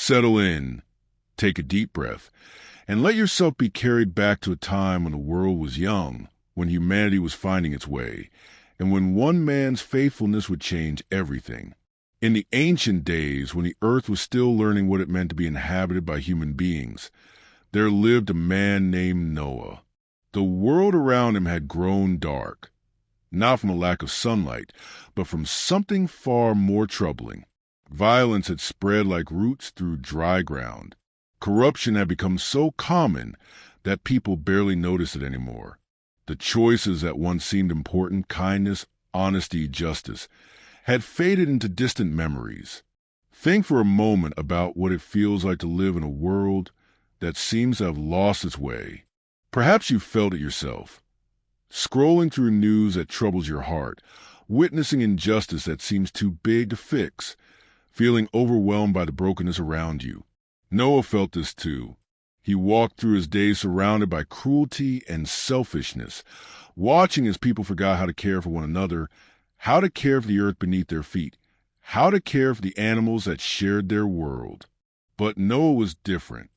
Settle in, take a deep breath, and let yourself be carried back to a time when the world was young, when humanity was finding its way, and when one man's faithfulness would change everything. In the ancient days, when the earth was still learning what it meant to be inhabited by human beings, there lived a man named Noah. The world around him had grown dark, not from a lack of sunlight, but from something far more troubling. Violence had spread like roots through dry ground. Corruption had become so common that people barely noticed it anymore. The choices that once seemed important, kindness, honesty, justice, had faded into distant memories. Think for a moment about what it feels like to live in a world that seems to have lost its way. Perhaps you felt it yourself. Scrolling through news that troubles your heart, witnessing injustice that seems too big to fix, feeling overwhelmed by the brokenness around you. Noah felt this too. He walked through his days surrounded by cruelty and selfishness, watching as people forgot how to care for one another, how to care for the earth beneath their feet, how to care for the animals that shared their world. But Noah was different.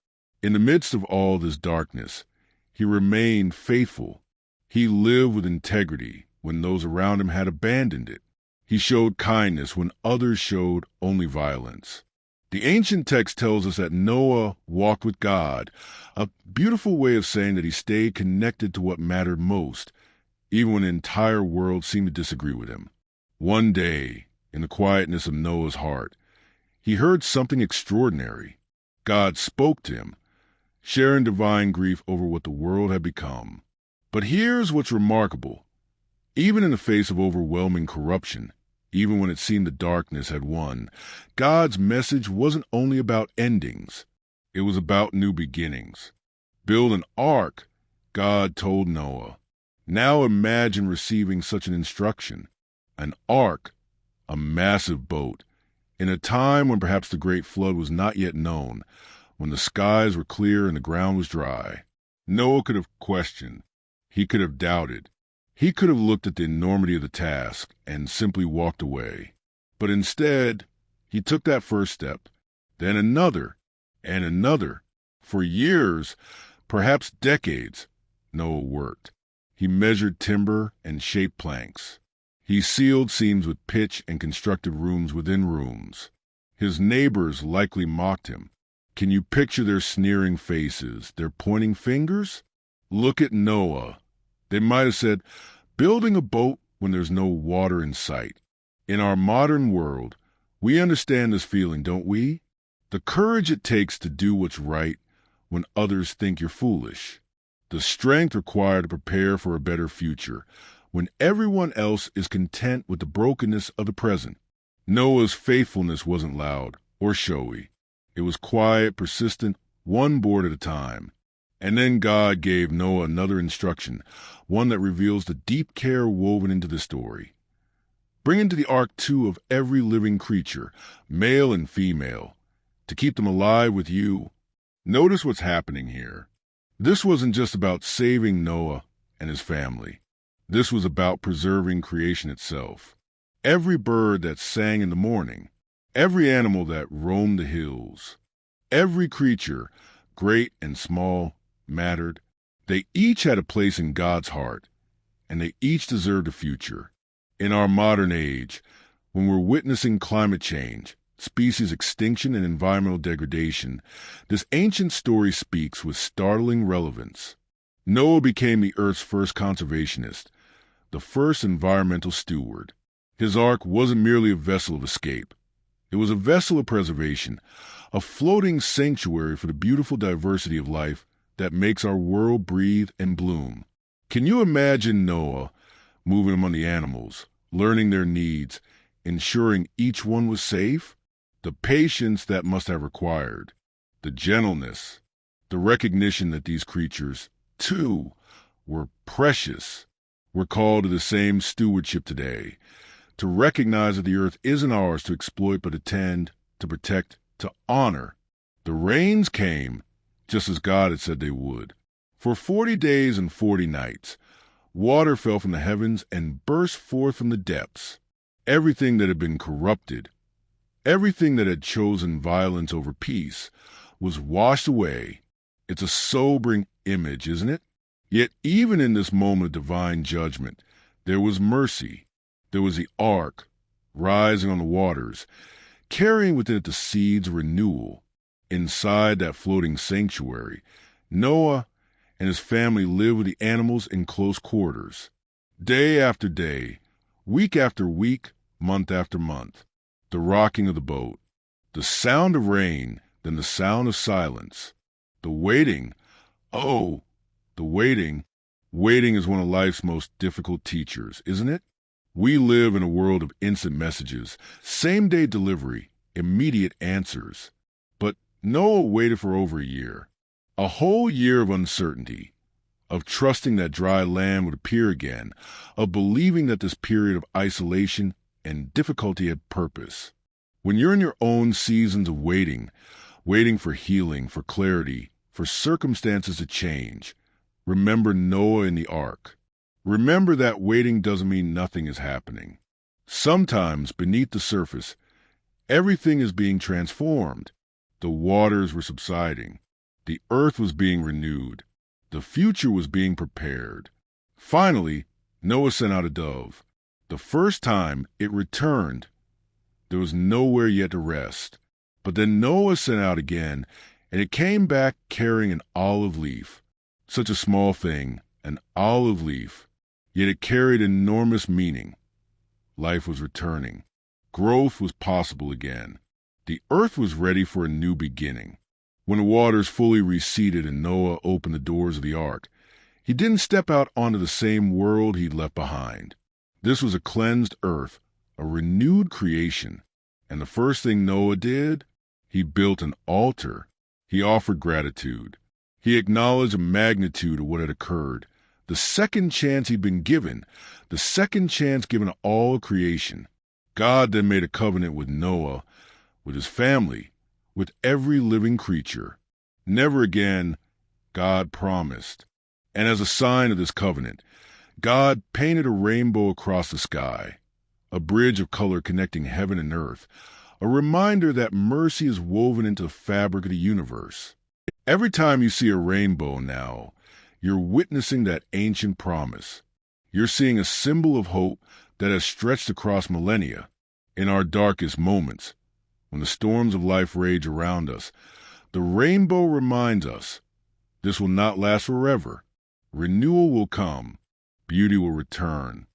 In the midst of all this darkness, he remained faithful. He lived with integrity when those around him had abandoned it. He showed kindness when others showed only violence. The ancient text tells us that Noah walked with God, a beautiful way of saying that he stayed connected to what mattered most, even when the entire world seemed to disagree with him. One day, in the quietness of Noah's heart, he heard something extraordinary. God spoke to him, sharing divine grief over what the world had become. But here's what's remarkable. Even in the face of overwhelming corruption, even when it seemed the darkness had won, God's message wasn't only about endings. It was about new beginnings. Build an ark, God told Noah. Now imagine receiving such an instruction. An ark, a massive boat, in a time when perhaps the great flood was not yet known, when the skies were clear and the ground was dry. Noah could have questioned. He could have doubted. He could have looked at the enormity of the task and simply walked away. But instead, he took that first step, then another, and another. For years, perhaps decades, Noah worked. He measured timber and shaped planks. He sealed seams with pitch and constructed rooms within rooms. His neighbors likely mocked him. Can you picture their sneering faces, their pointing fingers? Look at Noah. They might have said, building a boat when there's no water in sight. In our modern world, we understand this feeling, don't we? The courage it takes to do what's right when others think you're foolish. The strength required to prepare for a better future when everyone else is content with the brokenness of the present. Noah's faithfulness wasn't loud or showy. It was quiet, persistent, one board at a time. And then God gave Noah another instruction, one that reveals the deep care woven into the story. Bring into the ark 2 of every living creature, male and female, to keep them alive with you. Notice what's happening here. This wasn't just about saving Noah and his family. This was about preserving creation itself. Every bird that sang in the morning, every animal that roamed the hills, every creature, great and small, mattered. They each had a place in God's heart, and they each deserved a future. In our modern age, when we're witnessing climate change, species extinction, and environmental degradation, this ancient story speaks with startling relevance. Noah became the Earth's first conservationist, the first environmental steward. His ark wasn't merely a vessel of escape. It was a vessel of preservation, a floating sanctuary for the beautiful diversity of life that makes our world breathe and bloom. Can you imagine Noah moving among the animals, learning their needs, ensuring each one was safe? The patience that must have required, the gentleness, the recognition that these creatures, too, were precious. We're called to the same stewardship today, to recognize that the earth isn't ours to exploit but to tend, to protect, to honor. The rains came, just as God had said they would. For 40 days and 40 nights, water fell from the heavens and burst forth from the depths. Everything that had been corrupted, Everything that had chosen violence over peace was washed away. It's a sobering image, isn't it? Yet even in this moment of divine judgment, there was mercy. There was the ark, rising on the waters, carrying within it the seeds of renewal. Inside that floating sanctuary, Noah and his family lived with the animals in close quarters. Day after day, week after week, month after month, the rocking of the boat, the sound of rain, then the sound of silence, the waiting. Oh, the waiting. Waiting is one of life's most difficult teachers, isn't it? We live in a world of instant messages, same-day delivery, immediate answers. But Noah waited for over a year. A whole year of uncertainty, of trusting that dry land would appear again, of believing that this period of isolation and difficulty had purpose. When you're in your own seasons of waiting, waiting for healing, for clarity, for circumstances to change, remember Noah in the ark. Remember that waiting doesn't mean nothing is happening. Sometimes, beneath the surface, everything is being transformed. The waters were subsiding. The earth was being renewed. The future was being prepared. Finally, Noah sent out a dove. The first time it returned, there was nowhere yet to rest. But then Noah sent out again, and it came back carrying an olive leaf. Such a small thing, an olive leaf. Yet it carried enormous meaning. Life was returning. Growth was possible again. The earth was ready for a new beginning. When the waters fully receded and Noah opened the doors of the ark, he didn't step out onto the same world he'd left behind. This was a cleansed earth, a renewed creation. And the first thing Noah did, he built an altar. He offered gratitude. He acknowledged the magnitude of what had occurred, the second chance he'd been given, the second chance given to all creation. God then made a covenant with Noah, with his family, with every living creature. Never again, God promised. And as a sign of this covenant, God painted a rainbow across the sky, a bridge of color connecting heaven and earth, a reminder that mercy is woven into the fabric of the universe. Every time you see a rainbow now, you're witnessing that ancient promise. You're seeing a symbol of hope that has stretched across millennia. In our darkest moments, when the storms of life rage around us, the rainbow reminds us this will not last forever. Renewal will come. Beauty will return.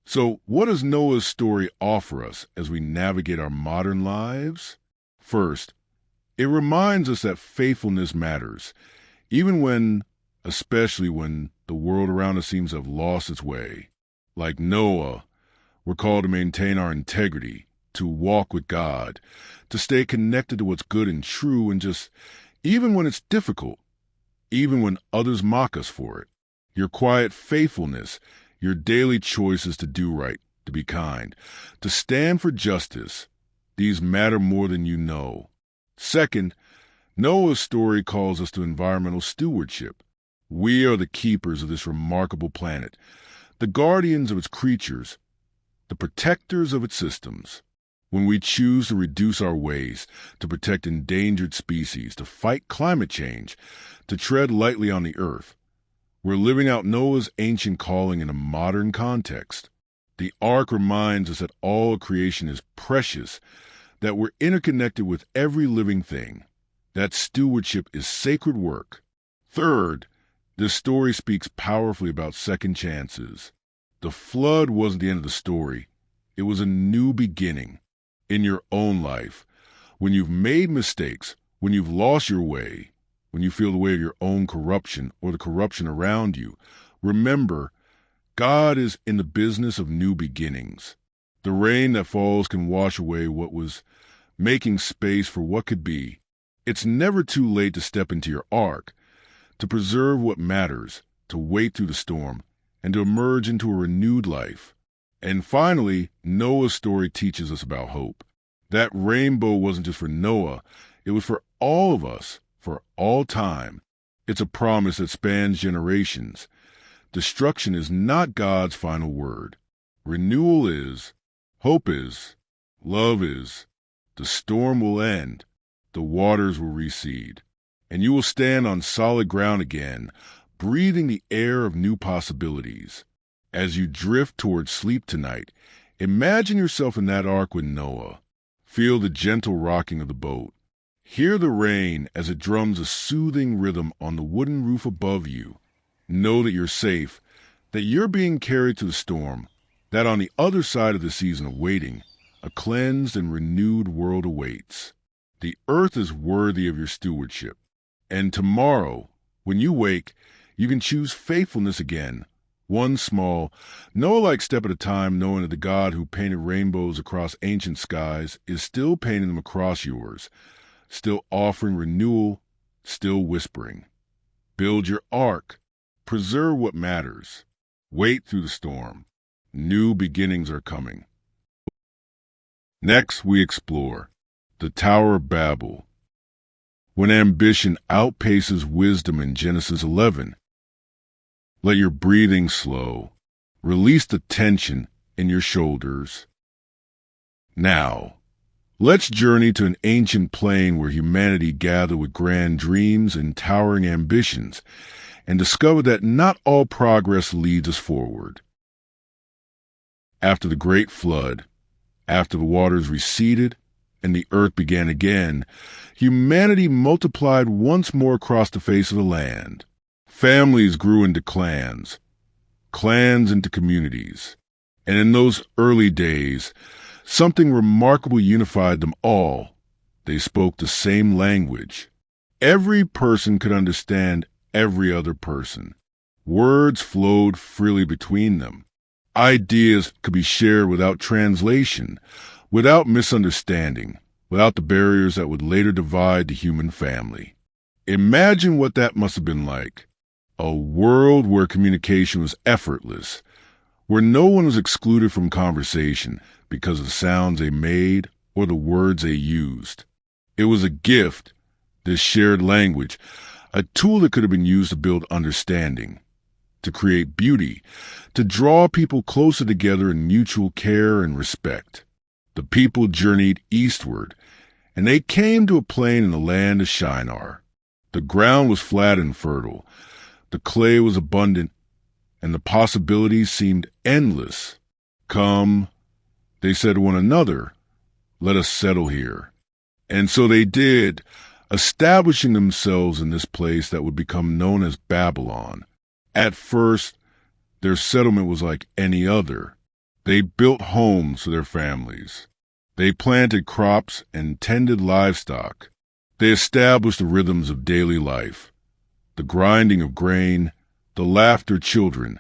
So what does Noah's story offer us as we navigate our modern lives? First, it reminds us that faithfulness matters, especially when the world around us seems to have lost its way. Like Noah, we're called to maintain our integrity, to walk with God, to stay connected to what's good and true, and even when it's difficult, even when others mock us for it. Your quiet faithfulness, your daily choices to do right, to be kind, to stand for justice, these matter more than you know. Second, Noah's story calls us to environmental stewardship. We are the keepers of this remarkable planet, the guardians of its creatures, the protectors of its systems. When we choose to reduce our waste, to protect endangered species, to fight climate change, to tread lightly on the earth, we're living out Noah's ancient calling in a modern context. The ark reminds us that all creation is precious, that we're interconnected with every living thing, that stewardship is sacred work. Third, this story speaks powerfully about second chances. The flood wasn't the end of the story. It was a new beginning. In your own life, when you've made mistakes, when you've lost your way, when you feel the weight of your own corruption or the corruption around you, remember, God is in the business of new beginnings. The rain that falls can wash away what was, making space for what could be. It's never too late to step into your ark, to preserve what matters, to wait through the storm, and to emerge into a renewed life. And finally, Noah's story teaches us about hope. That rainbow wasn't just for Noah, it was for all of us, for all time. It's a promise that spans generations. Destruction is not God's final word. Renewal is, hope is, love is. The storm will end, the waters will recede, and you will stand on solid ground again, breathing the air of new possibilities. As you drift towards sleep tonight, imagine yourself in that ark with Noah. Feel the gentle rocking of the boat. Hear the rain as it drums a soothing rhythm on the wooden roof above you. Know that you're safe, that you're being carried to the storm, that on the other side of the season of waiting, a cleansed and renewed world awaits. The earth is worthy of your stewardship. And tomorrow, when you wake, you can choose faithfulness again, one small, Noah-like step at a time, knowing that the God who painted rainbows across ancient skies is still painting them across yours, still offering renewal, still whispering. Build your ark. Preserve what matters. Wait through the storm. New beginnings are coming. Next, we explore the Tower of Babel. When ambition outpaces wisdom in Genesis 11, let your breathing slow. Release the tension in your shoulders. Now, let's journey to an ancient plain where humanity gathered with grand dreams and towering ambitions, and discover that not all progress leads us forward. After the great flood, after the waters receded and the earth began again, humanity multiplied once more across the face of the land. Families grew into clans, clans into communities, and in those early days, something remarkable unified them all. They spoke the same language. Every person could understand every other person. Words flowed freely between them. Ideas could be shared without translation, without misunderstanding, without the barriers that would later divide the human family. Imagine what that must have been like. A world where communication was effortless, where no one was excluded from conversation because of the sounds they made or the words they used. It was a gift, this shared language, a tool that could have been used to build understanding, to create beauty, to draw people closer together in mutual care and respect. The people journeyed eastward, and they came to a plain in the land of Shinar. The ground was flat and fertile. The clay was abundant, and the possibilities seemed endless. Come, they said to one another, let us settle here. And so they did, establishing themselves in this place that would become known as Babylon. At first, their settlement was like any other. They built homes for their families. They planted crops and tended livestock. They established the rhythms of daily life. The grinding of grain, the laughter of children,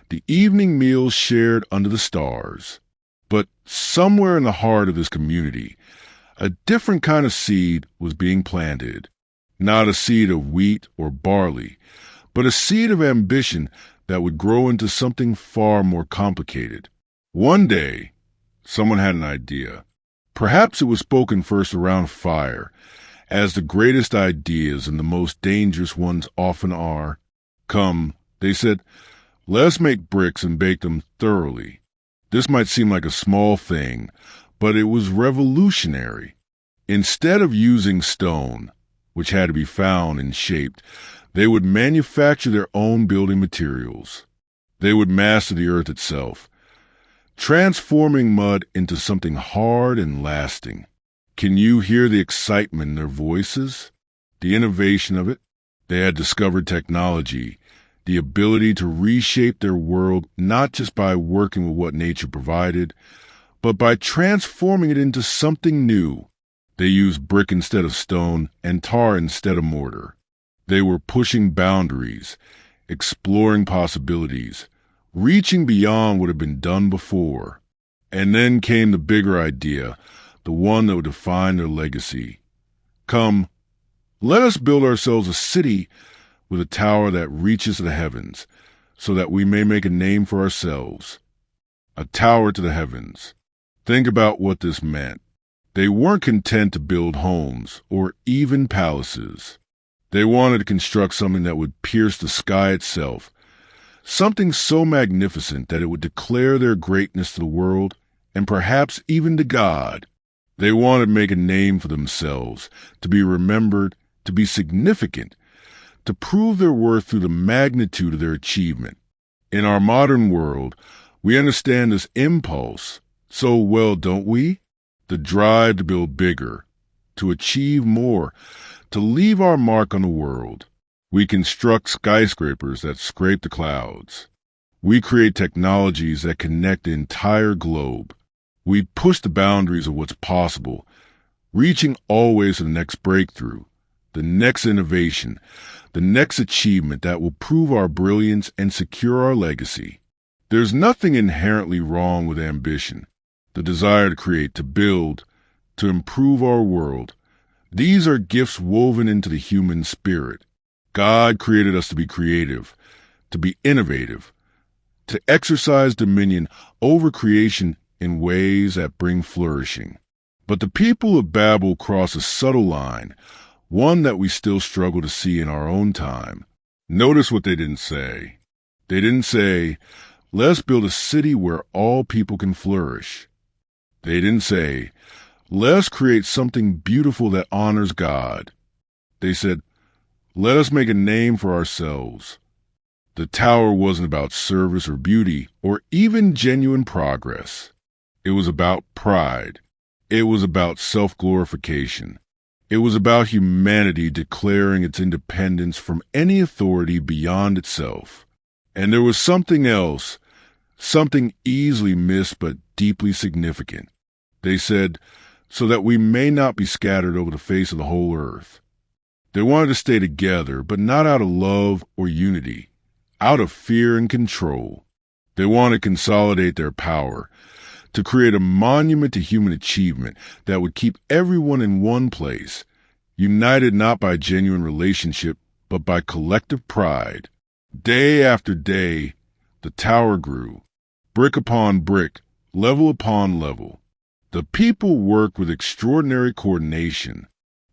the evening meals shared under the stars. But somewhere in the heart of this community, a different kind of seed was being planted. Not a seed of wheat or barley, but a seed of ambition that would grow into something far more complicated. One day, someone had an idea. Perhaps it was spoken first around fire, as the greatest ideas and the most dangerous ones often are. Come, they said, let us make bricks and bake them thoroughly. This might seem like a small thing, but it was revolutionary. Instead of using stone, which had to be found and shaped, they would manufacture their own building materials. They would master the earth itself, transforming mud into something hard and lasting. Can you hear the excitement in their voices? The innovation of it? They had discovered technology, the ability to reshape their world not just by working with what nature provided, but by transforming it into something new. They used brick instead of stone and tar instead of mortar. They were pushing boundaries, exploring possibilities, reaching beyond what had been done before. And then came the bigger idea, the one that would define their legacy. Come, let us build ourselves a city with a tower that reaches to the heavens, so that we may make a name for ourselves. A tower to the heavens. Think about what this meant. They weren't content to build homes or even palaces. They wanted to construct something that would pierce the sky itself, something so magnificent that it would declare their greatness to the world and perhaps even to God. They wanted to make a name for themselves, to be remembered, to be significant, to prove their worth through the magnitude of their achievement. In our modern world, we understand this impulse so well, don't we? The drive to build bigger, to achieve more, to leave our mark on the world. We construct skyscrapers that scrape the clouds. We create technologies that connect the entire globe. We push the boundaries of what's possible, reaching always to the next breakthrough, the next innovation, the next achievement that will prove our brilliance and secure our legacy. There's nothing inherently wrong with ambition, the desire to create, to build, to improve our world. These are gifts woven into the human spirit. God created us to be creative, to be innovative, to exercise dominion over creation in ways that bring flourishing. But the people of Babel cross a subtle line, one that we still struggle to see in our own time. Notice what they didn't say. They didn't say, let's build a city where all people can flourish. They didn't say, let's create something beautiful that honors God. They said, let us make a name for ourselves. The tower wasn't about service or beauty or even genuine progress. It was about pride. It was about self-glorification. It was about humanity declaring its independence from any authority beyond itself. And there was something else, something easily missed but deeply significant. They said, so that we may not be scattered over the face of the whole earth. They wanted to stay together, but not out of love or unity, out of fear and control. They wanted to consolidate their power, to create a monument to human achievement that would keep everyone in one place, united not by genuine relationship, but by collective pride. Day after day, the tower grew, brick upon brick, level upon level. The people worked with extraordinary coordination.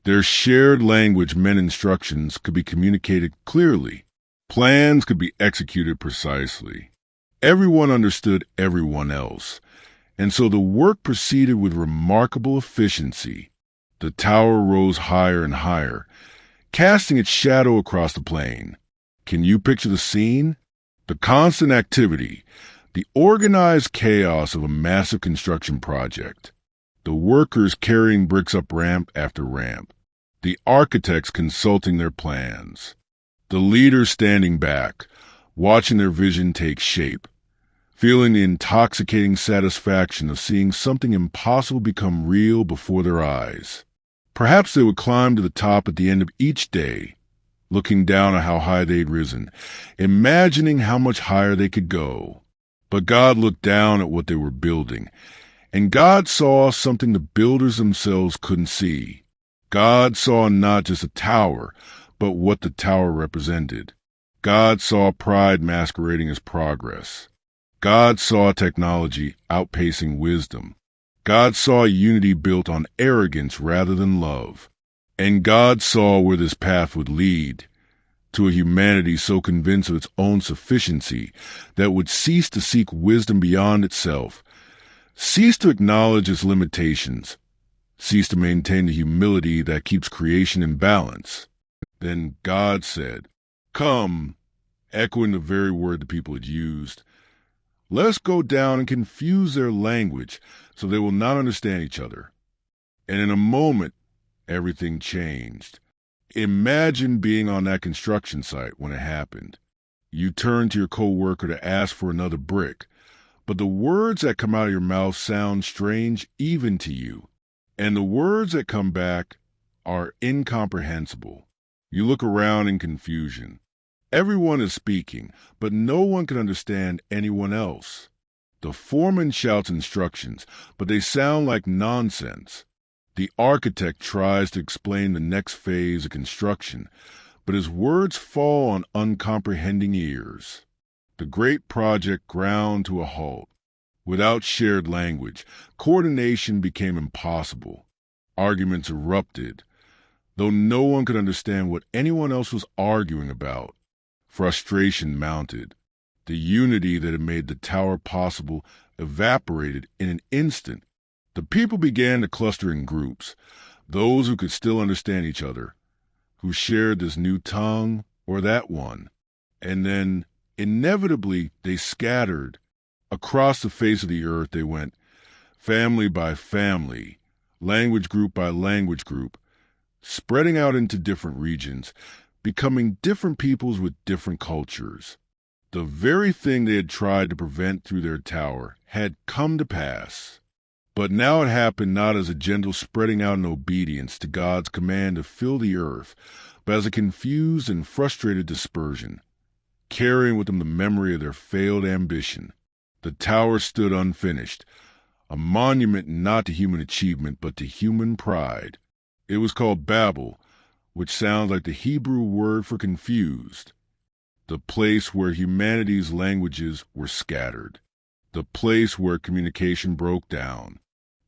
Their shared language meant instructions could be communicated clearly. Plans could be executed precisely. Everyone understood everyone else, and so the work proceeded with remarkable efficiency. The tower rose higher and higher, casting its shadow across the plain. Can you picture the scene? The constant activity, the organized chaos of a massive construction project. The workers carrying bricks up ramp after ramp. The architects consulting their plans. The leaders standing back, watching their vision take shape, feeling the intoxicating satisfaction of seeing something impossible become real before their eyes. Perhaps they would climb to the top at the end of each day, looking down at how high they'd risen, imagining how much higher they could go. But God looked down at what they were building, and God saw something the builders themselves couldn't see. God saw not just a tower, but what the tower represented. God saw pride masquerading as progress. God saw technology outpacing wisdom. God saw unity built on arrogance rather than love. And God saw where this path would lead, to a humanity so convinced of its own sufficiency that it would cease to seek wisdom beyond itself, cease to acknowledge its limitations, cease to maintain the humility that keeps creation in balance. Then God said, "Come," echoing the very word the people had used. "Let's go down and confuse their language so they will not understand each other." And in a moment, everything changed. Imagine being on that construction site when it happened. You turn to your coworker to ask for another brick, but the words that come out of your mouth sound strange even to you. And the words that come back are incomprehensible. You look around in confusion. Everyone is speaking, but no one can understand anyone else. The foreman shouts instructions, but they sound like nonsense. The architect tries to explain the next phase of construction, but his words fall on uncomprehending ears. The great project ground to a halt. Without shared language, coordination became impossible. Arguments erupted, though no one could understand what anyone else was arguing about. Frustration mounted. The unity that had made the tower possible evaporated in an instant. The people began to cluster in groups, those who could still understand each other, who shared this new tongue or that one. And then, inevitably, they scattered. Across the face of the earth they went, family by family, language group by language group, spreading out into different regions, becoming different peoples with different cultures. The very thing they had tried to prevent through their tower had come to pass. But now it happened not as a gentle spreading out in obedience to God's command to fill the earth, but as a confused and frustrated dispersion, carrying with them the memory of their failed ambition. The tower stood unfinished, a monument not to human achievement but to human pride. It was called Babel, which sounds like the Hebrew word for confused, the place where humanity's languages were scattered, the place where communication broke down,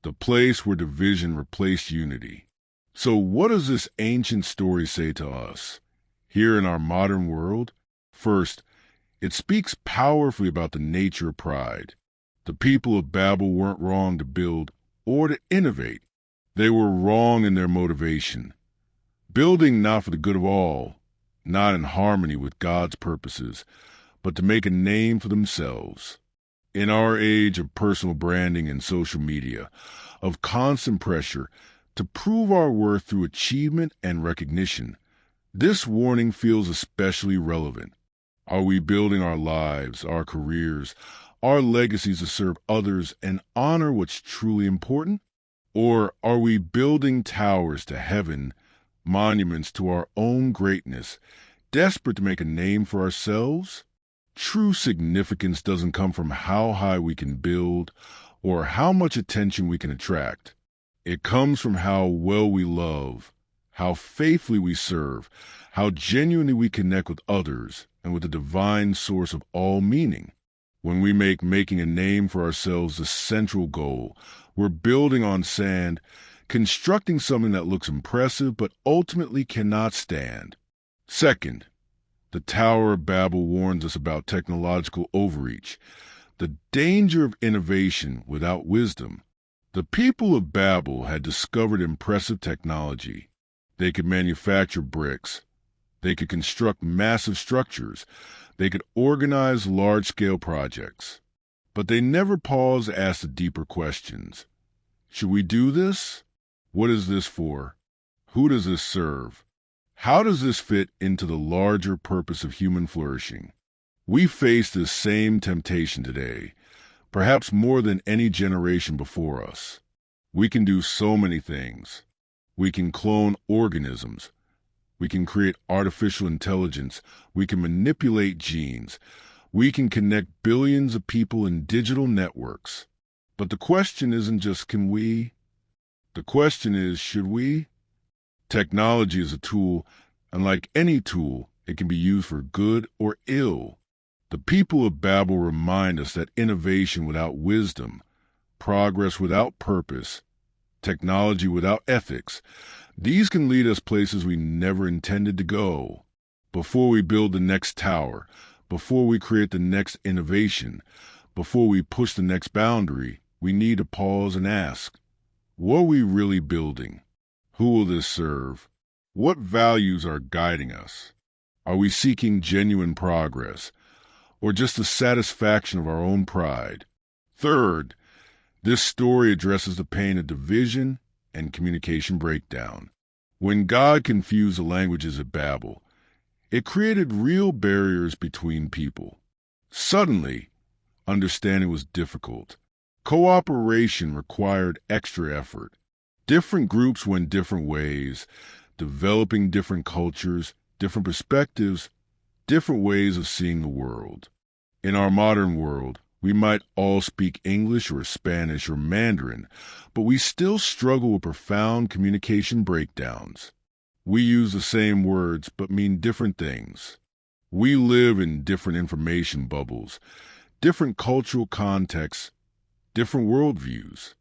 the place where division replaced unity. So what does this ancient story say to us, here in our modern world? First, it speaks powerfully about the nature of pride. The people of Babel weren't wrong to build or to innovate. They were wrong in their motivation. Building not for the good of all, not in harmony with God's purposes, but to make a name for themselves. In our age of personal branding and social media, of constant pressure to prove our worth through achievement and recognition, this warning feels especially relevant. Are we building our lives, our careers, our legacies to serve others and honor what's truly important? Or are we building towers to heaven, monuments to our own greatness, desperate to make a name for ourselves? True significance doesn't come from how high we can build or how much attention we can attract. It comes from how well we love, how faithfully we serve, how genuinely we connect with others and with the divine source of all meaning. When we make making a name for ourselves the central goal, we're building on sand, constructing something that looks impressive but ultimately cannot stand. Second, the Tower of Babel warns us about technological overreach, the danger of innovation without wisdom. The people of Babel had discovered impressive technology. They could manufacture bricks. They could construct massive structures. They could organize large-scale projects. But they never paused to ask the deeper questions. Should we do this? What is this for? Who does this serve? How does this fit into the larger purpose of human flourishing? We face this same temptation today, perhaps more than any generation before us. We can do so many things. We can clone organisms. We can create artificial intelligence. We can manipulate genes. We can connect billions of people in digital networks. But the question isn't just can we? The question is, should we? Technology is a tool, and like any tool, it can be used for good or ill. The people of Babel remind us that innovation without wisdom, progress without purpose, technology without ethics, these can lead us places we never intended to go. Before we build the next tower, before we create the next innovation, before we push the next boundary, we need to pause and ask, what are we really building? Who will this serve? What values are guiding us? Are we seeking genuine progress, or just the satisfaction of our own pride? Third, this story addresses the pain of division and communication breakdown. When God confused the languages of Babel, it created real barriers between people. Suddenly, understanding was difficult. Cooperation required extra effort. Different groups went different ways, developing different cultures, different perspectives, different ways of seeing the world. In our modern world, we might all speak English or Spanish or Mandarin, but we still struggle with profound communication breakdowns. We use the same words but mean different things. We live in different information bubbles, different cultural contexts, different worldviews.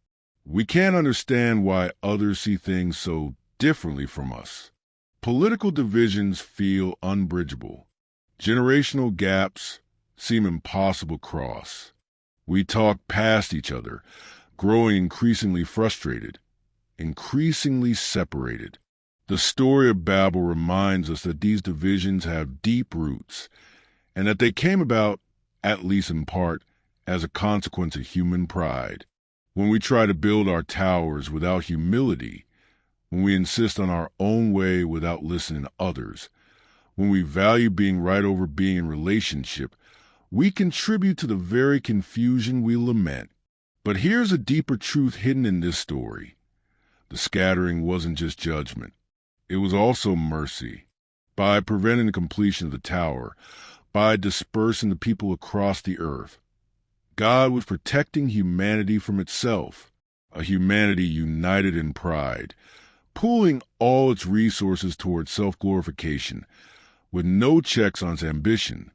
We can't understand why others see things so differently from us. Political divisions feel unbridgeable. Generational gaps seem impossible to cross. We talk past each other, growing increasingly frustrated, increasingly separated. The story of Babel reminds us that these divisions have deep roots, and that they came about, at least in part, as a consequence of human pride. When we try to build our towers without humility, when we insist on our own way without listening to others, when we value being right over being in relationship, we contribute to the very confusion we lament. But here's a deeper truth hidden in this story. The scattering wasn't just judgment. It was also mercy. By preventing the completion of the tower, by dispersing the people across the earth, God was protecting humanity from itself, a humanity united in pride, pooling all its resources towards self-glorification, with no checks on its ambition.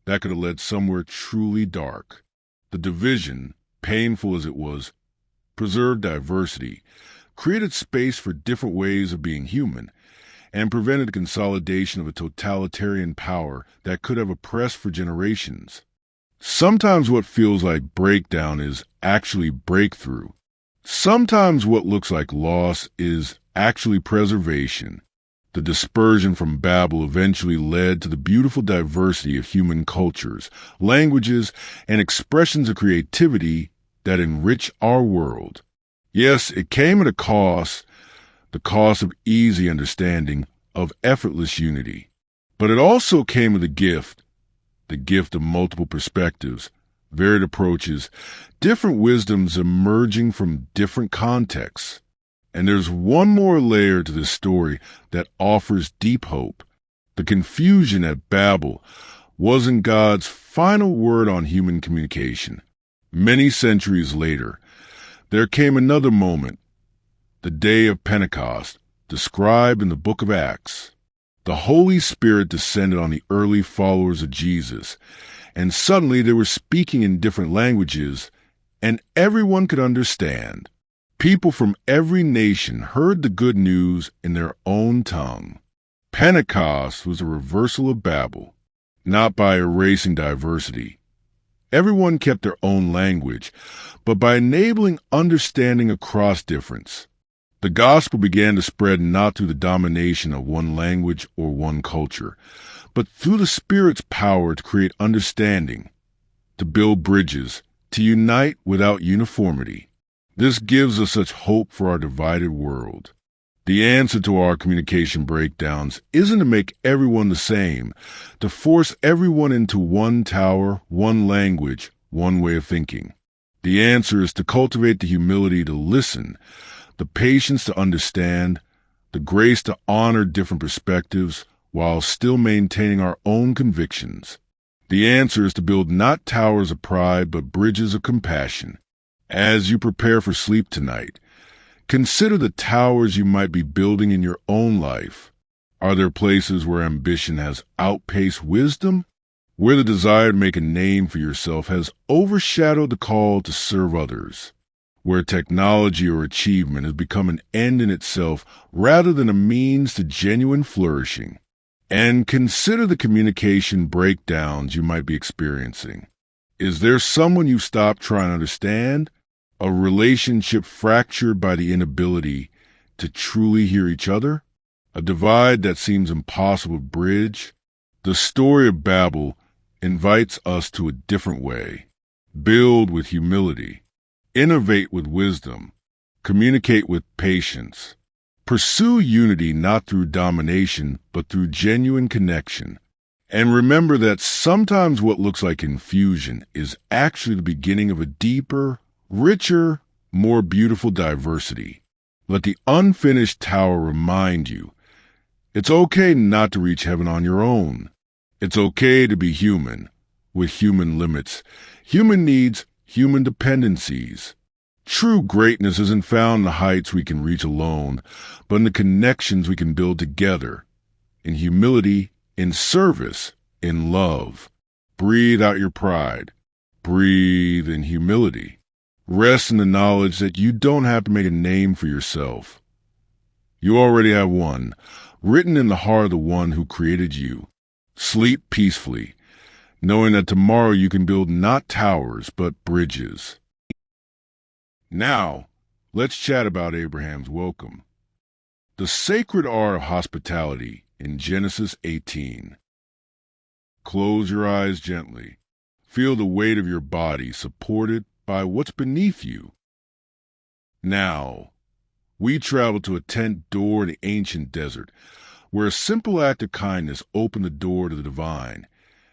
That could have led somewhere truly dark. The division, painful as it was, preserved diversity, created space for different ways of being human, and prevented the consolidation of a totalitarian power that could have oppressed for generations. Sometimes what feels like breakdown is actually breakthrough. Sometimes what looks like loss is actually preservation. The dispersion from Babel eventually led to the beautiful diversity of human cultures, languages, and expressions of creativity that enrich our world. Yes, it came at a cost, the cost of easy understanding, of effortless unity. But it also came with the gift of multiple perspectives, varied approaches, different wisdoms emerging from different contexts. And there's one more layer to this story that offers deep hope. The confusion at Babel wasn't God's final word on human communication. Many centuries later, there came another moment, the day of Pentecost, described in the book of Acts. The Holy Spirit descended on the early followers of Jesus, and suddenly they were speaking in different languages, and everyone could understand. People from every nation heard the good news in their own tongue. Pentecost was a reversal of Babel, not by erasing diversity. Everyone kept their own language, but by enabling understanding across difference. The gospel began to spread not through the domination of one language or one culture, but through the Spirit's power to create understanding, to build bridges, to unite without uniformity. This gives us such hope for our divided world. The answer to our communication breakdowns isn't to make everyone the same, to force everyone into one tower, one language, one way of thinking. The answer is to cultivate the humility to listen, the patience to understand, the grace to honor different perspectives while still maintaining our own convictions. The answer is to build not towers of pride but bridges of compassion. As you prepare for sleep tonight, consider the towers you might be building in your own life. Are there places where ambition has outpaced wisdom? Where the desire to make a name for yourself has overshadowed the call to serve others? Where technology or achievement has become an end in itself rather than a means to genuine flourishing? And consider the communication breakdowns you might be experiencing. Is there someone you've stopped trying to understand? A relationship fractured by the inability to truly hear each other? A divide that seems impossible to bridge? The story of Babel invites us to a different way. Build with humility. Innovate with wisdom. Communicate with patience. Pursue unity not through domination, but through genuine connection. And remember that sometimes what looks like confusion is actually the beginning of a deeper, richer, more beautiful diversity. Let the unfinished tower remind you, it's okay not to reach heaven on your own. It's okay to be human, with human limits, human needs, human dependencies. True greatness isn't found in the heights we can reach alone, but in the connections we can build together, in humility, in service, in love. Breathe out your pride. Breathe in humility. Rest in the knowledge that you don't have to make a name for yourself. You already have one, written in the heart of the one who created you. Sleep peacefully, knowing that tomorrow you can build not towers but bridges. Now, let's chat about Abraham's welcome. The sacred art of hospitality in Genesis 18. Close your eyes gently. Feel the weight of your body supported by what's beneath you. Now, we travel to a tent door in the ancient desert, where a simple act of kindness opened the door to the divine,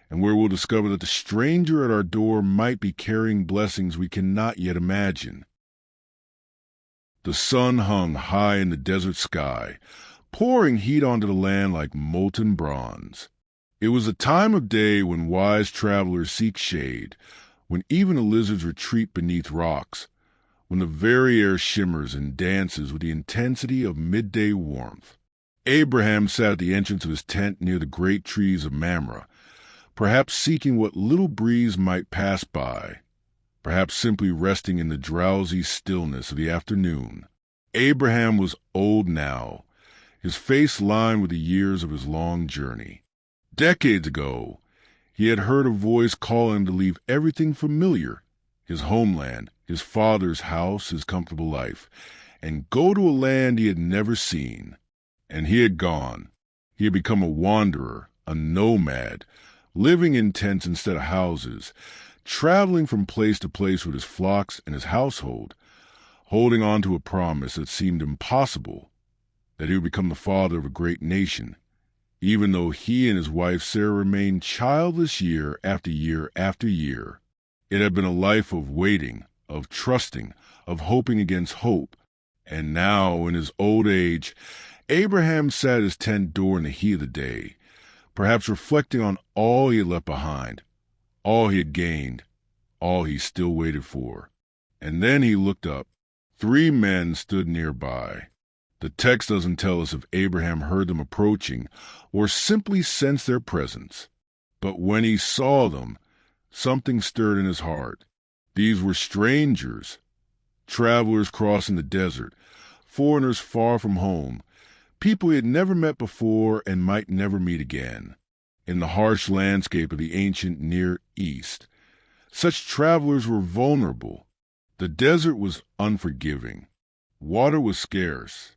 and where we'll discover that the stranger at our door might be carrying blessings we cannot yet imagine. The sun hung high in the desert sky, pouring heat onto the land like molten bronze. It was a time of day when wise travelers seek shade, when even the lizards retreat beneath rocks, when the very air shimmers and dances with the intensity of midday warmth. Abraham sat at the entrance of his tent near the great trees of Mamre, perhaps seeking what little breeze might pass by, perhaps simply resting in the drowsy stillness of the afternoon. Abraham was old now, his face lined with the years of his long journey. Decades ago, he had heard a voice calling him to leave everything familiar, his homeland, his father's house, his comfortable life, and go to a land he had never seen. And he had gone. He had become a wanderer, a nomad, living in tents instead of houses, traveling from place to place with his flocks and his household, holding on to a promise that seemed impossible, that he would become the father of a great nation, even though he and his wife Sarah remained childless year after year after year. It had been a life of waiting, of trusting, of hoping against hope, and now, in his old age, Abraham sat at his tent door in the heat of the day, perhaps reflecting on all he had left behind, all he had gained, all he still waited for. And then he looked up. 3 men stood nearby. The text doesn't tell us if Abraham heard them approaching or simply sensed their presence. But when he saw them, something stirred in his heart. These were strangers, travelers crossing the desert, foreigners far from home, people he had never met before and might never meet again. In the harsh landscape of the ancient Near East, such travelers were vulnerable. The desert was unforgiving. Water was scarce.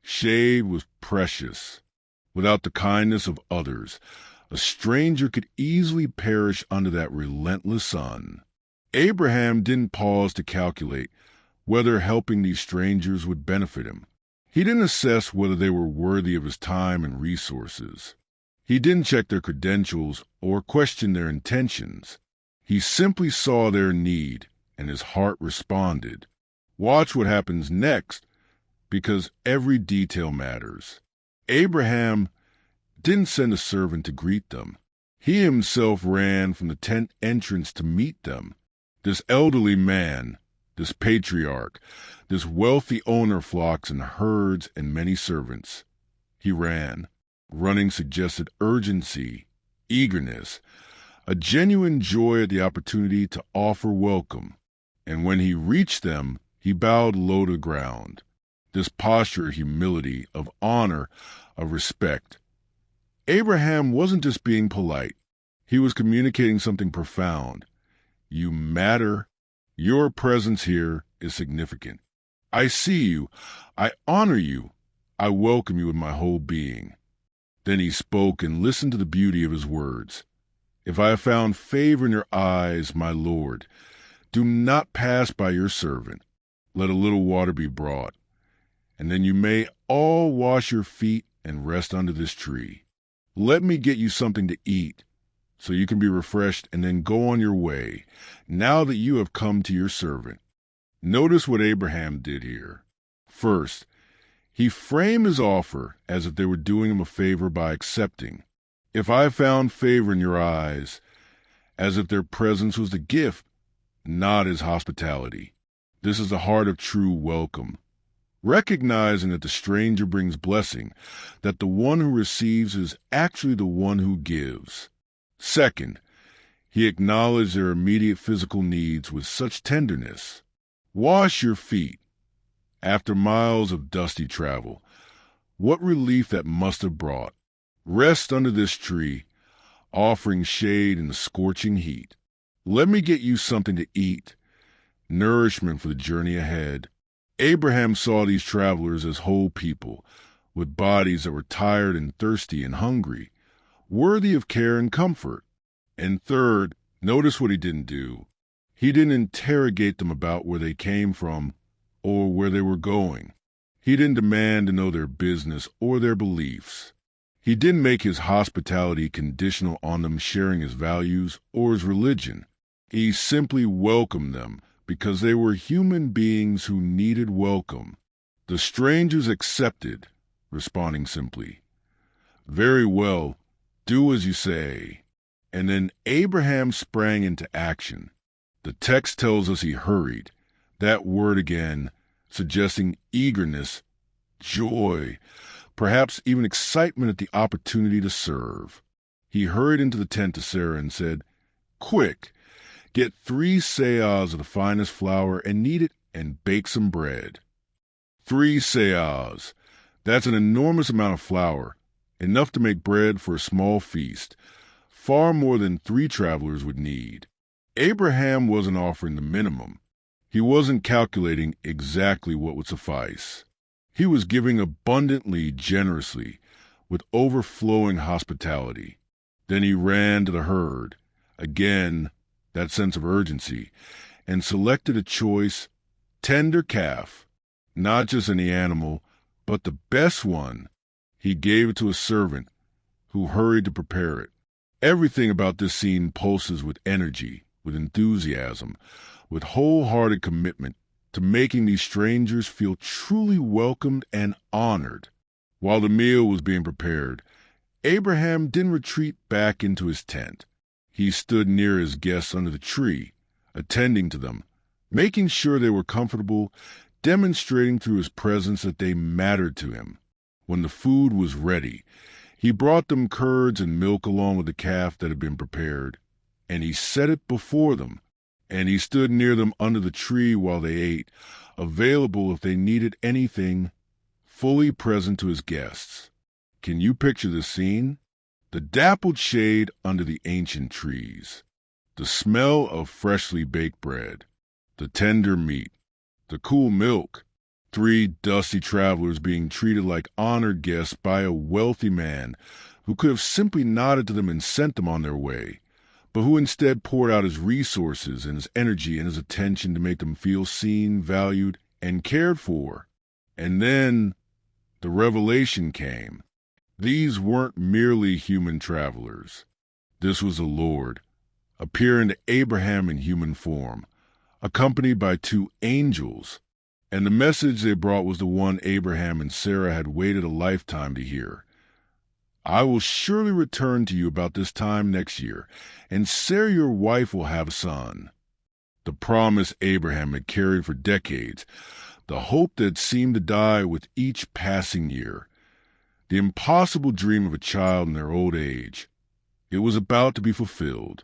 Shade was precious. Without the kindness of others, a stranger could easily perish under that relentless sun. Abraham didn't pause to calculate whether helping these strangers would benefit him. He didn't assess whether they were worthy of his time and resources. He didn't check their credentials or question their intentions. He simply saw their need, and his heart responded. Watch what happens next, because every detail matters. Abraham didn't send a servant to greet them. He himself ran from the tent entrance to meet them. This elderly man, this patriarch, this wealthy owner of flocks and herds and many servants. He ran. Running suggested urgency, eagerness, a genuine joy at the opportunity to offer welcome. And when he reached them, he bowed low to the ground. This posture of humility, of honor, of respect. Abraham wasn't just being polite. He was communicating something profound. You matter. Your presence here is significant. I see you. I honor you. I welcome you with my whole being. Then he spoke, and listened to the beauty of his words. If I have found favor in your eyes, my Lord, do not pass by your servant. Let a little water be brought, and then you may all wash your feet and rest under this tree. Let me get you something to eat, so you can be refreshed and then go on your way, now that you have come to your servant. Notice what Abraham did here. First, he framed his offer as if they were doing him a favor by accepting. If I found favor in your eyes, as if their presence was the gift, not his hospitality. This is the heart of true welcome. Recognizing that the stranger brings blessing, that the one who receives is actually the one who gives. Second, he acknowledged their immediate physical needs with such tenderness. Wash your feet. After miles of dusty travel, what relief that must have brought. Rest under this tree, offering shade in the scorching heat. Let me get you something to eat. nourishment for the journey ahead. Abraham saw these travelers as whole people, with bodies that were tired and thirsty and hungry, worthy of care and comfort. And third, notice what he didn't do. He didn't interrogate them about where they came from or where they were going. He didn't demand to know their business or their beliefs. He didn't make his hospitality conditional on them sharing his values or his religion. He simply welcomed them because they were human beings who needed welcome. The strangers accepted, responding simply, "Very well, do as you say." And then Abraham sprang into action. The text tells us he hurried, that word again suggesting eagerness, joy, perhaps even excitement at the opportunity to serve. He hurried into the tent to Sarah and said, "Quick, get 3 seahs of the finest flour and knead it and bake some bread." 3 seahs. That's an enormous amount of flour, enough to make bread for a small feast, far more than 3 travelers would need. Abraham wasn't offering the minimum. He wasn't calculating exactly what would suffice. He was giving abundantly, generously, with overflowing hospitality. Then he ran to the herd, again, that sense of urgency, and selected a choice, tender calf, not just any animal, but the best one. He gave it to a servant who hurried to prepare it. Everything about this scene pulses with energy, with enthusiasm, with wholehearted commitment to making these strangers feel truly welcomed and honored. While the meal was being prepared, Abraham didn't retreat back into his tent. He stood near his guests under the tree, attending to them, making sure they were comfortable, demonstrating through his presence that they mattered to him. When the food was ready, he brought them curds and milk along with the calf that had been prepared, and he set it before them, and he stood near them under the tree while they ate, available if they needed anything, fully present to his guests. Can you picture the scene? The dappled shade under the ancient trees, the smell of freshly baked bread, the tender meat, the cool milk, 3 dusty travelers being treated like honored guests by a wealthy man who could have simply nodded to them and sent them on their way, but who instead poured out his resources and his energy and his attention to make them feel seen, valued, and cared for. And then the revelation came. These weren't merely human travelers. This was the Lord, appearing to Abraham in human form, accompanied by 2 angels. And the message they brought was the one Abraham and Sarah had waited a lifetime to hear. "I will surely return to you about this time next year, and Sarah your wife will have a son." The promise Abraham had carried for decades, the hope that seemed to die with each passing year, the impossible dream of a child in their old age. It was about to be fulfilled.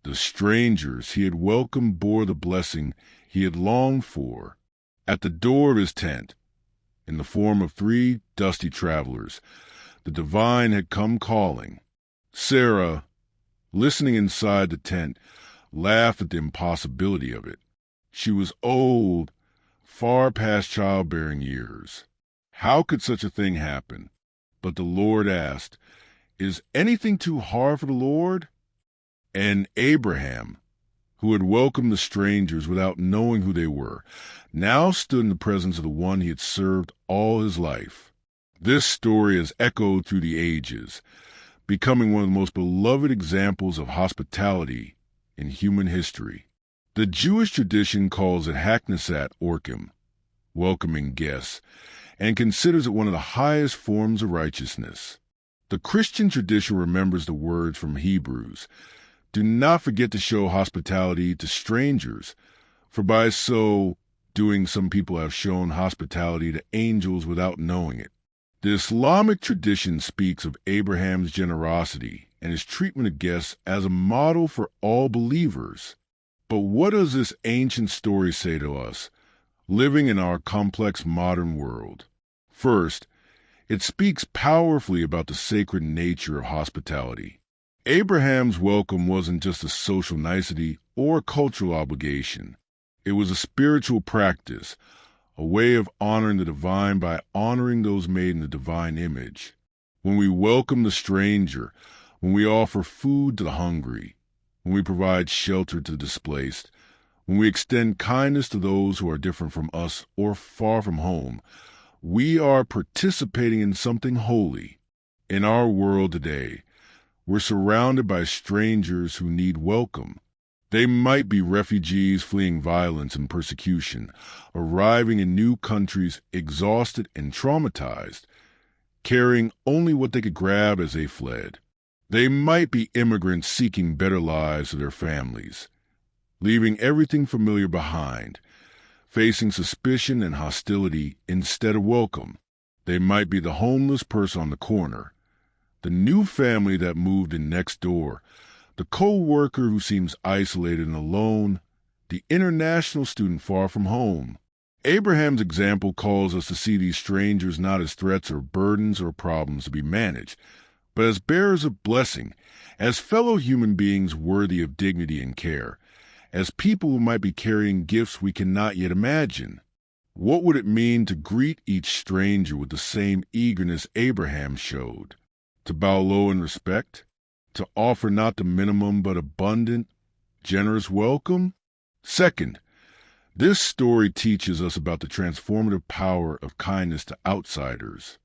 The strangers he had welcomed bore the blessing he had longed for. At the door of his tent, in the form of 3 dusty travelers, the divine had come calling. Sarah, listening inside the tent, laughed at the impossibility of it. She was old, far past childbearing years. How could such a thing happen? But the Lord asked, "Is anything too hard for the Lord?" And Abraham, who had welcomed the strangers without knowing who they were, now stood in the presence of the one he had served all his life. This story has echoed through the ages, becoming one of the most beloved examples of hospitality in human history. The Jewish tradition calls it Haknesat Orkim, welcoming guests, and considers it one of the highest forms of righteousness. The Christian tradition remembers the words from Hebrews, "Do not forget to show hospitality to strangers, for by so doing some people have shown hospitality to angels without knowing it." The Islamic tradition speaks of Abraham's generosity and his treatment of guests as a model for all believers. But what does this ancient story say to us, living in our complex modern world? First, it speaks powerfully about the sacred nature of hospitality. Abraham's welcome wasn't just a social nicety or a cultural obligation. It was a spiritual practice, a way of honoring the divine by honoring those made in the divine image. When we welcome the stranger, when we offer food to the hungry, when we provide shelter to the displaced, when we extend kindness to those who are different from us or far from home, we are participating in something holy. In our world today, we're surrounded by strangers who need welcome. They might be refugees fleeing violence and persecution, arriving in new countries exhausted and traumatized, carrying only what they could grab as they fled. They might be immigrants seeking better lives for their families, leaving everything familiar behind, facing suspicion and hostility instead of welcome. They might be the homeless person on the corner, the new family that moved in next door, the co-worker who seems isolated and alone, the international student far from home. Abraham's example calls us to see these strangers not as threats or burdens or problems to be managed, but as bearers of blessing, as fellow human beings worthy of dignity and care, as people who might be carrying gifts we cannot yet imagine. What would it mean to greet each stranger with the same eagerness Abraham showed? To bow low in respect? To offer not the minimum but abundant, generous welcome? Second, this story teaches us about the transformative power of kindness to outsiders.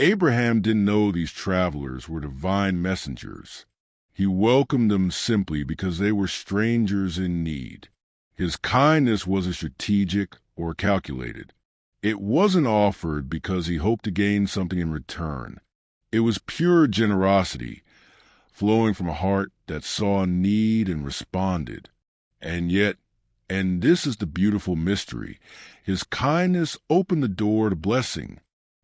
Abraham didn't know these travelers were divine messengers. He welcomed them simply because they were strangers in need. His kindness wasn't strategic or calculated. It wasn't offered because he hoped to gain something in return. It was pure generosity, flowing from a heart that saw need and responded. And yet, and this is the beautiful mystery, his kindness opened the door to blessing.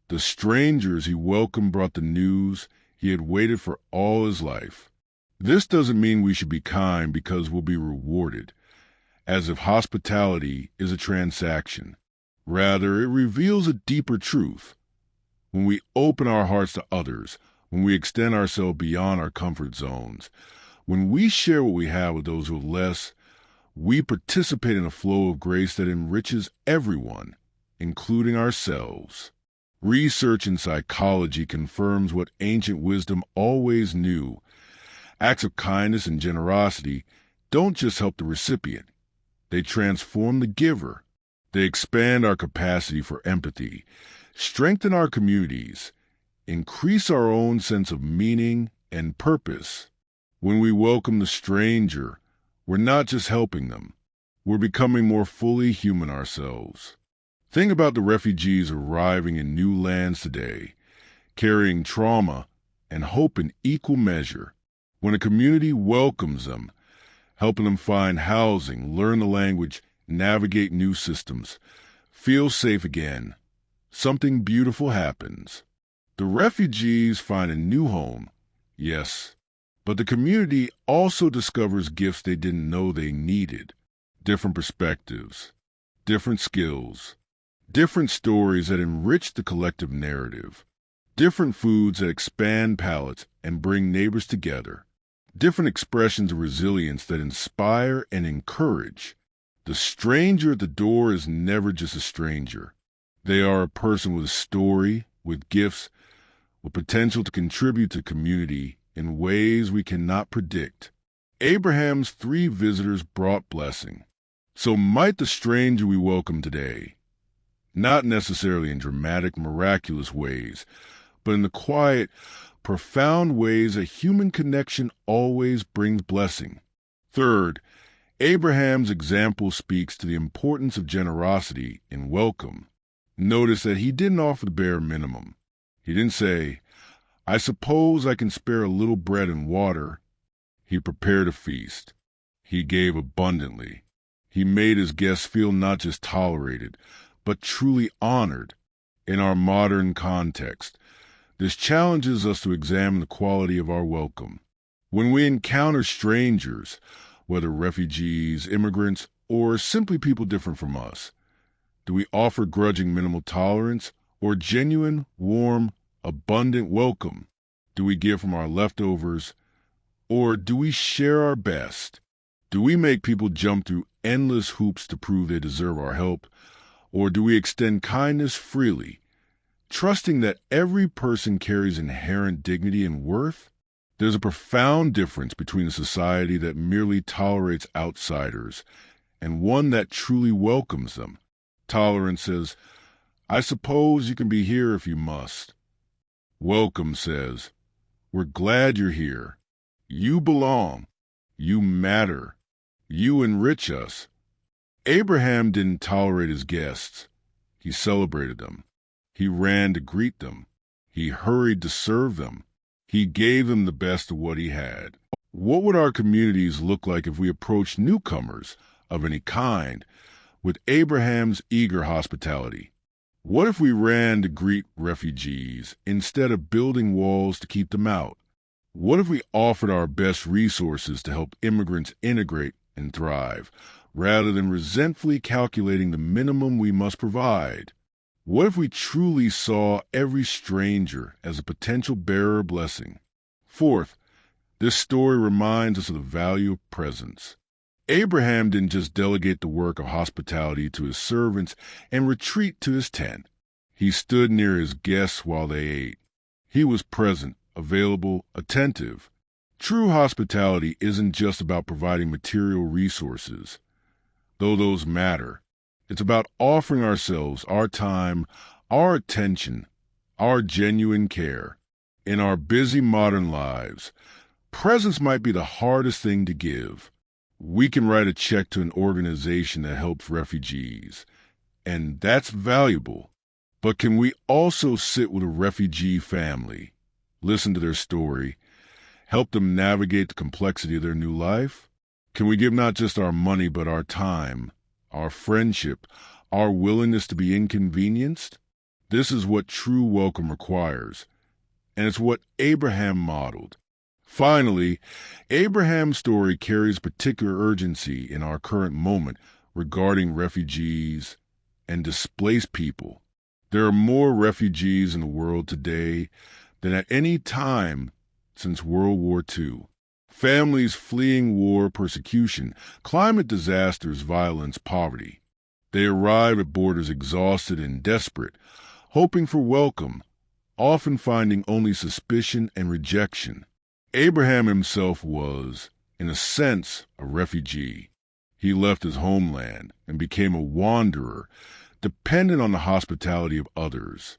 The strangers he welcomed brought the news he had waited for all his life. This doesn't mean we should be kind because we'll be rewarded, as if hospitality is a transaction. Rather, it reveals a deeper truth. When we open our hearts to others, when we extend ourselves beyond our comfort zones, when we share what we have with those who have less, we participate in a flow of grace that enriches everyone, including ourselves. Research in psychology confirms what ancient wisdom always knew. Acts of kindness and generosity don't just help the recipient. They transform the giver. They expand our capacity for empathy, strengthen our communities, increase our own sense of meaning and purpose. When we welcome the stranger, we're not just helping them. We're becoming more fully human ourselves. Think about the refugees arriving in new lands today, carrying trauma and hope in equal measure. When a community welcomes them, helping them find housing, learn the language, navigate new systems, feel safe again, something beautiful happens. The refugees find a new home, yes, but the community also discovers gifts they didn't know they needed. Different perspectives, different skills, different stories that enrich the collective narrative, different foods that expand palates and bring neighbors together, different expressions of resilience that inspire and encourage. The stranger at the door is never just a stranger. They are a person with a story, with gifts, with potential to contribute to community in ways we cannot predict. Abraham's 3 visitors brought blessing. So might the stranger we welcome today, not necessarily in dramatic, miraculous ways, but in the quiet, profound ways that human connection always brings blessing. Third, Abraham's example speaks to the importance of generosity in welcome. Notice that he didn't offer the bare minimum. He didn't say, "I suppose I can spare a little bread and water." He prepared a feast. He gave abundantly. He made his guests feel not just tolerated, but truly honored. In our modern context, this challenges us to examine the quality of our welcome. When we encounter strangers, whether refugees, immigrants, or simply people different from us, do we offer grudging minimal tolerance or genuine, warm, abundant welcome? Do we give from our leftovers, or do we share our best? Do we make people jump through endless hoops to prove they deserve our help, or do we extend kindness freely, trusting that every person carries inherent dignity and worth? There's a profound difference between a society that merely tolerates outsiders and one that truly welcomes them. Tolerance says, "I suppose you can be here if you must." Welcome says, "We're glad you're here. You belong. You matter. You enrich us." Abraham didn't tolerate his guests. He celebrated them. He ran to greet them. He hurried to serve them. He gave them the best of what he had. What would our communities look like if we approached newcomers of any kind with Abraham's eager hospitality? What if we ran to greet refugees instead of building walls to keep them out? What if we offered our best resources to help immigrants integrate and thrive, rather than resentfully calculating the minimum we must provide? What if we truly saw every stranger as a potential bearer of blessing? Fourth, this story reminds us of the value of presence. Abraham didn't just delegate the work of hospitality to his servants and retreat to his tent. He stood near his guests while they ate. He was present, available, attentive. True hospitality isn't just about providing material resources, though those matter. It's about offering ourselves, our time, our attention, our genuine care. In our busy modern lives, presence might be the hardest thing to give. We can write a check to an organization that helps refugees, and that's valuable. But can we also sit with a refugee family, listen to their story, help them navigate the complexity of their new life? Can we give not just our money, but our time, our friendship, our willingness to be inconvenienced? This is what true welcome requires, and it's what Abraham modeled. Finally, Abraham's story carries particular urgency in our current moment regarding refugees and displaced people. There are more refugees in the world today than at any time since World War II. Families fleeing war, persecution, climate disasters, violence, poverty. They arrive at borders exhausted and desperate, hoping for welcome, often finding only suspicion and rejection. Abraham himself was, in a sense, a refugee. He left his homeland and became a wanderer, dependent on the hospitality of others.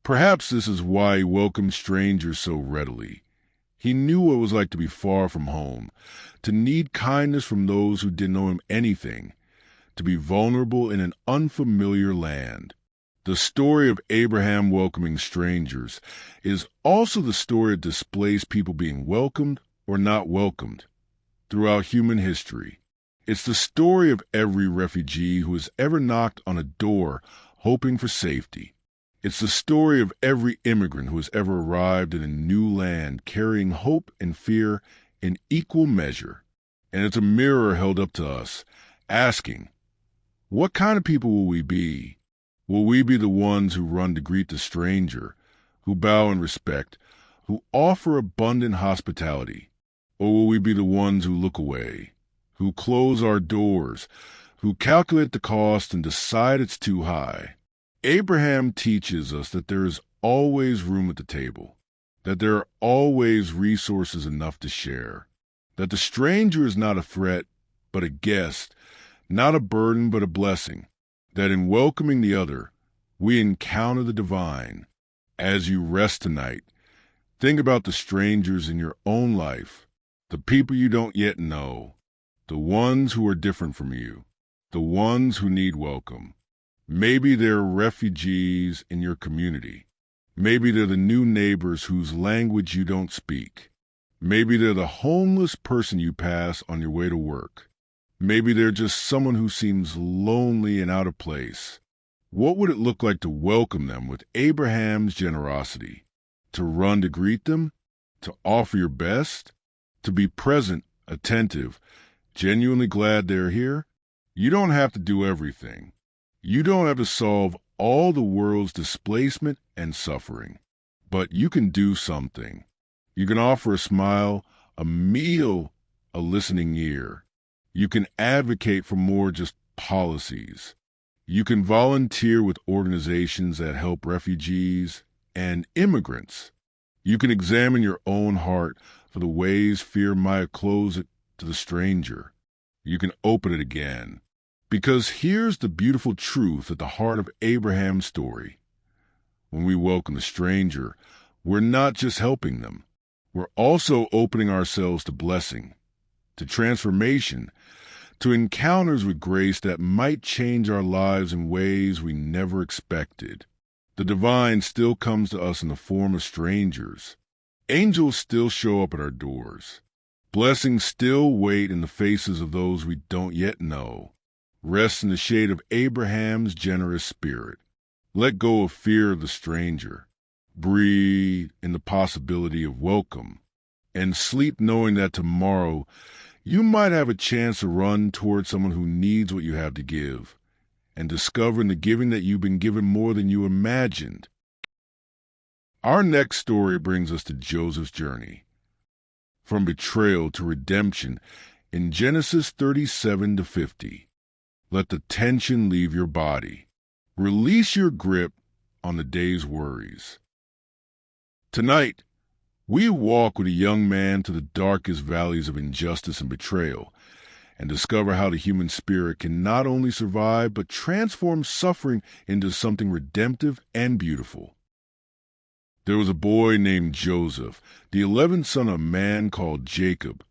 Perhaps this is why he welcomed strangers so readily. He knew what it was like to be far from home, to need kindness from those who didn't owe him anything, to be vulnerable in an unfamiliar land. The story of Abraham welcoming strangers is also the story of displaced people being welcomed or not welcomed throughout human history. It's the story of every refugee who has ever knocked on a door hoping for safety. It's the story of every immigrant who has ever arrived in a new land carrying hope and fear in equal measure. And it's a mirror held up to us, asking, what kind of people will we be? Will we be the ones who run to greet the stranger, who bow in respect, who offer abundant hospitality? Or will we be the ones who look away, who close our doors, who calculate the cost and decide it's too high? Abraham teaches us that there is always room at the table, that there are always resources enough to share, that the stranger is not a threat, but a guest, not a burden, but a blessing, that in welcoming the other, we encounter the divine. As you rest tonight, think about the strangers in your own life, the people you don't yet know, the ones who are different from you, the ones who need welcome. Maybe they're refugees in your community. Maybe they're the new neighbors whose language you don't speak. Maybe they're the homeless person you pass on your way to work. Maybe they're just someone who seems lonely and out of place. What would it look like to welcome them with Abraham's generosity? To run to greet them? To offer your best? To be present, attentive, genuinely glad they're here? You don't have to do everything. You don't have to solve all the world's displacement and suffering, but you can do something. You can offer a smile, a meal, a listening ear. You can advocate for more just policies. You can volunteer with organizations that help refugees and immigrants. You can examine your own heart for the ways fear might close it to the stranger. You can open it again. Because here's the beautiful truth at the heart of Abraham's story. When we welcome the stranger, we're not just helping them. We're also opening ourselves to blessing, to transformation, to encounters with grace that might change our lives in ways we never expected. The divine still comes to us in the form of strangers. Angels still show up at our doors. Blessings still wait in the faces of those we don't yet know. Rest in the shade of Abraham's generous spirit. Let go of fear of the stranger. Breathe in the possibility of welcome. And sleep knowing that tomorrow you might have a chance to run towards someone who needs what you have to give, and discover in the giving that you've been given more than you imagined. Our next story brings us to Joseph's journey, from betrayal to redemption in Genesis 37 to 50. Let the tension leave your body. Release your grip on the day's worries. Tonight, we walk with a young man to the darkest valleys of injustice and betrayal, and discover how the human spirit can not only survive but transform suffering into something redemptive and beautiful. There was a boy named Joseph, the 11th son of a man called Jacob,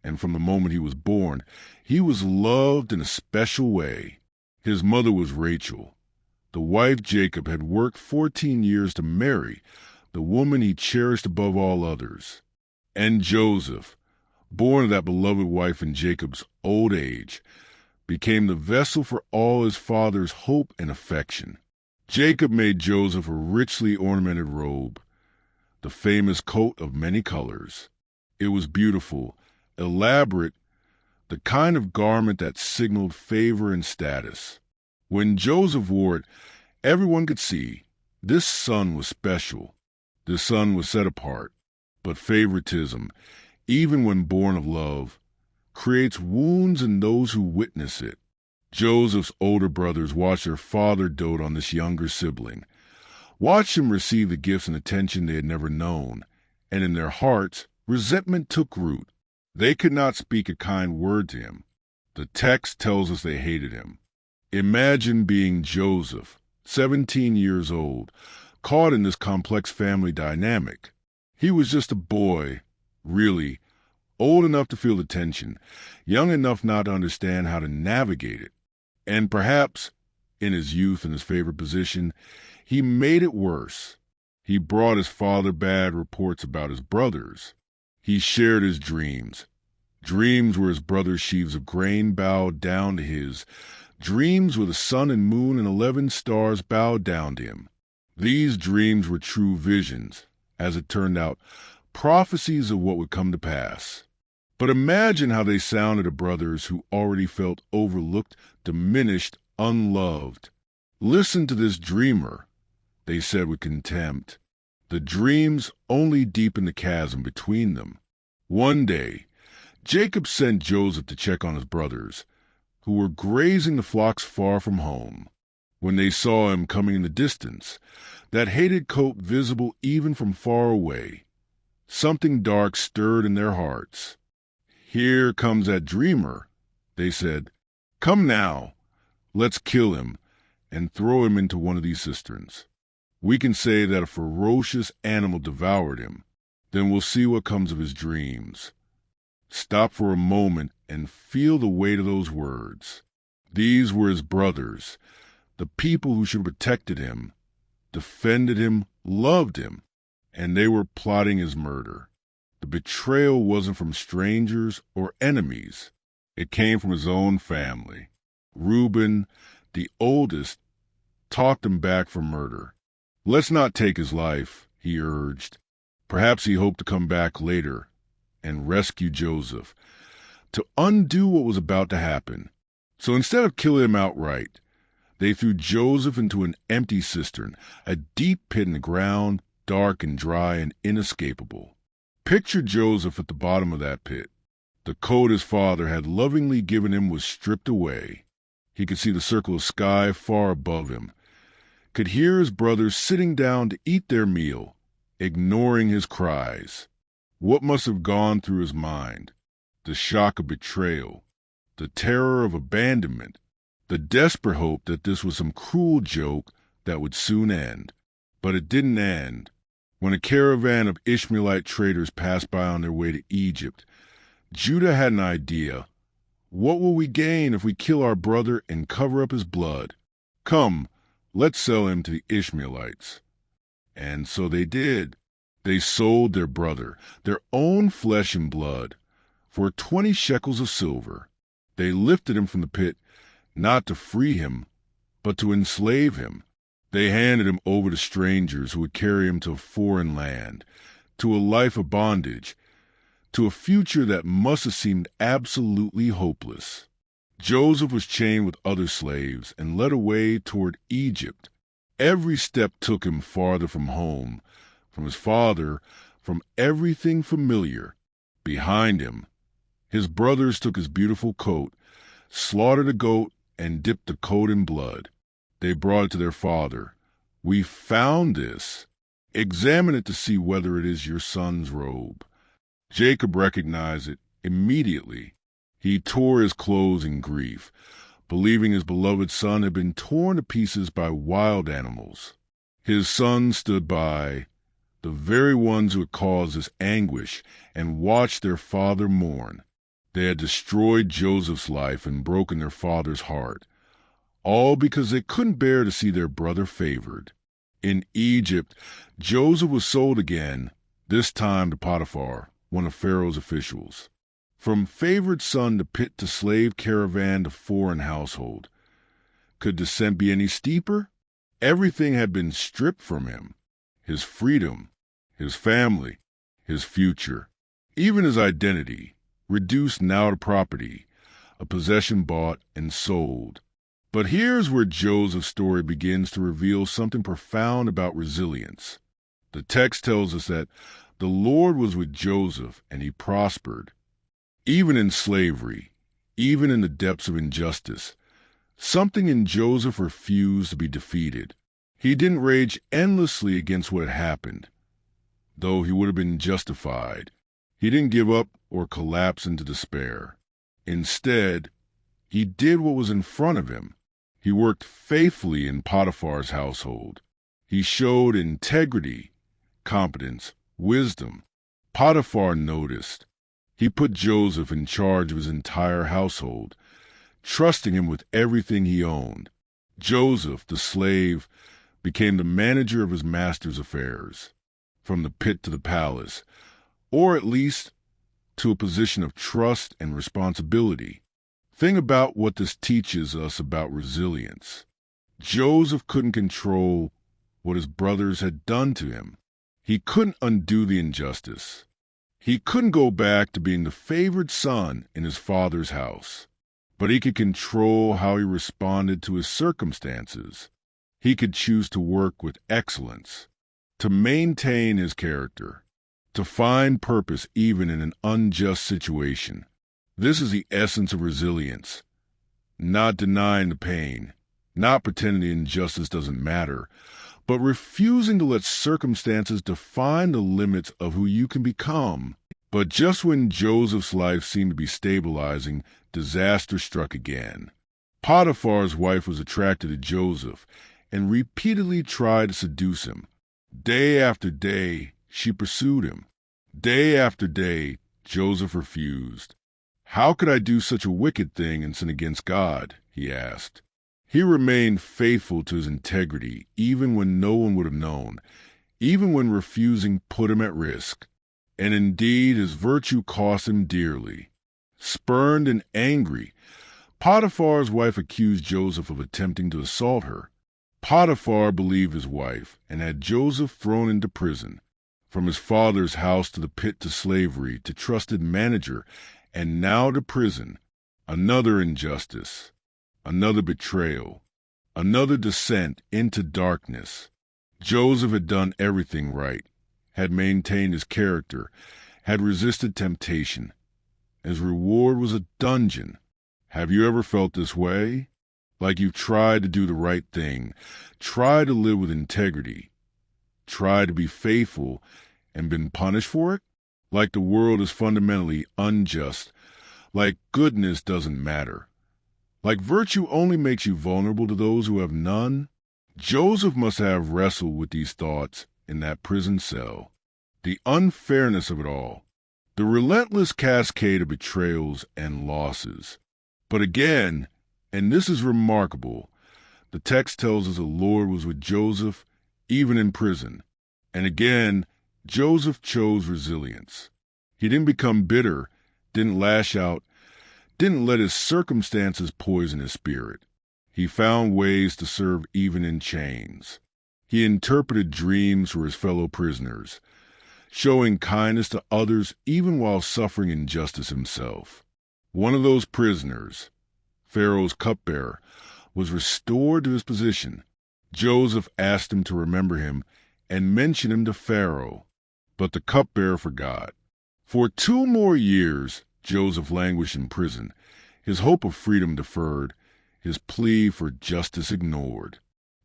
and from the moment he was born, he was loved in a special way. His mother was Rachel. The wife Jacob had worked 14 years to marry, the woman he cherished above all others. And Joseph, born of that beloved wife in Jacob's old age, became the vessel for all his father's hope and affection. Jacob made Joseph a richly ornamented robe, the famous coat of many colors. It was beautiful, elaborate, the kind of garment that signaled favor and status. When Joseph wore it, everyone could see this son was special. This son was set apart. But favoritism, even when born of love, creates wounds in those who witness it. Joseph's older brothers watched their father dote on this younger sibling, watched him receive the gifts and attention they had never known, and in their hearts, resentment took root. They could not speak a kind word to him. The text tells us they hated him. Imagine being Joseph, 17 years old, caught in this complex family dynamic. He was just a boy, really, old enough to feel the tension, young enough not to understand how to navigate it. And perhaps, in his youth and his favorite position, he made it worse. He brought his father bad reports about his brothers. He shared his dreams. Dreams where his brother's sheaves of grain bowed down to his. Dreams where the sun and moon and 11 stars bowed down to him. These dreams were true visions, as it turned out, prophecies of what would come to pass. But imagine how they sounded to brothers who already felt overlooked, diminished, unloved. Listen to this dreamer, they said with contempt. The dreams only deepened the chasm between them. One day, Jacob sent Joseph to check on his brothers, who were grazing the flocks far from home. When they saw him coming in the distance, that hated coat visible even from far away, something dark stirred in their hearts. "Here comes that dreamer," they said. "Come now, let's kill him and throw him into one of these cisterns. We can say that a ferocious animal devoured him. Then we'll see what comes of his dreams." Stop for a moment and feel the weight of those words. These were his brothers, the people who should have protected him, defended him, loved him, and they were plotting his murder. The betrayal wasn't from strangers or enemies. It came from his own family. Reuben, the oldest, talked him back from murder. "Let's not take his life," he urged. Perhaps he hoped to come back later and rescue Joseph, to undo what was about to happen. So instead of killing him outright, they threw Joseph into an empty cistern, a deep pit in the ground, dark and dry and inescapable. Picture Joseph at the bottom of that pit. The coat his father had lovingly given him was stripped away. He could see the circle of sky far above him, could hear his brothers sitting down to eat their meal, ignoring his cries. What must have gone through his mind? The shock of betrayal, the terror of abandonment, the desperate hope that this was some cruel joke that would soon end. But it didn't end. When a caravan of Ishmaelite traders passed by on their way to Egypt, Judah had an idea. What will we gain if we kill our brother and cover up his blood? Come, let's sell him to the Ishmaelites. And so they did. They sold their brother, their own flesh and blood, for 20 shekels of silver. They lifted him from the pit, not to free him, but to enslave him. They handed him over to strangers who would carry him to a foreign land, to a life of bondage, to a future that must have seemed absolutely hopeless. Joseph was chained with other slaves and led away toward Egypt. Every step took him farther from home, from his father, from everything familiar. Behind him, his brothers took his beautiful coat, slaughtered a goat, and dipped the coat in blood. They brought it to their father. "We found this. Examine it to see whether it is your son's robe." Jacob recognized it immediately. He tore his clothes in grief, believing his beloved son had been torn to pieces by wild animals. His sons stood by, the very ones who had caused this anguish, and watched their father mourn. They had destroyed Joseph's life and broken their father's heart, all because they couldn't bear to see their brother favored. In Egypt, Joseph was sold again, this time to Potiphar, one of Pharaoh's officials. From favored son to pit to slave caravan to foreign household. Could descent be any steeper? Everything had been stripped from him. His freedom, his family, his future, even his identity, reduced now to property, a possession bought and sold. But here's where Joseph's story begins to reveal something profound about resilience. The text tells us that the Lord was with Joseph and he prospered. Even in slavery, even in the depths of injustice, something in Joseph refused to be defeated. He didn't rage endlessly against what had happened, though he would have been justified. He didn't give up or collapse into despair. Instead, he did what was in front of him. He worked faithfully in Potiphar's household. He showed integrity, competence, wisdom. Potiphar noticed. He put Joseph in charge of his entire household, trusting him with everything he owned. Joseph, the slave, became the manager of his master's affairs, from the pit to the palace, or at least to a position of trust and responsibility. Think about what this teaches us about resilience. Joseph couldn't control what his brothers had done to him. He couldn't undo the injustice. He couldn't go back to being the favored son in his father's house, but he could control how he responded to his circumstances. He could choose to work with excellence, to maintain his character, to find purpose even in an unjust situation. This is the essence of resilience, not denying the pain, not pretending the injustice doesn't matter, but refusing to let circumstances define the limits of who you can become. But just when Joseph's life seemed to be stabilizing, disaster struck again. Potiphar's wife was attracted to Joseph and repeatedly tried to seduce him. Day after day, she pursued him. Day after day, Joseph refused. "How could I do such a wicked thing and sin against God?" he asked. He remained faithful to his integrity, even when no one would have known, even when refusing put him at risk. And indeed, his virtue cost him dearly. Spurned and angry, Potiphar's wife accused Joseph of attempting to assault her. Potiphar believed his wife and had Joseph thrown into prison. From his father's house to the pit to slavery to trusted manager and now to prison. Another injustice, another betrayal, another descent into darkness. Joseph had done everything right, had maintained his character, had resisted temptation, His reward was a dungeon. Have you ever felt this way? Like you've tried to do the right thing, tried to live with integrity, tried to be faithful, and been punished for it? Like the world is fundamentally unjust, like goodness doesn't matter, like virtue only makes you vulnerable to those who have none? Joseph must have wrestled with these thoughts in that prison cell. The unfairness of it all, the relentless cascade of betrayals and losses. But again, and this is remarkable, the text tells us the Lord was with Joseph even in prison. And again, Joseph chose resilience. He didn't become bitter, didn't lash out, didn't let his circumstances poison his spirit. He found ways to serve even in chains. He interpreted dreams for his fellow prisoners, showing kindness to others even while suffering injustice himself. One of those prisoners, Pharaoh's cupbearer, was restored to his position. Joseph asked him to remember him and mention him to Pharaoh, but the cupbearer forgot. For 2 more years, Joseph languished in prison, his hope of freedom deferred, his plea for justice ignored.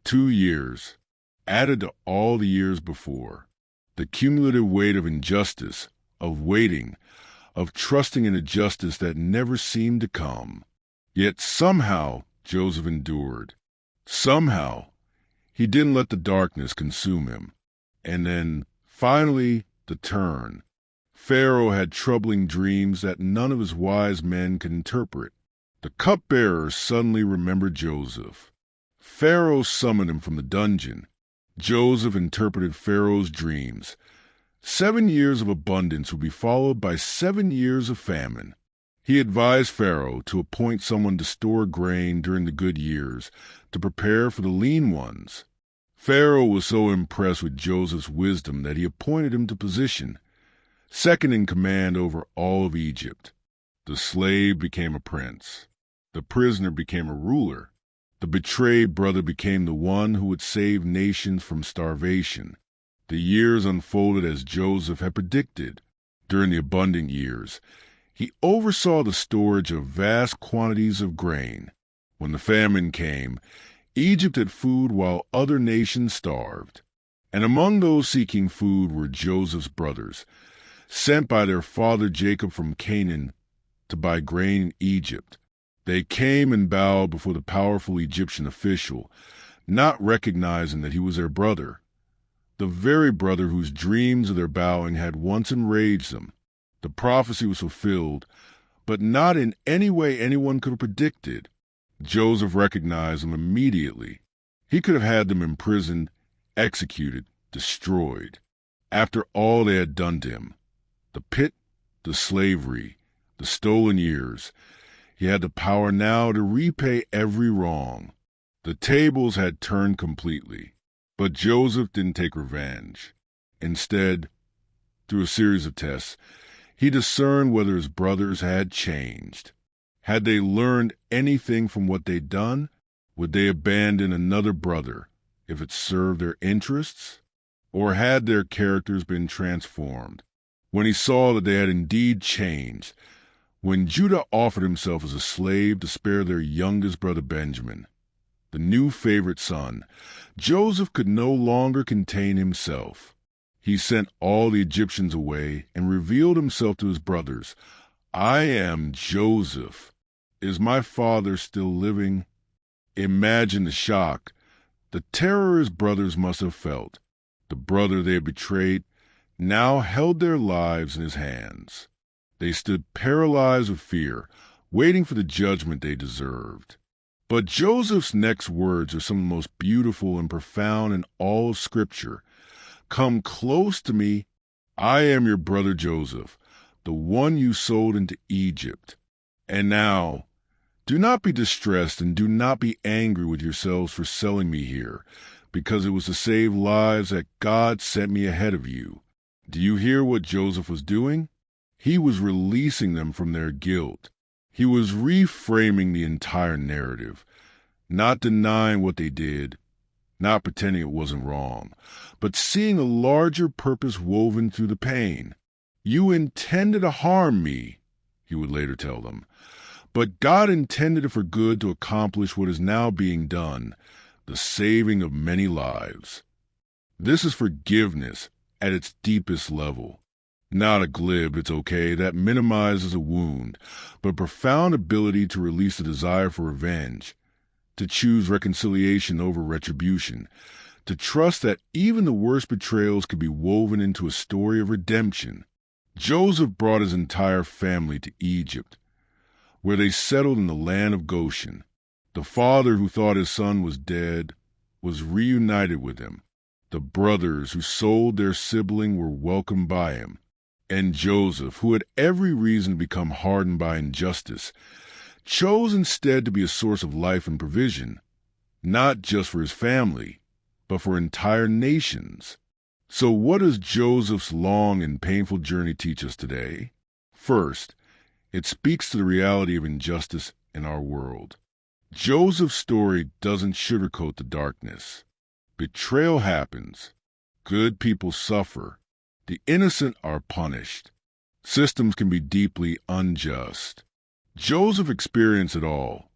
2 years, added to all the years before. The cumulative weight of injustice, of waiting, of trusting in a justice that never seemed to come. Yet somehow Joseph endured. Somehow he didn't let the darkness consume him. And then, finally, the turn. Pharaoh had troubling dreams that none of his wise men could interpret. The cupbearer suddenly remembered Joseph. Pharaoh summoned him from the dungeon. Joseph interpreted Pharaoh's dreams. 7 years of abundance would be followed by 7 years of famine. He advised Pharaoh to appoint someone to store grain during the good years, to prepare for the lean ones. Pharaoh was so impressed with Joseph's wisdom that he appointed him to position, second in command over all of Egypt. The slave became a prince. The prisoner became a ruler. The betrayed brother became the one who would save nations from starvation. The years unfolded as Joseph had predicted. During the abundant years, he oversaw the storage of vast quantities of grain. When the famine came, Egypt had food while other nations starved. And among those seeking food were Joseph's brothers, sent by their father Jacob from Canaan to buy grain in Egypt. They came and bowed before the powerful Egyptian official, not recognizing that he was their brother, the very brother whose dreams of their bowing had once enraged them. The prophecy was fulfilled, but not in any way anyone could have predicted. Joseph recognized them immediately. He could have had them imprisoned, executed, destroyed. After all they had done to him, the pit, the slavery, the stolen years, he had the power now to repay every wrong. The tables had turned completely. But Joseph didn't take revenge. Instead, through a series of tests, he discerned whether his brothers had changed. Had they learned anything from what they'd done? Would they abandon another brother if it served their interests? Or had their characters been transformed? When he saw that they had indeed changed, when Judah offered himself as a slave to spare their youngest brother Benjamin, the new favorite son, Joseph could no longer contain himself. He sent all the Egyptians away and revealed himself to his brothers. I am Joseph. Is my father still living? Imagine the shock, the terror his brothers must have felt. The brother they had betrayed now held their lives in his hands. They stood paralyzed with fear, waiting for the judgment they deserved. But Joseph's next words are some of the most beautiful and profound in all of Scripture. Come close to me. I am your brother Joseph, the one you sold into Egypt. And now, do not be distressed and do not be angry with yourselves for selling me here, because it was to save lives that God sent me ahead of you. Do you hear what Joseph was doing? He was releasing them from their guilt. He was reframing the entire narrative, not denying what they did, not pretending it wasn't wrong, but seeing a larger purpose woven through the pain. You intended to harm me, he would later tell them. But God intended it for good to accomplish what is now being done, the saving of many lives. This is forgiveness at its deepest level. Not a glib, it's okay, that minimizes a wound, but profound ability to release the desire for revenge, to choose reconciliation over retribution, to trust that even the worst betrayals could be woven into a story of redemption. Joseph brought his entire family to Egypt, where they settled in the land of Goshen. The father who thought his son was dead was reunited with him. The brothers who sold their sibling were welcomed by him. And Joseph, who had every reason to become hardened by injustice, chose instead to be a source of life and provision, not just for his family, but for entire nations. So what does Joseph's long and painful journey teach us today? First, it speaks to the reality of injustice in our world. Joseph's story doesn't sugarcoat the darkness. Betrayal happens. Good people suffer. The innocent are punished. Systems can be deeply unjust. Joseph experienced it all.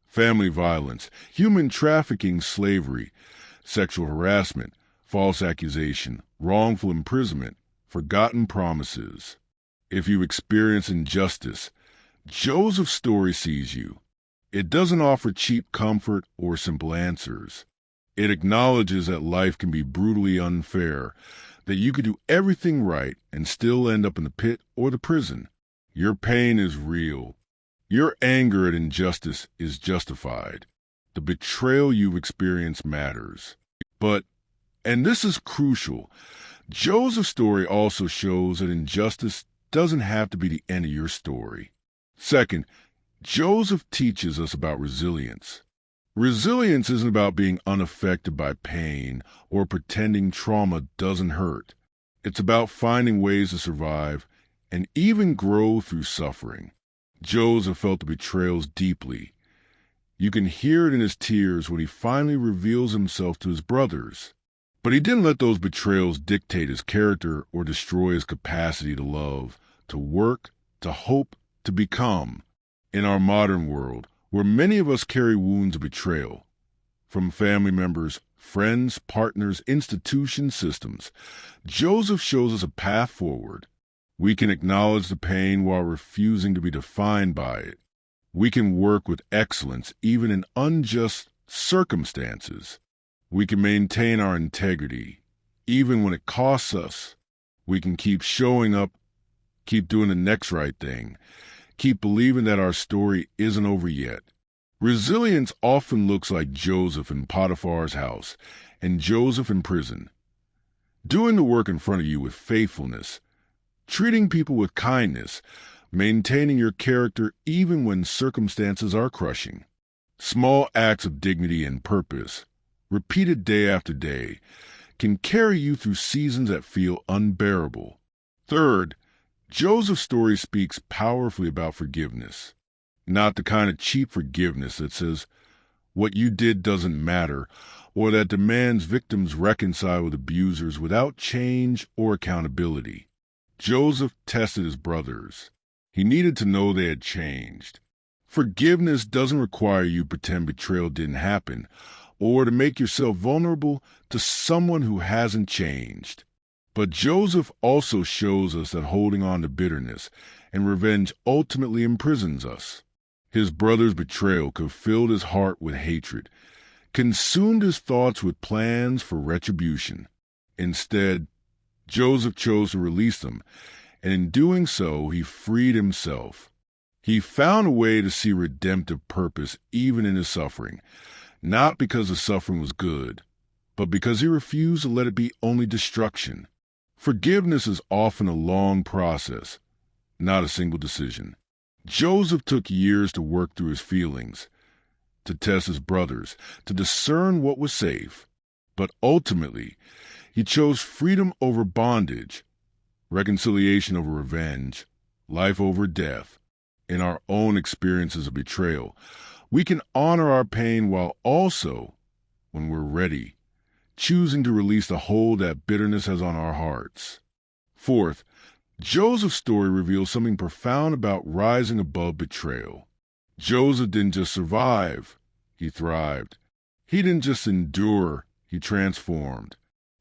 Family violence, human trafficking, slavery, sexual harassment, false accusation, wrongful imprisonment, forgotten promises. If you experience injustice, Joseph's story sees you. It doesn't offer cheap comfort or simple answers. It acknowledges that life can be brutally unfair, that you could do everything right and still end up in the pit or the prison. Your pain is real. Your anger at injustice is justified. The betrayal you've experienced matters. But, and this is crucial, Joseph's story also shows that injustice doesn't have to be the end of your story. Second, Joseph teaches us about resilience. Resilience isn't about being unaffected by pain or pretending trauma doesn't hurt. It's about finding ways to survive and even grow through suffering. Joseph felt the betrayals deeply. You can hear it in his tears when he finally reveals himself to his brothers. But he didn't let those betrayals dictate his character or destroy his capacity to love, to work, to hope, to become. In our modern world, where many of us carry wounds of betrayal, from family members, friends, partners, institutions, systems, Joseph shows us a path forward. We can acknowledge the pain while refusing to be defined by it. We can work with excellence even in unjust circumstances. We can maintain our integrity even when it costs us. We can keep showing up, keep doing the next right thing, keep believing that our story isn't over yet. Resilience often looks like Joseph in Potiphar's house and Joseph in prison. Doing the work in front of you with faithfulness, treating people with kindness, maintaining your character even when circumstances are crushing. Small acts of dignity and purpose, repeated day after day, can carry you through seasons that feel unbearable. Third, Joseph's story speaks powerfully about forgiveness, not the kind of cheap forgiveness that says what you did doesn't matter or that demands victims reconcile with abusers without change or accountability. Joseph tested his brothers. He needed to know they had changed. Forgiveness doesn't require you to pretend betrayal didn't happen or to make yourself vulnerable to someone who hasn't changed. But Joseph also shows us that holding on to bitterness and revenge ultimately imprisons us. His brother's betrayal could have filled his heart with hatred, consumed his thoughts with plans for retribution. Instead, Joseph chose to release them, and in doing so, he freed himself. He found a way to see redemptive purpose even in his suffering, not because the suffering was good, but because he refused to let it be only destruction. Forgiveness is often a long process, not a single decision. Joseph took years to work through his feelings, to test his brothers, to discern what was safe. But ultimately, he chose freedom over bondage, reconciliation over revenge, life over death. In our own experiences of betrayal, we can honor our pain while also, when we're ready, choosing to release the hold that bitterness has on our hearts. Fourth, Joseph's story reveals something profound about rising above betrayal. Joseph didn't just survive, he thrived. He didn't just endure, he transformed.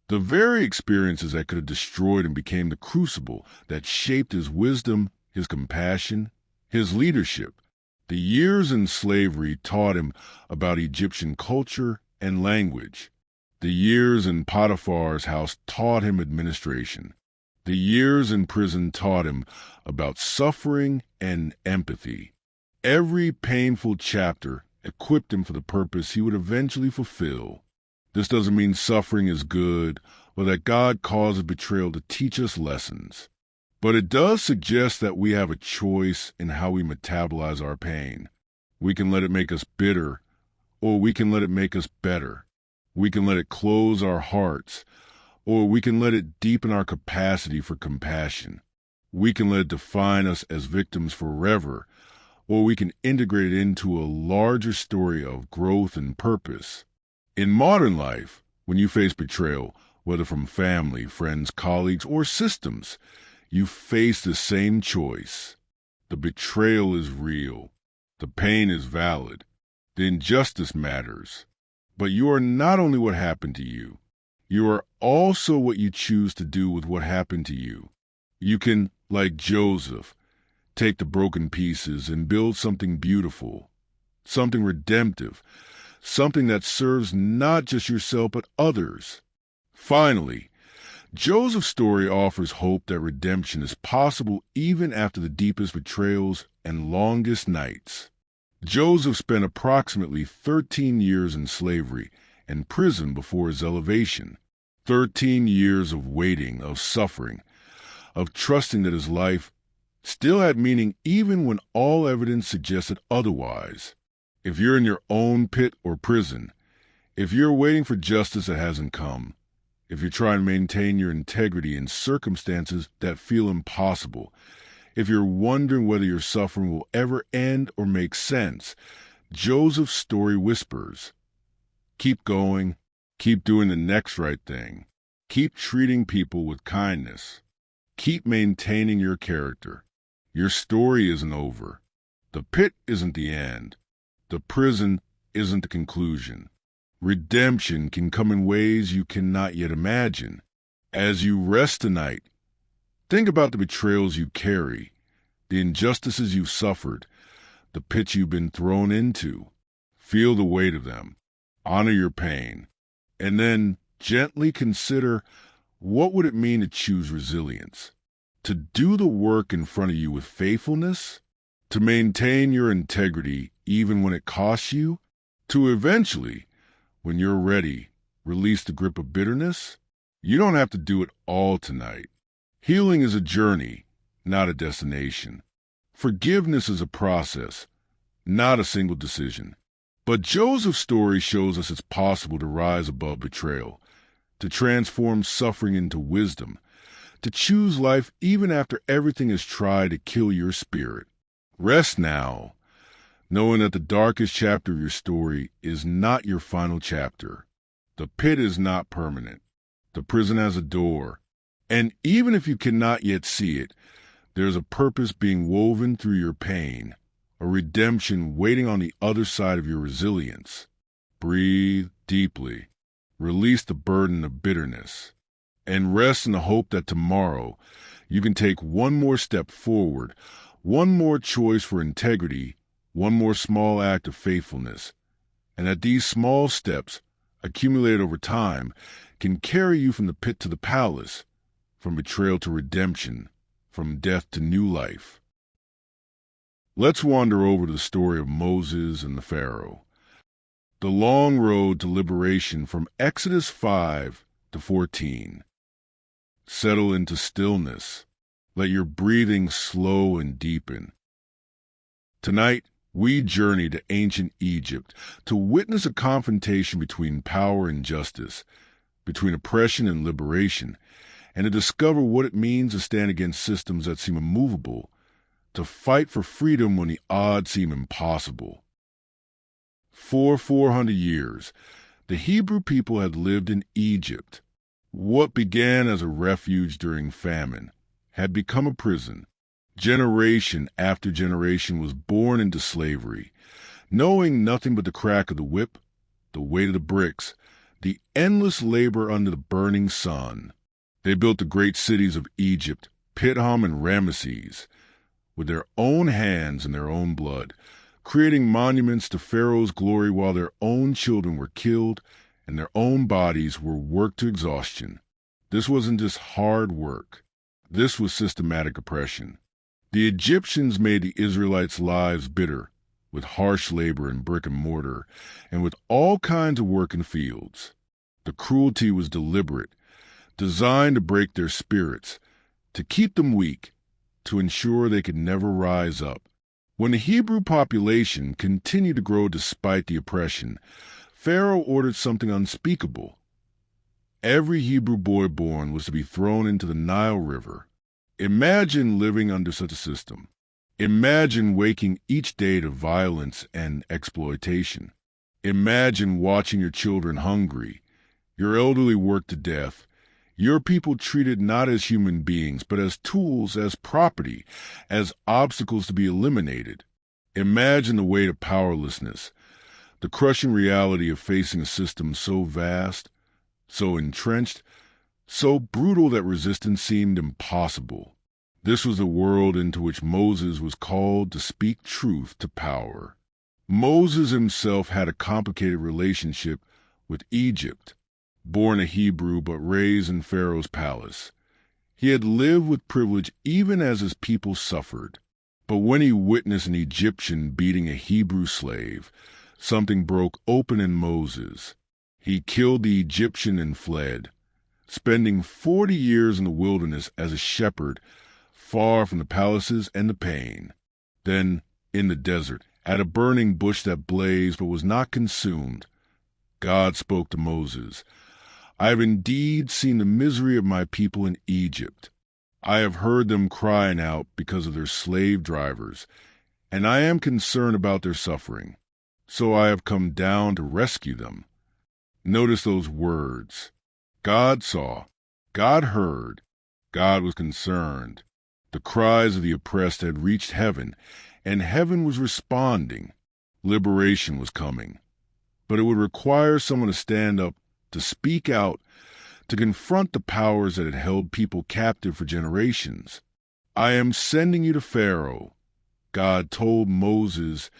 The very experiences that could have destroyed him became the crucible that shaped his wisdom, his compassion, his leadership. The years in slavery taught him about Egyptian culture and language. The years in Potiphar's house taught him administration. The years in prison taught him about suffering and empathy. Every painful chapter equipped him for the purpose he would eventually fulfill. This doesn't mean suffering is good or that God causes betrayal to teach us lessons. But it does suggest that we have a choice in how we metabolize our pain. We can let it make us bitter, or we can let it make us better. We can let it close our hearts, or we can let it deepen our capacity for compassion. We can let it define us as victims forever, or we can integrate it into a larger story of growth and purpose. In modern life, when you face betrayal, whether from family, friends, colleagues, or systems, you face the same choice. The betrayal is real. The pain is valid. The injustice matters. But you are not only what happened to you. You are also what you choose to do with what happened to you. You can, like Joseph, take the broken pieces and build something beautiful, something redemptive, something that serves not just yourself but others. Finally, Joseph's story offers hope that redemption is possible even after the deepest betrayals and longest nights. Joseph spent approximately 13 years in slavery and prison before his elevation. 13 years of waiting, of suffering, of trusting that his life still had meaning even when all evidence suggested otherwise. If you're in your own pit or prison, if you're waiting for justice that hasn't come, if you're trying to maintain your integrity in circumstances that feel impossible, if you're wondering whether your suffering will ever end or make sense, Joseph's story whispers, keep going, keep doing the next right thing, keep treating people with kindness, keep maintaining your character. Your story isn't over. The pit isn't the end. The prison isn't the conclusion. Redemption can come in ways you cannot yet imagine. As you rest tonight, think about the betrayals you carry, the injustices you've suffered, the pits you've been thrown into. Feel the weight of them. Honor your pain. And then gently consider, what would it mean to choose resilience? To do the work in front of you with faithfulness? To maintain your integrity even when it costs you? To eventually, when you're ready, release the grip of bitterness? You don't have to do it all tonight. Healing is a journey, not a destination. Forgiveness is a process, not a single decision. But Joseph's story shows us it's possible to rise above betrayal, to transform suffering into wisdom, to choose life even after everything has tried to kill your spirit. Rest now, knowing that the darkest chapter of your story is not your final chapter. The pit is not permanent. The prison has a door. And even if you cannot yet see it, there's a purpose being woven through your pain, a redemption waiting on the other side of your resilience. Breathe deeply. Release the burden of bitterness. And rest in the hope that tomorrow you can take one more step forward, one more choice for integrity, one more small act of faithfulness, and that these small steps, accumulated over time, can carry you from the pit to the palace, from betrayal to redemption, from death to new life. Let's wander over to the story of Moses and the Pharaoh. The long road to liberation from Exodus 5 to 14. Settle into stillness. Let your breathing slow and deepen. Tonight, we journey to ancient Egypt to witness a confrontation between power and justice, between oppression and liberation, and to discover what it means to stand against systems that seem immovable, to fight for freedom when the odds seem impossible. For 400 years, the Hebrew people had lived in Egypt. What began as a refuge during famine had become a prison. Generation after generation was born into slavery, knowing nothing but the crack of the whip, the weight of the bricks, the endless labor under the burning sun. They built the great cities of Egypt, Pithom and Ramesses, with their own hands and their own blood, creating monuments to Pharaoh's glory while their own children were killed and their own bodies were worked to exhaustion. This wasn't just hard work. This was systematic oppression. The Egyptians made the Israelites' lives bitter, with harsh labor in brick and mortar, and with all kinds of work in fields. The cruelty was deliberate, designed to break their spirits, to keep them weak, to ensure they could never rise up. When the Hebrew population continued to grow despite the oppression, Pharaoh ordered something unspeakable. Every Hebrew boy born was to be thrown into the Nile River. Imagine living under such a system. Imagine waking each day to violence and exploitation. Imagine watching your children hungry, your elderly worked to death, your people treated not as human beings, but as tools, as property, as obstacles to be eliminated. Imagine the weight of powerlessness, the crushing reality of facing a system so vast, so entrenched, so brutal that resistance seemed impossible. This was the world into which Moses was called to speak truth to power. Moses himself had a complicated relationship with Egypt. Born a Hebrew but raised in Pharaoh's palace, he had lived with privilege even as his people suffered. But when he witnessed an Egyptian beating a Hebrew slave, something broke open in Moses. He killed the Egyptian and fled, spending 40 years in the wilderness as a shepherd, far from the palaces and the pain. Then, in the desert, at a burning bush that blazed but was not consumed, God spoke to Moses, "I have indeed seen the misery of my people in Egypt. I have heard them crying out because of their slave drivers, and I am concerned about their suffering. So I have come down to rescue them." Notice those words. God saw, God heard, God was concerned. The cries of the oppressed had reached heaven, and heaven was responding. Liberation was coming. But it would require someone to stand up, to speak out, to confront the powers that had held people captive for generations. "I am sending you to Pharaoh," God told Moses,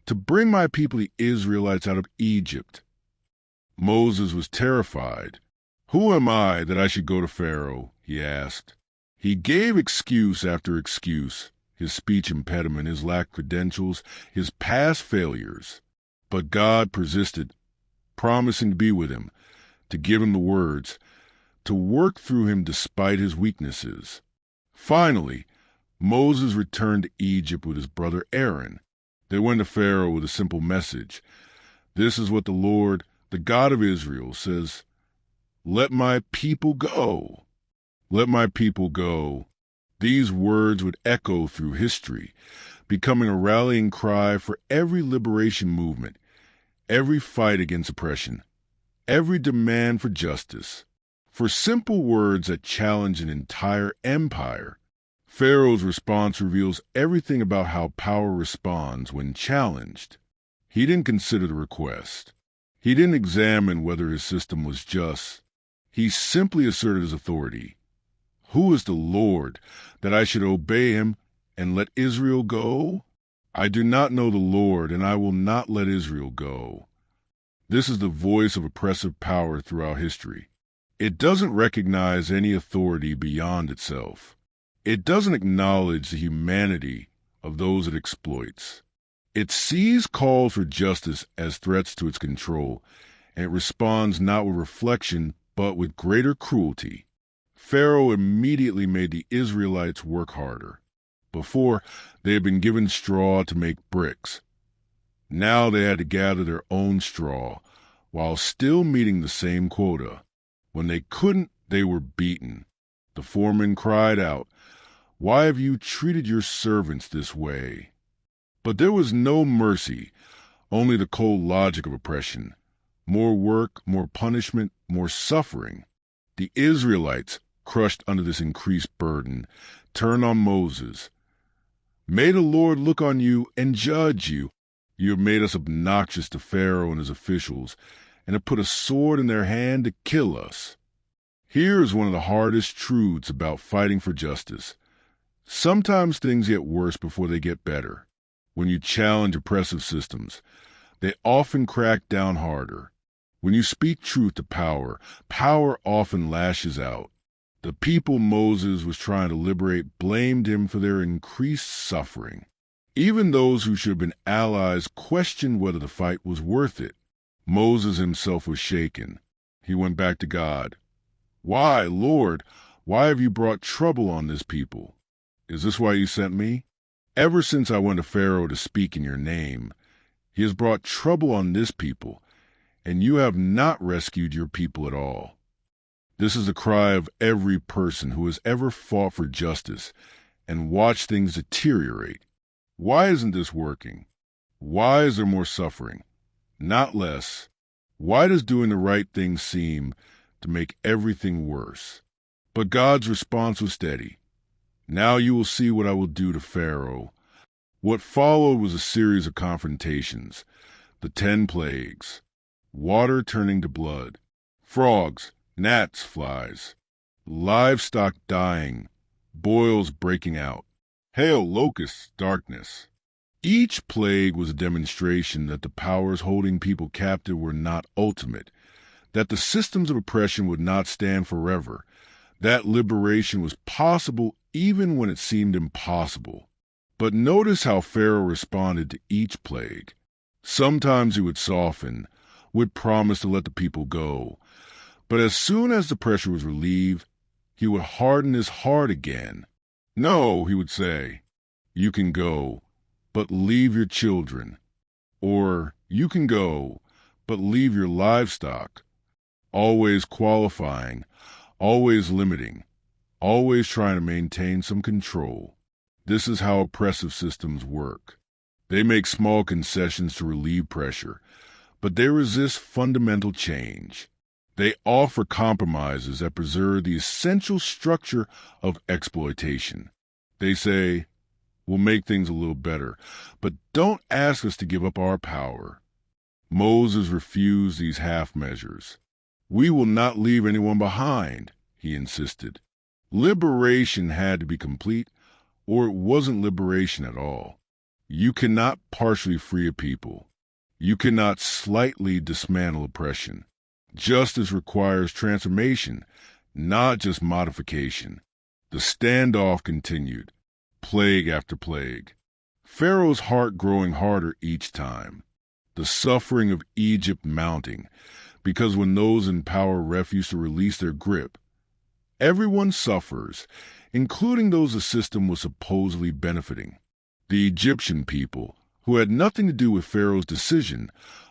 "to bring my people, the Israelites, out of Egypt." Moses was terrified. "Who am I that I should go to Pharaoh?" he asked. He gave excuse after excuse, his speech impediment, his lack of credentials, his past failures. But God persisted, promising to be with him, to give him the words, to work through him despite his weaknesses. Finally, Moses returned to Egypt with his brother Aaron. They went to Pharaoh with a simple message. "This is what the Lord, the God of Israel, says, let my people go. Let my people go." These words would echo through history, becoming a rallying cry for every liberation movement, every fight against oppression, every demand for justice, for simple words that challenge an entire empire. Pharaoh's response reveals everything about how power responds when challenged. He didn't consider the request. He didn't examine whether his system was just. He simply asserted his authority. "Who is the Lord, that I should obey him and let Israel go? I do not know the Lord, and I will not let Israel go." This is the voice of oppressive power throughout history. It doesn't recognize any authority beyond itself. It doesn't acknowledge the humanity of those it exploits. It sees calls for justice as threats to its control, and it responds not with reflection, but with greater cruelty. Pharaoh immediately made the Israelites work harder. Before, they had been given straw to make bricks. Now they had to gather their own straw, while still meeting the same quota. When they couldn't, they were beaten. The foreman cried out, "Why have you treated your servants this way?" But there was no mercy, only the cold logic of oppression. More work, more punishment, more suffering. The Israelites, crushed under this increased burden, turned on Moses. May the Lord look on you and judge you. You have made us obnoxious to Pharaoh and his officials, and have put a sword in their hand to kill us. Here is one of the hardest truths about fighting for justice. Sometimes things get worse before they get better. When you challenge oppressive systems, they often crack down harder. When you speak truth to power, power often lashes out. The people Moses was trying to liberate blamed him for their increased suffering. Even those who should have been allies questioned whether the fight was worth it. Moses himself was shaken. He went back to God. Why, Lord, why have you brought trouble on this people? Is this why you sent me? Ever since I went to Pharaoh to speak in your name, he has brought trouble on this people, and you have not rescued your people at all. This is the cry of every person who has ever fought for justice and watched things deteriorate. Why isn't this working? Why is there more suffering? Not less. Why does doing the right thing seem to make everything worse? But God's response was steady. Now you will see what I will do to Pharaoh. What followed was a series of confrontations. The 10 plagues. Water turning to blood. Frogs, gnats, flies. Livestock dying. Boils breaking out. Hail, locusts, darkness. Each plague was a demonstration that the powers holding people captive were not ultimate, that the systems of oppression would not stand forever, that liberation was possible even when it seemed impossible. But notice how Pharaoh responded to each plague. Sometimes he would soften, would promise to let the people go, but as soon as the pressure was relieved, he would harden his heart again. No, he would say, you can go, but leave your children. Or, you can go, but leave your livestock. Always qualifying, always limiting, always trying to maintain some control. This is how oppressive systems work. They make small concessions to relieve pressure, but they resist fundamental change. They offer compromises that preserve the essential structure of exploitation. They say, we'll make things a little better, but don't ask us to give up our power. Moses refused these half measures. We will not leave anyone behind, he insisted. Liberation had to be complete, or it wasn't liberation at all. You cannot partially free a people. You cannot slightly dismantle oppression. Justice requires transformation, not just modification. The standoff continued, plague after plague. Pharaoh's heart growing harder each time. The suffering of Egypt mounting, because when those in power refuse to release their grip, everyone suffers, including those the system was supposedly benefiting. The Egyptian people, who had nothing to do with Pharaoh's decision,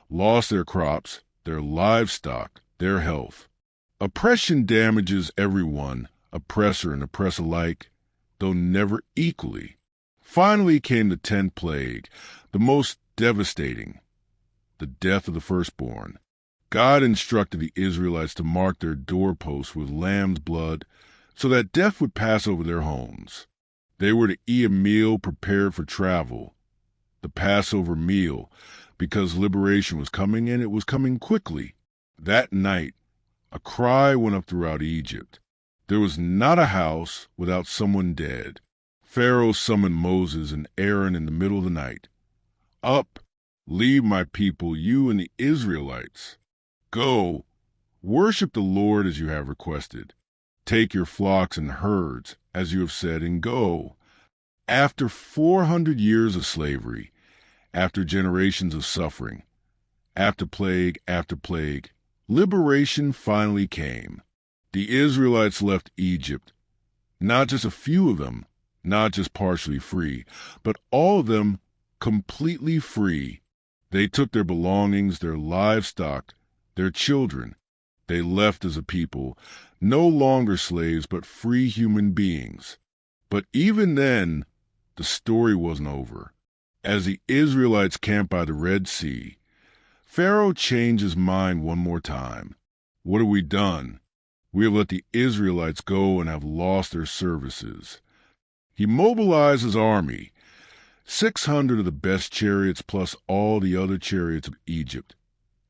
lost their crops, their livestock, their health. Oppression damages everyone, oppressor and oppressed alike, though never equally. Finally came the 10th plague, the most devastating, the death of the firstborn. God instructed the Israelites to mark their doorposts with lamb's blood so that death would pass over their homes. They were to eat a meal prepared for travel, the Passover meal, because liberation was coming and it was coming quickly. That night, a cry went up throughout Egypt. There was not a house without someone dead. Pharaoh summoned Moses and Aaron in the middle of the night. Up, leave my people, you and the Israelites. Go, worship the Lord as you have requested. Take your flocks and herds, as you have said, and go. After 400 years of slavery, after generations of suffering, after plague, liberation finally came. The Israelites left Egypt, not just a few of them, not just partially free, but all of them completely free. They took their belongings, their livestock, their children. They left as a people, no longer slaves, but free human beings. But even then, the story wasn't over. As the Israelites camped by the Red Sea, Pharaoh changed his mind one more time. What have we done? We have let the Israelites go and have lost their services. He mobilized his army, 600 of the best chariots plus all the other chariots of Egypt,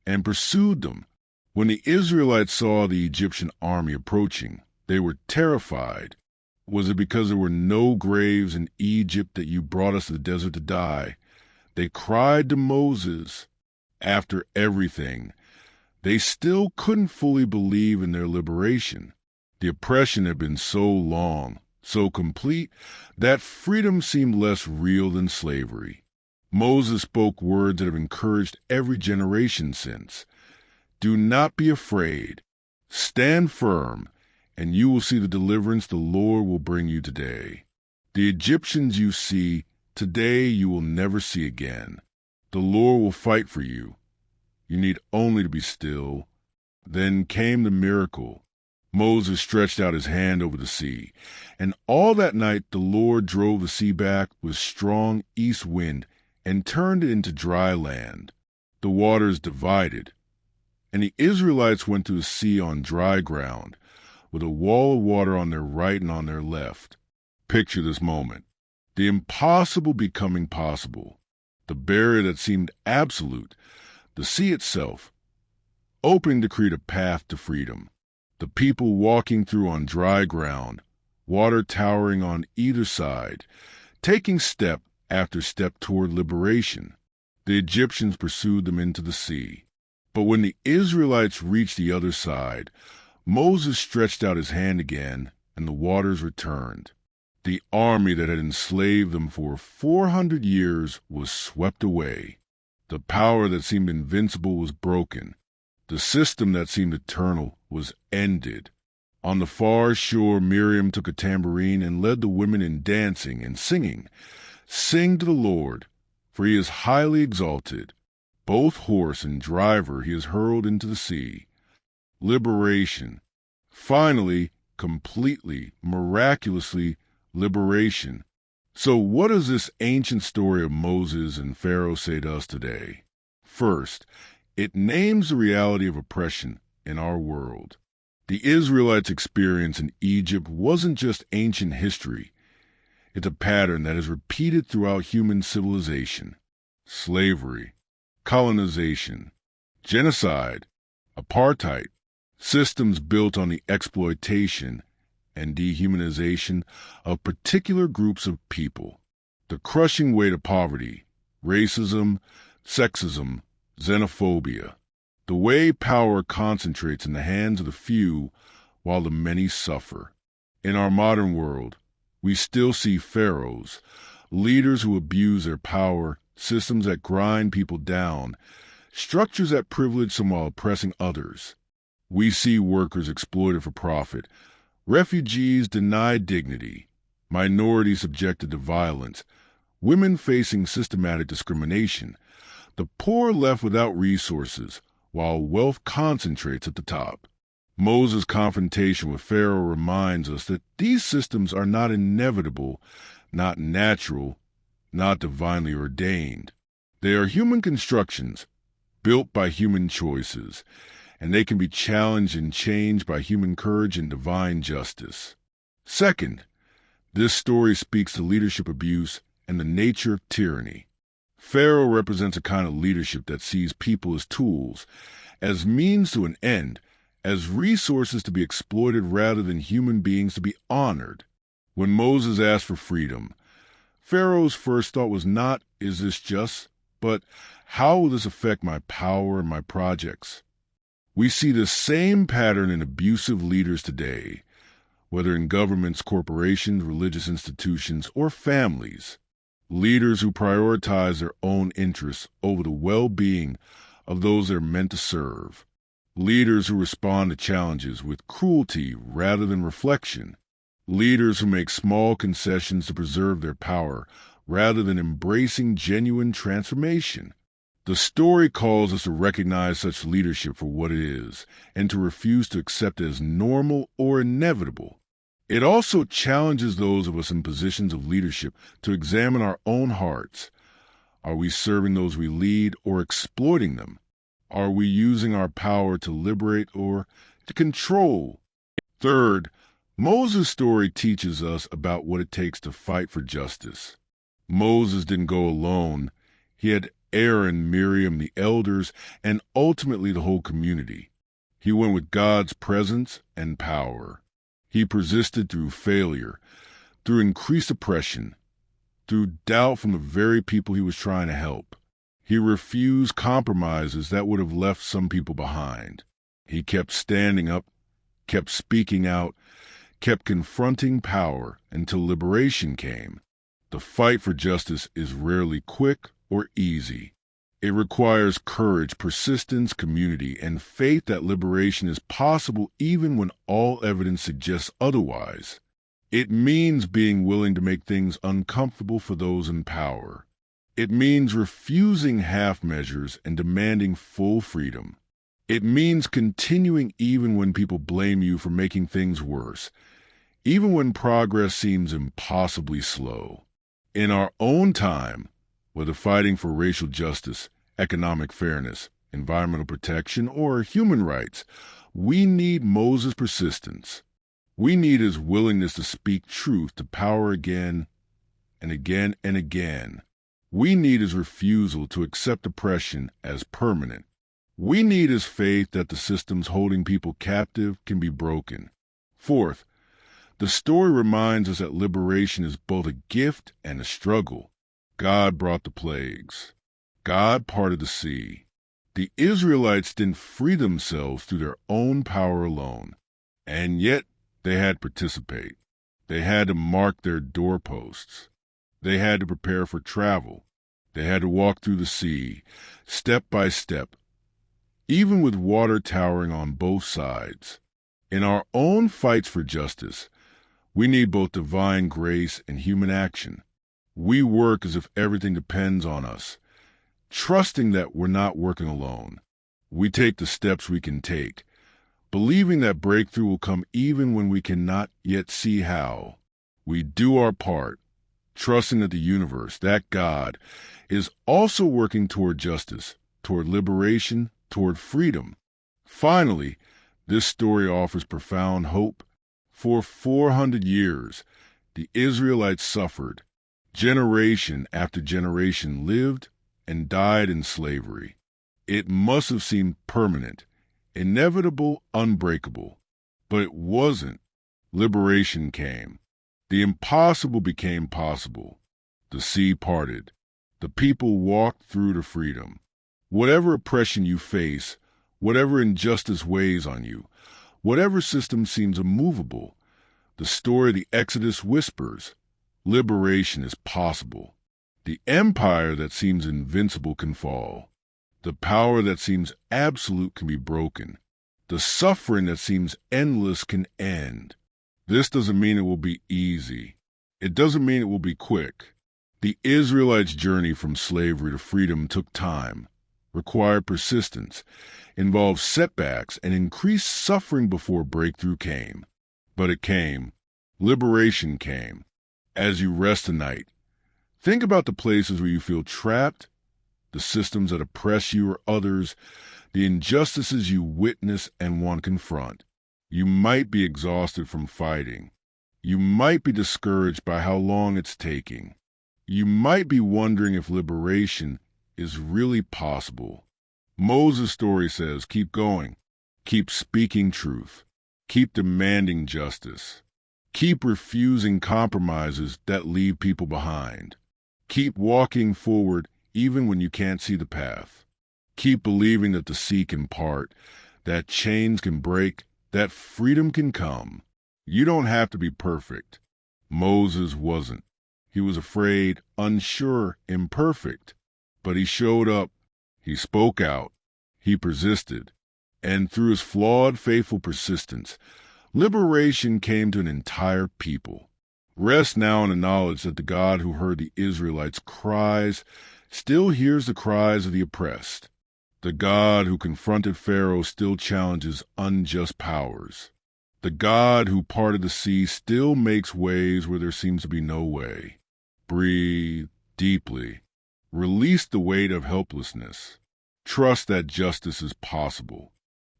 and pursued them. When the Israelites saw the Egyptian army approaching, they were terrified. Was it because there were no graves in Egypt that you brought us to the desert to die? They cried to Moses. After everything, they still couldn't fully believe in their liberation. The oppression had been so long, so complete, that freedom seemed less real than slavery. Moses spoke words that have encouraged every generation since. Do not be afraid. Stand firm, and you will see the deliverance the Lord will bring you today. The Egyptians you see today you will never see again. The Lord will fight for you. You need only to be still. Then came the miracle. Moses stretched out his hand over the sea, and all that night the Lord drove the sea back with strong east wind and turned it into dry land. The waters divided, and the Israelites went to the sea on dry ground, with a wall of water on their right and on their left. Picture this moment. The impossible becoming possible. The barrier that seemed absolute, the sea itself, opening to create a path to freedom. The people walking through on dry ground, water towering on either side, taking step after step toward liberation. The Egyptians pursued them into the sea. But when the Israelites reached the other side, Moses stretched out his hand again, and the waters returned. The army that had enslaved them for 400 years was swept away. The power that seemed invincible was broken. The system that seemed eternal was ended. On the far shore, Miriam took a tambourine and led the women in dancing and singing. Sing to the Lord, for he is highly exalted. Both horse and driver he has hurled into the sea. Liberation. Finally, completely, miraculously, liberation. So what does this ancient story of Moses and Pharaoh say to us today? First, it names the reality of oppression in our world. The Israelites' experience in Egypt wasn't just ancient history. It's a pattern that is repeated throughout human civilization. Slavery, colonization, genocide, apartheid, systems built on the exploitation and dehumanization of particular groups of people. The crushing weight of poverty, racism, sexism, xenophobia. The way power concentrates in the hands of the few while the many suffer. In our modern world, we still see pharaohs, leaders who abuse their power, systems that grind people down, structures that privilege some while oppressing others. We see workers exploited for profit, refugees denied dignity, minorities subjected to violence, women facing systematic discrimination, the poor left without resources, while wealth concentrates at the top. Moses' confrontation with Pharaoh reminds us that these systems are not inevitable, not natural, not divinely ordained. They are human constructions, built by human choices, and they can be challenged and changed by human courage and divine justice. Second, this story speaks to leadership abuse and the nature of tyranny. Pharaoh represents a kind of leadership that sees people as tools, as means to an end, as resources to be exploited rather than human beings to be honored. When Moses asked for freedom, Pharaoh's first thought was not, "Is this just?" but, "How will this affect my power and my projects?" We see the same pattern in abusive leaders today, whether in governments, corporations, religious institutions, or families. Leaders who prioritize their own interests over the well-being of those they're meant to serve. Leaders who respond to challenges with cruelty rather than reflection. Leaders who make small concessions to preserve their power rather than embracing genuine transformation. The story calls us to recognize such leadership for what it is and to refuse to accept it as normal or inevitable. It also challenges those of us in positions of leadership to examine our own hearts. Are we serving those we lead or exploiting them? Are we using our power to liberate or to control? Third, Moses' story teaches us about what it takes to fight for justice. Moses didn't go alone. He had Aaron, Miriam, the elders, and ultimately the whole community. He went with God's presence and power. He persisted through failure, through increased oppression, through doubt from the very people he was trying to help. He refused compromises that would have left some people behind. He kept standing up, kept speaking out, kept confronting power until liberation came. The fight for justice is rarely quick or easy. It requires courage, persistence, community, and faith that liberation is possible even when all evidence suggests otherwise. It means being willing to make things uncomfortable for those in power. It means refusing half measures and demanding full freedom. It means continuing even when people blame you for making things worse, even when progress seems impossibly slow. In our own time, whether fighting for racial justice, economic fairness, environmental protection, or human rights, we need Moses' persistence. We need his willingness to speak truth to power again and again and again. We need his refusal to accept oppression as permanent. We need his faith that the systems holding people captive can be broken. Fourth, the story reminds us that liberation is both a gift and a struggle. God brought the plagues. God parted the sea. The Israelites didn't free themselves through their own power alone, and yet they had to participate. They had to mark their doorposts. They had to prepare for travel. They had to walk through the sea, step by step, even with water towering on both sides. In our own fights for justice, we need both divine grace and human action. We work as if everything depends on us, trusting that we're not working alone. We take the steps we can take, believing that breakthrough will come even when we cannot yet see how. We do our part, trusting that the universe, that God, is also working toward justice, toward liberation, toward freedom. Finally, this story offers profound hope. For 400 years, the Israelites suffered. Generation after generation lived and died in slavery. It must have seemed permanent, inevitable, unbreakable. But it wasn't. Liberation came. The impossible became possible. The sea parted. The people walked through to freedom. Whatever oppression you face, whatever injustice weighs on you, whatever system seems immovable, the story of the Exodus whispers, liberation is possible. The empire that seems invincible can fall. The power that seems absolute can be broken. The suffering that seems endless can end. This doesn't mean it will be easy. It doesn't mean it will be quick. The Israelites' journey from slavery to freedom took time, required persistence, involved setbacks, and increased suffering before breakthrough came. But it came. Liberation came. As you rest tonight, think about the places where you feel trapped, the systems that oppress you or others, the injustices you witness and want to confront. You might be exhausted from fighting. You might be discouraged by how long it's taking. You might be wondering if liberation is really possible. Moses' story says, keep going. Keep speaking truth. Keep demanding justice. Keep refusing compromises that leave people behind. Keep walking forward even when you can't see the path. Keep believing that the sea can part, that chains can break, that freedom can come. You don't have to be perfect. Moses wasn't. He was afraid, unsure, imperfect. But he showed up. He spoke out. He persisted. And through his flawed, faithful persistence, liberation came to an entire people. Rest now in the knowledge that the God who heard the Israelites' cries still hears the cries of the oppressed. The God who confronted Pharaoh still challenges unjust powers. The God who parted the sea still makes ways where there seems to be no way. Breathe deeply. Release the weight of helplessness. Trust that justice is possible.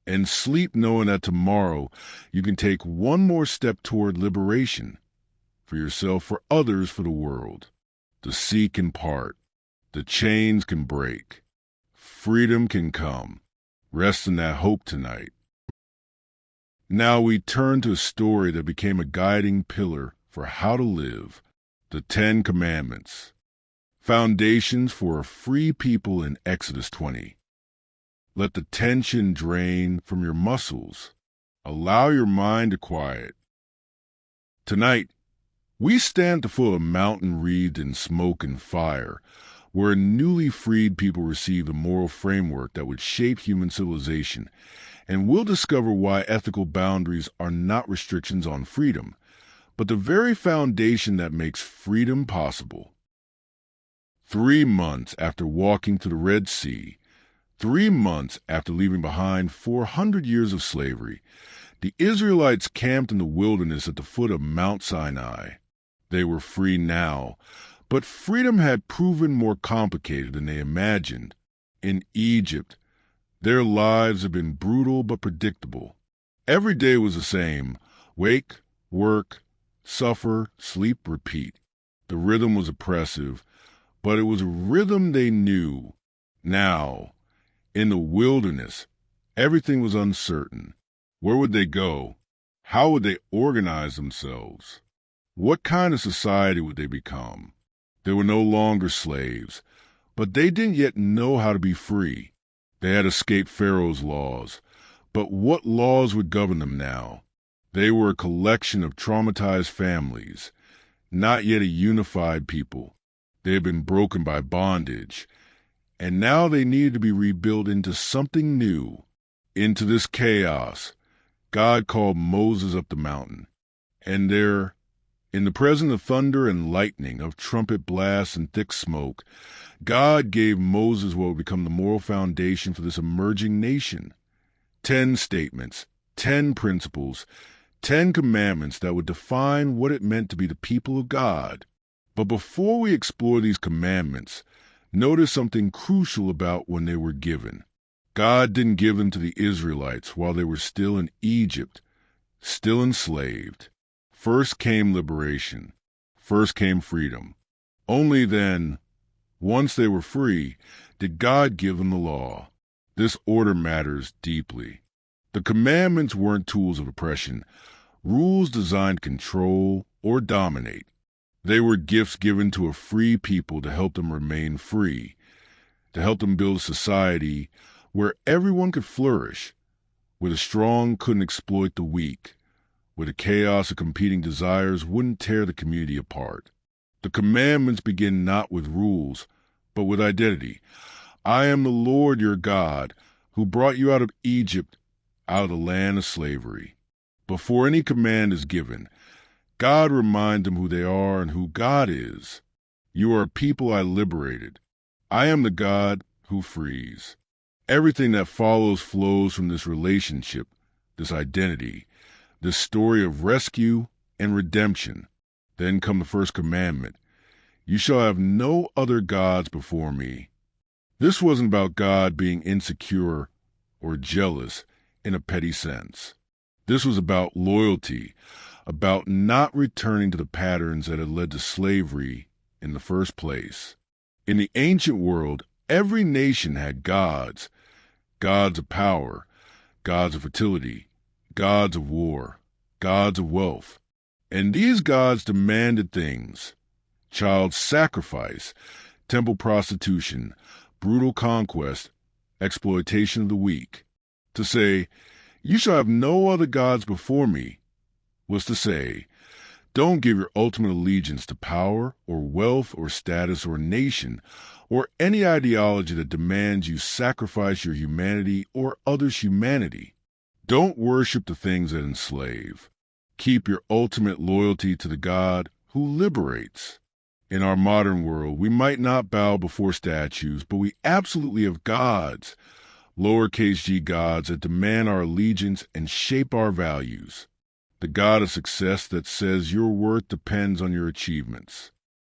and sleep knowing that tomorrow you can take one more step toward liberation for yourself, for others, for the world. The sea can part. The chains can break. Freedom can come. Rest in that hope tonight. Now we turn to a story that became a guiding pillar for how to live, the 10 Commandments, foundations for a free people in Exodus 20. Let the tension drain from your muscles. Allow your mind to quiet. Tonight, we stand at the foot of a mountain wreathed in smoke and fire, where newly freed people receive a moral framework that would shape human civilization, and we'll discover why ethical boundaries are not restrictions on freedom, but the very foundation that makes freedom possible. 3 months after walking to the Red Sea, 3 months after leaving behind 400 years of slavery, the Israelites camped in the wilderness at the foot of Mount Sinai. They were free now, but freedom had proven more complicated than they imagined. In Egypt, their lives had been brutal but predictable. Every day was the same: wake, work, suffer, sleep, repeat. The rhythm was oppressive, but it was a rhythm they knew. Now, in the wilderness, everything was uncertain. Where would they go? How would they organize themselves? What kind of society would they become? They were no longer slaves, but they didn't yet know how to be free. They had escaped Pharaoh's laws, but what laws would govern them now? They were a collection of traumatized families, not yet a unified people. They had been broken by bondage, and now they needed to be rebuilt into something new. Into this chaos, God called Moses up the mountain, and there, in the presence of thunder and lightning, of trumpet blasts and thick smoke, God gave Moses what would become the moral foundation for this emerging nation. 10 statements, 10 principles, 10 commandments that would define what it meant to be the people of God. But before we explore these commandments, notice something crucial about when they were given. God didn't give them to the Israelites while they were still in Egypt, still enslaved. First came liberation. First came freedom. Only then, once they were free, did God give them the law. This order matters deeply. The commandments weren't tools of oppression, rules designed to control or dominate. They were gifts given to a free people to help them remain free, to help them build a society where everyone could flourish, where the strong couldn't exploit the weak, where the chaos of competing desires wouldn't tear the community apart. The commandments begin not with rules, but with identity. I am the Lord your God, who brought you out of Egypt, out of the land of slavery. Before any command is given, God reminds them who they are and who God is. You are a people I liberated. I am the God who frees. Everything that follows flows from this relationship, this identity, this story of rescue and redemption. Then come the first commandment. You shall have no other gods before me. This wasn't about God being insecure or jealous in a petty sense. This was about loyalty, about not returning to the patterns that had led to slavery in the first place. In the ancient world, every nation had gods, gods of power, gods of fertility, gods of war, gods of wealth. And these gods demanded things: child sacrifice, temple prostitution, brutal conquest, exploitation of the weak. To say, you shall have no other gods before me, was to say, don't give your ultimate allegiance to power or wealth or status or nation or any ideology that demands you sacrifice your humanity or others' humanity. Don't worship the things that enslave. Keep your ultimate loyalty to the God who liberates. In our modern world, we might not bow before statues, but we absolutely have gods, lowercase g gods that demand our allegiance and shape our values. The God of success that says your worth depends on your achievements.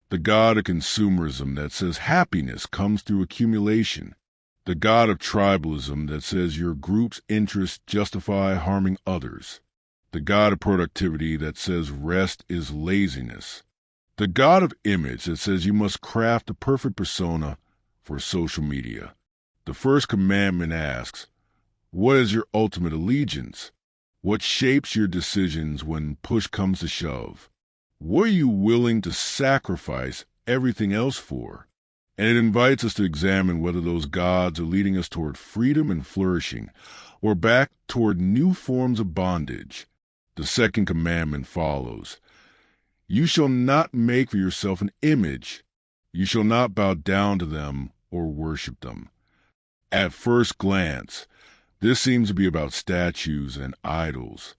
The God of consumerism that says happiness comes through accumulation. the God of tribalism that says your group's interests justify harming others, the God of productivity that says rest is laziness, the God of image that says you must craft a perfect persona for social media. The first commandment asks, what is your ultimate allegiance? What shapes your decisions when push comes to shove? What are you willing to sacrifice everything else for? And it invites us to examine whether those gods are leading us toward freedom and flourishing, or back toward new forms of bondage. The second commandment follows, you shall not make for yourself an image. You shall not bow down to them or worship them. At first glance, this seems to be about statues and idols,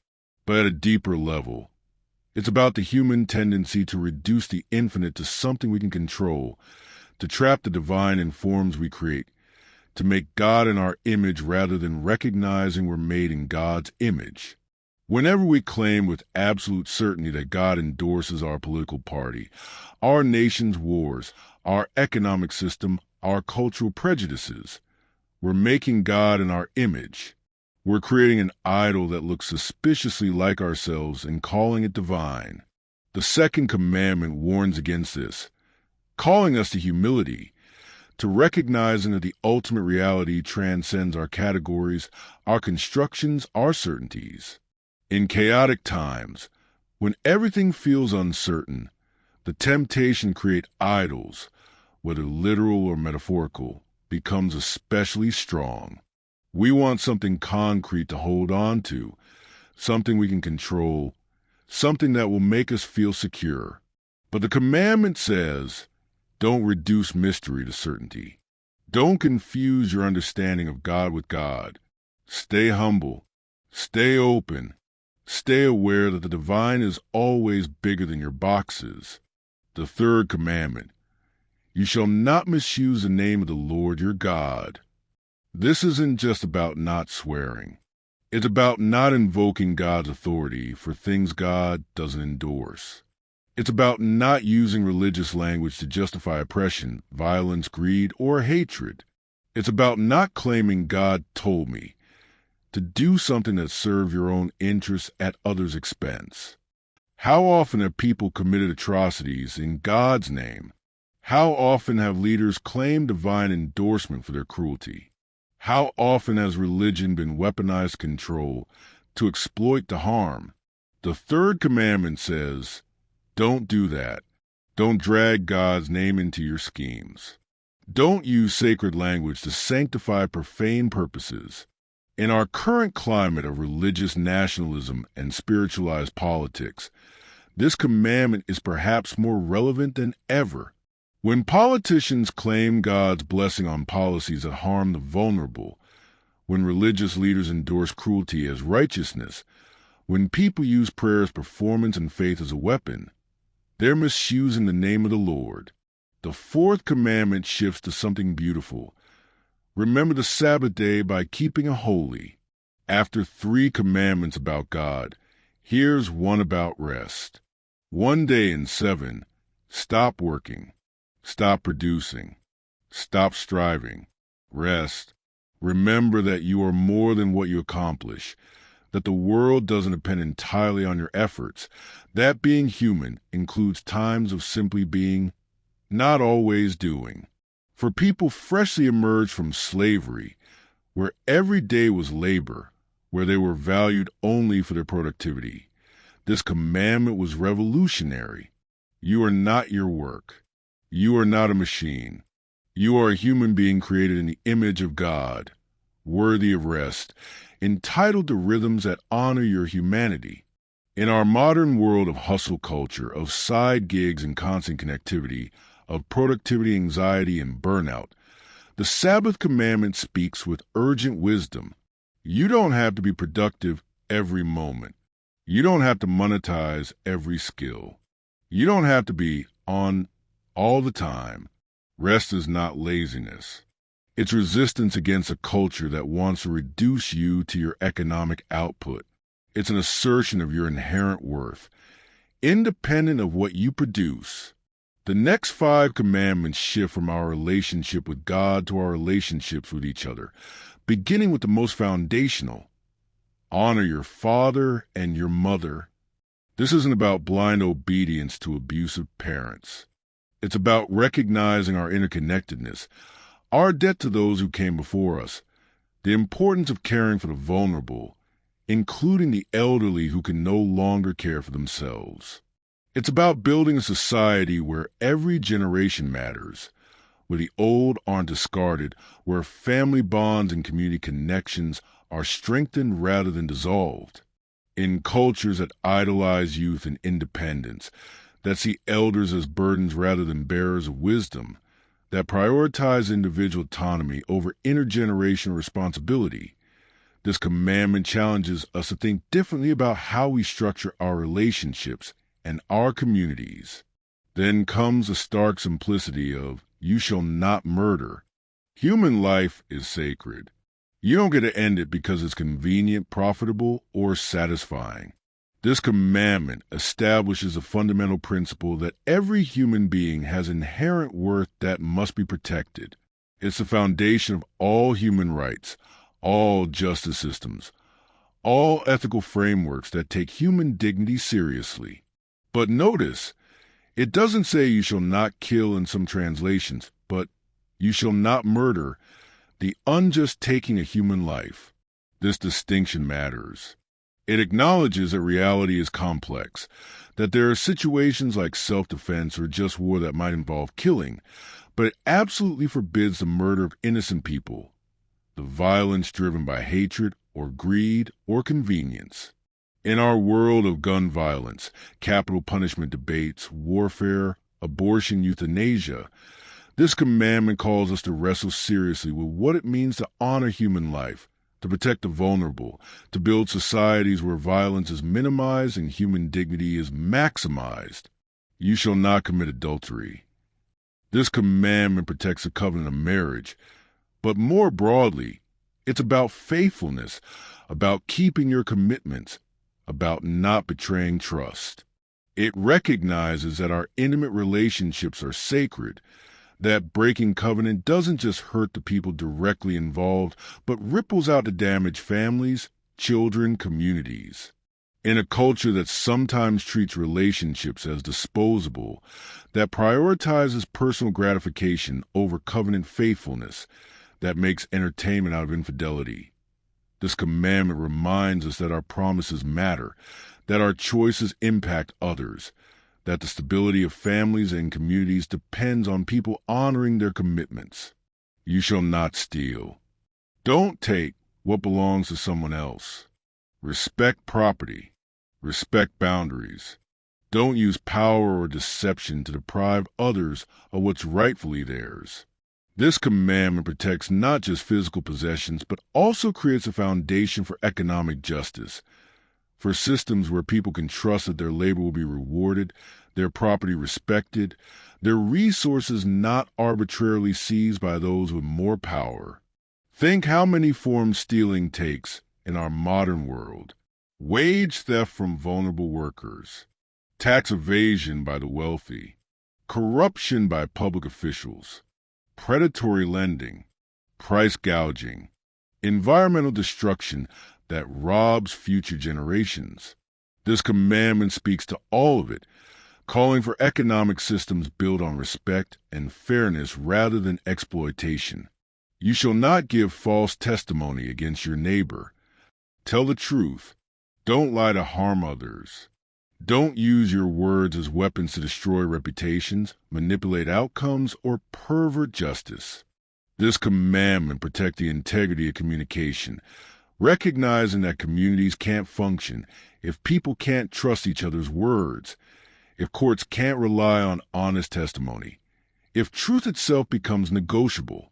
but at a deeper level, it's about the human tendency to reduce the infinite to something we can control, to trap the divine in forms we create, to make God in our image rather than recognizing we're made in God's image. Whenever we claim with absolute certainty that God endorses our political party, our nation's wars, our economic system, our cultural prejudices, we're making God in our image. We're creating an idol that looks suspiciously like ourselves and calling it divine. The second commandment warns against this, calling us to humility, to recognizing that the ultimate reality transcends our categories, our constructions, our certainties. In chaotic times, when everything feels uncertain, the temptation to create idols, whether literal or metaphorical, becomes especially strong. We want something concrete to hold on to, something we can control, something that will make us feel secure. But the commandment says, don't reduce mystery to certainty. Don't confuse your understanding of God with God. Stay humble. Stay open. Stay aware that the divine is always bigger than your boxes. The third commandment, you shall not misuse the name of the Lord your God. This isn't just about not swearing. It's about not invoking God's authority for things God doesn't endorse. It's about not using religious language to justify oppression, violence, greed, or hatred. It's about not claiming God told me, to do something that serves your own interests at others' expense. How often have people committed atrocities in God's name? How often have leaders claimed divine endorsement for their cruelty? How often has religion been weaponized control to exploit the harm? The third commandment says, don't do that. Don't drag God's name into your schemes. Don't use sacred language to sanctify profane purposes. In our current climate of religious nationalism and spiritualized politics, this commandment is perhaps more relevant than ever. When politicians claim God's blessing on policies that harm the vulnerable, when religious leaders endorse cruelty as righteousness, when people use prayer as performance and faith as a weapon, they're misusing the name of the Lord. The fourth commandment shifts to something beautiful. Remember the Sabbath day by keeping it holy. After 3 commandments about God, here's one about rest. 1 day in 7, stop working. Stop producing. Stop striving. Rest. Remember that you are more than what you accomplish, that the world doesn't depend entirely on your efforts, that being human includes times of simply being, not always doing. For people freshly emerged from slavery, where every day was labor, where they were valued only for their productivity, this commandment was revolutionary. You are not your work. You are not a machine. You are a human being created in the image of God, worthy of rest, entitled to rhythms that honor your humanity. In our modern world of hustle culture, of side gigs and constant connectivity, of productivity anxiety and burnout, the Sabbath commandment speaks with urgent wisdom. You don't have to be productive every moment. You don't have to monetize every skill. You don't have to be on all the time. Rest is not laziness. It's resistance against a culture that wants to reduce you to your economic output. It's an assertion of your inherent worth. Independent of what you produce, The next 5 commandments shift from our relationship with God to our relationships with each other, beginning with the most foundational. Honor your father and your mother. This isn't about blind obedience to abusive parents. It's about recognizing our interconnectedness, our debt to those who came before us, the importance of caring for the vulnerable, including the elderly who can no longer care for themselves. It's about building a society where every generation matters, where the old aren't discarded, where family bonds and community connections are strengthened rather than dissolved. In cultures that idolize youth and independence, that see elders as burdens rather than bearers of wisdom, that prioritize individual autonomy over intergenerational responsibility, this commandment challenges us to think differently about how we structure our relationships and our communities. Then comes the stark simplicity of, you shall not murder. Human life is sacred. You don't get to end it because it's convenient, profitable, or satisfying. This commandment establishes a fundamental principle that every human being has inherent worth that must be protected. It's the foundation of all human rights, all justice systems, all ethical frameworks that take human dignity seriously. But notice, it doesn't say you shall not kill in some translations, but you shall not murder, the unjust taking a human life. This distinction matters. It acknowledges that reality is complex, that there are situations like self-defense or just war that might involve killing, but it absolutely forbids the murder of innocent people, the violence driven by hatred or greed or convenience. In our world of gun violence, capital punishment debates, warfare, abortion, euthanasia, this commandment calls us to wrestle seriously with what it means to honor human life, to protect the vulnerable, to build societies where violence is minimized and human dignity is maximized. You shall not commit adultery. This commandment protects the covenant of marriage, but more broadly, it's about faithfulness, about keeping your commitments, about not betraying trust. It recognizes that our intimate relationships are sacred, that breaking covenant doesn't just hurt the people directly involved, but ripples out to damage families, children, communities. In a culture that sometimes treats relationships as disposable, that prioritizes personal gratification over covenant faithfulness, that makes entertainment out of infidelity, this commandment reminds us that our promises matter, that our choices impact others, that the stability of families and communities depends on people honoring their commitments. You shall not steal. Don't take what belongs to someone else. Respect property. Respect boundaries. Don't use power or deception to deprive others of what's rightfully theirs. This commandment protects not just physical possessions, but also creates a foundation for economic justice, for systems where people can trust that their labor will be rewarded, their property respected, their resources not arbitrarily seized by those with more power. Think how many forms stealing takes in our modern world. Wage theft from vulnerable workers, tax evasion by the wealthy, corruption by public officials, predatory lending, price gouging, environmental destruction that robs future generations. This commandment speaks to all of it, calling for economic systems built on respect and fairness rather than exploitation. You shall not give false testimony against your neighbor. Tell the truth. Don't lie to harm others. Don't use your words as weapons to destroy reputations, manipulate outcomes, or pervert justice. This commandment protects the integrity of communication, recognizing that communities can't function if people can't trust each other's words, if courts can't rely on honest testimony, if truth itself becomes negotiable.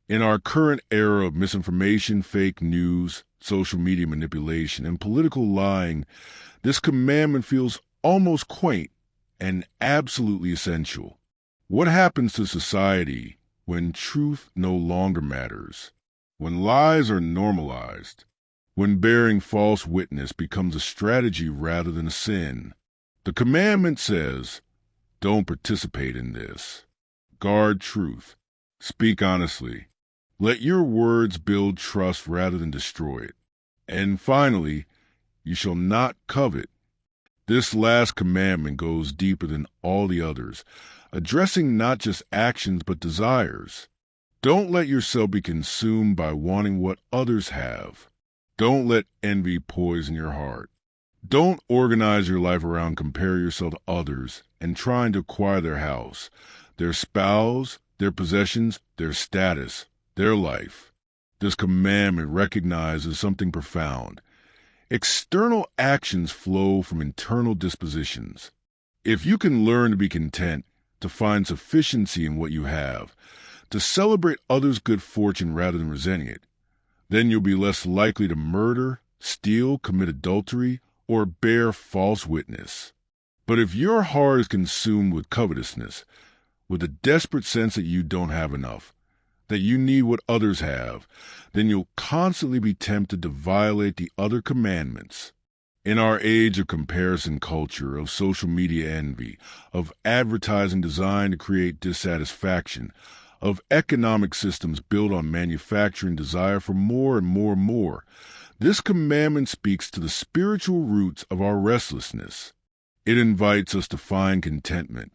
In our current era of misinformation, fake news, social media manipulation, and political lying, this commandment feels almost quaint and absolutely essential. What happens to society when truth no longer matters, when lies are normalized, when bearing false witness becomes a strategy rather than a sin? The commandment says, Don't participate in this. Guard truth. Speak honestly. Let your words build trust rather than destroy it. And finally, you shall not covet. This last commandment goes deeper than all the others, addressing not just actions but desires. Don't let yourself be consumed by wanting what others have. Don't let envy poison your heart. Don't organize your life around comparing yourself to others and trying to acquire their house, their spouse, their possessions, their status, their life. This commandment recognizes something profound. External actions flow from internal dispositions. If you can learn to be content, to find sufficiency in what you have, to celebrate others' good fortune rather than resenting it, then you'll be less likely to murder, steal, commit adultery, or bear false witness. But if your heart is consumed with covetousness, with a desperate sense that you don't have enough, that you need what others have, then you'll constantly be tempted to violate the other commandments. In our age of comparison culture, of social media envy, of advertising designed to create dissatisfaction, of economic systems built on manufacturing desire for more and more and more, this commandment speaks to the spiritual roots of our restlessness. It invites us to find contentment,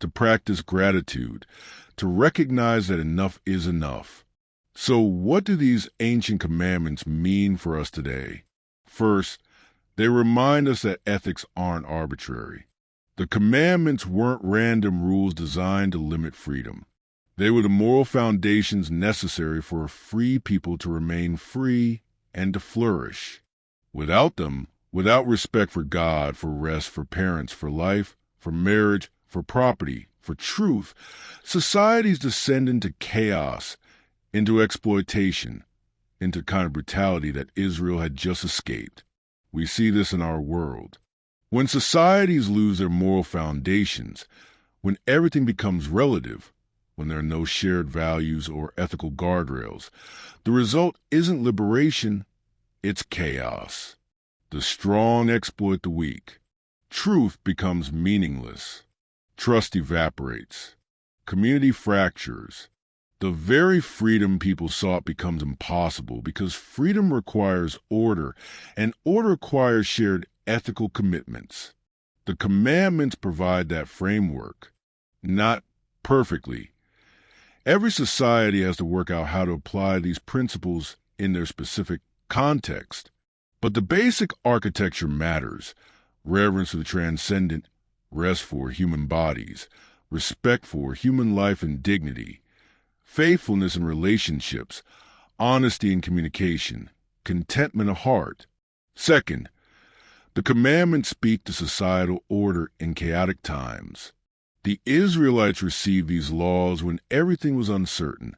to practice gratitude, to recognize that enough is enough. So what do these ancient commandments mean for us today? First, they remind us that ethics aren't arbitrary. The commandments weren't random rules designed to limit freedom. They were the moral foundations necessary for a free people to remain free and to flourish. Without them, without respect for God, for rest, for parents, for life, for marriage, for property, for truth, societies descend into chaos, into exploitation, into kind of brutality that Israel had just escaped. We see this in our world. When societies lose their moral foundations, when everything becomes relative, when there are no shared values or ethical guardrails, the result isn't liberation, it's chaos. The strong exploit the weak. Truth becomes meaningless. Trust evaporates. Community fractures. The very freedom people sought becomes impossible because freedom requires order, and order requires shared ethical commitments. The commandments provide that framework. Not perfectly. Every society has to work out how to apply these principles in their specific context. But the basic architecture matters. Reverence for the transcendent, rest for human bodies, respect for human life and dignity, faithfulness in relationships, honesty in communication, contentment of heart. Second, the commandments speak to societal order in chaotic times. The Israelites received these laws when everything was uncertain,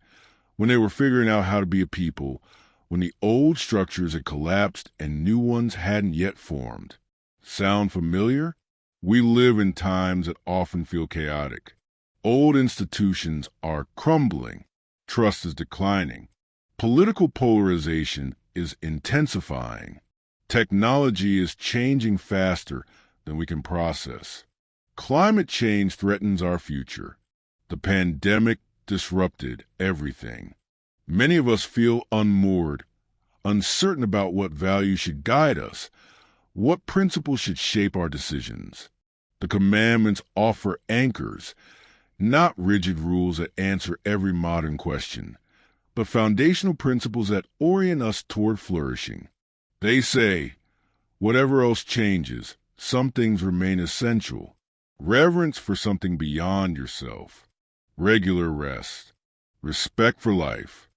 when they were figuring out how to be a people, when the old structures had collapsed and new ones hadn't yet formed. Sound familiar? We live in times that often feel chaotic. Old institutions are crumbling. Trust is declining. Political polarization is intensifying. Technology is changing faster than we can process. Climate change threatens our future. The pandemic disrupted everything. Many of us feel unmoored, uncertain about what values should guide us, what principles should shape our decisions. The commandments offer anchors, not rigid rules that answer every modern question, but foundational principles that orient us toward flourishing. They say, whatever else changes, some things remain essential. Reverence for something beyond yourself, regular rest, respect for life,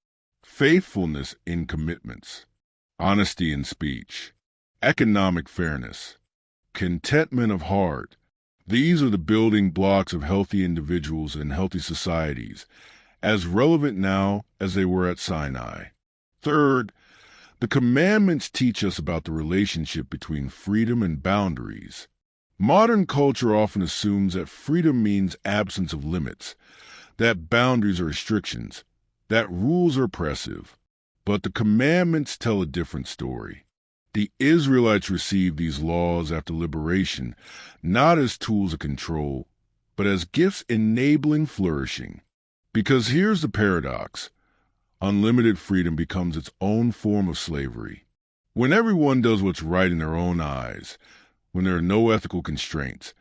faithfulness in commitments, honesty in speech, economic fairness, contentment of heart. These are the building blocks of healthy individuals and healthy societies, as relevant now as they were at Sinai. Third, the commandments teach us about the relationship between freedom and boundaries. Modern culture often assumes that freedom means absence of limits, that boundaries are restrictions, that rules are oppressive. But the commandments tell a different story. The Israelites received these laws after liberation, not as tools of control, but as gifts enabling flourishing. Because here's the paradox. Unlimited freedom becomes its own form of slavery. When everyone does what's right in their own eyes, when there are no ethical constraints,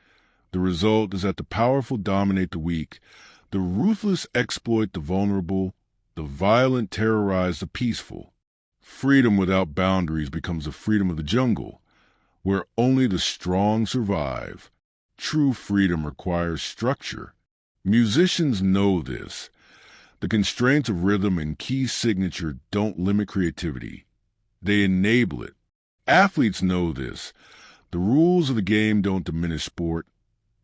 the result is that the powerful dominate the weak, the ruthless exploit the vulnerable, the violent terrorize the peaceful. Freedom without boundaries becomes the freedom of the jungle, where only the strong survive. True freedom requires structure. Musicians know this. The constraints of rhythm and key signature don't limit creativity. They enable it. Athletes know this. The rules of the game don't diminish sport.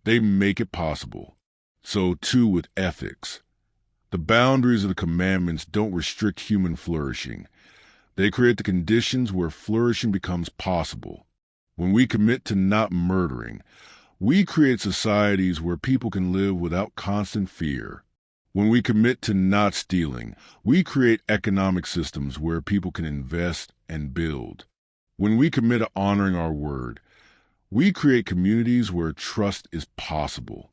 They make it possible. So too with ethics. The boundaries of the commandments don't restrict human flourishing. They create the conditions where flourishing becomes possible. When we commit to not murdering, we create societies where people can live without constant fear. When we commit to not stealing, we create economic systems where people can invest and build. When we commit to honoring our word, we create communities where trust is possible.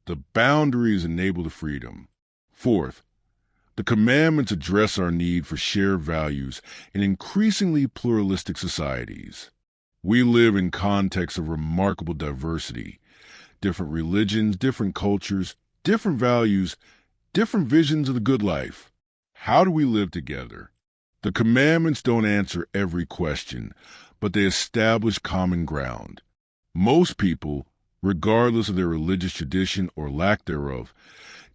The boundaries enable the freedom. Fourth, the commandments address our need for shared values in increasingly pluralistic societies. We live in contexts of remarkable diversity. Different religions, different cultures, different values, different visions of the good life. How do we live together? The commandments don't answer every question, but they establish common ground. Most people, regardless of their religious tradition or lack thereof,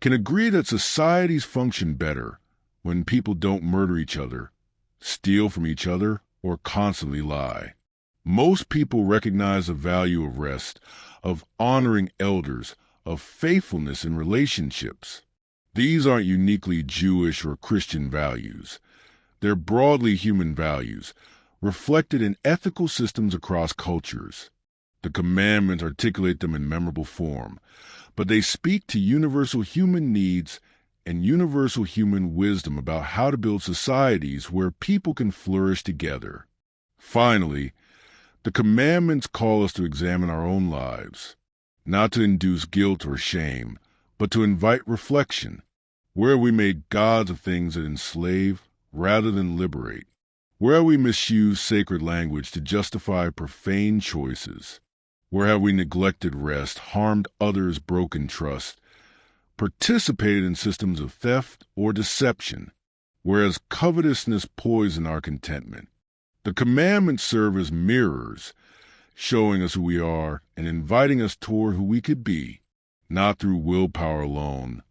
can agree that societies function better when people don't murder each other, steal from each other, or constantly lie. Most people recognize the value of rest, of honoring elders, of faithfulness in relationships. These aren't uniquely Jewish or Christian values. They're broadly human values, reflected in ethical systems across cultures. The commandments articulate them in memorable form, but they speak to universal human needs and universal human wisdom about how to build societies where people can flourish together. Finally, the commandments call us to examine our own lives, not to induce guilt or shame, but to invite reflection. Where have we made gods of things that enslave rather than liberate? Where have we misused sacred language to justify profane choices? Where have we neglected rest, harmed others' broken trust, participated in systems of theft or deception? Where has covetousness poisoned our contentment? The commandments serve as mirrors, showing us who we are and inviting us toward who we could be, not through willpower alone.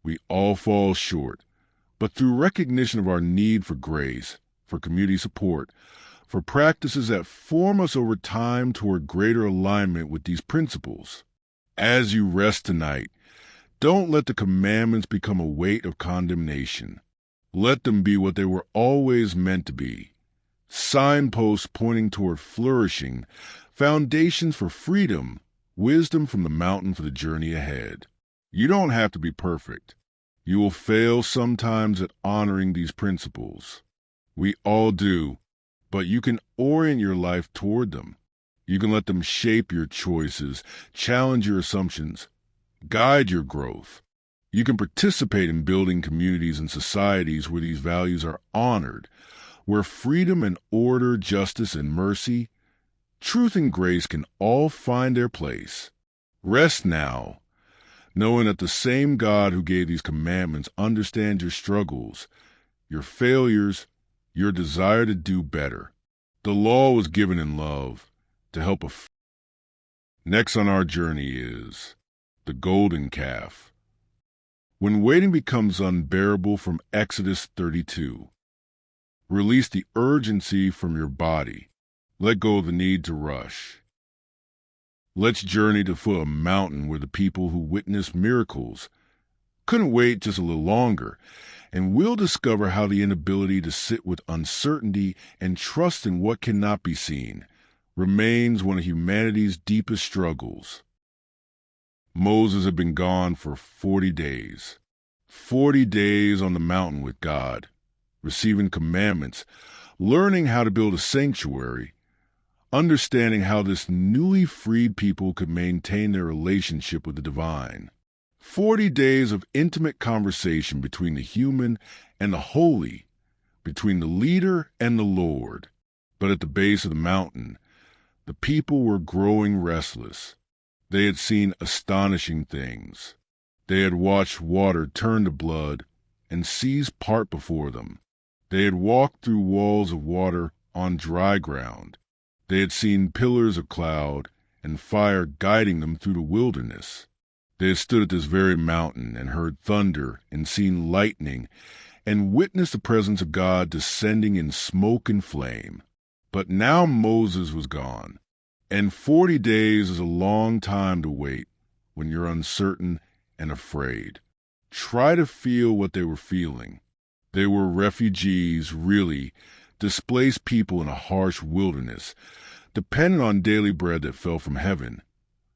We all fall short, but through recognition of our need for grace, for community support, for practices that form us over time toward greater alignment with these principles. As you rest tonight, don't let the commandments become a weight of condemnation. Let them be what they were always meant to be. Signposts pointing toward flourishing, foundations for freedom, wisdom from the mountain for the journey ahead. You don't have to be perfect. You will fail sometimes at honoring these principles. We all do, but you can orient your life toward them. You can let them shape your choices, challenge your assumptions, guide your growth. You can participate in building communities and societies where these values are honored, where freedom and order, justice and mercy, truth and grace can all find their place. Rest now, knowing that the same God who gave these commandments understands your struggles, your failures, your desire to do better. The law was given in love to help Next on our journey is the golden calf. When waiting becomes unbearable from Exodus 32, release the urgency from your body. Let go of the need to rush. Let's journey to foot a mountain where the people who witnessed miracles couldn't wait just a little longer, and we'll discover how the inability to sit with uncertainty and trust in what cannot be seen remains one of humanity's deepest struggles. Moses had been gone for 40 days. 40 days on the mountain with God, receiving commandments, learning how to build a sanctuary, understanding how this newly freed people could maintain their relationship with the divine. 40 days of intimate conversation between the human and the holy, between the leader and the Lord. But at the base of the mountain, the people were growing restless. They had seen astonishing things. They had watched water turn to blood and seas part before them. They had walked through walls of water on dry ground. They had seen pillars of cloud and fire guiding them through the wilderness. They had stood at this very mountain and heard thunder and seen lightning and witnessed the presence of God descending in smoke and flame. But now Moses was gone, and 40 days is a long time to wait when you're uncertain and afraid. Try to feel what they were feeling. They were refugees, really, displaced people in a harsh wilderness, dependent on daily bread that fell from heaven,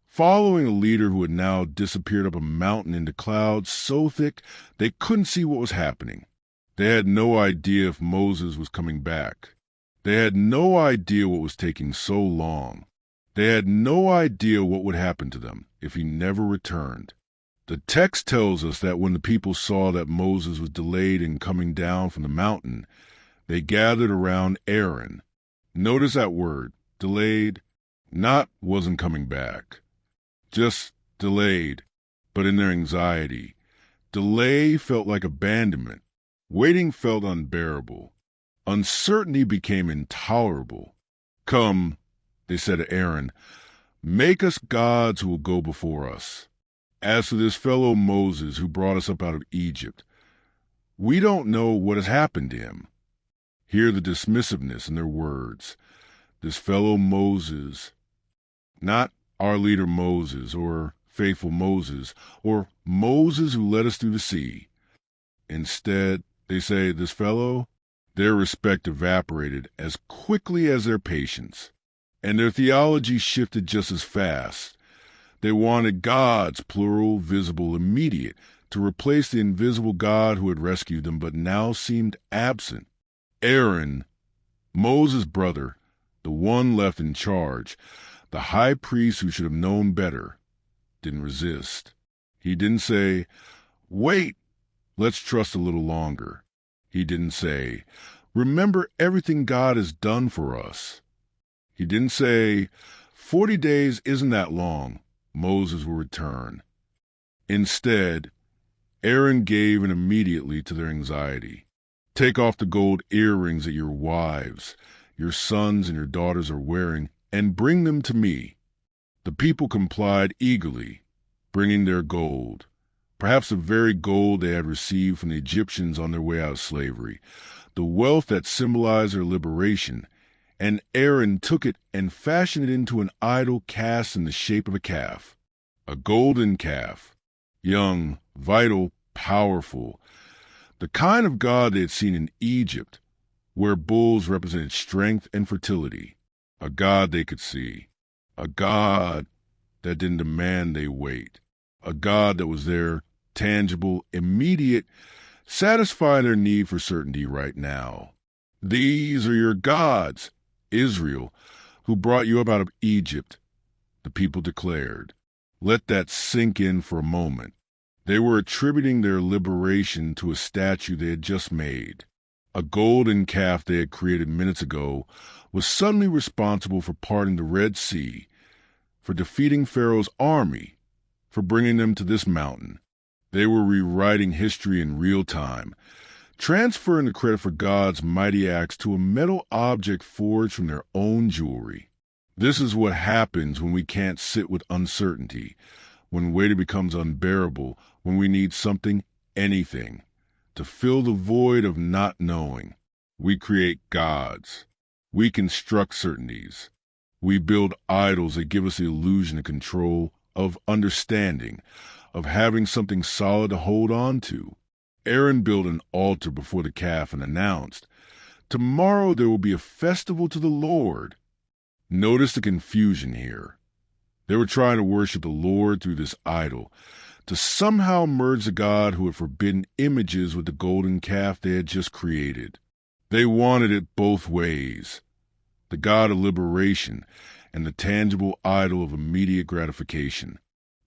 following a leader who had now disappeared up a mountain into clouds so thick they couldn't see what was happening. They had no idea if Moses was coming back. They had no idea what was taking so long. They had no idea what would happen to them if he never returned. The text tells us that when the people saw that Moses was delayed in coming down from the mountain, they gathered around Aaron. Notice that word, delayed, not wasn't coming back. Just delayed, but in their anxiety. Delay felt like abandonment. Waiting felt unbearable. Uncertainty became intolerable. Come, they said to Aaron, make us gods who will go before us. As for this fellow Moses who brought us up out of Egypt, we don't know what has happened to him. Hear the dismissiveness in their words. This fellow Moses, not our leader Moses, or faithful Moses, or Moses who led us through the sea. Instead, they say, this fellow, their respect evaporated as quickly as their patience, and their theology shifted just as fast. They wanted gods, plural, visible, immediate, to replace the invisible God who had rescued them but now seemed absent. Aaron, Moses' brother, the one left in charge, the high priest who should have known better, didn't resist. He didn't say, wait, let's trust a little longer. He didn't say, remember everything God has done for us. He didn't say, 40 days isn't that long. Moses will return. Instead, Aaron gave in immediately to their anxiety. Take off the gold earrings that your wives, your sons, and your daughters are wearing, and bring them to me. The people complied eagerly, bringing their gold, perhaps the very gold they had received from the Egyptians on their way out of slavery, the wealth that symbolized their liberation, and Aaron took it and fashioned it into an idol cast in the shape of a calf, a golden calf, young, vital, powerful, the kind of God they had seen in Egypt, where bulls represented strength and fertility, a God they could see, a God that didn't demand they wait, a God that was there, tangible, immediate, satisfying their need for certainty right now. These are your gods, Israel, who brought you up out of Egypt, the people declared. Let that sink in for a moment. They were attributing their liberation to a statue they had just made. A golden calf they had created minutes ago was suddenly responsible for parting the Red Sea, for defeating Pharaoh's army, for bringing them to this mountain. They were rewriting history in real time, transferring the credit for God's mighty acts to a metal object forged from their own jewelry. This is what happens when we can't sit with uncertainty, when waiting becomes unbearable, when we need something, anything, to fill the void of not knowing. We create gods. We construct certainties. We build idols that give us the illusion of control, of understanding, of having something solid to hold on to. Aaron built an altar before the calf and announced, tomorrow there will be a festival to the Lord. Notice the confusion here. They were trying to worship the Lord through this idol, to somehow merge the God who had forbidden images with the golden calf they had just created. They wanted it both ways. the god of liberation, and the tangible idol of immediate gratification.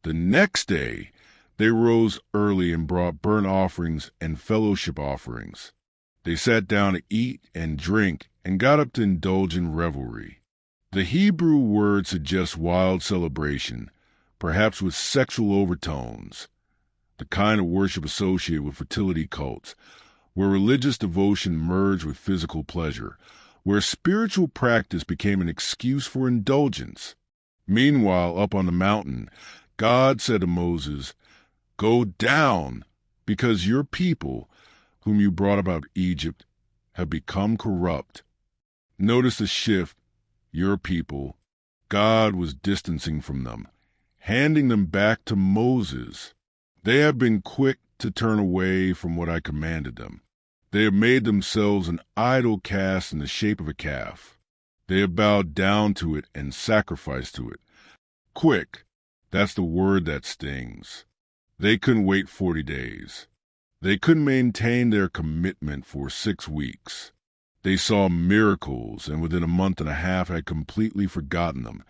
The next day, they rose early and brought burnt offerings and fellowship offerings. They sat down to eat and drink and got up to indulge in revelry. The Hebrew word suggests wild celebration, perhaps with sexual overtones, the kind of worship associated with fertility cults, where religious devotion merged with physical pleasure, where spiritual practice became an excuse for indulgence. Meanwhile, up on the mountain, God said to Moses, "Go down, because your people, whom you brought up out of Egypt, have become corrupt." Notice the shift. Your people, God was distancing from them, handing them back to Moses. They have been quick to turn away from what I commanded them. They have made themselves an idol cast in the shape of a calf. They have bowed down to it and sacrificed to it. Quick, that's the word that stings. They couldn't wait 40 days. They couldn't maintain their commitment for 6 weeks. They saw miracles, and within a month and a half had completely forgotten them,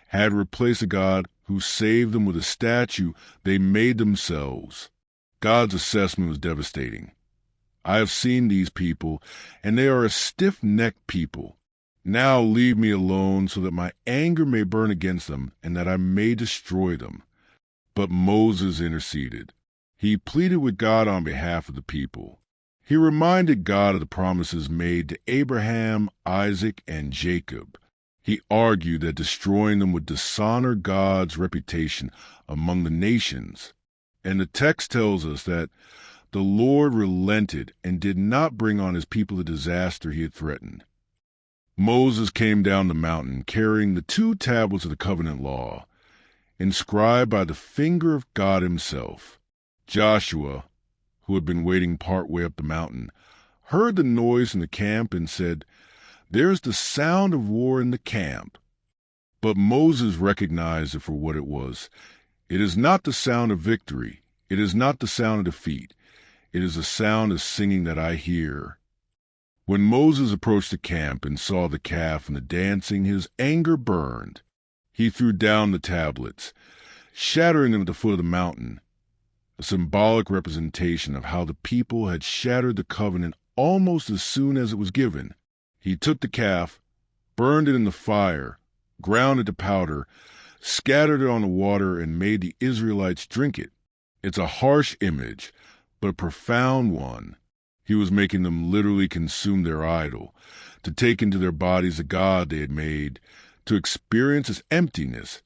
had replaced a God who saved them with a statue they made themselves. God's assessment was devastating. I have seen these people, and they are a stiff-necked people. Now leave me alone so that my anger may burn against them and that I may destroy them. But Moses interceded. He pleaded with God on behalf of the people. He reminded God of the promises made to Abraham, Isaac, and Jacob. He argued that destroying them would dishonor God's reputation among the nations. And the text tells us that the Lord relented and did not bring on his people the disaster he had threatened. Moses came down the mountain carrying the 2 tablets of the covenant law, inscribed by the finger of God himself. Joshua, who had been waiting part way up the mountain, heard the noise in the camp and said, "There's the sound of war in the camp." But Moses recognized it for what it was. It is not the sound of victory. It is not the sound of defeat. It is the sound of singing that I hear. When Moses approached the camp and saw the calf and the dancing, his anger burned. He threw down the tablets, shattering them at the foot of the mountain, a symbolic representation of how the people had shattered the covenant almost as soon as it was given. He took the calf, burned it in the fire, ground it to powder, scattered it on the water, and made the Israelites drink it. It's a harsh image, but a profound one. He was making them literally consume their idol, to take into their bodies the God they had made, to experience its emptiness,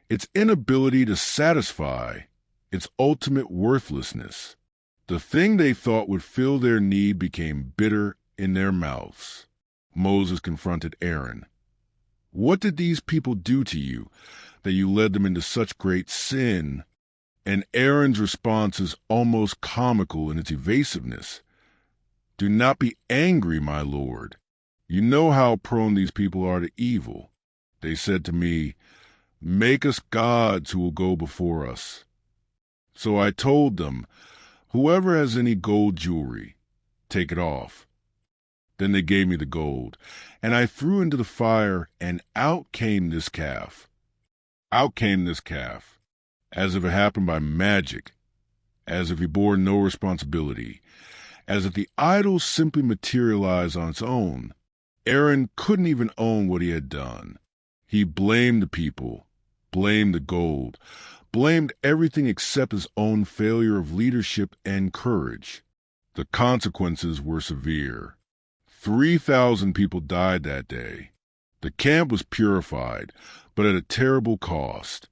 its inability to satisfy, its ultimate worthlessness. The thing they thought would fill their need became bitter in their mouths. Moses confronted Aaron. "What did these people do to you, that you led them into such great sin?" And Aaron's response is almost comical in its evasiveness. "Do not be angry, my Lord. You know how prone these people are to evil. They said to me, 'Make us gods who will go before us.' So I told them, 'Whoever has any gold jewelry, take it off.' Then they gave me the gold, and I threw into the fire, and out came this calf. Out came this calf, as if it happened by magic, as if he bore no responsibility, as if the idol simply materialized on its own. Aaron couldn't even own what he had done. He blamed the people, blamed the gold, blamed everything except his own failure of leadership and courage. The consequences were severe. 3,000 people died that day. The camp was purified, but at a terrible cost.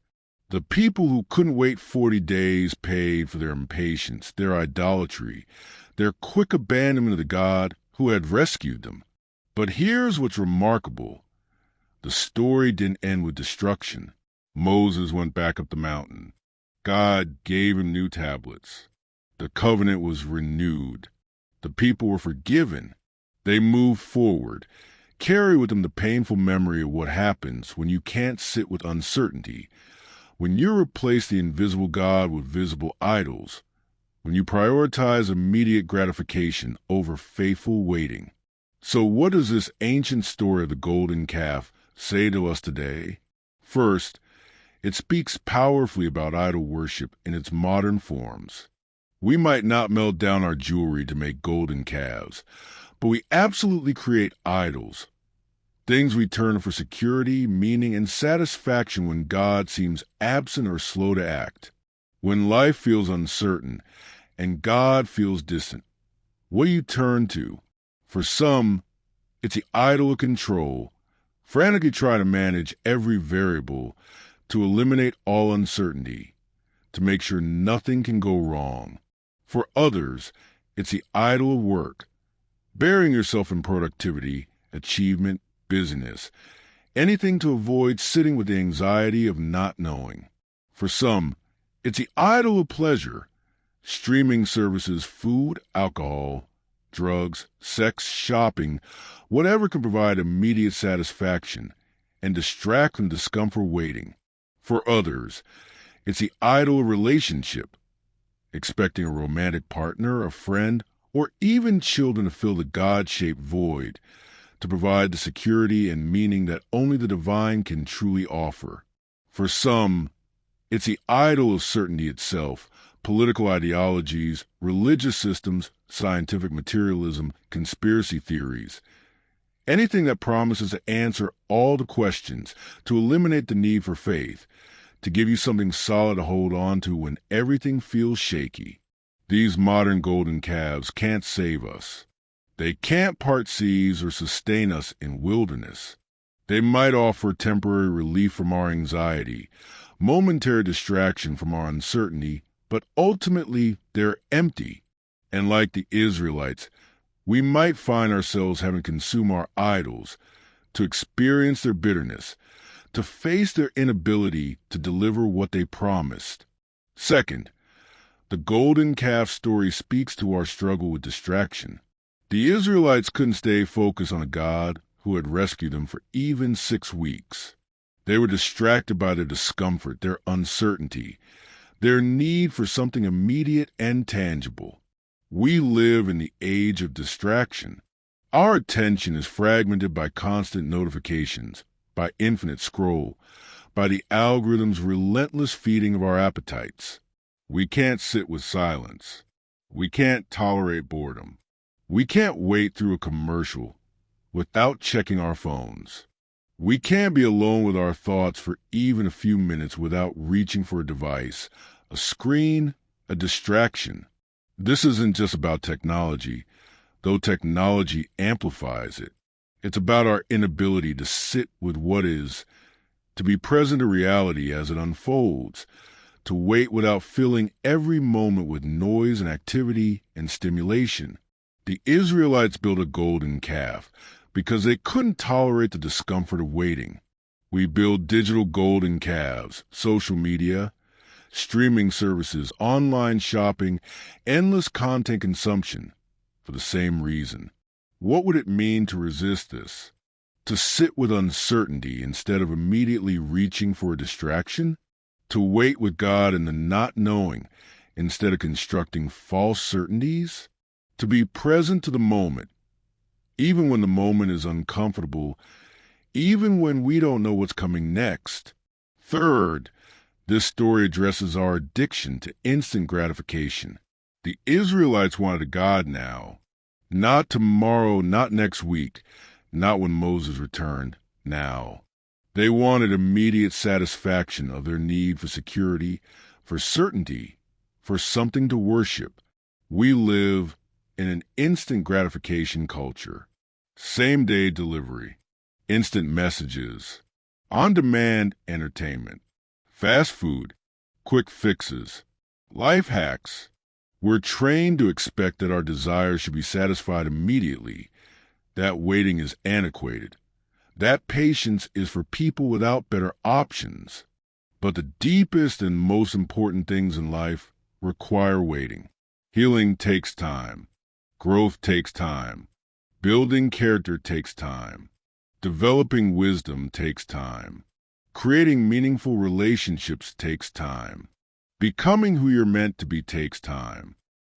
The people who couldn't wait 40 days paid for their impatience, their idolatry, their quick abandonment of the God who had rescued them. But here's what's remarkable. The story didn't end with destruction. Moses went back up the mountain. God gave him new tablets. The covenant was renewed. The people were forgiven. They moved forward. Carry with them the painful memory of what happens when you can't sit with uncertainty, when you replace the invisible God with visible idols, when you prioritize immediate gratification over faithful waiting. So what does this ancient story of the golden calf say to us today? First, it speaks powerfully about idol worship in its modern forms. We might not melt down our jewelry to make golden calves, but we absolutely create idols, things we turn for security, meaning, and satisfaction when God seems absent or slow to act. When life feels uncertain and God feels distant, what do you turn to? For some, it's the idol of control, frantically try to manage every variable, to eliminate all uncertainty, to make sure nothing can go wrong. For others, it's the idol of work, burying yourself in productivity, achievement, busyness, anything to avoid sitting with the anxiety of not knowing. For some, it's the idol of pleasure, streaming services, food, alcohol, drugs, sex, shopping, whatever can provide immediate satisfaction and distract from discomfort waiting. For others, it's the idol of relationship, expecting a romantic partner, a friend, or even children to fill the God-shaped void, to provide the security and meaning that only the divine can truly offer. For some, it's the idol of certainty itself, political ideologies, religious systems, scientific materialism, conspiracy theories. Anything that promises to answer all the questions, to eliminate the need for faith, to give you something solid to hold on to when everything feels shaky. These modern golden calves can't save us. They can't part seas or sustain us in wilderness. They might offer temporary relief from our anxiety, momentary distraction from our uncertainty, but ultimately they're empty. And like the Israelites, we might find ourselves having consumed our idols to experience their bitterness, to face their inability to deliver what they promised. Second, the golden calf story speaks to our struggle with distraction. The Israelites couldn't stay focused on a God who had rescued them for even 6 weeks. They were distracted by their discomfort, their uncertainty, their need for something immediate and tangible. We live in the age of distraction. Our attention is fragmented by constant notifications, by infinite scroll, by the algorithm's relentless feeding of our appetites. We can't sit with silence. We can't tolerate boredom. We can't wait through a commercial without checking our phones. We can't be alone with our thoughts for even a few minutes without reaching for a device, a screen, a distraction. This isn't just about technology, though technology amplifies it. It's about our inability to sit with what is, to be present to reality as it unfolds, to wait without filling every moment with noise and activity and stimulation. The Israelites built a golden calf because they couldn't tolerate the discomfort of waiting. We build digital golden calves, social media, streaming services, online shopping, endless content consumption for the same reason. What would it mean to resist this? To sit with uncertainty instead of immediately reaching for a distraction? To wait with God in the not knowing instead of constructing false certainties? To be present to the moment, even when the moment is uncomfortable, even when we don't know what's coming next. Third, this story addresses our addiction to instant gratification. The Israelites wanted a God now. Not tomorrow, not next week, not when Moses returned, now. They wanted immediate satisfaction of their need for security, for certainty, for something to worship. We live in an instant gratification culture. Same-day delivery, instant messages, on-demand entertainment, fast food, quick fixes, life hacks. We're trained to expect that our desires should be satisfied immediately. That waiting is antiquated. That patience is for people without better options. But the deepest and most important things in life require waiting. Healing takes time. Growth takes time. Building character takes time. Developing wisdom takes time. Creating meaningful relationships takes time. Becoming who you're meant to be takes time.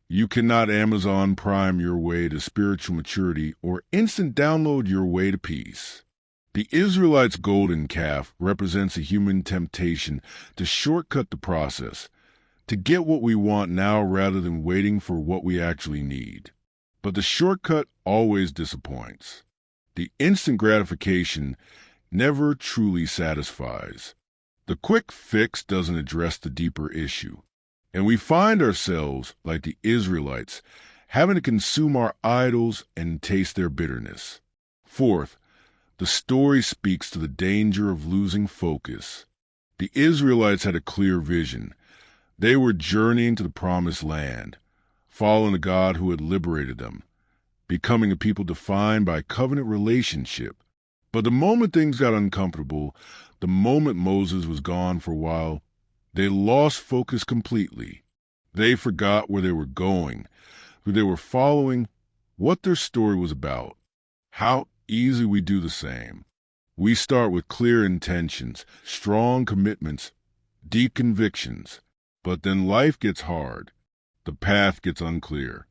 You cannot Amazon Prime your way to spiritual maturity or instant download your way to peace. The Israelites' golden calf represents a human temptation to shortcut the process, to get what we want now rather than waiting for what we actually need. But the shortcut always disappoints. The instant gratification never truly satisfies. The quick fix doesn't address the deeper issue. And we find ourselves, like the Israelites, having to consume our idols and taste their bitterness. Fourth, the story speaks to the danger of losing focus. The Israelites had a clear vision. They were journeying to the promised land, following the God who had liberated them, becoming a people defined by covenant relationship. But the moment things got uncomfortable, the moment Moses was gone for a while, they lost focus completely. They forgot where they were going, who they were following, what their story was about. How easy we do the same. We start with clear intentions, strong commitments, deep convictions, but then life gets hard. The path gets unclear.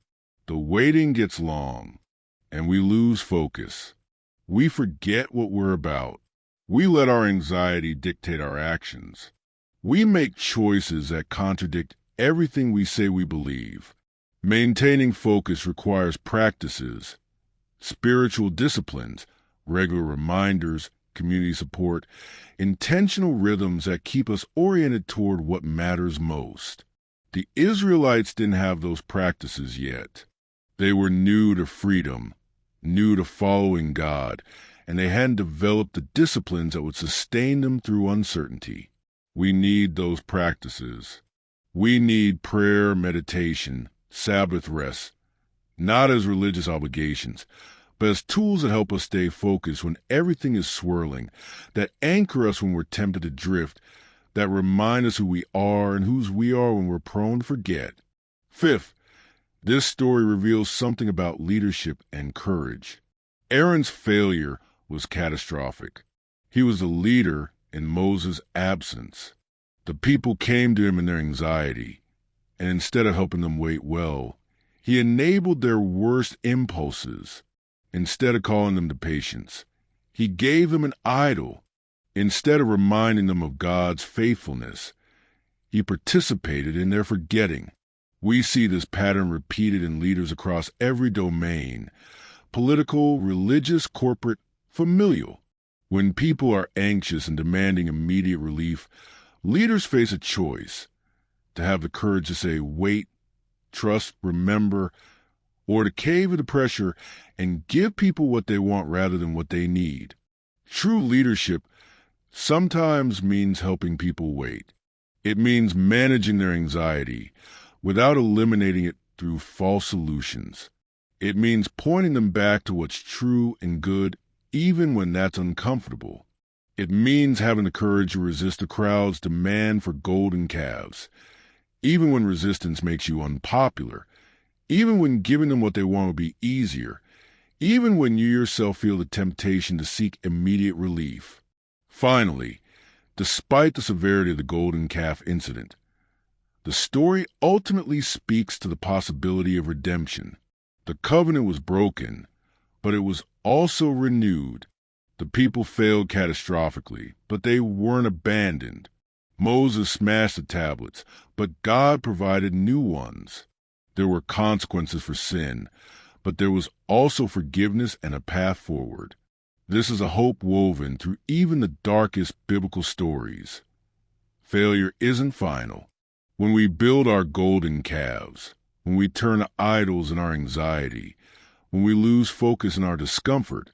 The waiting gets long, and we lose focus. We forget what we're about. We let our anxiety dictate our actions. We make choices that contradict everything we say we believe. Maintaining focus requires practices, spiritual disciplines, regular reminders, community support, intentional rhythms that keep us oriented toward what matters most. The Israelites didn't have those practices yet. They were new to freedom, new to following God, and they hadn't developed the disciplines that would sustain them through uncertainty. We need those practices. We need prayer, meditation, Sabbath rest, not as religious obligations, but as tools that help us stay focused when everything is swirling, that anchor us when we're tempted to drift, that remind us who we are and whose we are when we're prone to forget. Fifth, this story reveals something about leadership and courage. Aaron's failure was catastrophic. He was a leader in Moses' absence. The people came to him in their anxiety, and instead of helping them wait well, he enabled their worst impulses. Instead of calling them to patience, he gave them an idol. Instead of reminding them of God's faithfulness, he participated in their forgetting. We see this pattern repeated in leaders across every domain: political, religious, corporate, familial. When people are anxious and demanding immediate relief, leaders face a choice: to have the courage to say, wait, trust, remember, or to cave into pressure and give people what they want rather than what they need. True leadership sometimes means helping people wait. It means managing their anxiety without eliminating it through false solutions. It means pointing them back to what's true and good, even when that's uncomfortable. It means having the courage to resist the crowd's demand for golden calves, even when resistance makes you unpopular, even when giving them what they want would be easier, even when you yourself feel the temptation to seek immediate relief. Finally, despite the severity of the golden calf incident, the story ultimately speaks to the possibility of redemption. The covenant was broken, but it was also renewed. The people failed catastrophically, but they weren't abandoned. Moses smashed the tablets, but God provided new ones. There were consequences for sin, but there was also forgiveness and a path forward. This is a hope woven through even the darkest biblical stories. Failure isn't final. When we build our golden calves, when we turn to idols in our anxiety, when we lose focus in our discomfort,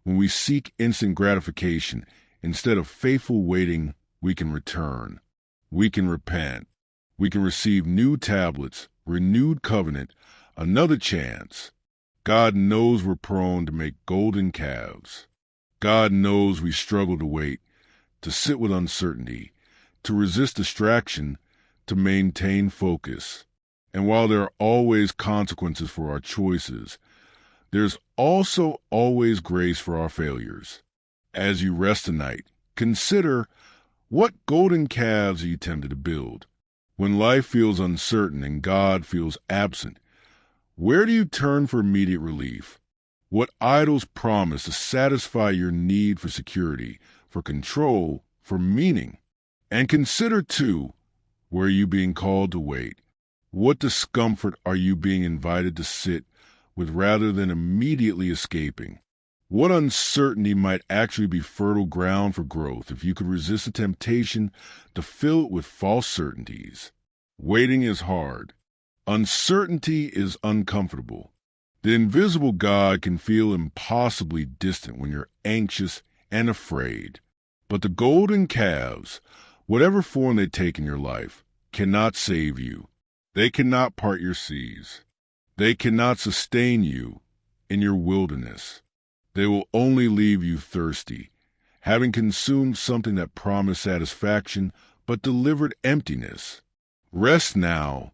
when we seek instant gratification instead of faithful waiting, we can return. We can repent. We can receive new tablets, renewed covenant, another chance. God knows we're prone to make golden calves. God knows we struggle to wait, to sit with uncertainty, to resist distraction, to maintain focus. And while there are always consequences for our choices, there's also always grace for our failures. As you rest tonight, consider, what golden calves are you tempted to build? When life feels uncertain and God feels absent, Where do you turn for immediate relief? What idols promise to satisfy your need for security, for control, for meaning? And consider, too, where are you being called to wait? What discomfort are you being invited to sit with rather than immediately escaping? What uncertainty might actually be fertile ground for growth if you could resist the temptation to fill it with false certainties? Waiting is hard. Uncertainty is uncomfortable. The invisible God can feel impossibly distant when you're anxious and afraid. But the golden calves, whatever form they take in your life, cannot save you. They cannot part your seas. They cannot sustain you in your wilderness. They will only leave you thirsty, having consumed something that promised satisfaction but delivered emptiness. Rest now,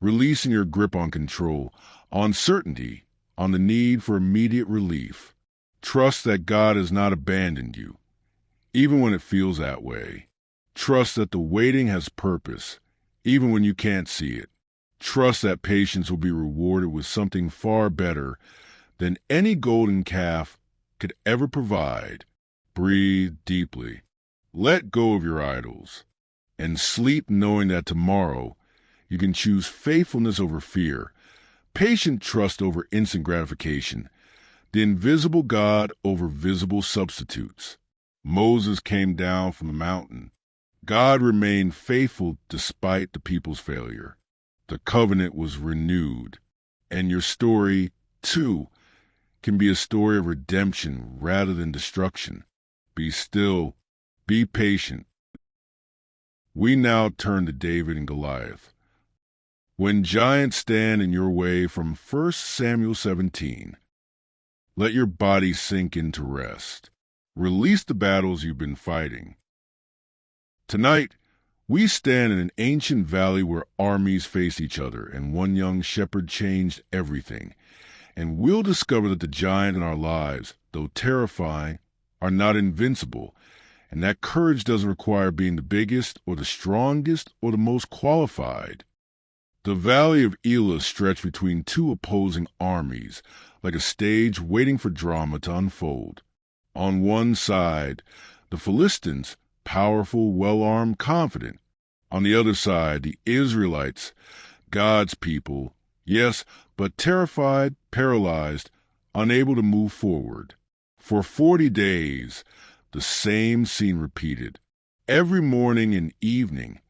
releasing your grip on control, on certainty, on the need for immediate relief. Trust that God has not abandoned you, even when it feels that way. Trust that the waiting has purpose, even when you can't see it. Trust that patience will be rewarded with something far better than any golden calf could ever provide. Breathe deeply. Let go of your idols, and sleep knowing that tomorrow you can choose faithfulness over fear, patient trust over instant gratification, the invisible God over visible substitutes. Moses came down from the mountain. God remained faithful despite the people's failure. The covenant was renewed, and your story, too, can be a story of redemption rather than destruction. Be still, be patient. We now turn to David and Goliath. When giants stand in your way from 1 Samuel 17, let your body sink into rest. Release the battles you've been fighting. Tonight, we stand in an ancient valley where armies face each other, and one young shepherd changed everything. And we'll discover that the giant in our lives, though terrifying, are not invincible, and that courage doesn't require being the biggest or the strongest or the most qualified. The valley of Elah stretched between two opposing armies, like a stage waiting for drama to unfold. On one side, the Philistines, powerful, well-armed, confident. On the other side, the Israelites, God's people, yes, but terrified, paralyzed, unable to move forward. For 40 days, the same scene repeated. Every morning and evening,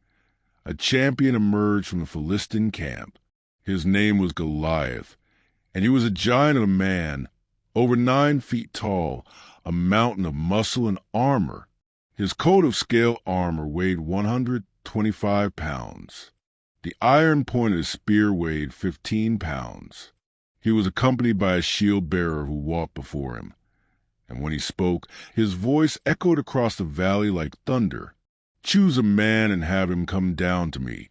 a champion emerged from the Philistine camp. His name was Goliath, and he was a giant of a man, over 9 feet tall, a mountain of muscle and armor. His coat of scale armor weighed 125 pounds. The iron point of his spear weighed 15 pounds. He was accompanied by a shield-bearer who walked before him, and when he spoke, his voice echoed across the valley like thunder. Choose a man and have him come down to me.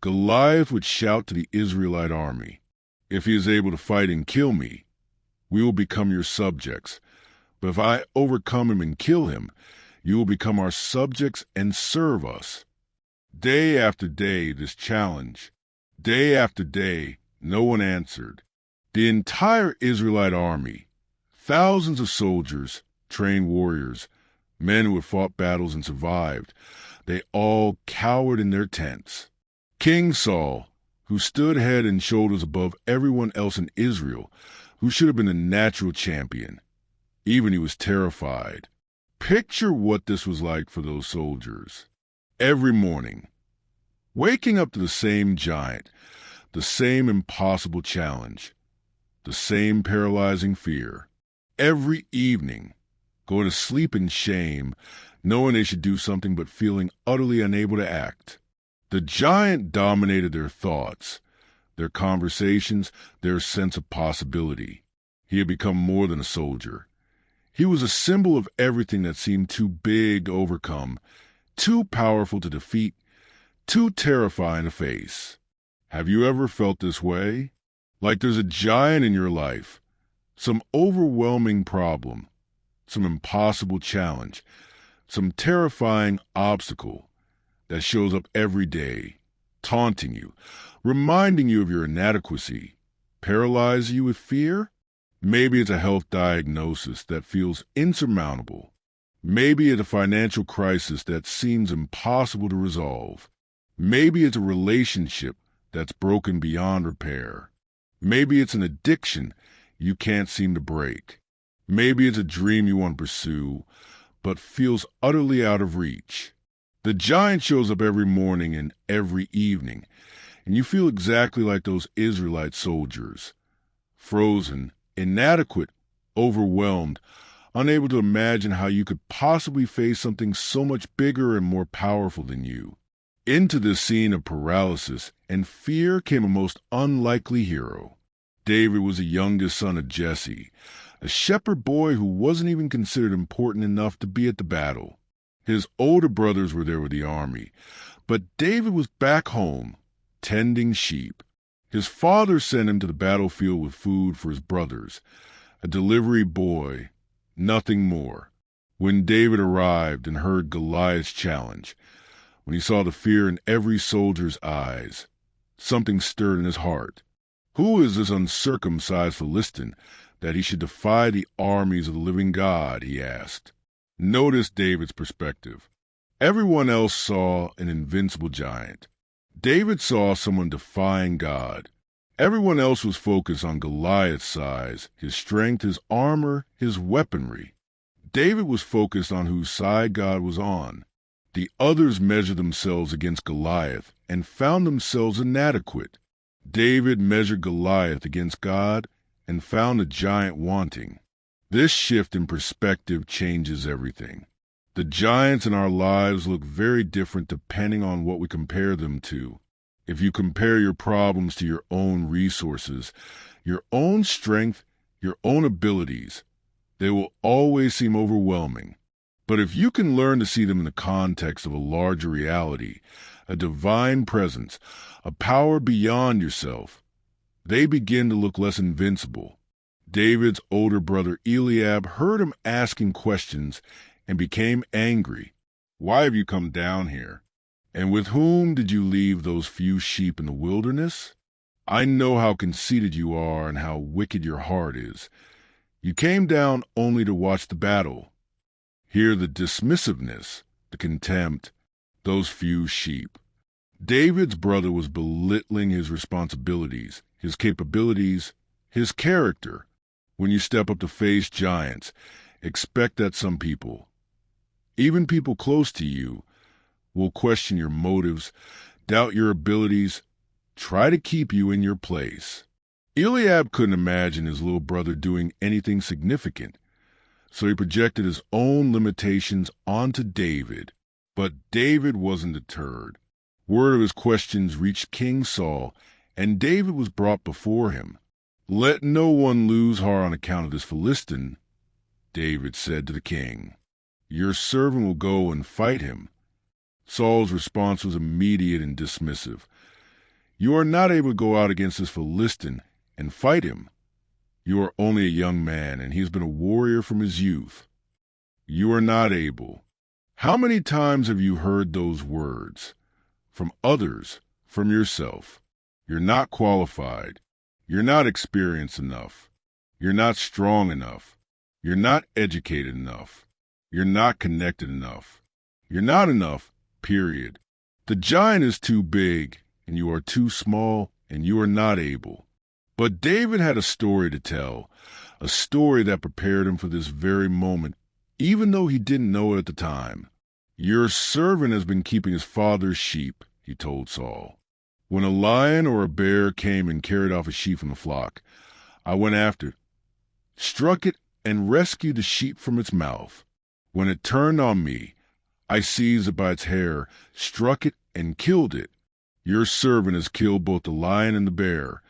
Goliath would shout to the Israelite army, if he is able to fight and kill me, we will become your subjects. But if I overcome him and kill him, you will become our subjects and serve us. Day after day, this challenge. Day after day, no one answered. The entire Israelite army, thousands of soldiers, trained warriors, men who had fought battles and survived, they all cowered in their tents. King Saul, who stood head and shoulders above everyone else in Israel, who should have been the natural champion, even he was terrified. Picture what this was like for those soldiers. Every morning, waking up to the same giant, the same impossible challenge, the same paralyzing fear. Every evening, going to sleep in shame, knowing they should do something but feeling utterly unable to act. The giant dominated their thoughts, their conversations, their sense of possibility. He had become more than a soldier. He was a symbol of everything that seemed too big to overcome, too powerful to defeat, too terrifying to face. Have you ever felt this way? Like there's a giant in your life, some overwhelming problem, some impossible challenge, some terrifying obstacle that shows up every day, taunting you, reminding you of your inadequacy, paralyze you with fear? Maybe it's a health diagnosis that feels insurmountable. Maybe it's a financial crisis that seems impossible to resolve. Maybe it's a relationship that's broken beyond repair. Maybe it's an addiction you can't seem to break. Maybe it's a dream you want to pursue, but feels utterly out of reach. The giant shows up every morning and every evening, and you feel exactly like those Israelite soldiers. Frozen, inadequate, overwhelmed, unable to imagine how you could possibly face something so much bigger and more powerful than you. Into this scene of paralysis and fear came a most unlikely hero. David was the youngest son of Jesse, a shepherd boy who wasn't even considered important enough to be at the battle. His older brothers were there with the army, but David was back home, tending sheep. His father sent him to the battlefield with food for his brothers, a delivery boy, nothing more. When David arrived and heard Goliath's challenge, when he saw the fear in every soldier's eyes, something stirred in his heart. Who is this uncircumcised Philistine that he should defy the armies of the living God? He asked. Notice David's perspective. Everyone else saw an invincible giant. David saw someone defying God. Everyone else was focused on Goliath's size, his strength, his armor, his weaponry. David was focused on whose side God was on. The others measured themselves against Goliath and found themselves inadequate. David measured Goliath against God and found the giant wanting. This shift in perspective changes everything. The giants in our lives look very different depending on what we compare them to. If you compare your problems to your own resources, your own strength, your own abilities, they will always seem overwhelming. But if you can learn to see them in the context of a larger reality, a divine presence, a power beyond yourself, they begin to look less invincible. David's older brother Eliab heard him asking questions and became angry. Why have you come down here? And with whom did you leave those few sheep in the wilderness? I know how conceited you are and how wicked your heart is. You came down only to watch the battle. Hear the dismissiveness, the contempt, those few sheep. David's brother was belittling his responsibilities, his capabilities, his character. When you step up to face giants, expect that some people, even people close to you, will question your motives, doubt your abilities, try to keep you in your place. Eliab couldn't imagine his little brother doing anything significant, so he projected his own limitations onto David. But David wasn't deterred. Word of his questions reached King Saul, and David was brought before him. Let no one lose heart on account of this Philistine, David said to the king. Your servant will go and fight him. Saul's response was immediate and dismissive. You are not able to go out against this Philistine and fight him. You are only a young man, and he has been a warrior from his youth. You are not able. How many times have you heard those words? From others, from yourself. You're not qualified. You're not experienced enough. You're not strong enough. You're not educated enough. You're not connected enough. You're not enough, period. The giant is too big, and you are too small, and you are not able. But David had a story to tell, a story that prepared him for this very moment, even though he didn't know it at the time. Your servant has been keeping his father's sheep, he told Saul. When a lion or a bear came and carried off a sheep from the flock, I went after it, struck it, and rescued the sheep from its mouth. When it turned on me, I seized it by its hair, struck it, and killed it. Your servant has killed both the lion and the bear.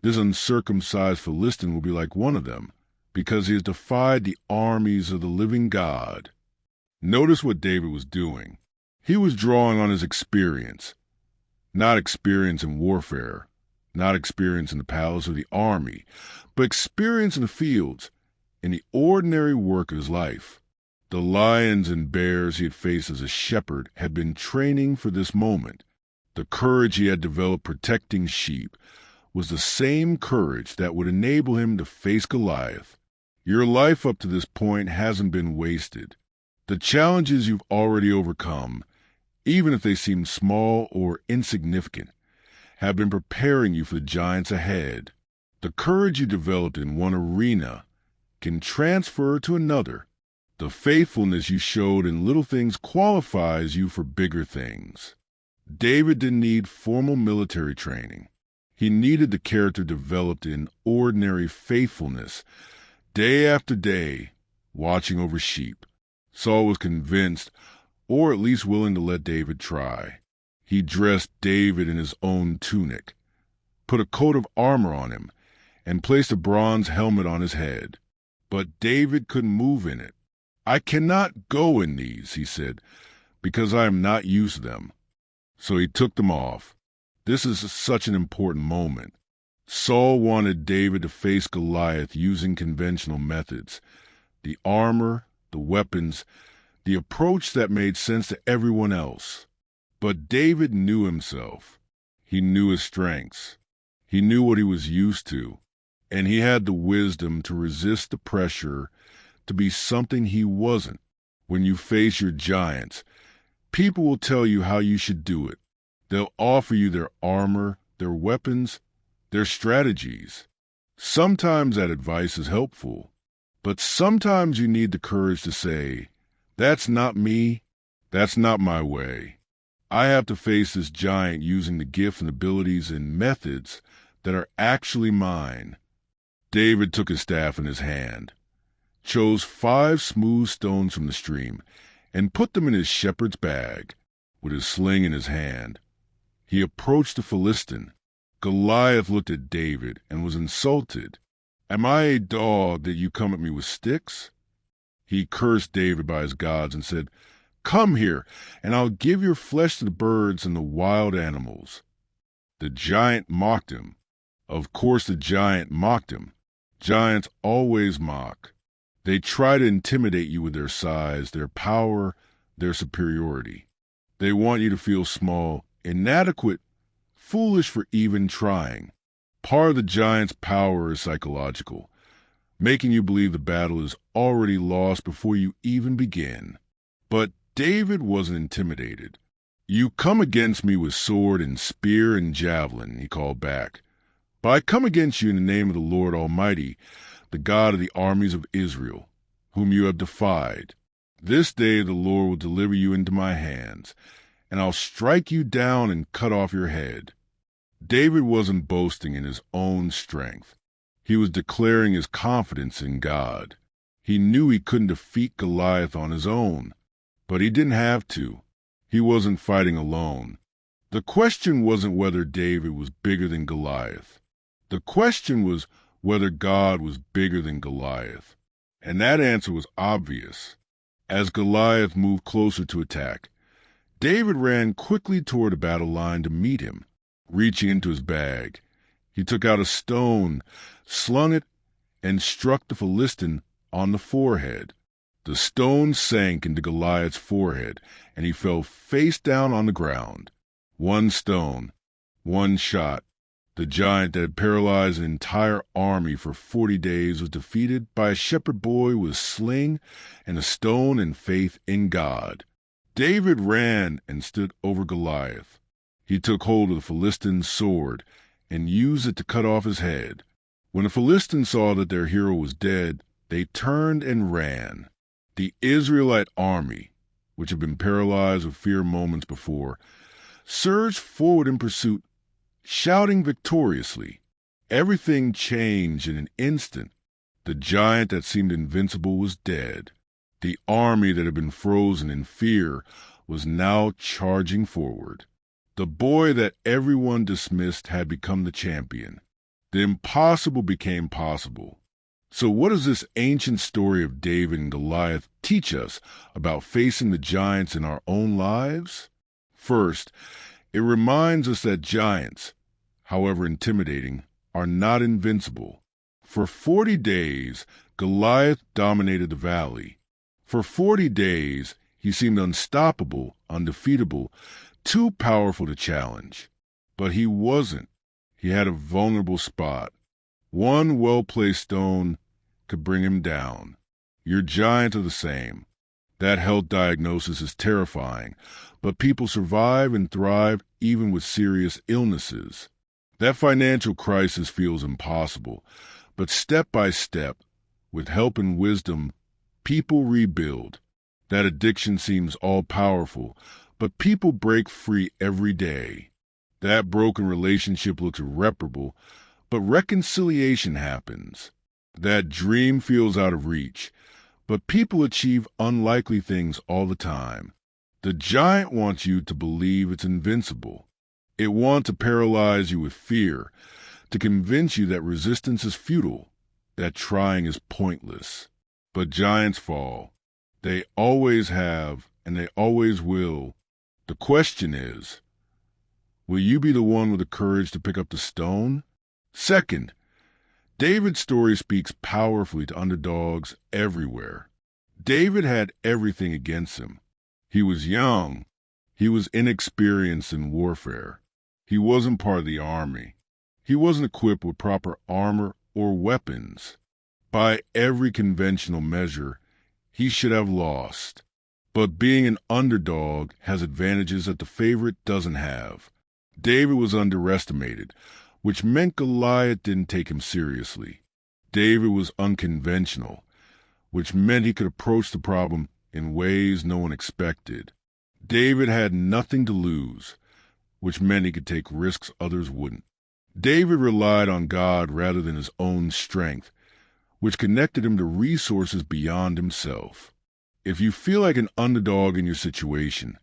This uncircumcised Philistine will be like one of them, because he has defied the armies of the living God. Notice what David was doing. He was drawing on his experience. Not experience in warfare, not experience in the palace or the army, but experience in the fields, in the ordinary work of his life. The lions and bears he had faced as a shepherd had been training for this moment. The courage he had developed protecting sheep was the same courage that would enable him to face Goliath. Your life up to this point hasn't been wasted. The challenges you've already overcome, even if they seem small or insignificant, have been preparing you for the giants ahead. The courage you developed in one arena can transfer to another. The faithfulness you showed in little things qualifies you for bigger things. David didn't need formal military training. He needed the character developed in ordinary faithfulness, day after day, watching over sheep. Saul was convinced, or at least willing to let David try. He dressed David in his own tunic, put a coat of armor on him, and placed a bronze helmet on his head. But David couldn't move in it. "I cannot go in these," he said, "because I am not used to them." So he took them off. This is such an important moment. Saul wanted David to face Goliath using conventional methods. The armor, the weapons, the approach that made sense to everyone else. But David knew himself. He knew his strengths. He knew what he was used to. And he had the wisdom to resist the pressure to be something he wasn't. When you face your giants, people will tell you how you should do it. They'll offer you their armor, their weapons, their strategies. Sometimes that advice is helpful, but sometimes you need the courage to say, "That's not me. That's not my way. I have to face this giant using the gifts and abilities and methods that are actually mine." David took his staff in his hand, chose 5 smooth stones from the stream, and put them in his shepherd's bag. With his sling in his hand, he approached the Philistine. Goliath looked at David and was insulted. "Am I a dog that you come at me with sticks?" He cursed David by his gods and said, "Come here, and I'll give your flesh to the birds and the wild animals." The giant mocked him. Of course the giant mocked him. Giants always mock. They try to intimidate you with their size, their power, their superiority. They want you to feel small, inadequate, foolish for even trying. Part of the giant's power is psychological, making you believe the battle is already lost before you even begin. But David wasn't intimidated. "You come against me with sword and spear and javelin," he called back. "But I come against you in the name of the Lord Almighty, the God of the armies of Israel, whom you have defied. This day the Lord will deliver you into my hands, and I'll strike you down and cut off your head." David wasn't boasting in his own strength. He was declaring his confidence in God. He knew he couldn't defeat Goliath on his own, but he didn't have to. He wasn't fighting alone. The question wasn't whether David was bigger than Goliath. The question was whether God was bigger than Goliath. And that answer was obvious. As Goliath moved closer to attack, David ran quickly toward the battle line to meet him. Reaching into his bag, he took out a stone, slung it, and struck the Philistine on the forehead. The stone sank into Goliath's forehead, and he fell face down on the ground. One stone, one shot. The giant that had paralyzed an entire army for 40 days was defeated by a shepherd boy with a sling and a stone and faith in God. David ran and stood over Goliath. He took hold of the Philistine's sword and used it to cut off his head. When the Philistines saw that their hero was dead, they turned and ran. The Israelite army, which had been paralyzed with fear moments before, surged forward in pursuit, shouting victoriously. Everything changed in an instant. The giant that seemed invincible was dead. The army that had been frozen in fear was now charging forward. The boy that everyone dismissed had become the champion. The impossible became possible. So what does this ancient story of David and Goliath teach us about facing the giants in our own lives? First, it reminds us that giants, however intimidating, are not invincible. For 40 days, Goliath dominated the valley. For 40 days, he seemed unstoppable, undefeatable, too powerful to challenge. But he wasn't. He had a vulnerable spot. One well-placed stone could bring him down. Your giants are the same. That health diagnosis is terrifying, but people survive and thrive even with serious illnesses. That financial crisis feels impossible, but step by step, with help and wisdom, people rebuild. That addiction seems all-powerful, but people break free every day. That broken relationship looks irreparable, but reconciliation happens. That dream feels out of reach, but people achieve unlikely things all the time. The giant wants you to believe it's invincible. It wants to paralyze you with fear, to convince you that resistance is futile, that trying is pointless. But giants fall. They always have, and they always will. The question is, will you be the one with the courage to pick up the stone? Second, David's story speaks powerfully to underdogs everywhere. David had everything against him. He was young. He was inexperienced in warfare. He wasn't part of the army. He wasn't equipped with proper armor or weapons. By every conventional measure, he should have lost. But being an underdog has advantages that the favorite doesn't have. David was underestimated, which meant Goliath didn't take him seriously. David was unconventional, which meant he could approach the problem in ways no one expected. David had nothing to lose, which meant he could take risks others wouldn't. David relied on God rather than his own strength, which connected him to resources beyond himself. If you feel like an underdog in your situation,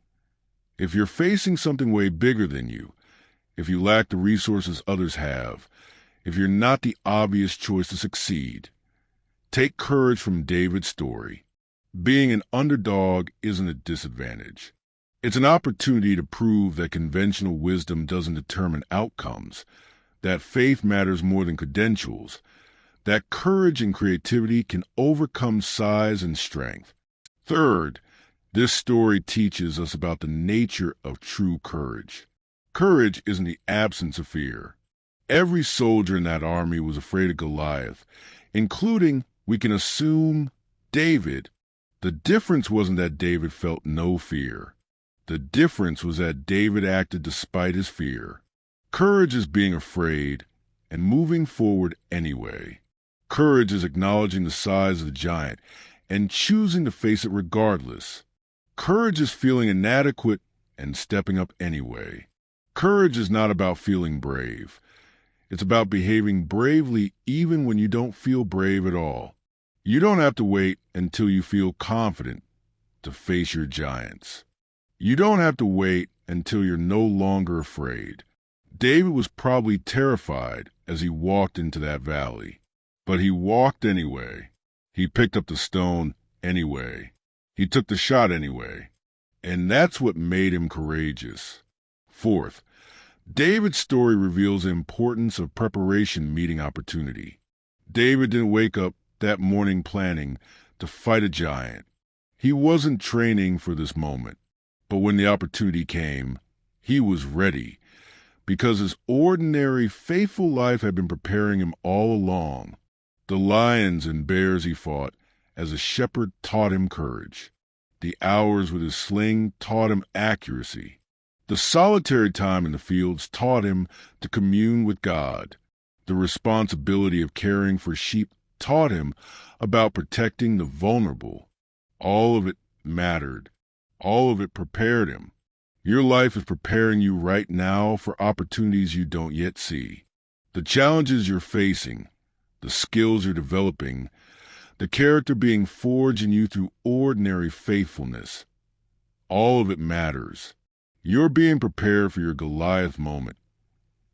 if you're facing something way bigger than you, if you lack the resources others have, if you're not the obvious choice to succeed, take courage from David's story. Being an underdog isn't a disadvantage. It's an opportunity to prove that conventional wisdom doesn't determine outcomes, that faith matters more than credentials, that courage and creativity can overcome size and strength. Third, this story teaches us about the nature of true courage. Courage isn't the absence of fear. Every soldier in that army was afraid of Goliath, including, we can assume, David. The difference wasn't that David felt no fear. The difference was that David acted despite his fear. Courage is being afraid and moving forward anyway. Courage is acknowledging the size of the giant and choosing to face it regardless. Courage is feeling inadequate and stepping up anyway. Courage is not about feeling brave. It's about behaving bravely even when you don't feel brave at all. You don't have to wait until you feel confident to face your giants. You don't have to wait until you're no longer afraid. David was probably terrified as he walked into that valley, but he walked anyway. He picked up the stone anyway. He took the shot anyway. And that's what made him courageous. Fourth, David's story reveals the importance of preparation meeting opportunity. David didn't wake up that morning planning to fight a giant. He wasn't training for this moment. But when the opportunity came, he was ready, because his ordinary, faithful life had been preparing him all along. The lions and bears he fought as a shepherd taught him courage. The hours with his sling taught him accuracy. The solitary time in the fields taught him to commune with God. The responsibility of caring for sheep taught him about protecting the vulnerable. All of it mattered. All of it prepared him. Your life is preparing you right now for opportunities you don't yet see. The challenges you're facing, the skills you're developing, the character being forged in you through ordinary faithfulness. All of it matters. You're being prepared for your Goliath moment,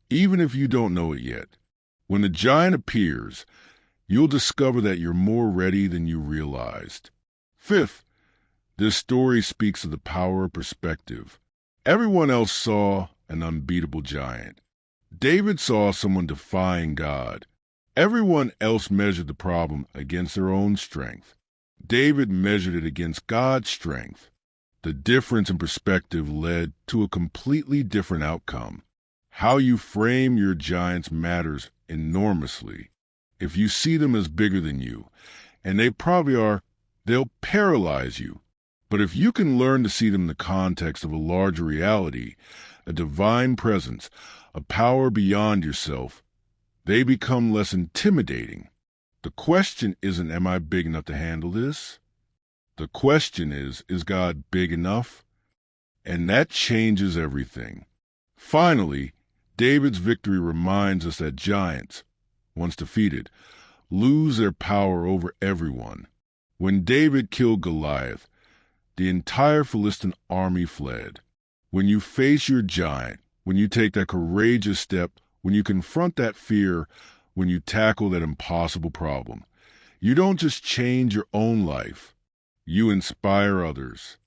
even if you don't know it yet. When the giant appears, you'll discover that you're more ready than you realized. Fifth, this story speaks of the power of perspective. Everyone else saw an unbeatable giant. David saw someone defying God. Everyone else measured the problem against their own strength. David measured it against God's strength. The difference in perspective led to a completely different outcome. How you frame your giants matters enormously. If you see them as bigger than you, and they probably are, they'll paralyze you. But if you can learn to see them in the context of a larger reality, a divine presence, a power beyond yourself, they become less intimidating. The question isn't, am I big enough to handle this? The question is God big enough? And that changes everything. Finally, David's victory reminds us that giants, once defeated, lose their power over everyone. When David killed Goliath, the entire Philistine army fled. When you face your giant, when you take that courageous step, when you confront that fear, when you tackle that impossible problem, you don't just change your own life. You inspire others.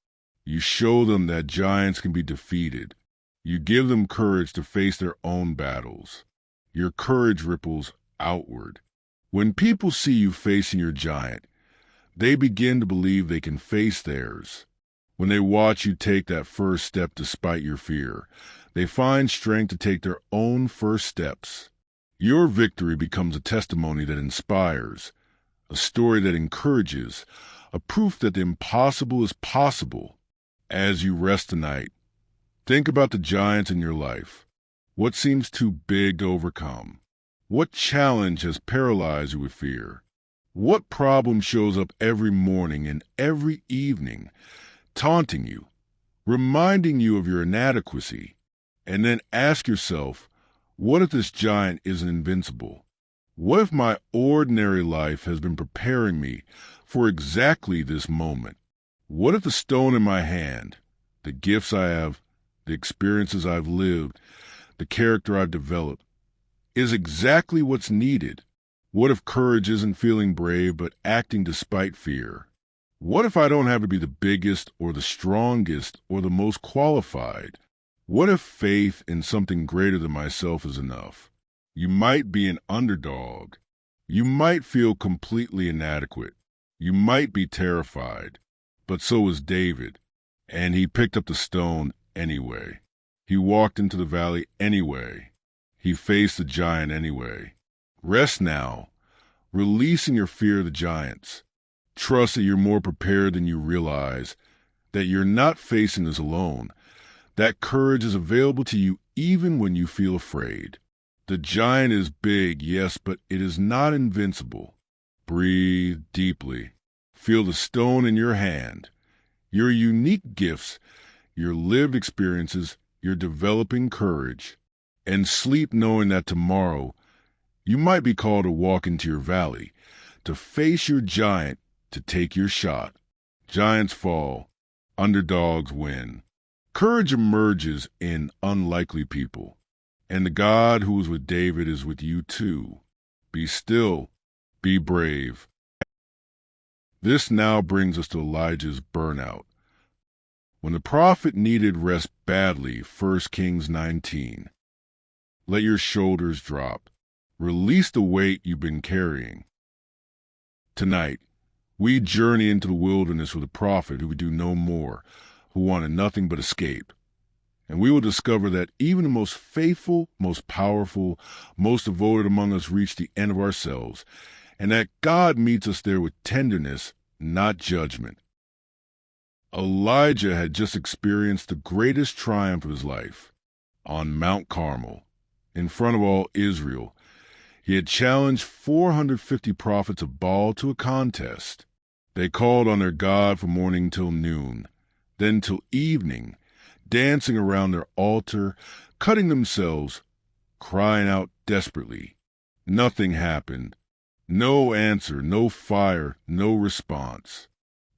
You show them that giants can be defeated. You give them courage to face their own battles. Your courage ripples outward. When people see you facing your giant, they begin to believe they can face theirs. When they watch you take that first step despite your fear, they find strength to take their own first steps. Your victory becomes a testimony that inspires, a story that encourages, a proof that the impossible is possible. As you rest tonight, think about the giants in your life. What seems too big to overcome? What challenge has paralyzed you with fear? What problem shows up every morning and every evening, taunting you, reminding you of your inadequacy? And then ask yourself, what if this giant isn't invincible? What if my ordinary life has been preparing me for exactly this moment? What if the stone in my hand, the gifts I have, the experiences I've lived, the character I've developed, is exactly what's needed? What if courage isn't feeling brave but acting despite fear? What if I don't have to be the biggest or the strongest or the most qualified? What if faith in something greater than myself is enough? You might be an underdog. You might feel completely inadequate. You might be terrified. But so was David, and he picked up the stone anyway. He walked into the valley anyway. He faced the giant anyway. Rest now, releasing your fear of the giants. Trust that you're more prepared than you realize, that you're not facing this alone, that courage is available to you even when you feel afraid. The giant is big, yes, but it is not invincible. Breathe deeply. Feel the stone in your hand, your unique gifts, your lived experiences, your developing courage, and sleep knowing that tomorrow you might be called to walk into your valley, to face your giant, to take your shot. Giants fall, underdogs win. Courage emerges in unlikely people, and the God who was with David is with you too. Be still, be brave. This now brings us to Elijah's burnout. When the prophet needed rest badly, 1 Kings 19. Let your shoulders drop. Release the weight you've been carrying. Tonight, we journey into the wilderness with a prophet who would do no more, who wanted nothing but escape. And we will discover that even the most faithful, most powerful, most devoted among us reach the end of ourselves, and that God meets us there with tenderness, not judgment. Elijah had just experienced the greatest triumph of his life. On Mount Carmel, in front of all Israel, he had challenged 450 prophets of Baal to a contest. They called on their God from morning till noon, then till evening, dancing around their altar, cutting themselves, crying out desperately. Nothing happened. No answer, no fire, no response.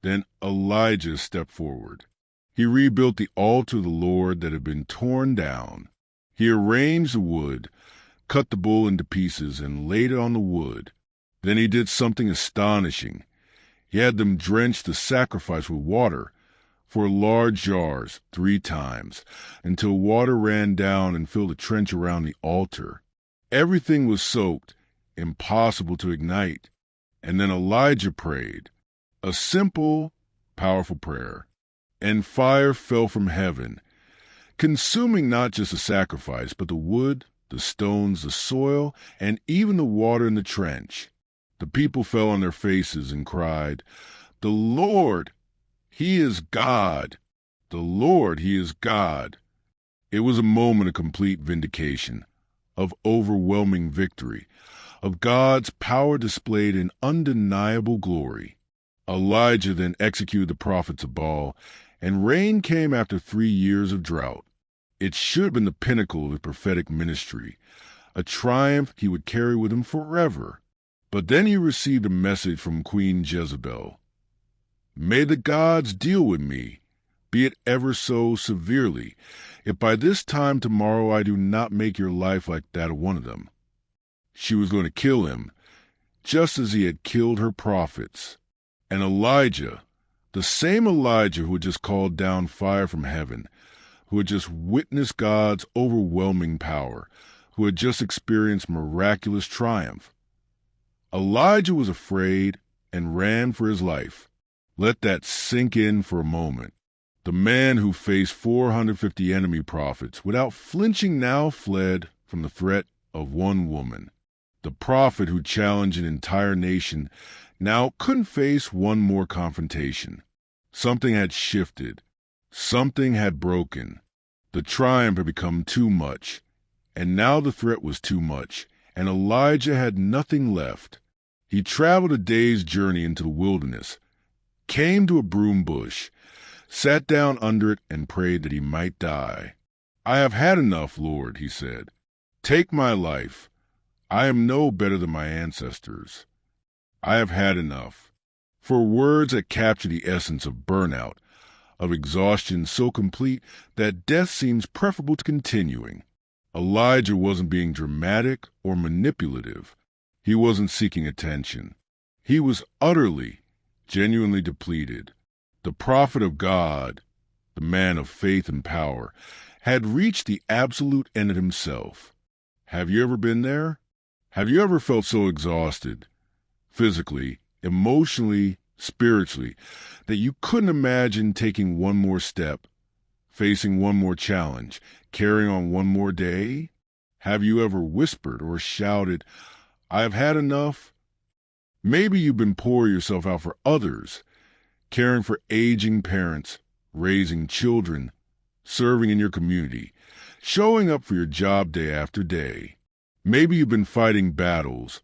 Then Elijah stepped forward. He rebuilt the altar of the Lord that had been torn down. He arranged the wood, cut the bull into pieces, and laid it on the wood. Then he did something astonishing. He had them drench the sacrifice with water, 4 large jars 3 times, until water ran down and filled the trench around the altar. Everything was soaked, impossible to ignite. And then Elijah prayed, a simple, powerful prayer, and fire fell from heaven, consuming not just the sacrifice, but the wood, the stones, the soil, and even the water in the trench. The people fell on their faces and cried, "The Lord, He is God! The Lord, He is God!" It was a moment of complete vindication, of overwhelming victory, of God's power displayed in undeniable glory. Elijah then executed the prophets of Baal, and rain came after 3 years of drought. It should have been the pinnacle of the prophetic ministry, a triumph he would carry with him forever. But then he received a message from Queen Jezebel. "May the gods deal with me, be it ever so severely, if by this time tomorrow I do not make your life like that of one of them." She was going to kill him, just as he had killed her prophets. And Elijah, the same Elijah who had just called down fire from heaven, who had just witnessed God's overwhelming power, who had just experienced miraculous triumph. Elijah was afraid and ran for his life. Let that sink in for a moment. The man who faced 450 enemy prophets without flinching now fled from the threat of one woman. The prophet who challenged an entire nation now couldn't face one more confrontation. Something had shifted. Something had broken. The triumph had become too much, and now the threat was too much, and Elijah had nothing left. He traveled a day's journey into the wilderness, came to a broom bush, sat down under it, and prayed that he might die. "I have had enough, Lord," he said. "Take my life. I am no better than my ancestors. I have had enough." For words that capture the essence of burnout, of exhaustion so complete that death seems preferable to continuing. Elijah wasn't being dramatic or manipulative. He wasn't seeking attention. He was utterly, genuinely depleted. The prophet of God, the man of faith and power, had reached the absolute end of himself. Have you ever been there? Have you ever felt so exhausted, physically, emotionally, spiritually, that you couldn't imagine taking one more step, facing one more challenge, carrying on one more day? Have you ever whispered or shouted, "I have had enough"? Maybe you've been pouring yourself out for others, caring for aging parents, raising children, serving in your community, showing up for your job day after day. Maybe you've been fighting battles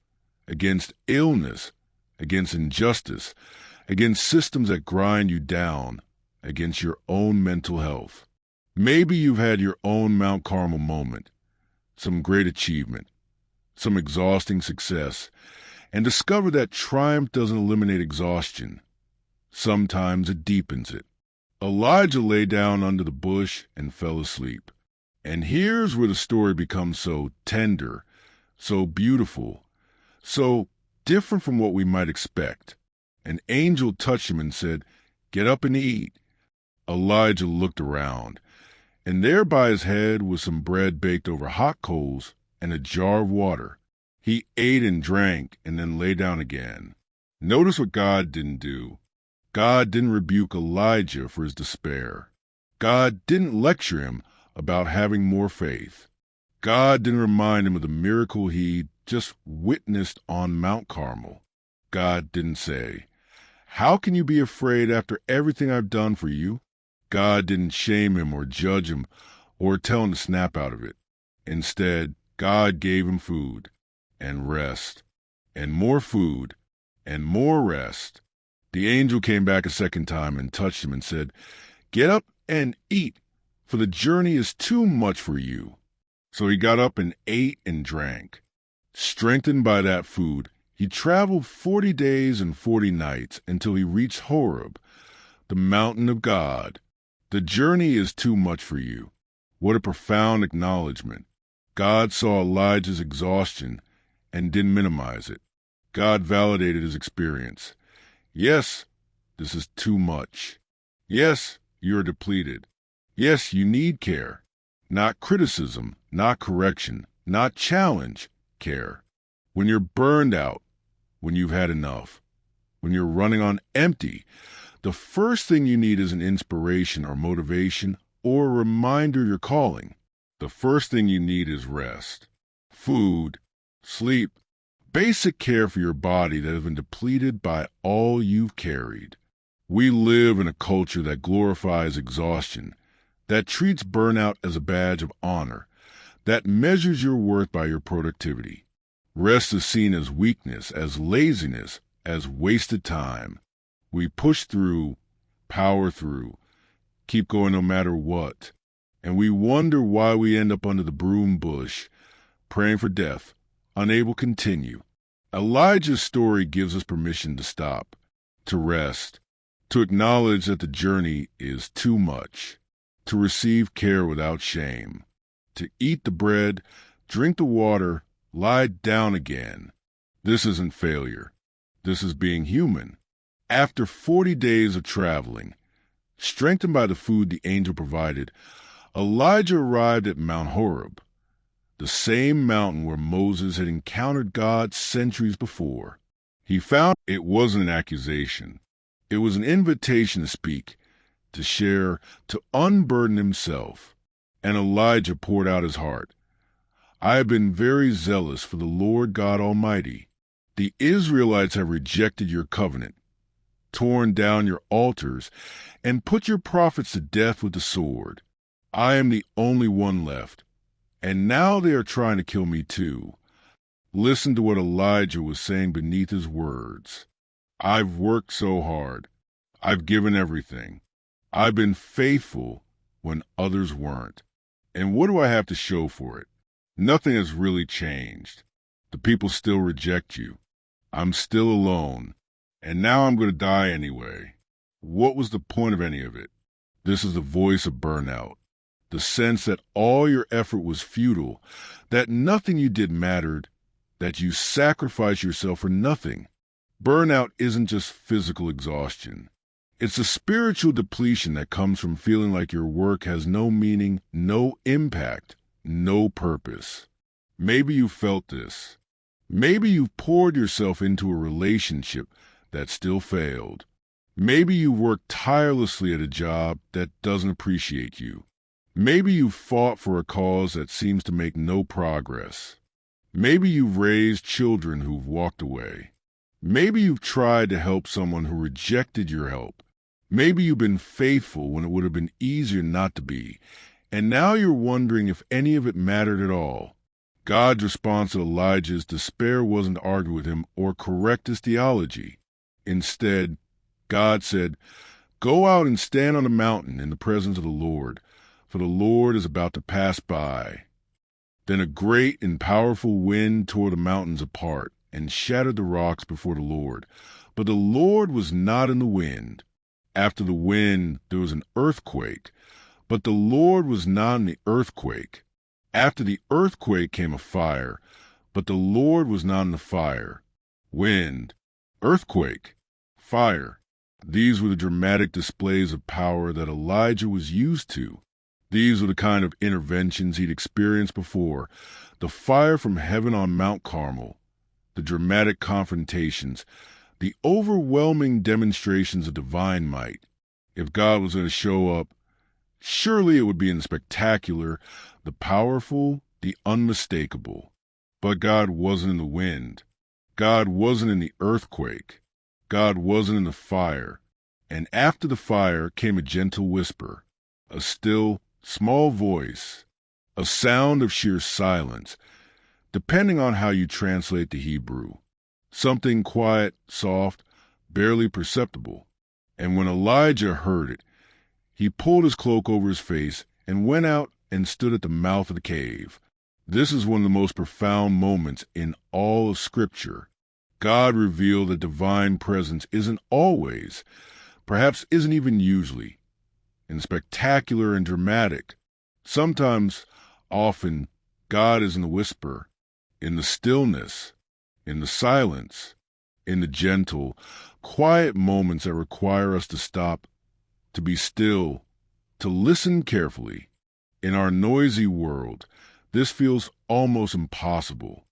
against illness, against injustice, against systems that grind you down, against your own mental health. Maybe you've had your own Mount Carmel moment, some great achievement, some exhausting success, and discover that triumph doesn't eliminate exhaustion. Sometimes it deepens it. Elijah lay down under the bush and fell asleep. And here's where the story becomes so tender, so beautiful, so different from what we might expect. An angel touched him and said, "Get up and eat." Elijah looked around, and there by his head was some bread baked over hot coals and a jar of water. He ate and drank and then lay down again. Notice what God didn't do. God didn't rebuke Elijah for his despair. God didn't lecture him about having more faith. God didn't remind him of the miracle he just witnessed on Mount Carmel. God didn't say, "How can you be afraid after everything I've done for you?" God didn't shame him or judge him or tell him to snap out of it. Instead, God gave him food and rest and more food and more rest. The angel came back a second time and touched him and said, "Get up and eat, for the journey is too much for you." So he got up and ate and drank. Strengthened by that food, he traveled 40 days and 40 nights until he reached Horeb, the mountain of God. The journey is too much for you. What a profound acknowledgement. God saw Elijah's exhaustion and didn't minimize it. God validated his experience. Yes, this is too much. Yes, you are depleted. Yes, you need care. Not criticism, not correction, not challenge, care. When you're burned out, when you've had enough, when you're running on empty, the first thing you need isn't inspiration or motivation or a reminder you're calling. The first thing you need is rest. Food, sleep, basic care for your body that has been depleted by all you've carried. We live in a culture that glorifies exhaustion, that treats burnout as a badge of honor, that measures your worth by your productivity. Rest is seen as weakness, as laziness, as wasted time. We push through, power through, keep going no matter what, and we wonder why we end up under the broom bush, praying for death, unable to continue. Elijah's story gives us permission to stop, to rest, to acknowledge that the journey is too much, to receive care without shame, to eat the bread, drink the water, lie down again. This isn't failure. This is being human. After 40 days of traveling, strengthened by the food the angel provided, Elijah arrived at Mount Horeb, the same mountain where Moses had encountered God centuries before. He found it wasn't an accusation. It was an invitation to speak, to share, to unburden himself. And Elijah poured out his heart. I have been very zealous for the Lord God Almighty. The Israelites have rejected your covenant, torn down your altars, and put your prophets to death with the sword. I am the only one left, and now they are trying to kill me too. Listen to what Elijah was saying beneath his words. I've worked so hard. I've given everything. I've been faithful when others weren't. And what do I have to show for it? Nothing has really changed. The people still reject you. I'm still alone. And now I'm going to die anyway. What was the point of any of it? This is the voice of burnout. The sense that all your effort was futile, that nothing you did mattered, that you sacrificed yourself for nothing. Burnout isn't just physical exhaustion. It's a spiritual depletion that comes from feeling like your work has no meaning, no impact, no purpose. Maybe you felt this. Maybe you've poured yourself into a relationship that still failed. Maybe you worked tirelessly at a job that doesn't appreciate you. Maybe you've fought for a cause that seems to make no progress. Maybe you've raised children who've walked away. Maybe you've tried to help someone who rejected your help. Maybe you've been faithful when it would have been easier not to be, and now you're wondering if any of it mattered at all. God's response to Elijah's despair wasn't to argue with him or correct his theology. Instead, God said, "Go out and stand on a mountain in the presence of the Lord, for the Lord is about to pass by." Then a great and powerful wind tore the mountains apart and shattered the rocks before the Lord. But the Lord was not in the wind. After the wind, there was an earthquake. But the Lord was not in the earthquake. After the earthquake came a fire. But the Lord was not in the fire. Wind, earthquake, fire. These were the dramatic displays of power that Elijah was used to. These were the kind of interventions he'd experienced before. The fire from heaven on Mount Carmel, the dramatic confrontations, the overwhelming demonstrations of divine might. If God was going to show up, surely it would be in the spectacular, the powerful, the unmistakable. But God wasn't in the wind. God wasn't in the earthquake. God wasn't in the fire. And after the fire came a gentle whisper, a still, small voice, a sound of sheer silence, depending on how you translate the Hebrew. Something quiet, soft, barely perceptible. And when Elijah heard it, he pulled his cloak over his face and went out and stood at the mouth of the cave. This is one of the most profound moments in all of Scripture. God revealed that divine presence isn't always, perhaps isn't even usually, and spectacular and dramatic. Sometimes, often, God is in the whisper, in the stillness, in the silence, in the gentle, quiet moments that require us to stop, to be still, to listen carefully. In our noisy world, this feels almost impossible.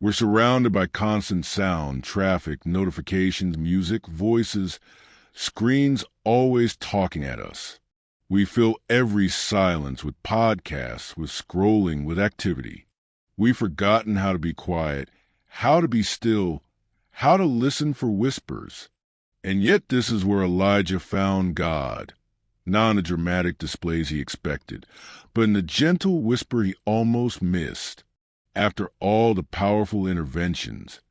We're surrounded by constant sound, traffic, notifications, music, voices, screens always talking at us. We fill every silence with podcasts, with scrolling, with activity. We've forgotten how to be quiet, how to be still, how to listen for whispers. And yet this is where Elijah found God, not in the dramatic displays he expected, but in the gentle whisper he almost missed. After all the powerful interventions,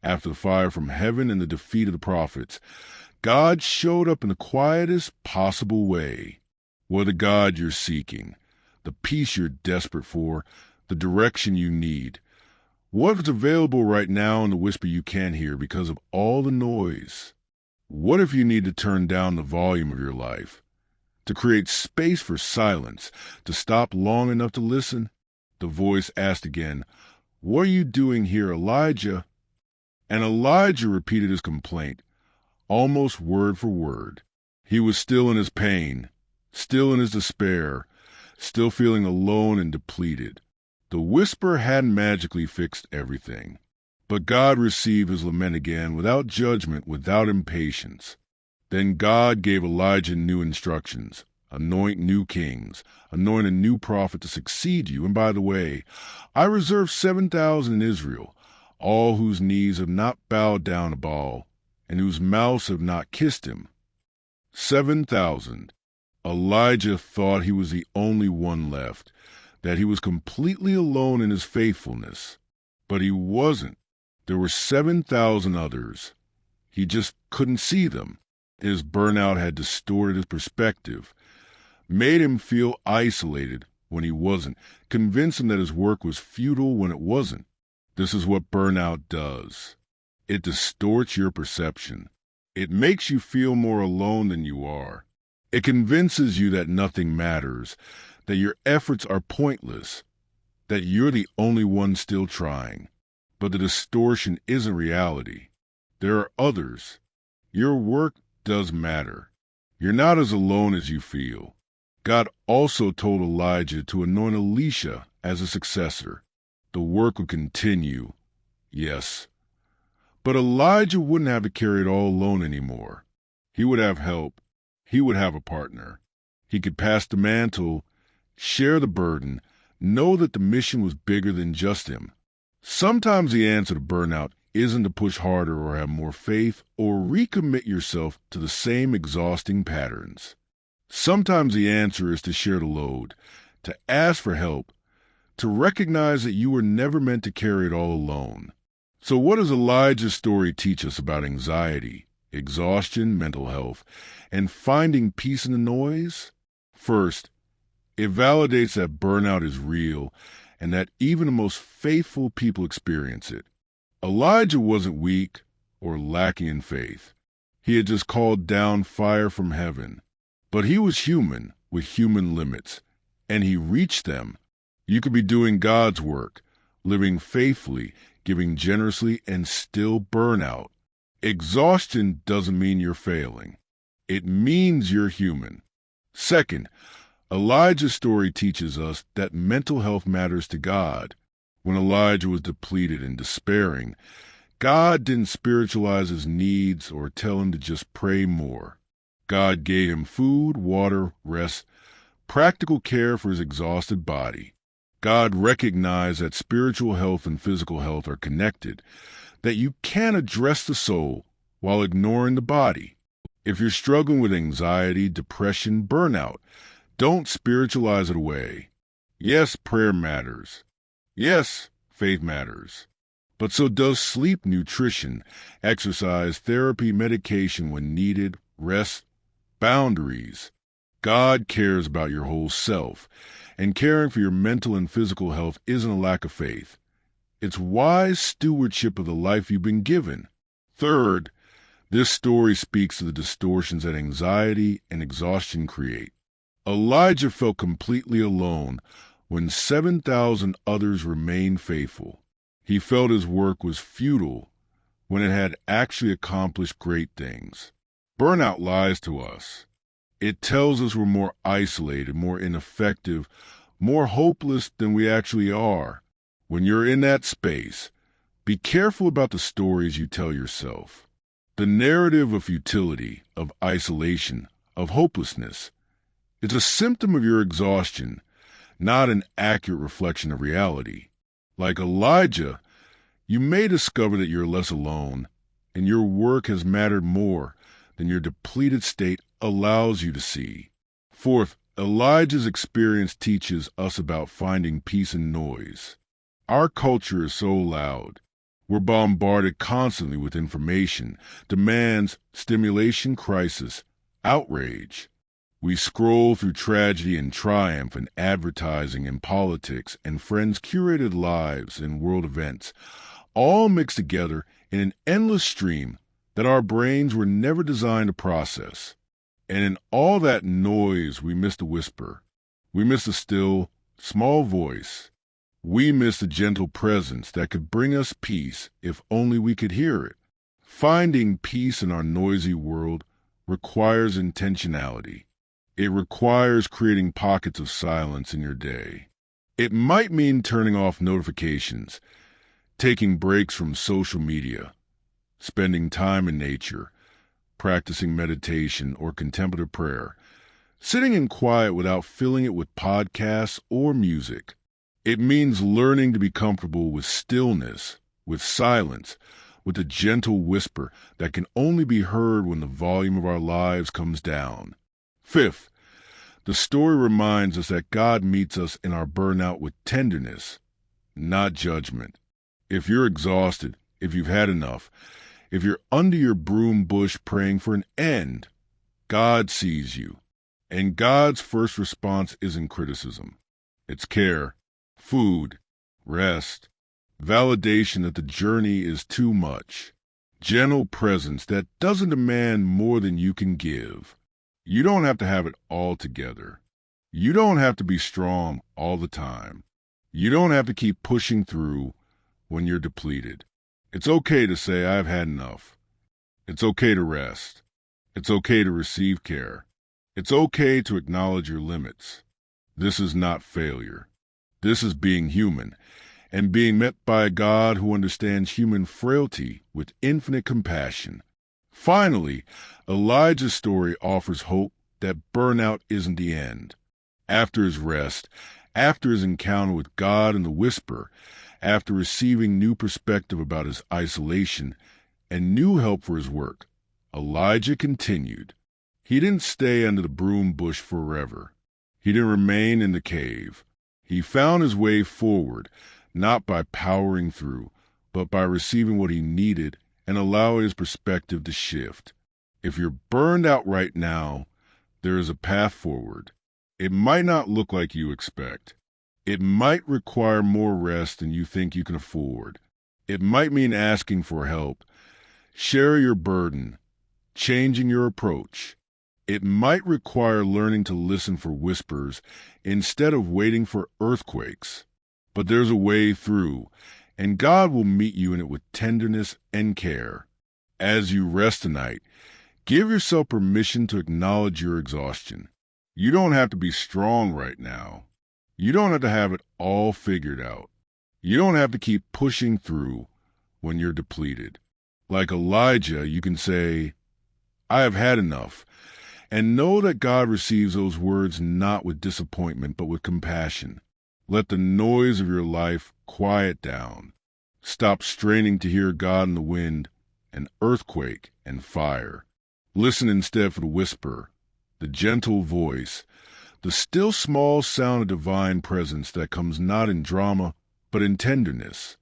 after the fire from heaven and the defeat of the prophets, God showed up in the quietest possible way. What the God you're seeking, the peace you're desperate for, the direction you need. What's available right now in the whisper you can't hear because of all the noise? What if you need to turn down the volume of your life, to create space for silence, to stop long enough to listen? The voice asked again, "What are you doing here, Elijah?" And Elijah repeated his complaint, almost word for word. He was still in his pain, still in his despair, still feeling alone and depleted. The whisper hadn't magically fixed everything, but God received his lament again without judgment, without impatience. Then God gave Elijah new instructions. Anoint new kings, anoint a new prophet to succeed you. And by the way, I reserve 7,000 in Israel, all whose knees have not bowed down to Baal, and whose mouths have not kissed him. 7,000. Elijah thought he was the only one left, that he was completely alone in his faithfulness. But he wasn't. There were 7,000 others. He just couldn't see them. His burnout had distorted his perspective, made him feel isolated when he wasn't, convinced him that his work was futile when it wasn't. This is what burnout does. It distorts your perception. It makes you feel more alone than you are. It convinces you that nothing matters, that your efforts are pointless, that you're the only one still trying. But the distortion isn't reality. There are others. Your work does matter. You're not as alone as you feel. God also told Elijah to anoint Elisha as a successor. The work would continue, yes. But Elijah wouldn't have to carry it all alone anymore. He would have help. He would have a partner. He could pass the mantle, share the burden, know that the mission was bigger than just him. Sometimes the answer to burnout isn't to push harder or have more faith or recommit yourself to the same exhausting patterns. Sometimes the answer is to share the load, to ask for help, to recognize that you were never meant to carry it all alone. So what does Elijah's story teach us about anxiety, exhaustion, mental health, and finding peace in the noise? First, it validates that burnout is real and that even the most faithful people experience it. Elijah wasn't weak or lacking in faith. He had just called down fire from heaven. But he was human with human limits, and he reached them. You could be doing God's work, living faithfully, giving generously, and still burn out. Exhaustion doesn't mean you're failing. It means you're human. Second, Elijah's story teaches us that mental health matters to God. When Elijah was depleted and despairing, God didn't spiritualize his needs or tell him to just pray more. God gave him food, water, rest, practical care for his exhausted body. God recognized that spiritual health and physical health are connected, that you can't address the soul while ignoring the body. If you're struggling with anxiety, depression, burnout, don't spiritualize it away. Yes, prayer matters. Yes, faith matters. But so does sleep, nutrition, exercise, therapy, medication when needed, rest, boundaries. God cares about your whole self, and caring for your mental and physical health isn't a lack of faith. It's wise stewardship of the life you've been given. Third, this story speaks to the distortions that anxiety and exhaustion create. Elijah felt completely alone when 7,000 others remained faithful. He felt his work was futile when it had actually accomplished great things. Burnout lies to us. It tells us we're more isolated, more ineffective, more hopeless than we actually are. When you're in that space, be careful about the stories you tell yourself. The narrative of futility, of isolation, of hopelessness It's a symptom of your exhaustion, not an accurate reflection of reality. Like Elijah, you may discover that you're less alone, and your work has mattered more than your depleted state allows you to see. Fourth, Elijah's experience teaches us about finding peace in noise. Our culture is so loud. We're bombarded constantly with information, demands, stimulation, crisis, outrage. We scroll through tragedy and triumph and advertising and politics and friends' curated lives and world events, all mixed together in an endless stream that our brains were never designed to process. And in all that noise, we miss the whisper. We miss the still, small voice. We miss the gentle presence that could bring us peace if only we could hear it. Finding peace in our noisy world requires intentionality. It requires creating pockets of silence in your day. It might mean turning off notifications, taking breaks from social media, spending time in nature, practicing meditation or contemplative prayer, sitting in quiet without filling it with podcasts or music. It means learning to be comfortable with stillness, with silence, with a gentle whisper that can only be heard when the volume of our lives comes down. Fifth, the story reminds us that God meets us in our burnout with tenderness, not judgment. If you're exhausted, if you've had enough, if you're under your broom bush praying for an end, God sees you. And God's first response isn't criticism. It's care, food, rest, validation that the journey is too much, gentle presence that doesn't demand more than you can give. You don't have to have it all together. You don't have to be strong all the time. You don't have to keep pushing through when you're depleted. It's okay to say, I've had enough. It's okay to rest. It's okay to receive care. It's okay to acknowledge your limits. This is not failure. This is being human, and being met by a God who understands human frailty with infinite compassion. Finally, Elijah's story offers hope that burnout isn't the end. After his rest, after his encounter with God in the whisper, after receiving new perspective about his isolation and new help for his work, Elijah continued. He didn't stay under the broom bush forever. He didn't remain in the cave. He found his way forward, not by powering through, but by receiving what he needed and allowing his perspective to shift. If you're burned out right now, there is a path forward. It might not look like you expect. It might require more rest than you think you can afford. It might mean asking for help, share your burden, changing your approach. It might require learning to listen for whispers instead of waiting for earthquakes. But there's a way through, and God will meet you in it with tenderness and care. As you rest tonight, give yourself permission to acknowledge your exhaustion. You don't have to be strong right now. You don't have to have it all figured out. You don't have to keep pushing through when you're depleted. Like Elijah, you can say, I have had enough, and know that God receives those words not with disappointment, but with compassion. Let the noise of your life quiet down. Stop straining to hear God in the wind, and earthquake, and fire. Listen instead for the whisper, the gentle voice, the still small sound of divine presence that comes not in drama, but in tenderness.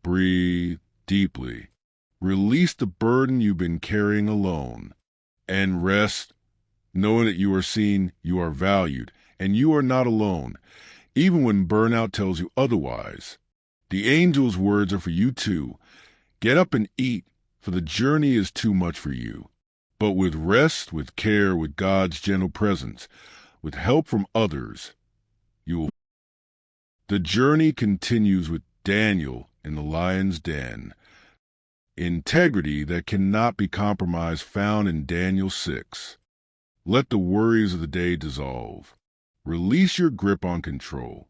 Breathe deeply. Release the burden you've been carrying alone. And rest, knowing that you are seen, you are valued, and you are not alone, even when burnout tells you otherwise. The angel's words are for you too. Get up and eat, for the journey is too much for you. But with rest, with care, with God's gentle presence, with help from others, you will. The journey continues with Daniel in the lion's den. Integrity that cannot be compromised found in Daniel 6. Let the worries of the day dissolve. Release your grip on control.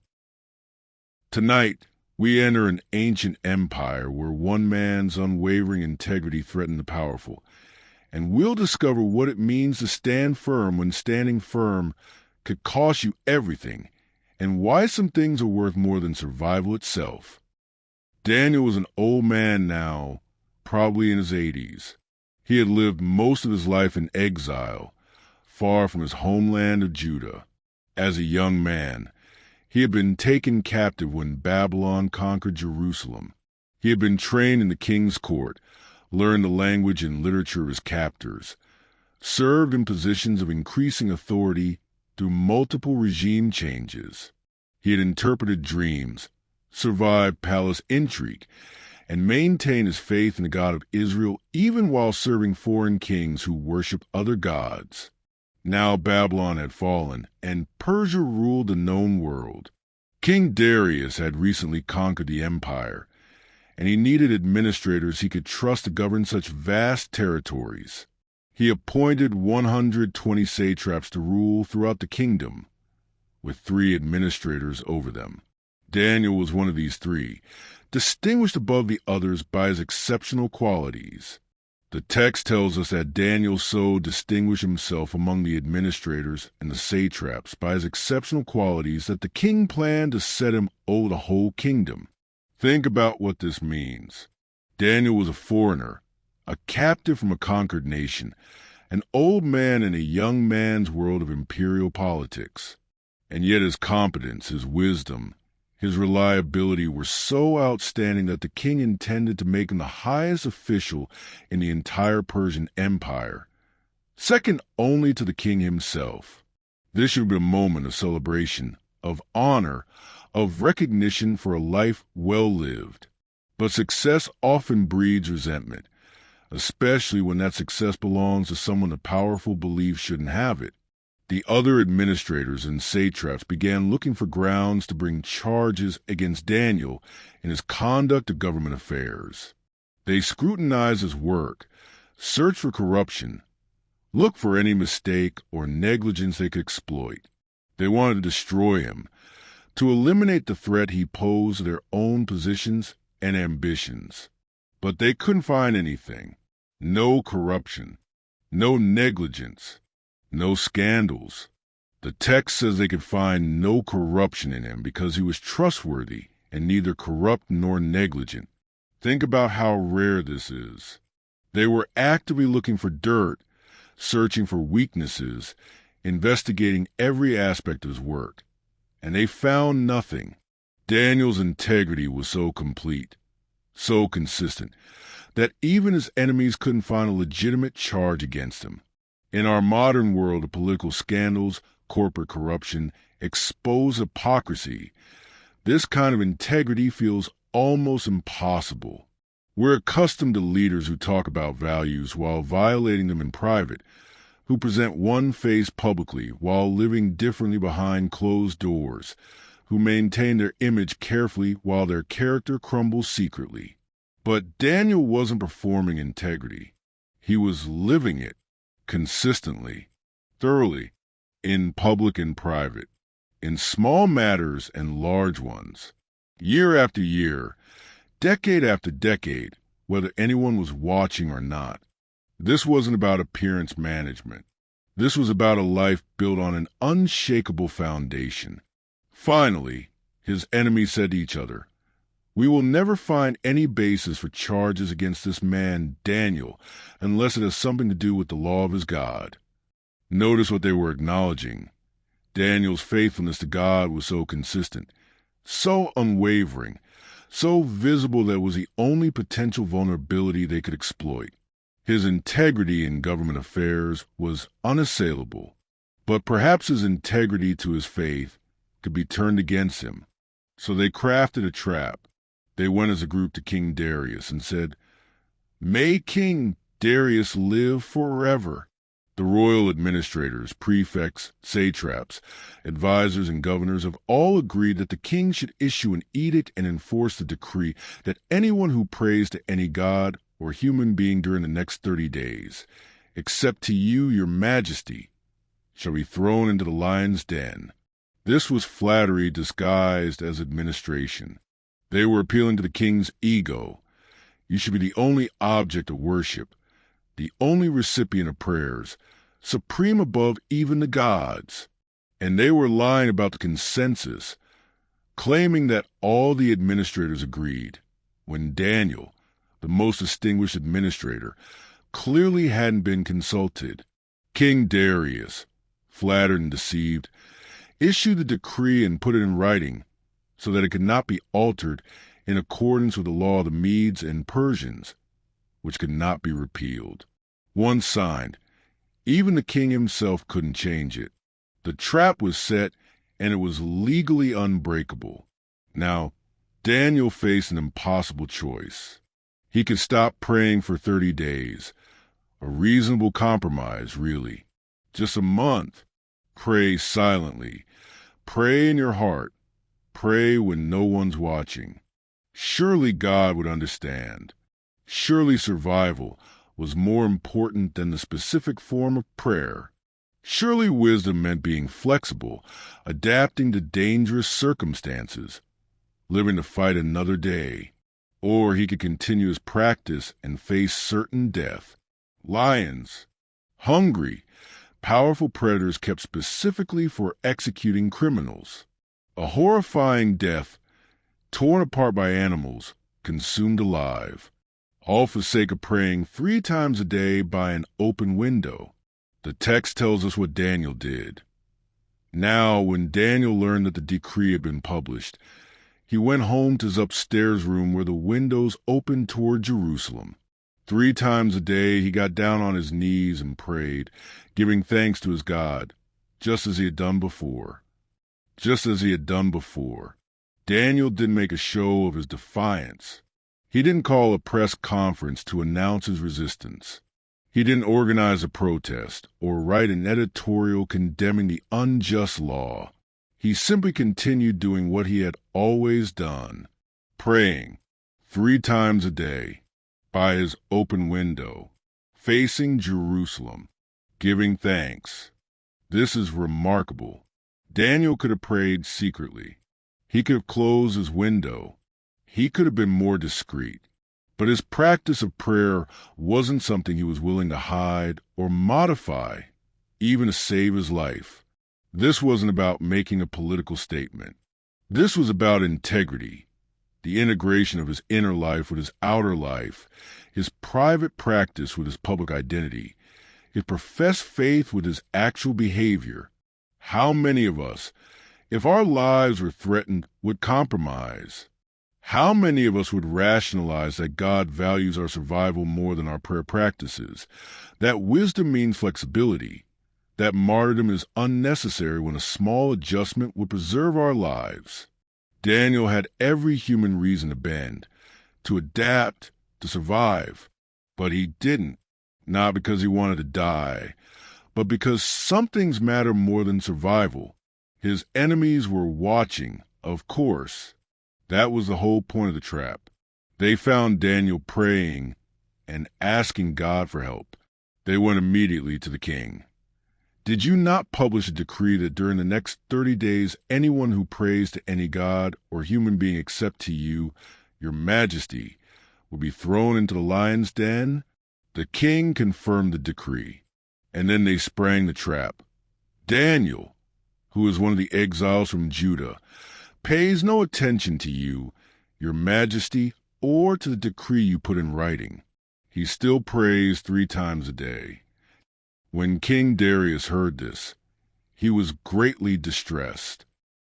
Tonight, we enter an ancient empire where one man's unwavering integrity threatened the powerful, and we'll discover what it means to stand firm when standing firm could cost you everything, and why some things are worth more than survival itself. Daniel was an old man now, probably in his 80s. He had lived most of his life in exile, far from his homeland of Judah. As a young man, he had been taken captive when Babylon conquered Jerusalem. He had been trained in the king's court, learned the language and literature of his captors, served in positions of increasing authority through multiple regime changes. He had interpreted dreams, survived palace intrigue, and maintained his faith in the God of Israel even while serving foreign kings who worshiped other gods. Now Babylon had fallen, and Persia ruled the known world. King Darius had recently conquered the empire, and he needed administrators he could trust to govern such vast territories. He appointed 120 satraps to rule throughout the kingdom, with 3 administrators over them. Daniel was one of these 3, distinguished above the others by his exceptional qualities. The text tells us that Daniel so distinguished himself among the administrators and the satraps by his exceptional qualities that the king planned to set him over the whole kingdom. Think about what this means. Daniel was a foreigner, a captive from a conquered nation, an old man in a young man's world of imperial politics. And yet his competence, his wisdom, his reliability were so outstanding that the king intended to make him the highest official in the entire Persian Empire, second only to the king himself. This should be a moment of celebration, of honor, of recognition for a life well lived. But success often breeds resentment, especially when that success belongs to someone the powerful believe shouldn't have it. The other administrators and satraps began looking for grounds to bring charges against Daniel in his conduct of government affairs. They scrutinized his work, searched for corruption, looked for any mistake or negligence they could exploit. They wanted to destroy him, to eliminate the threat he posed to their own positions and ambitions. But they couldn't find anything. No corruption, no negligence, no scandals. The text says they could find no corruption in him because he was trustworthy and neither corrupt nor negligent. Think about how rare this is. They were actively looking for dirt, searching for weaknesses, investigating every aspect of his work, and they found nothing. Daniel's integrity was so complete, so consistent, that even his enemies couldn't find a legitimate charge against him. In our modern world of political scandals, corporate corruption, exposed hypocrisy, this kind of integrity feels almost impossible. We're accustomed to leaders who talk about values while violating them in private, who present one face publicly while living differently behind closed doors, who maintain their image carefully while their character crumbles secretly. But Daniel wasn't performing integrity. He was living it. Consistently, thoroughly, in public and private, in small matters and large ones, year after year, decade after decade, whether anyone was watching or not. This wasn't about appearance management. This was about a life built on an unshakable foundation. Finally, his enemies said to each other, "We will never find any basis for charges against this man, Daniel, unless it has something to do with the law of his God." Notice what they were acknowledging. Daniel's faithfulness to God was so consistent, so unwavering, so visible that it was the only potential vulnerability they could exploit. His integrity in government affairs was unassailable, but perhaps his integrity to his faith could be turned against him. So they crafted a trap. They went as a group to King Darius and said, "May King Darius live forever." The royal administrators, prefects, satraps, advisors, and governors have all agreed that the king should issue an edict and enforce the decree that anyone who prays to any god or human being during the next 30 days, except to you, your majesty, shall be thrown into the lion's den. This was flattery disguised as administration. They were appealing to the king's ego. You should be the only object of worship, the only recipient of prayers, supreme above even the gods. And they were lying about the consensus, claiming that all the administrators agreed, when Daniel, the most distinguished administrator, clearly hadn't been consulted. King Darius, flattered and deceived, issued the decree and put it in writing so that it could not be altered in accordance with the law of the Medes and Persians, which could not be repealed. Once signed, even the king himself couldn't change it. The trap was set, and it was legally unbreakable. Now, Daniel faced an impossible choice. He could stop praying for 30 days, a reasonable compromise, really. Just a month. Pray silently. Pray in your heart. Pray when no one's watching. Surely God would understand. Surely survival was more important than the specific form of prayer. Surely wisdom meant being flexible, adapting to dangerous circumstances, living to fight another day. Or he could continue his practice and face certain death. Lions, hungry, powerful predators kept specifically for executing criminals. A horrifying death, torn apart by animals, consumed alive, all for sake of praying 3 times a day by an open window. The text tells us what Daniel did. Now, when Daniel learned that the decree had been published, he went home to his upstairs room where the windows opened toward Jerusalem. 3 times a day he got down on his knees and prayed, giving thanks to his God, just as he had done before. Just as he had done before. Daniel didn't make a show of his defiance. He didn't call a press conference to announce his resistance. He didn't organize a protest or write an editorial condemning the unjust law. He simply continued doing what he had always done, praying 3 times a day by his open window, facing Jerusalem, giving thanks. This is remarkable. Daniel could have prayed secretly. He could have closed his window. He could have been more discreet. But his practice of prayer wasn't something he was willing to hide or modify, even to save his life. This wasn't about making a political statement. This was about integrity, the integration of his inner life with his outer life, his private practice with his public identity, his professed faith with his actual behavior. How many of us, if our lives were threatened, would compromise? How many of us would rationalize that God values our survival more than our prayer practices, that wisdom means flexibility, that martyrdom is unnecessary when a small adjustment would preserve our lives? Daniel had every human reason to bend, to adapt, to survive, but he didn't, not because he wanted to die, but because some things matter more than survival. His enemies were watching, of course. That was the whole point of the trap. They found Daniel praying and asking God for help. They went immediately to the king. Did you not publish a decree that during the next 30 days anyone who prays to any god or human being except to you, your majesty, would be thrown into the lion's den? The king confirmed the decree, and then they sprang the trap. Daniel, who is one of the exiles from Judah, pays no attention to you, your majesty, or to the decree you put in writing. He still prays 3 times a day. When King Darius heard this, he was greatly distressed.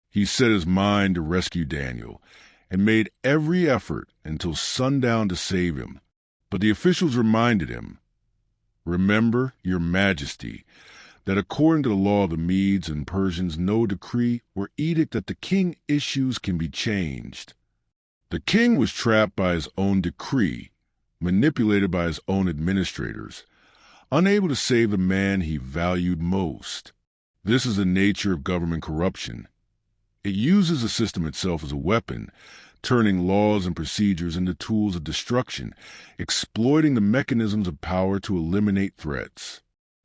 He set his mind to rescue Daniel and made every effort until sundown to save him. But the officials reminded him, "Remember, your majesty, that according to the law of the Medes and Persians, no decree or edict that the king issues can be changed." The king was trapped by his own decree, manipulated by his own administrators, unable to save the man he valued most. This is the nature of government corruption. It uses the system itself as a weapon, turning laws and procedures into tools of destruction, exploiting the mechanisms of power to eliminate threats.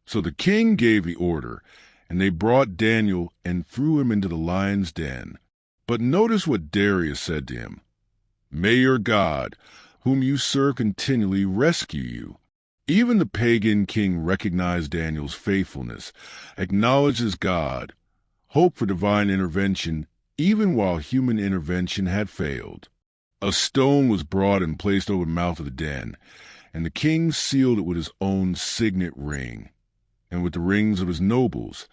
So the king gave the order, and they brought Daniel and threw him into the lion's den. But notice what Darius said to him. "May your God, whom you serve continually, rescue you." Even the pagan king recognized Daniel's faithfulness, acknowledged his God, hope for divine intervention even while human intervention had failed. A stone was brought and placed over the mouth of the den, and the king sealed it with his own signet ring, and with the rings of his nobles,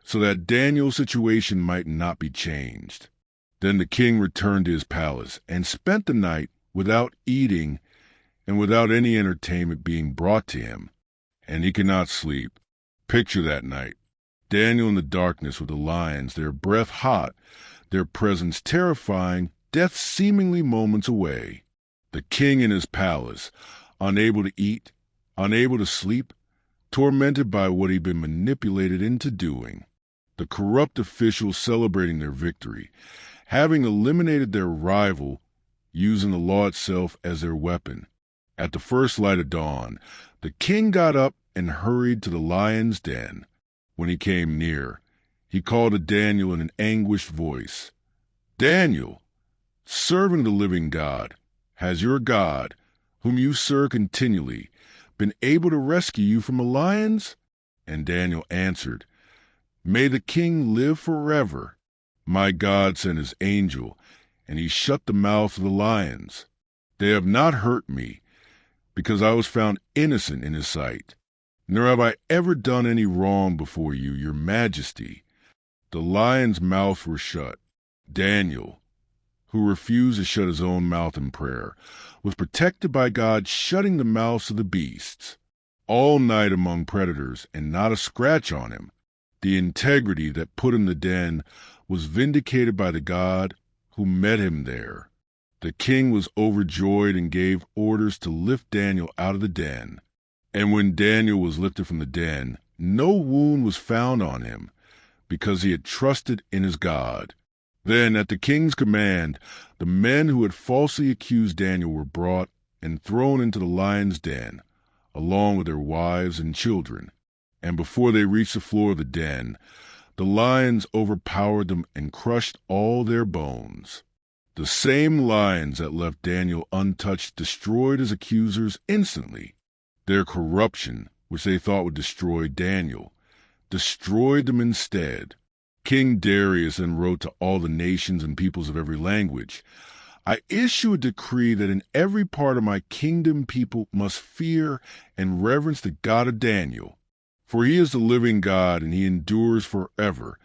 so that Daniel's situation might not be changed. Then the king returned to his palace and spent the night without eating and without any entertainment being brought to him, and he could not sleep. Picture that night. Daniel in the darkness with the lions, their breath hot, their presence terrifying, death seemingly moments away. The king in his palace, unable to eat, unable to sleep, tormented by what he'd been manipulated into doing. The corrupt officials celebrating their victory, having eliminated their rival, using the law itself as their weapon. At the first light of dawn, the king got up and hurried to the lion's den. When he came near, he called to Daniel in an anguished voice, "Daniel, servant of the living God, has your God, whom you serve continually, been able to rescue you from the lions?" And Daniel answered, "May the king live forever. My God sent his angel, and he shut the mouth of the lions. They have not hurt me, because I was found innocent in his sight. Nor have I ever done any wrong before you, your majesty." The lions' mouths were shut. Daniel, who refused to shut his own mouth in prayer, was protected by God shutting the mouths of the beasts. All night among predators, and not a scratch on him. The integrity that put him in the den was vindicated by the God who met him there. The king was overjoyed and gave orders to lift Daniel out of the den. And when Daniel was lifted from the den, no wound was found on him, because he had trusted in his God. Then, at the king's command, the men who had falsely accused Daniel were brought and thrown into the lion's den, along with their wives and children. And before they reached the floor of the den, the lions overpowered them and crushed all their bones. The same lions that left Daniel untouched destroyed his accusers instantly. Their corruption, which they thought would destroy Daniel, destroyed them instead. King Darius then wrote to all the nations and peoples of every language, "I issue a decree that in every part of my kingdom people must fear and reverence the God of Daniel. For he is the living God, and he endures forever.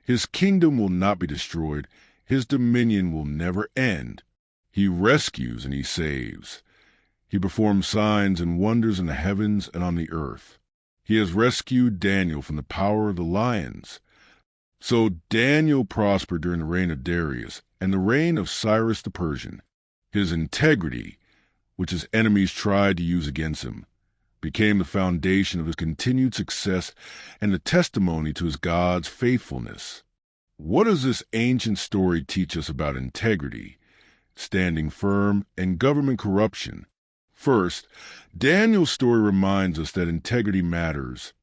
His kingdom will not be destroyed. His dominion will never end. He rescues and he saves. He performs signs and wonders in the heavens and on the earth. He has rescued Daniel from the power of the lions." So Daniel prospered during the reign of Darius and the reign of Cyrus the Persian. His integrity, which his enemies tried to use against him, became the foundation of his continued success and the testimony to his God's faithfulness. What does this ancient story teach us about integrity, standing firm, and government corruption? First, Daniel's story reminds us that integrity matters,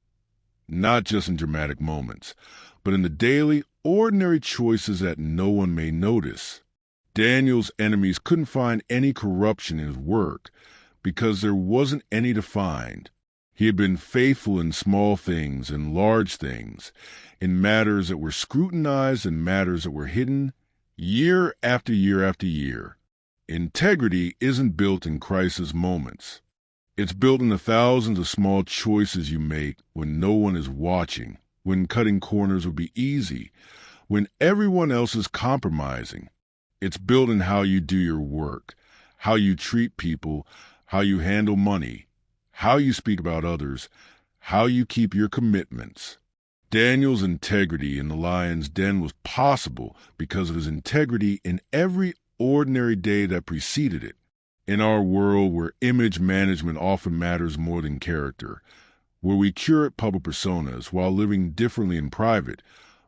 not just in dramatic moments, but in the daily, ordinary choices that no one may notice. Daniel's enemies couldn't find any corruption in his work because there wasn't any to find. He had been faithful in small things and large things, in matters that were scrutinized and matters that were hidden, year after year after year. Integrity isn't built in crisis moments. It's built in the thousands of small choices you make when no one is watching, when cutting corners would be easy, when everyone else is compromising. It's built in how you do your work, how you treat people, how you handle money, how you speak about others, how you keep your commitments. Daniel's integrity in the lion's den was possible because of his integrity in every ordinary day that preceded it. In our world where image management often matters more than character, where we curate public personas while living differently in private,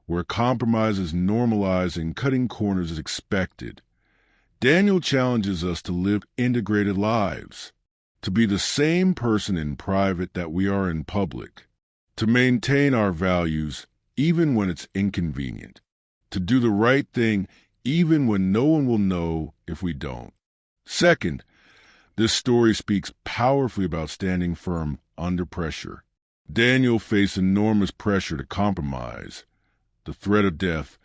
where compromise is normalized and cutting corners is expected, Daniel challenges us to live integrated lives, to be the same person in private that we are in public, to maintain our values even when it's inconvenient, to do the right thing even when no one will know if we don't. Second, this story speaks powerfully about standing firm under pressure. Daniel faced enormous pressure to compromise, the threat of death,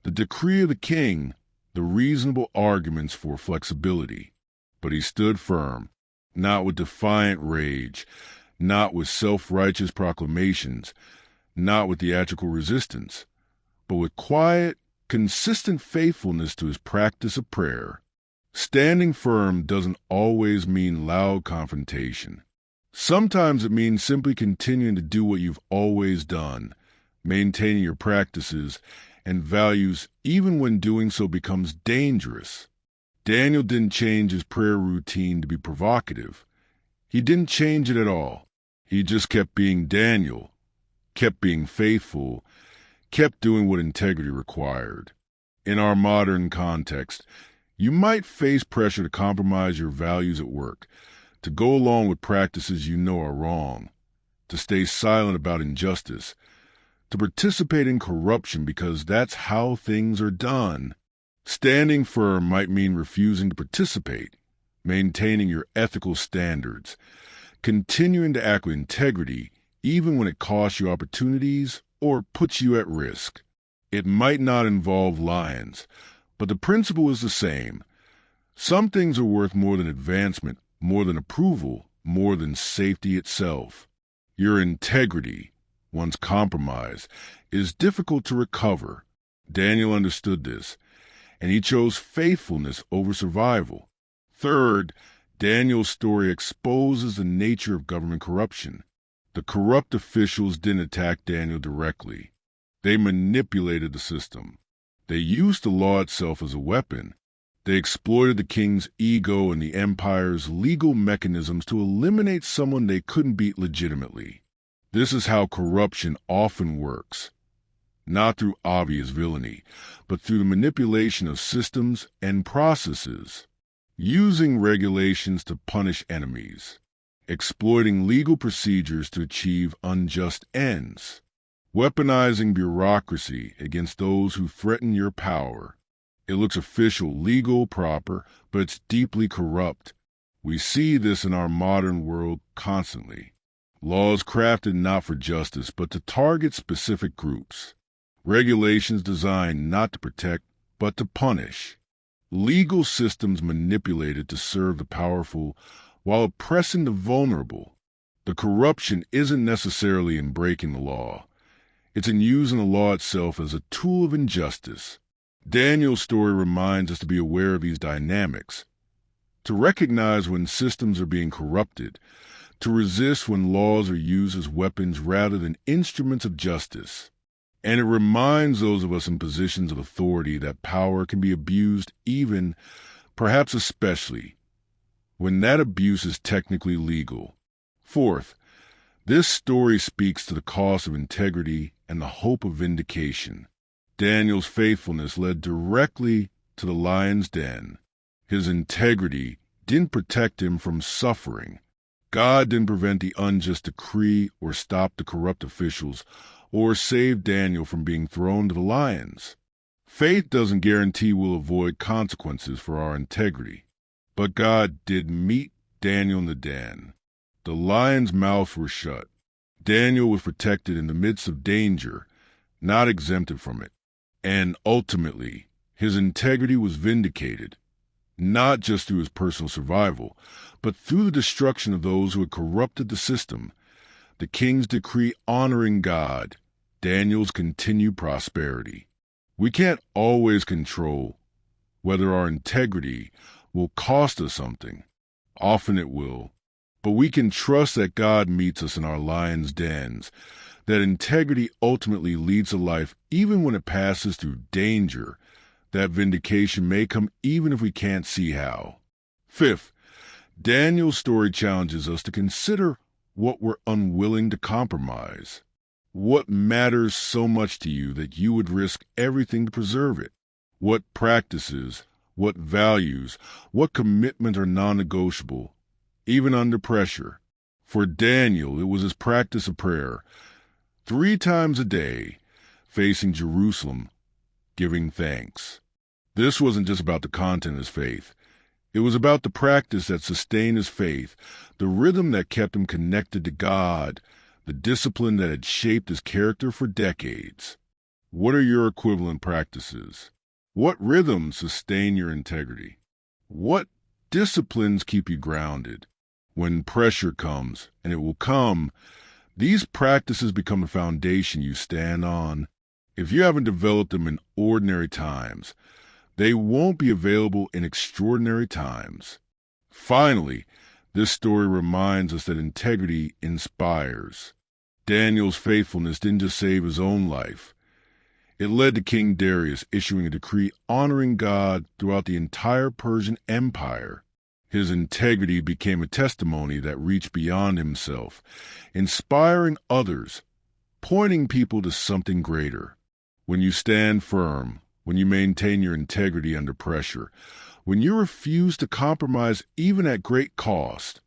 the decree of the king, the reasonable arguments for flexibility. But he stood firm, not with defiant rage, not with self-righteous proclamations, not with theatrical resistance, but with quiet, consistent faithfulness to his practice of prayer. Standing firm doesn't always mean loud confrontation. Sometimes it means simply continuing to do what you've always done, maintaining your practices and values even when doing so becomes dangerous. Daniel didn't change his prayer routine to be provocative. He didn't change it at all. He just kept being Daniel, kept being faithful, kept doing what integrity required. In our modern context, you might face pressure to compromise your values at work, to go along with practices you know are wrong, to stay silent about injustice, to participate in corruption because that's how things are done. Standing firm might mean refusing to participate, maintaining your ethical standards, continuing to act with integrity even when it costs you opportunities or puts you at risk. It might not involve lions, but the principle is the same. Some things are worth more than advancement, more than approval, more than safety itself. Your integrity, once compromised, is difficult to recover. Daniel understood this, and he chose faithfulness over survival. Third, Daniel's story exposes the nature of government corruption. The corrupt officials didn't attack Daniel directly. They manipulated the system. They used the law itself as a weapon. They exploited the king's ego and the empire's legal mechanisms to eliminate someone they couldn't beat legitimately. This is how corruption often works. Not through obvious villainy, but through the manipulation of systems and processes. Using regulations to punish enemies. Exploiting legal procedures to achieve unjust ends. Weaponizing bureaucracy against those who threaten your power. It looks official, legal, proper, but it's deeply corrupt. We see this in our modern world constantly. Laws crafted not for justice, but to target specific groups. Regulations designed not to protect, but to punish. Legal systems manipulated to serve the powerful while oppressing the vulnerable. The corruption isn't necessarily in breaking the law. It's in using the law itself as a tool of injustice. Daniel's story reminds us to be aware of these dynamics, to recognize when systems are being corrupted, to resist when laws are used as weapons rather than instruments of justice. And it reminds those of us in positions of authority that power can be abused even, perhaps especially, when that abuse is technically legal. Fourth, this story speaks to the cost of integrity and the hope of vindication. Daniel's faithfulness led directly to the lion's den. His integrity didn't protect him from suffering. God didn't prevent the unjust decree or stop the corrupt officials or save Daniel from being thrown to the lions. Faith doesn't guarantee we'll avoid consequences for our integrity. But God did meet Daniel in the den. The lions' mouths were shut. Daniel was protected in the midst of danger, not exempted from it. And ultimately, his integrity was vindicated, not just through his personal survival, but through the destruction of those who had corrupted the system, the king's decree honoring God, Daniel's continued prosperity. We can't always control whether our integrity will cost us something. Often it will. But we can trust that God meets us in our lions' dens, that integrity ultimately leads a life even when it passes through danger, that vindication may come even if we can't see how. Fifth, Daniel's story challenges us to consider what we're unwilling to compromise. What matters so much to you that you would risk everything to preserve it? What practices, what values, what commitments are non-negotiable, even under pressure? For Daniel, it was his practice of prayer, 3 times a day, facing Jerusalem, giving thanks. This wasn't just about the content of his faith. It was about the practice that sustained his faith, the rhythm that kept him connected to God, the discipline that had shaped his character for decades. What are your equivalent practices? What rhythms sustain your integrity? What disciplines keep you grounded? When pressure comes, and it will come, these practices become the foundation you stand on. If you haven't developed them in ordinary times, they won't be available in extraordinary times. Finally, this story reminds us that integrity inspires. Daniel's faithfulness didn't just save his own life. It led to King Darius issuing a decree honoring God throughout the entire Persian Empire. His integrity became a testimony that reached beyond himself, inspiring others, pointing people to something greater. When you stand firm, when you maintain your integrity under pressure, when you refuse to compromise even at great cost,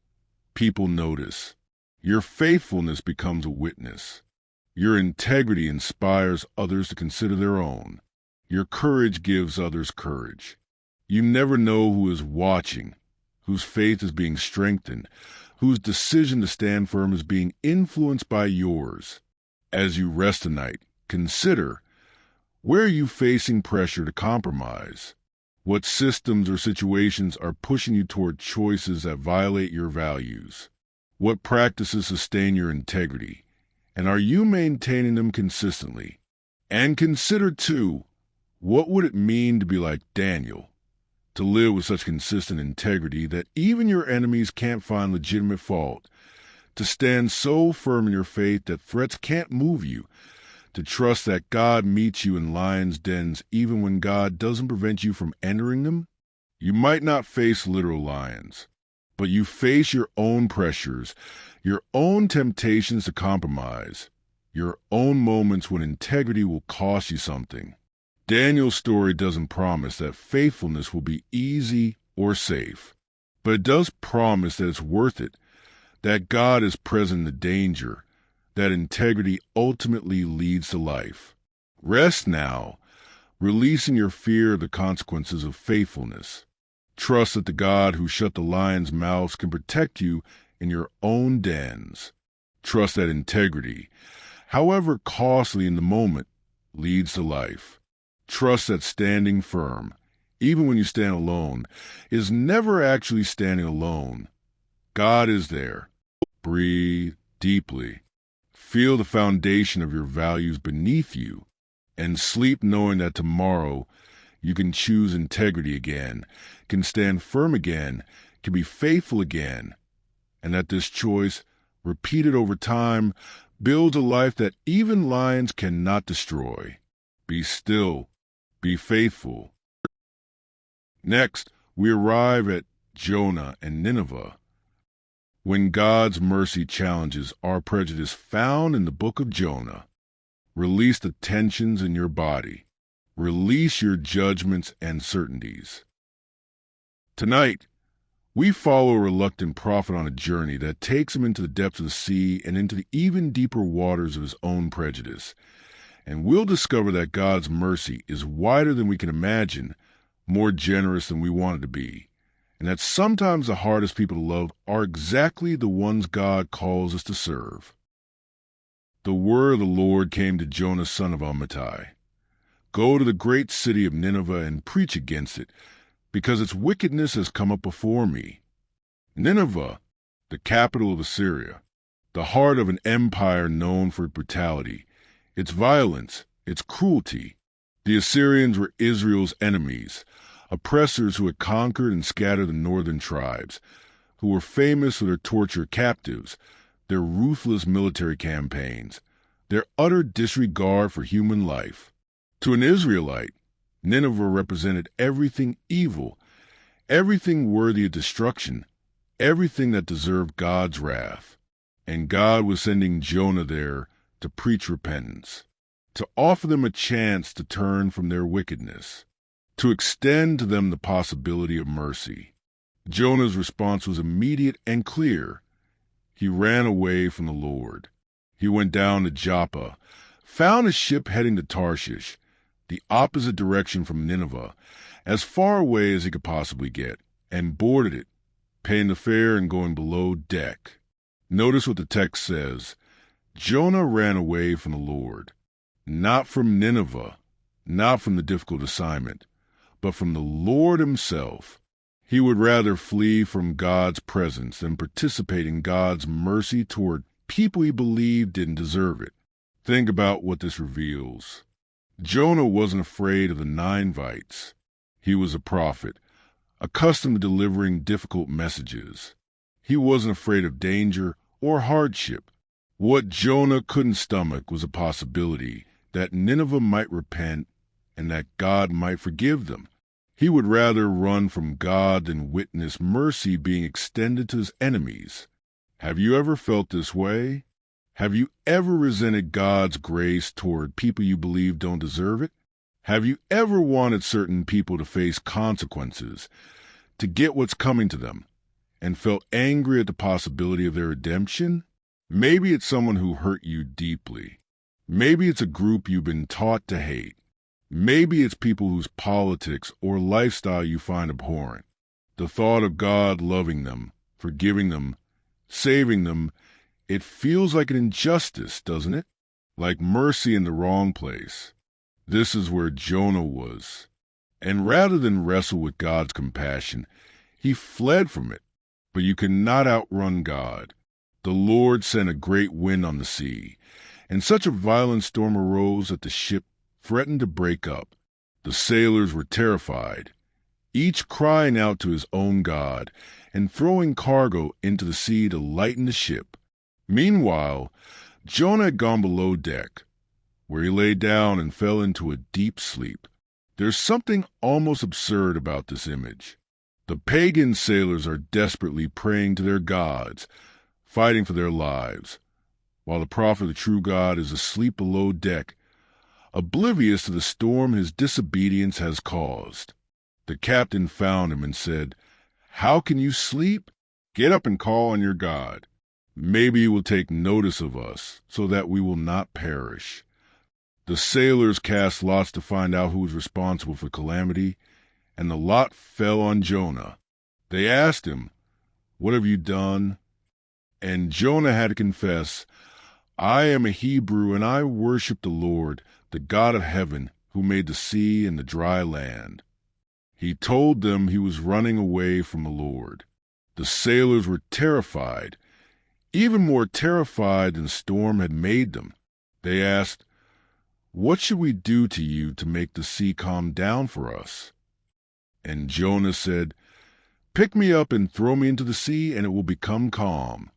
people notice. Your faithfulness becomes a witness. Your integrity inspires others to consider their own. Your courage gives others courage. You never know who is watching, whose faith is being strengthened, whose decision to stand firm is being influenced by yours. As you rest tonight, consider, where are you facing pressure to compromise? What systems or situations are pushing you toward choices that violate your values? What practices sustain your integrity? And are you maintaining them consistently? And consider, too, what would it mean to be like Daniel? To live with such consistent integrity that even your enemies can't find legitimate fault, to stand so firm in your faith that threats can't move you, to trust that God meets you in lions' dens even when God doesn't prevent you from entering them? You might not face literal lions, but you face your own pressures, your own temptations to compromise, your own moments when integrity will cost you something. Daniel's story doesn't promise that faithfulness will be easy or safe, but it does promise that it's worth it, that God is present in the danger, that integrity ultimately leads to life. Rest now, releasing your fear of the consequences of faithfulness. Trust that the God who shut the lions' mouths can protect you in your own dens. Trust that integrity, however costly in the moment, leads to life. Trust that standing firm, even when you stand alone, is never actually standing alone. God is there. Breathe deeply. Feel the foundation of your values beneath you, and sleep knowing that tomorrow you can choose integrity again, can stand firm again, can be faithful again, and that this choice, repeated over time, builds a life that even lions cannot destroy. Be still. Be faithful. Next, we arrive at Jonah and Nineveh. When God's mercy challenges our prejudice found in the book of Jonah, release the tensions in your body. Release your judgments and certainties. Tonight, we follow a reluctant prophet on a journey that takes him into the depths of the sea and into the even deeper waters of his own prejudice. And we'll discover that God's mercy is wider than we can imagine, more generous than we want it to be, and that sometimes the hardest people to love are exactly the ones God calls us to serve. The word of the Lord came to Jonah son of Amittai. Go to the great city of Nineveh and preach against it, because its wickedness has come up before me. Nineveh, the capital of Assyria, the heart of an empire known for brutality, its violence, its cruelty. The Assyrians were Israel's enemies, oppressors who had conquered and scattered the northern tribes, who were famous for their torture captives, their ruthless military campaigns, their utter disregard for human life. To an Israelite, Nineveh represented everything evil, everything worthy of destruction, everything that deserved God's wrath. And God was sending Jonah there to preach repentance, to offer them a chance to turn from their wickedness, to extend to them the possibility of mercy. Jonah's response was immediate and clear. He ran away from the Lord. He went down to Joppa, found a ship heading to Tarshish, the opposite direction from Nineveh, as far away as he could possibly get, and boarded it, paying the fare and going below deck. Notice what the text says. Jonah ran away from the Lord. not from Nineveh, not from the difficult assignment, but from the Lord himself. He would rather flee from God's presence than participate in God's mercy toward people he believed didn't deserve it. Think about what this reveals. Jonah wasn't afraid of the Ninevites. He was a prophet, accustomed to delivering difficult messages. He wasn't afraid of danger or hardship. What Jonah couldn't stomach was a possibility that Nineveh might repent and that God might forgive them. He would rather run from God than witness mercy being extended to his enemies. Have you ever felt this way? Have you ever resented God's grace toward people you believe don't deserve it? Have you ever wanted certain people to face consequences, to get what's coming to them, and felt angry at the possibility of their redemption? Maybe it's someone who hurt you deeply. Maybe it's a group you've been taught to hate. Maybe it's people whose politics or lifestyle you find abhorrent. The thought of God loving them, forgiving them, saving them, it feels like an injustice, doesn't it? Like mercy in the wrong place. This is where Jonah was. And rather than wrestle with God's compassion, he fled from it. But you cannot outrun God. The Lord sent a great wind on the sea, and such a violent storm arose that the ship threatened to break up. The sailors were terrified, each crying out to his own God and throwing cargo into the sea to lighten the ship. Meanwhile, Jonah had gone below deck, where he lay down and fell into a deep sleep. There's something almost absurd about this image. The pagan sailors are desperately praying to their gods, fighting for their lives, while the prophet of the true God is asleep below deck, oblivious to the storm his disobedience has caused. The captain found him and said, "How can you sleep? Get up and call on your God. Maybe he will take notice of us, so that we will not perish." The sailors cast lots to find out who was responsible for calamity, and the lot fell on Jonah. They asked him, "What have you done?" And Jonah had to confess, "I am a Hebrew, and I worship the Lord, the God of heaven, who made the sea and the dry land." He told them he was running away from the Lord. The sailors were terrified, even more terrified than the storm had made them. They asked, "What should we do to you to make the sea calm down for us?" And Jonah said, "Pick me up and throw me into the sea, and it will become calm.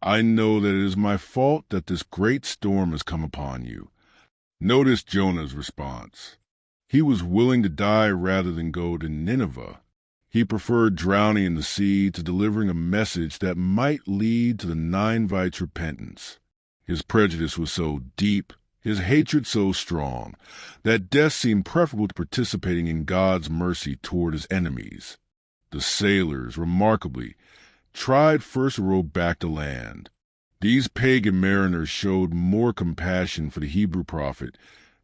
I know that it is my fault that this great storm has come upon you." Notice Jonah's response. He was willing to die rather than go to Nineveh. He preferred drowning in the sea to delivering a message that might lead to the Ninevites' repentance. His prejudice was so deep, his hatred so strong, that death seemed preferable to participating in God's mercy toward his enemies. The sailors, remarkably, tried first to row back to land. These pagan mariners showed more compassion for the Hebrew prophet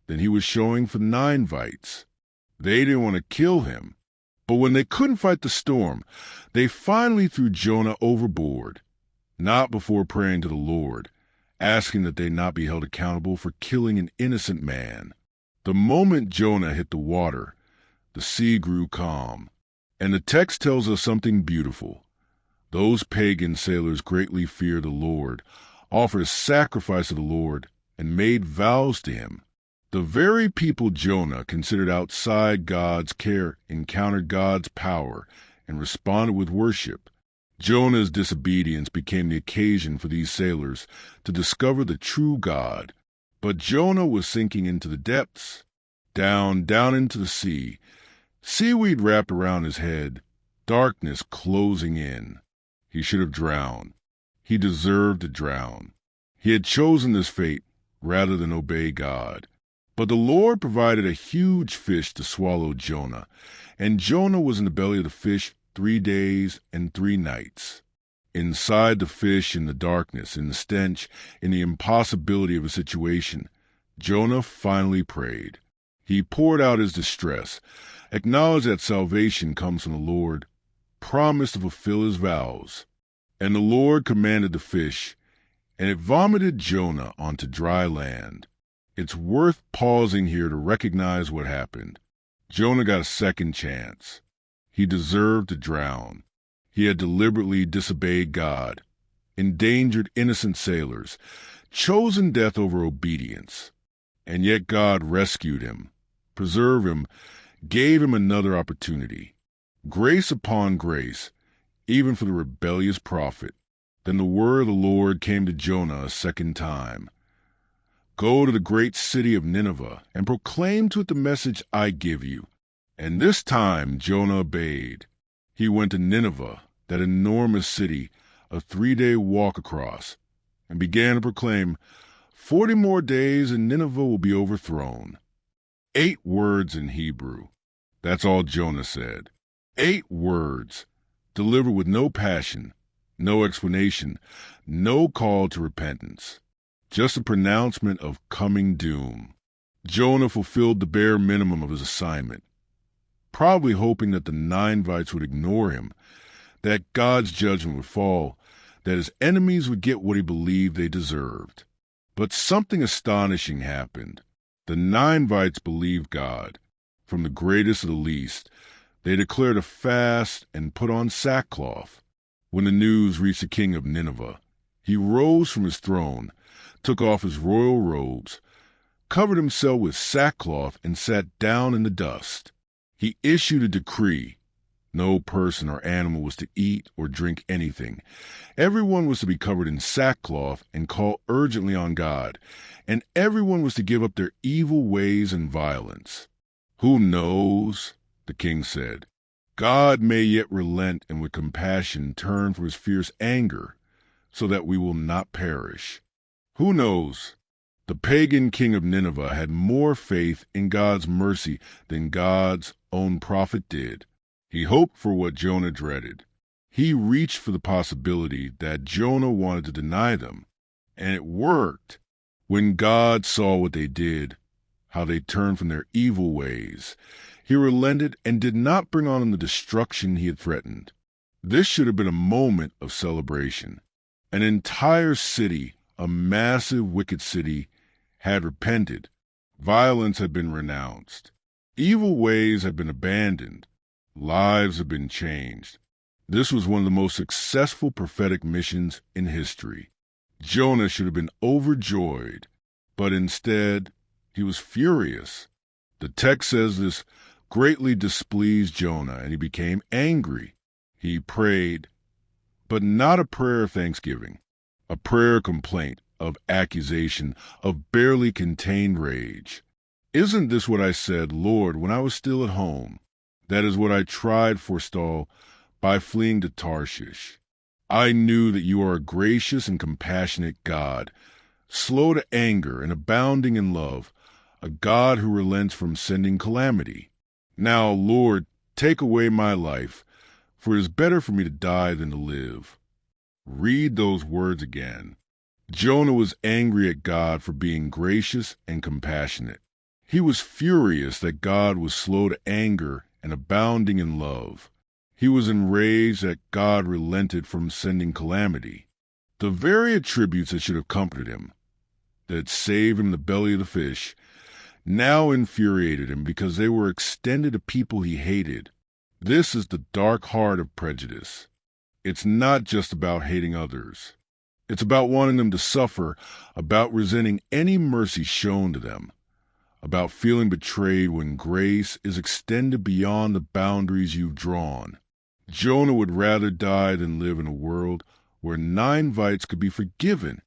than he was showing for the Ninevites. They didn't want to kill him. But when they couldn't fight the storm, they finally threw Jonah overboard, not before praying to the Lord, asking that they not be held accountable for killing an innocent man. The moment Jonah hit the water, the sea grew calm. And the text tells us something beautiful. Those pagan sailors greatly feared the Lord, offered a sacrifice to the Lord, and made vows to him. The very people Jonah considered outside God's care encountered God's power and responded with worship. Jonah's disobedience became the occasion for these sailors to discover the true God. But Jonah was sinking into the depths, down into the sea, seaweed wrapped around his head, darkness closing in. He should have drowned. He deserved to drown. He had chosen this fate rather than obey God. But the Lord provided a huge fish to swallow Jonah, and Jonah was in the belly of the fish 3 days and 3 nights. Inside the fish, in the darkness, in the stench, in the impossibility of a situation, Jonah finally prayed. He poured out his distress, acknowledged that salvation comes from the Lord, promised to fulfill his vows. And the Lord commanded the fish, and it vomited Jonah onto dry land. It's worth pausing here to recognize what happened. Jonah got a second chance. He deserved to drown. He had deliberately disobeyed God, endangered innocent sailors, chosen death over obedience. And yet God rescued him, preserved him, gave him another opportunity. Grace upon grace, even for the rebellious prophet. Then the word of the Lord came to Jonah a second time. Go to the great city of Nineveh and proclaim to it the message I give you. And this time Jonah obeyed. He went to Nineveh, that enormous city, a 3-day walk across, and began to proclaim, 40 more days and Nineveh will be overthrown. 8 words in Hebrew. That's all Jonah said. 8 words, delivered with no passion, no explanation, no call to repentance. Just a pronouncement of coming doom. Jonah fulfilled the bare minimum of his assignment, probably hoping that the Ninevites would ignore him, that God's judgment would fall, that his enemies would get what he believed they deserved. But something astonishing happened. The Ninevites believed God. From the greatest to the least, they declared a fast and put on sackcloth. When the news reached the king of Nineveh, he rose from his throne, took off his royal robes, covered himself with sackcloth, and sat down in the dust. He issued a decree. No person or animal was to eat or drink anything. Everyone was to be covered in sackcloth and call urgently on God, and everyone was to give up their evil ways and violence. Who knows, the king said. God may yet relent and with compassion turn from his fierce anger, so that we will not perish. Who knows? The pagan king of Nineveh had more faith in God's mercy than God's own prophet did. He hoped for what Jonah dreaded. He reached for the possibility that Jonah wanted to deny them, and it worked. When God saw what they did, how they turned from their evil ways, he relented and did not bring on them the destruction he had threatened. This should have been a moment of celebration. An entire city, a massive, wicked city, had repented. Violence had been renounced. Evil ways had been abandoned. Lives had been changed. This was one of the most successful prophetic missions in history. Jonah should have been overjoyed, but instead, he was furious. The text says this greatly displeased Jonah, and he became angry. He prayed, but not a prayer of thanksgiving, a prayer of complaint, of accusation, of barely contained rage. Isn't this what I said, Lord, when I was still at home? That is what I tried to forestall by fleeing to Tarshish. I knew that you are a gracious and compassionate God, slow to anger and abounding in love, a God who relents from sending calamity. Now, Lord, take away my life, for it is better for me to die than to live. Read those words again. Jonah was angry at God for being gracious and compassionate. He was furious that God was slow to anger and abounding in love. He was enraged that God relented from sending calamity. The very attributes that should have comforted him, that saved him the belly of the fish, now infuriated him because they were extended to people he hated. This is the dark heart of prejudice. It's not just about hating others. It's about wanting them to suffer, about resenting any mercy shown to them, about feeling betrayed when grace is extended beyond the boundaries you've drawn. Jonah would rather die than live in a world where Ninevites could be forgiven.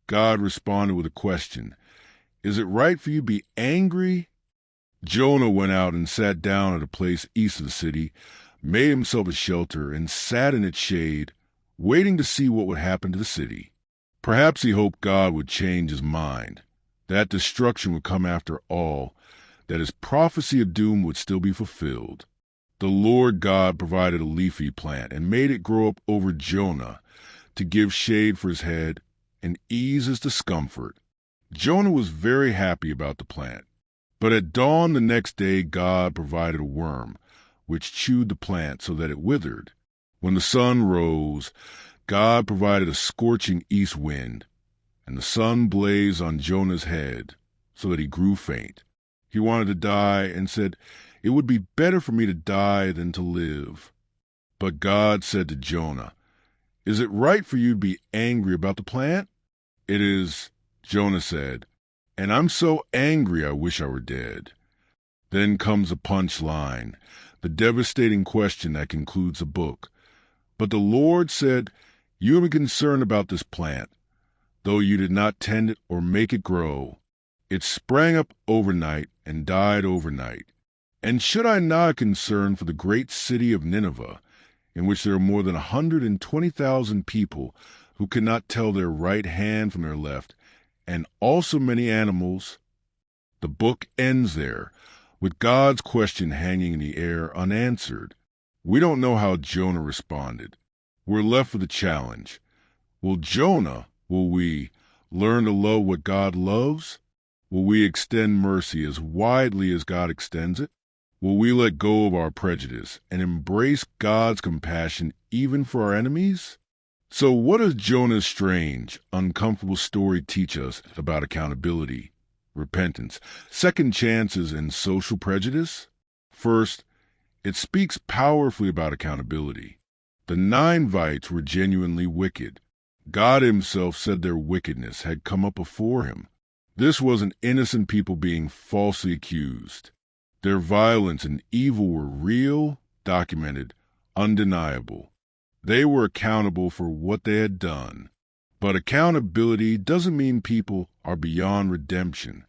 God responded with a question. Is it right for you to be angry? Jonah went out and sat down at a place east of the city, made himself a shelter, and sat in its shade, waiting to see what would happen to the city. Perhaps he hoped God would change his mind, that destruction would come after all, that his prophecy of doom would still be fulfilled. The Lord God provided a leafy plant and made it grow up over Jonah to give shade for his head and ease his discomfort. Jonah was very happy about the plant. But at dawn the next day God provided a worm, which chewed the plant so that it withered. When the sun rose, God provided a scorching east wind, and the sun blazed on Jonah's head. so that he grew faint. He wanted to die and said, "It would be better for me to die than to live." But God said to Jonah, "Is it right for you to be angry about the plant?" "It is," Jonah said, "and I'm so angry I wish I were dead." Then comes a punch line, the devastating question that concludes the book. But the Lord said, "You have been concerned about this plant, though you did not tend it or make it grow. It sprang up overnight and died overnight. And should I not have concern for the great city of Nineveh, in which there are more than 120,000 people who cannot tell their right hand from their left, and also many animals?" The book ends there, with God's question hanging in the air unanswered. We don't know how Jonah responded. We're left with a challenge. Will we, learn to love what God loves? Will we extend mercy as widely as God extends it? Will we let go of our prejudice and embrace God's compassion even for our enemies? So what does Jonah's strange, uncomfortable story teach us about accountability, repentance, second chances, and social prejudice? First, it speaks powerfully about accountability. The Ninevites were genuinely wicked. God himself said their wickedness had come up before him. This wasn't innocent people being falsely accused. Their violence and evil were real, documented, undeniable. They were accountable for what they had done. But accountability doesn't mean people are beyond redemption.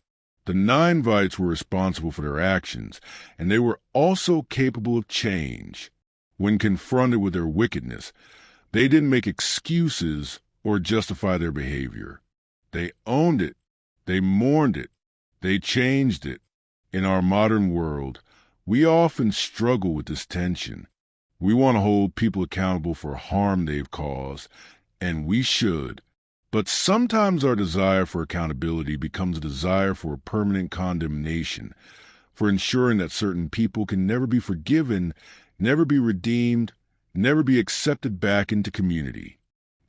The Ninevites were responsible for their actions, and they were also capable of change. When confronted with their wickedness, they didn't make excuses or justify their behavior. They owned it. They mourned it. They changed it. In our modern world, we often struggle with this tension. We want to hold people accountable for harm they've caused, and we should. But sometimes our desire for accountability becomes a desire for permanent condemnation, for ensuring that certain people can never be forgiven, never be redeemed, never be accepted back into community.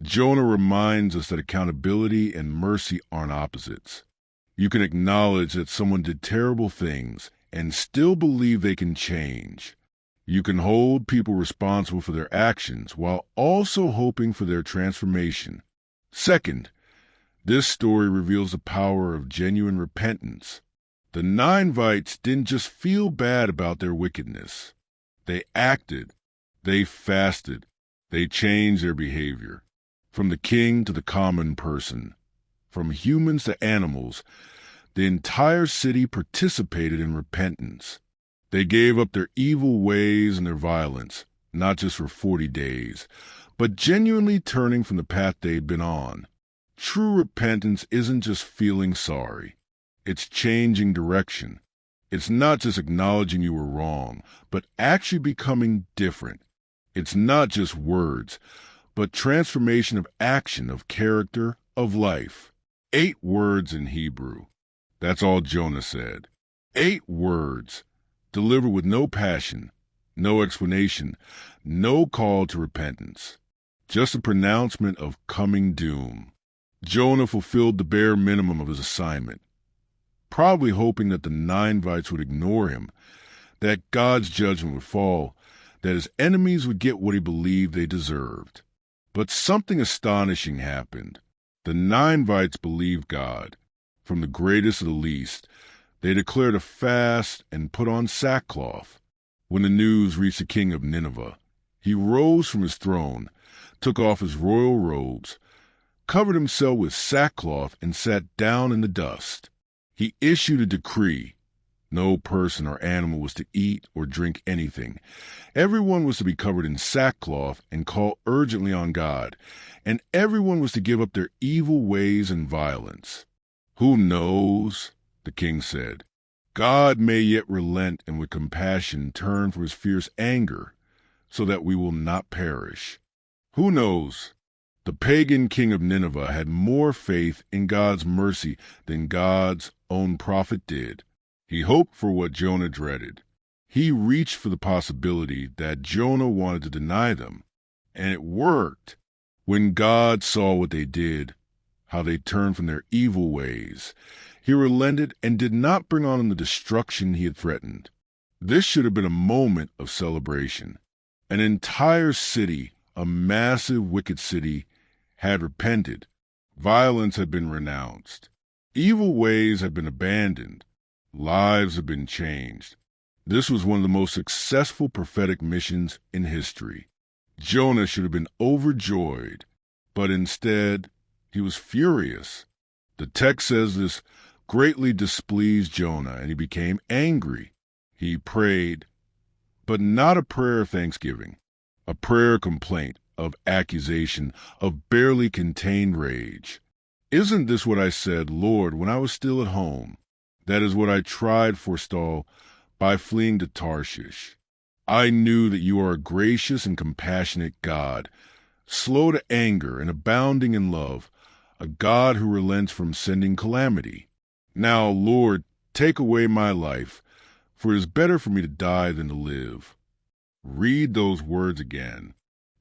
Jonah reminds us that accountability and mercy aren't opposites. You can acknowledge that someone did terrible things and still believe they can change. You can hold people responsible for their actions while also hoping for their transformation. Second, this story reveals the power of genuine repentance. The Ninevites didn't just feel bad about their wickedness. They acted. They fasted. They changed their behavior. From the king to the common person, from humans to animals, the entire city participated in repentance. They gave up their evil ways and their violence, not just for 40 days, but genuinely turning from the path they'd been on. True repentance isn't just feeling sorry. It's changing direction. It's not just acknowledging you were wrong, but actually becoming different. It's not just words, but transformation of action, of character, of life. 8 words in Hebrew. That's all Jonah said. 8 words, delivered with no passion, no explanation, no call to repentance. Just a pronouncement of coming doom. Jonah fulfilled the bare minimum of his assignment, probably hoping that the Ninevites would ignore him, that God's judgment would fall, that his enemies would get what he believed they deserved. But something astonishing happened. The Ninevites believed God. From the greatest to the least, they declared a fast and put on sackcloth. When the news reached the king of Nineveh, he rose from his throne, took off his royal robes, covered himself with sackcloth, and sat down in the dust. He issued a decree. No person or animal was to eat or drink anything. Everyone was to be covered in sackcloth and call urgently on God, and everyone was to give up their evil ways and violence. "Who knows?" the king said. "God may yet relent and with compassion turn from his fierce anger, so that we will not perish." Who knows? The pagan king of Nineveh had more faith in God's mercy than God's own prophet did. He hoped for what Jonah dreaded. He reached for the possibility that Jonah wanted to deny them, and it worked. When God saw what they did, how they turned from their evil ways, He relented and did not bring on them the destruction he had threatened. This should have been a moment of celebration. An entire city, a massive wicked city, had repented. Violence had been renounced. Evil ways had been abandoned. Lives had been changed. This was one of the most successful prophetic missions in history. Jonah should have been overjoyed, but instead, he was furious. The text says this greatly displeased Jonah, and he became angry. He prayed, but not a prayer of thanksgiving, a prayer of complaint, of accusation, of barely contained rage. Isn't this what I said, Lord, when I was still at home? That is what I tried to forestall by fleeing to Tarshish. I knew that you are a gracious and compassionate God, slow to anger and abounding in love, a God who relents from sending calamity. Now, Lord, take away my life, for it is better for me to die than to live. Read those words again.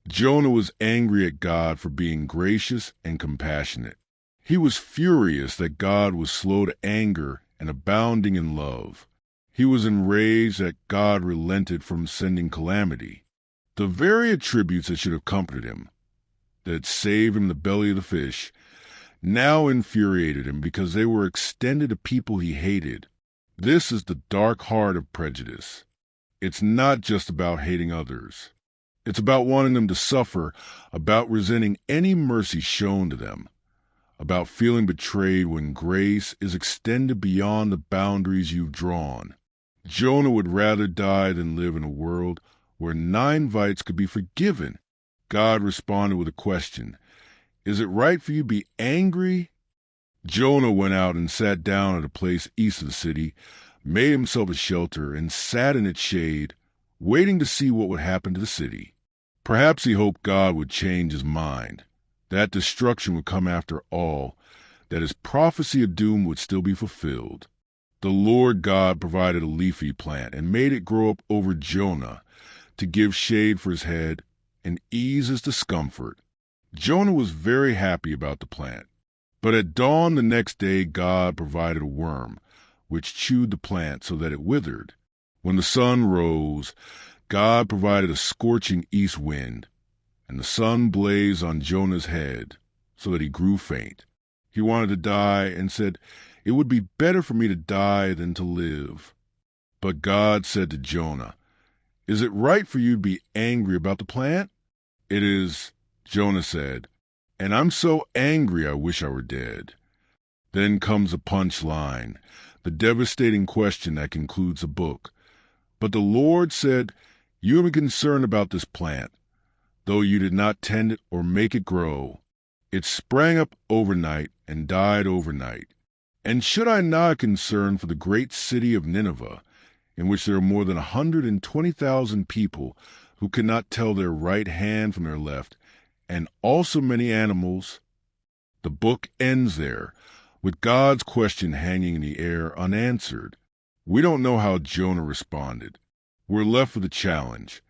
Jonah was angry at God for being gracious and compassionate. He was furious that God was slow to anger and abounding in love. He was enraged that God relented from sending calamity. The very attributes that should have comforted him, that saved him the belly of the fish, now infuriated him because they were extended to people he hated. This is the dark heart of prejudice. It's not just about hating others. It's about wanting them to suffer, about resenting any mercy shown to them, about feeling betrayed when grace is extended beyond the boundaries you've drawn. Jonah would rather die than live in a world where Ninevites could be forgiven. God responded with a question. Is it right for you to be angry? Jonah went out and sat down at a place east of the city, made himself a shelter, and sat in its shade, waiting to see what would happen to the city. Perhaps he hoped God would change his mind, that destruction would come after all, that his prophecy of doom would still be fulfilled. The Lord God provided a leafy plant and made it grow up over Jonah to give shade for his head and ease his discomfort. Jonah was very happy about the plant. But at dawn the next day God provided a worm, which chewed the plant so that it withered. When the sun rose, God provided a scorching east wind, and the sun blazed on Jonah's head so that he grew faint. He wanted to die and said, "It would be better for me to die than to live." But God said to Jonah, "Is it right for you to be angry about the plant?" "It is," Jonah said, "and I'm so angry I wish I were dead." Then comes a punch line, the devastating question that concludes the book. But the Lord said, "You have been concerned about this plant, though you did not tend it or make it grow. It sprang up overnight and died overnight. And should I not have concern for the great city of Nineveh, in which there are more than 120,000 people who cannot tell their right hand from their left, and also many animals?" The book ends there, with God's question hanging in the air unanswered. We don't know how Jonah responded. We're left with a challenge.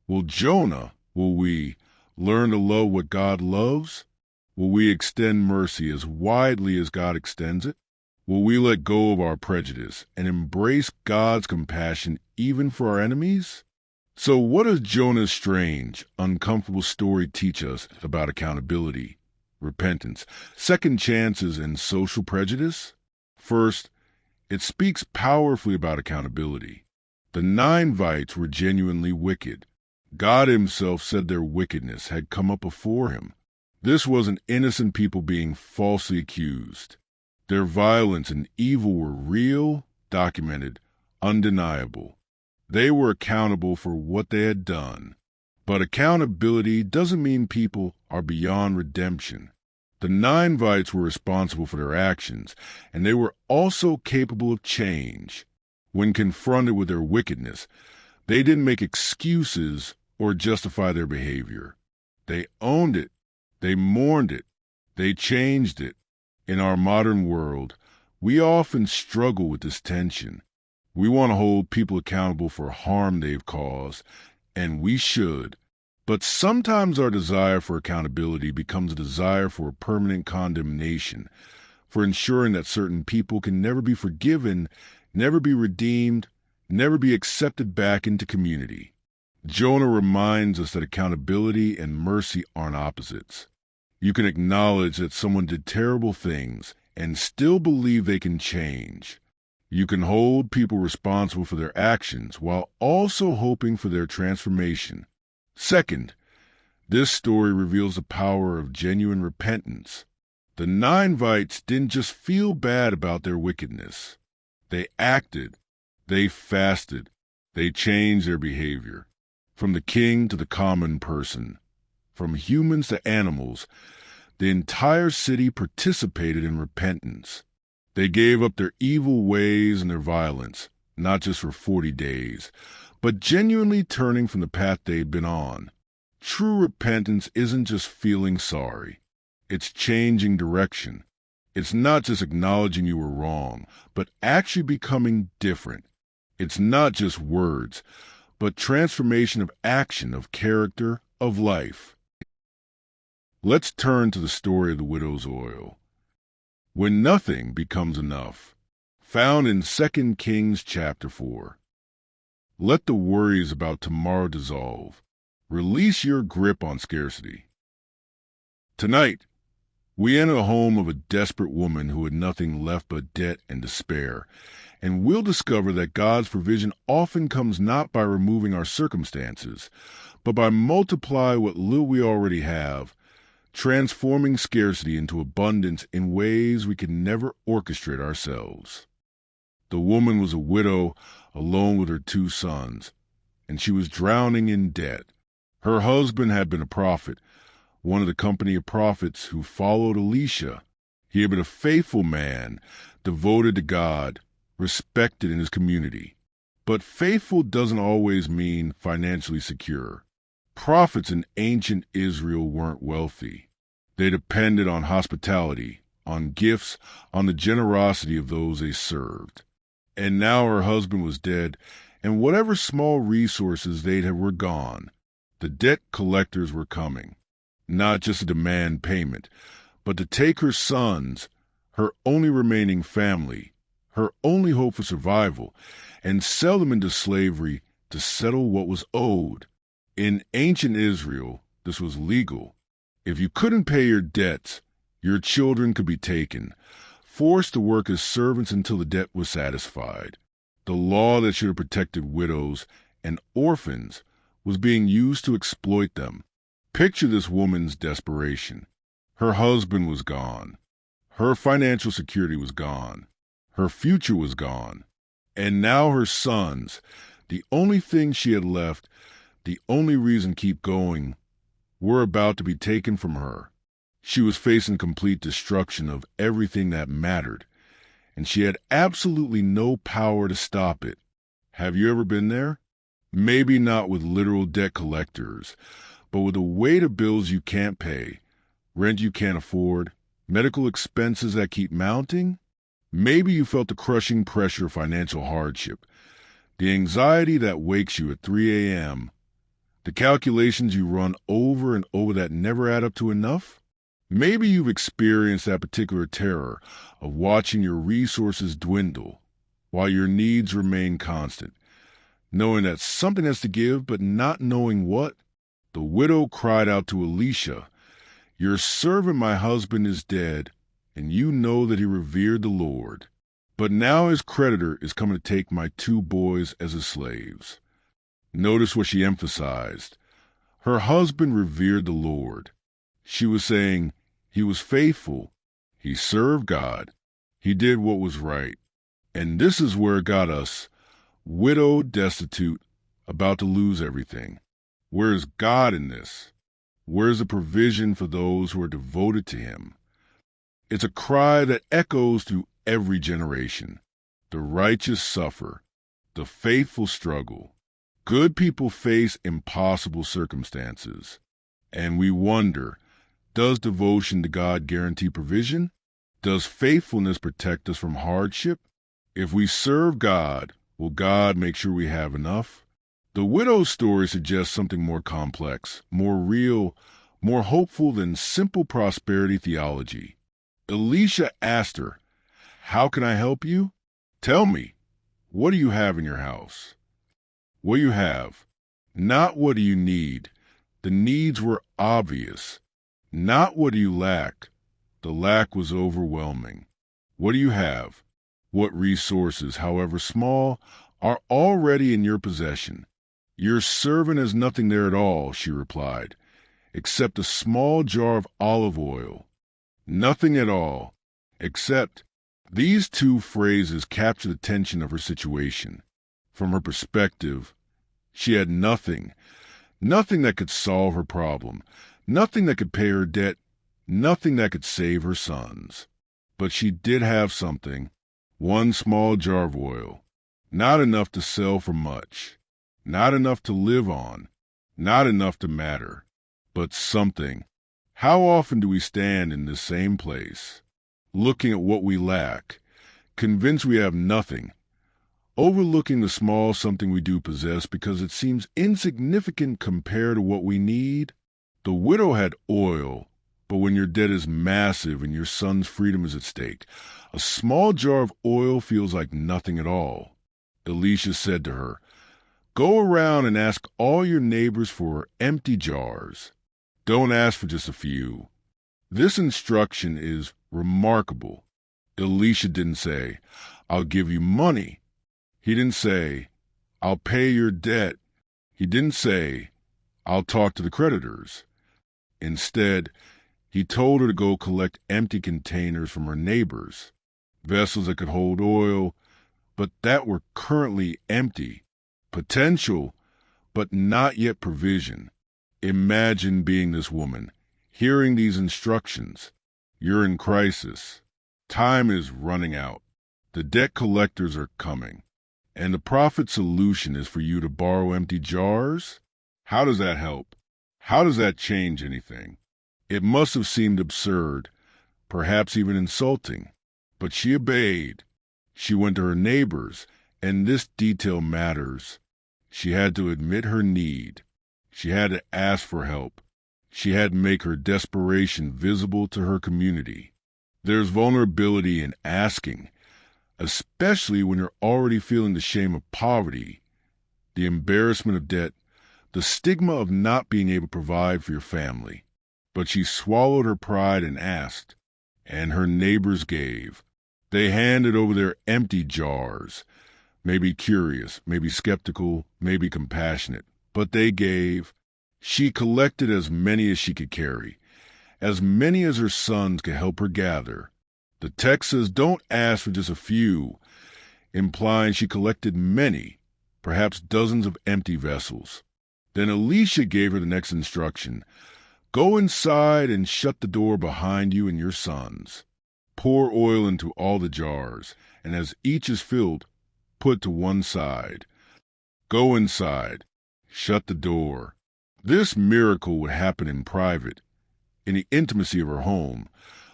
Will we, learn to love what God loves? Will we extend mercy as widely as God extends it? Will we let go of our prejudice and embrace God's compassion even for our enemies? So what does Jonah's strange, uncomfortable story teach us about accountability, repentance, second chances, and social prejudice? First, it speaks powerfully about accountability. The Ninevites were genuinely wicked. God himself said their wickedness had come up before him. This wasn't innocent people being falsely accused. Their violence and evil were real, documented, undeniable. They were accountable for what they had done. But accountability doesn't mean people are beyond redemption. The Ninevites were responsible for their actions, and they were also capable of change. When confronted with their wickedness, they didn't make excuses or justify their behavior. They owned it. They mourned it. They changed it. In our modern world, we often struggle with this tension. We want to hold people accountable for harm they've caused, and we should. But sometimes our desire for accountability becomes a desire for permanent condemnation, for ensuring that certain people can never be forgiven, never be redeemed, never be accepted back into community. Jonah reminds us that accountability and mercy aren't opposites. You can acknowledge that someone did terrible things and still believe they can change. You can hold people responsible for their actions while also hoping for their transformation. Second, this story reveals the power of genuine repentance. The Ninevites didn't just feel bad about their wickedness. They acted, they fasted, they changed their behavior. From the king to the common person, from humans to animals, the entire city participated in repentance. They gave up their evil ways and their violence, not just for 40 days, but genuinely turning from the path they'd been on. True repentance isn't just feeling sorry. It's changing direction. It's not just acknowledging you were wrong, but actually becoming different. It's not just words, but transformation of action, of character, of life. Let's turn to the story of the widow's oil. When nothing becomes enough, found in 2 Kings chapter 4. Let the worries about tomorrow dissolve. Release your grip on scarcity. Tonight, we enter the home of a desperate woman who had nothing left but debt and despair, and we'll discover that God's provision often comes not by removing our circumstances, but by multiplying what little we already have, transforming scarcity into abundance in ways we can never orchestrate ourselves. The woman was a widow, alone with her 2 sons, and she was drowning in debt. Her husband had been a prophet, one of the company of prophets who followed Elisha. He had been a faithful man, devoted to God, respected in his community. But faithful doesn't always mean financially secure. Prophets in ancient Israel weren't wealthy. They depended on hospitality, on gifts, on the generosity of those they served. And now her husband was dead, and whatever small resources they'd had were gone. The debt collectors were coming, not just to demand payment, but to take her sons, her only remaining family, her only hope for survival, and sell them into slavery to settle what was owed. In ancient Israel, this was legal. If you couldn't pay your debts, your children could be taken, forced to work as servants until the debt was satisfied. The law that should have protected widows and orphans was being used to exploit them. Picture this woman's desperation. Her husband was gone. Her financial security was gone. Her future was gone. And now her sons, the only thing she had left, the only reason to keep going, were about to be taken from her. She was facing complete destruction of everything that mattered, and she had absolutely no power to stop it. Have you ever been there? Maybe not with literal debt collectors, but with the weight of bills you can't pay, rent you can't afford, medical expenses that keep mounting. Maybe you felt the crushing pressure of financial hardship, the anxiety that wakes you at 3 a.m., the calculations you run over and over that never add up to enough. Maybe you've experienced that particular terror of watching your resources dwindle while your needs remain constant, knowing that something has to give but not knowing what. The widow cried out to Elisha, "Your servant, my husband, is dead, and you know that he revered the Lord. But now his creditor is coming to take my 2 boys as his slaves." Notice what she emphasized. Her husband revered the Lord. She was saying he was faithful. He served God. He did what was right. And this is where it got us, widowed, destitute, about to lose everything. Where is God in this? Where is the provision for those who are devoted to him? It's a cry that echoes through every generation. The righteous suffer. The faithful struggle. Good people face impossible circumstances. And we wonder, does devotion to God guarantee provision? Does faithfulness protect us from hardship? If we serve God, will God make sure we have enough? The widow's story suggests something more complex, more real, more hopeful than simple prosperity theology. Elisha asked her, "How can I help you? Tell me, what do you have in your house?" "What you have. Not what do you need." The needs were obvious. "Not what do you lack." The lack was overwhelming. "What do you have? What resources, however small, are already in your possession?" "Your servant has nothing there at all," she replied, "except a small jar of olive oil." Nothing at all, except. These two phrases capture the tension of her situation. From her perspective, she had nothing, nothing that could solve her problem, nothing that could pay her debt, nothing that could save her sons. But she did have something, one small jar of oil, not enough to sell for much, not enough to live on, not enough to matter, but something. How often do we stand in this same place, looking at what we lack, convinced we have nothing, overlooking the small something we do possess because it seems insignificant compared to what we need? The widow had oil, but when your debt is massive and your son's freedom is at stake, a small jar of oil feels like nothing at all. Elisha said to her, "Go around and ask all your neighbors for empty jars. Don't ask for just a few." This instruction is remarkable. Elisha didn't say, "I'll give you money." He didn't say, "I'll pay your debt." He didn't say, "I'll talk to the creditors." Instead, he told her to go collect empty containers from her neighbors, vessels that could hold oil, but that were currently empty, potential, but not yet provision. Imagine being this woman, hearing these instructions. You're in crisis. Time is running out. The debt collectors are coming. And the prophet's solution is for you to borrow empty jars? How does that help? How does that change anything? It must have seemed absurd, perhaps even insulting. But she obeyed. She went to her neighbors, and this detail matters. She had to admit her need. She had to ask for help. She had to make her desperation visible to her community. There's vulnerability in asking, especially when you're already feeling the shame of poverty, the embarrassment of debt, the stigma of not being able to provide for your family. But she swallowed her pride and asked, and her neighbors gave. They handed over their empty jars, maybe curious, maybe skeptical, maybe compassionate, but they gave. She collected as many as she could carry, as many as her sons could help her gather. The text says don't ask for just a few, implying she collected many, perhaps dozens of empty vessels. Then Elisha gave her the next instruction. Go inside and shut the door behind you and your sons. Pour oil into all the jars, and as each is filled, put to one side. Go inside. Shut the door. This miracle would happen in private, in the intimacy of her home,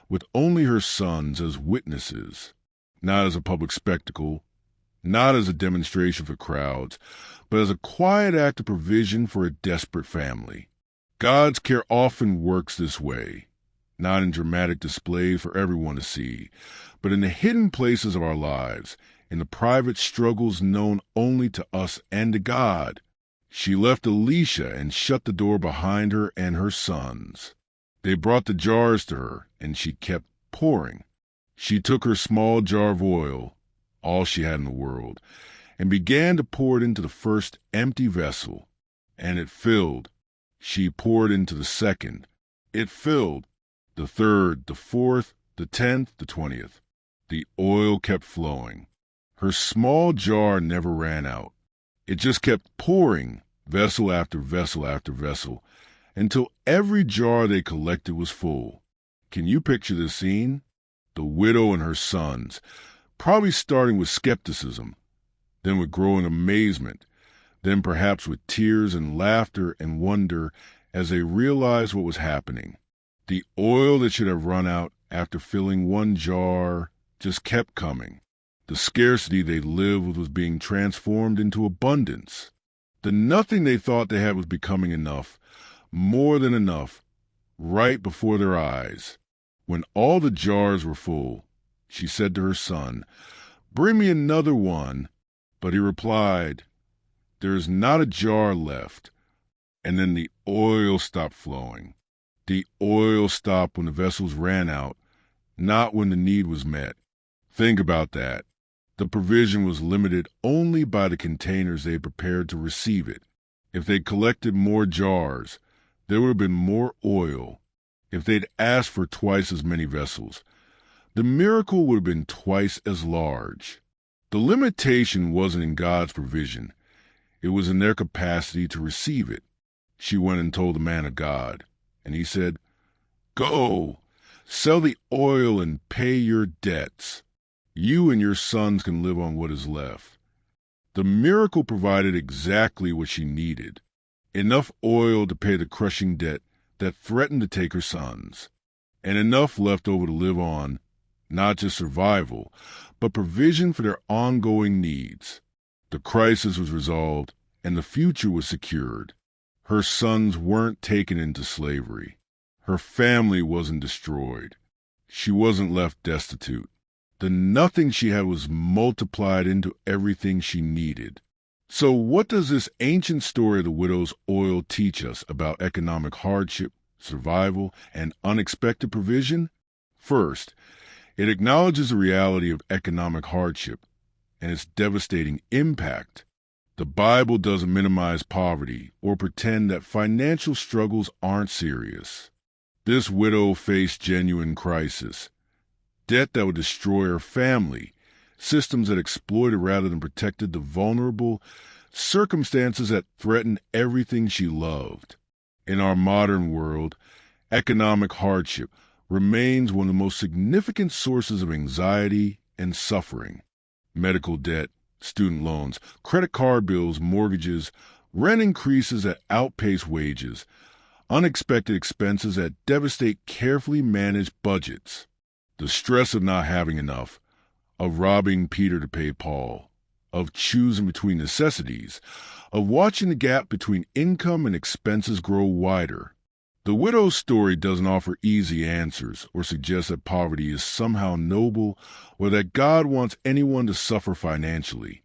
with only her sons as witnesses, not as a public spectacle, not as a demonstration for crowds, but as a quiet act of provision for a desperate family. God's care often works this way, not in dramatic displays for everyone to see, but in the hidden places of our lives, in the private struggles known only to us and to God. She left Elisha and shut the door behind her and her sons. They brought the jars to her, and she kept pouring. She took her small jar of oil, all she had in the world, and began to pour it into the first empty vessel, and it filled. She poured into the second. It filled. The third, the fourth, the 10th, the 20th. The oil kept flowing. Her small jar never ran out. It just kept pouring, vessel after vessel after vessel, until every jar they collected was full. Can you picture this scene? The widow and her sons, probably starting with skepticism, then with growing amazement, then perhaps with tears and laughter and wonder as they realized what was happening. The oil that should have run out after filling one jar just kept coming. The scarcity they lived with was being transformed into abundance. The nothing they thought they had was becoming enough, more than enough, right before their eyes. When all the jars were full, she said to her son, "Bring me another one." But he replied, "There is not a jar left." And then the oil stopped flowing. The oil stopped when the vessels ran out, not when the need was met. Think about that. The provision was limited only by the containers they had prepared to receive it. If they'd collected more jars, there would have been more oil. If they'd asked for twice as many vessels, the miracle would have been twice as large. The limitation wasn't in God's provision. It was in their capacity to receive it. She went and told the man of God, and he said, "Go, sell the oil and pay your debts. You and your sons can live on what is left." The miracle provided exactly what she needed, enough oil to pay the crushing debt that threatened to take her sons, and enough left over to live on, not just survival, but provision for their ongoing needs. The crisis was resolved, and the future was secured. Her sons weren't taken into slavery. Her family wasn't destroyed. She wasn't left destitute. The nothing she had was multiplied into everything she needed. So what does this ancient story of the widow's oil teach us about economic hardship, survival, and unexpected provision? First, it acknowledges the reality of economic hardship and its devastating impact. The Bible doesn't minimize poverty or pretend that financial struggles aren't serious. This widow faced genuine crisis. Debt that would destroy her family, systems that exploited rather than protected the vulnerable, circumstances that threatened everything she loved. In our modern world, economic hardship remains one of the most significant sources of anxiety and suffering. Medical debt, student loans, credit card bills, mortgages, rent increases that outpace wages, unexpected expenses that devastate carefully managed budgets. The stress of not having enough, of robbing Peter to pay Paul, of choosing between necessities, of watching the gap between income and expenses grow wider. The widow's story doesn't offer easy answers or suggest that poverty is somehow noble or that God wants anyone to suffer financially.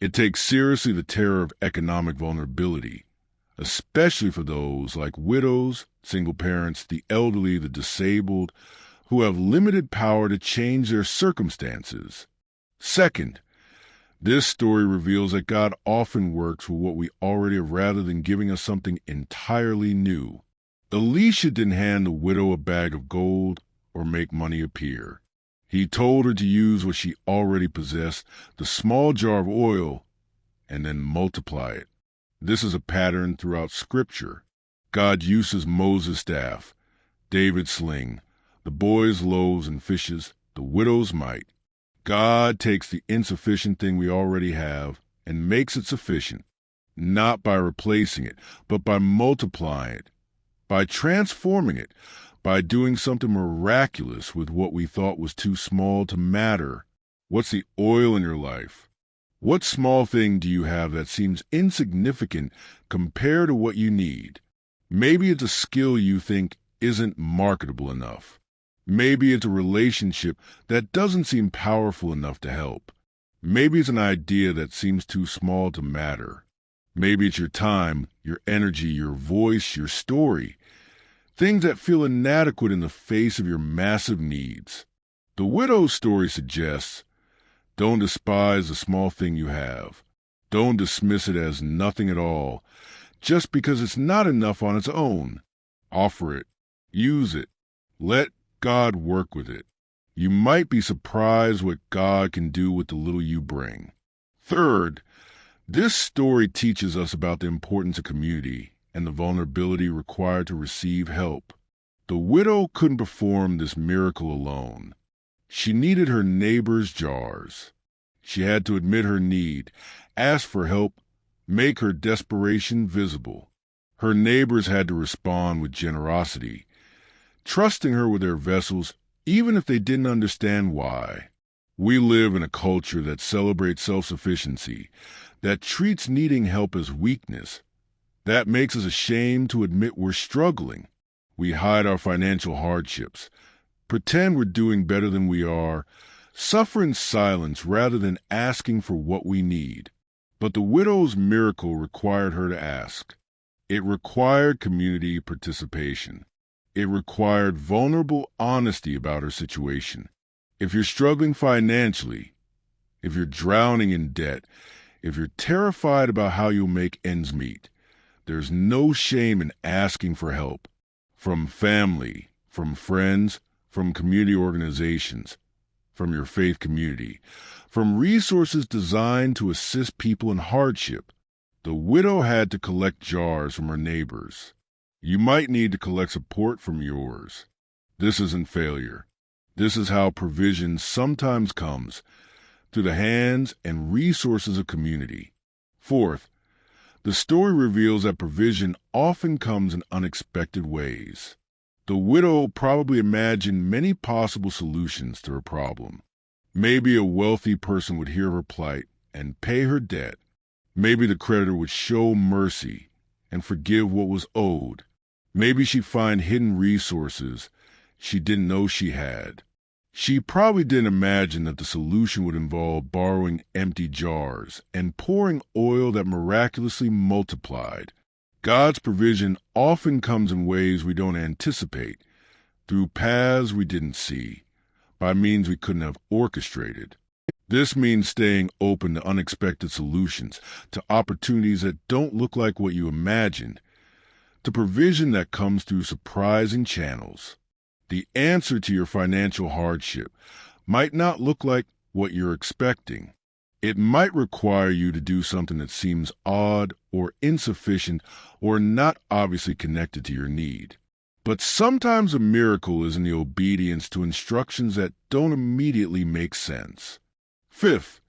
It takes seriously the terror of economic vulnerability, especially for those like widows, single parents, the elderly, the disabled, who have limited power to change their circumstances. Second, this story reveals that God often works with what we already have rather than giving us something entirely new. Elisha didn't hand the widow a bag of gold or make money appear. He told her to use what she already possessed, the small jar of oil, and then multiply it. This is a pattern throughout Scripture. God uses Moses' staff, David's sling, the boy's loaves and fishes, the widow's mite. God takes the insufficient thing we already have and makes it sufficient, not by replacing it, but by multiplying it, by transforming it, by doing something miraculous with what we thought was too small to matter. What's the oil in your life? What small thing do you have that seems insignificant compared to what you need? Maybe it's a skill you think isn't marketable enough. Maybe it's a relationship that doesn't seem powerful enough to help. Maybe it's an idea that seems too small to matter. Maybe it's your time, your energy, your voice, your story. Things that feel inadequate in the face of your massive needs. The widow's story suggests, don't despise the small thing you have. Don't dismiss it as nothing at all, just because it's not enough on its own. Offer it. Use it. Let God work with it. You might be surprised what God can do with the little you bring. Third, this story teaches us about the importance of community and the vulnerability required to receive help. The widow couldn't perform this miracle alone. She needed her neighbor's jars. She had to admit her need, ask for help, make her desperation visible. Her neighbors had to respond with generosity, trusting her with their vessels, even if they didn't understand why. We live in a culture that celebrates self-sufficiency, that treats needing help as weakness. That makes us ashamed to admit we're struggling. We hide our financial hardships, pretend we're doing better than we are, suffer in silence rather than asking for what we need. But the widow's miracle required her to ask. It required community participation. It required vulnerable honesty about her situation. If you're struggling financially, if you're drowning in debt, if you're terrified about how you'll make ends meet, there's no shame in asking for help. From family, from friends, from community organizations, from your faith community, from resources designed to assist people in hardship. The widow had to collect jars from her neighbors. You might need to collect support from yours. This isn't failure. This is how provision sometimes comes, through the hands and resources of community. Fourth, the story reveals that provision often comes in unexpected ways. The widow probably imagined many possible solutions to her problem. Maybe a wealthy person would hear her plight and pay her debt. Maybe the creditor would show mercy and forgive what was owed. Maybe she'd find hidden resources she didn't know she had. She probably didn't imagine that the solution would involve borrowing empty jars and pouring oil that miraculously multiplied. God's provision often comes in ways we don't anticipate, through paths we didn't see, by means we couldn't have orchestrated. This means staying open to unexpected solutions, to opportunities that don't look like what you imagined, to provision that comes through surprising channels. The answer to your financial hardship might not look like what you're expecting. It might require you to do something that seems odd or insufficient or not obviously connected to your need. But sometimes a miracle is in the obedience to instructions that don't immediately make sense. Fifth,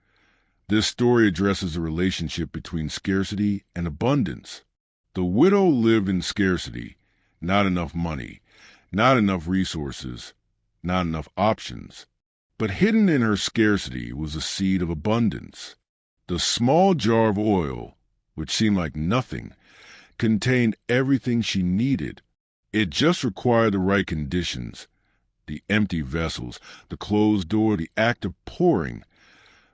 this story addresses the relationship between scarcity and abundance. The widow lived in scarcity, not enough money, not enough resources, not enough options. But hidden in her scarcity was a seed of abundance. The small jar of oil, which seemed like nothing, contained everything she needed. It just required the right conditions, the empty vessels, the closed door, the act of pouring,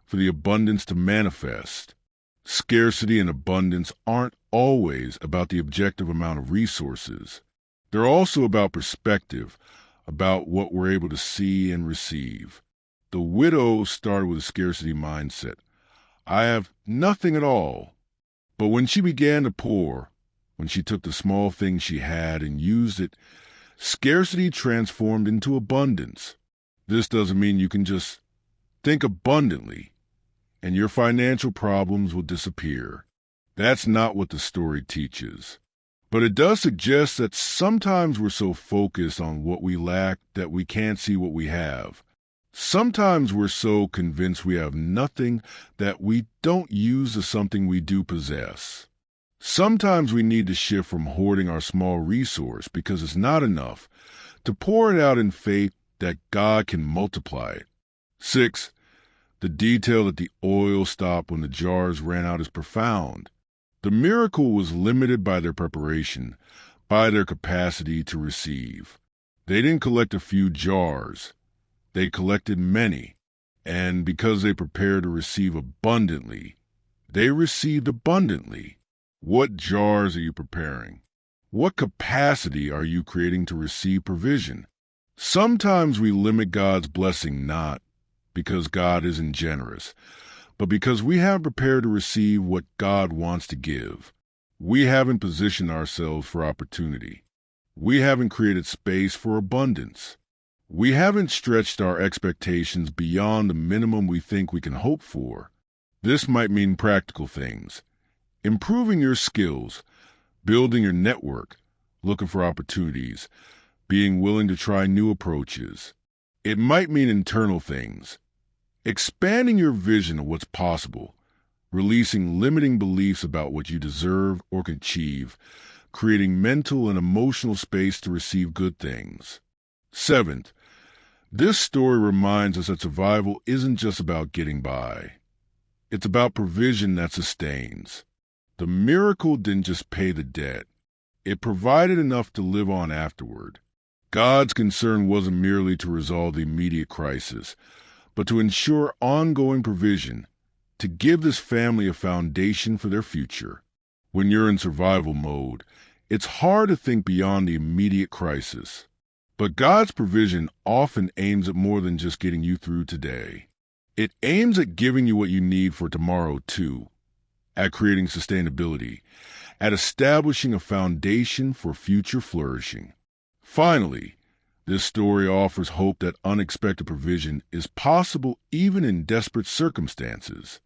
for the abundance to manifest. Scarcity and abundance aren't always about the objective amount of resources. They're also about perspective, about what we're able to see and receive. The widow started with a scarcity mindset. I have nothing at all. But when she began to pour, when she took the small things she had and used it, scarcity transformed into abundance. This doesn't mean you can just think abundantly and your financial problems will disappear. That's not what the story teaches. But it does suggest that sometimes we're so focused on what we lack that we can't see what we have. Sometimes we're so convinced we have nothing that we don't use the something we do possess. Sometimes we need to shift from hoarding our small resource because it's not enough to pour it out in faith that God can multiply it. 6. The detail that the oil stopped when the jars ran out is profound. The miracle was limited by their preparation, by their capacity to receive. They didn't collect a few jars. They collected many, and because they prepared to receive abundantly, they received abundantly. What jars are you preparing? What capacity are you creating to receive provision? Sometimes we limit God's blessing not because God isn't generous, but because we haven't prepared to receive what God wants to give. We haven't positioned ourselves for opportunity. We haven't created space for abundance. We haven't stretched our expectations beyond the minimum we think we can hope for. This might mean practical things. Improving your skills, building your network, looking for opportunities, being willing to try new approaches. It might mean internal things. Expanding your vision of what's possible, releasing limiting beliefs about what you deserve or can achieve, creating mental and emotional space to receive good things. 7th, this story reminds us that survival isn't just about getting by. It's about provision that sustains. The miracle didn't just pay the debt. It provided enough to live on afterward. God's concern wasn't merely to resolve the immediate crisis, but to ensure ongoing provision, to give this family a foundation for their future. When you're in survival mode, it's hard to think beyond the immediate crisis. But God's provision often aims at more than just getting you through today. It aims at giving you what you need for tomorrow, too, at creating sustainability, at establishing a foundation for future flourishing. Finally, this story offers hope that unexpected provision is possible even in desperate circumstances.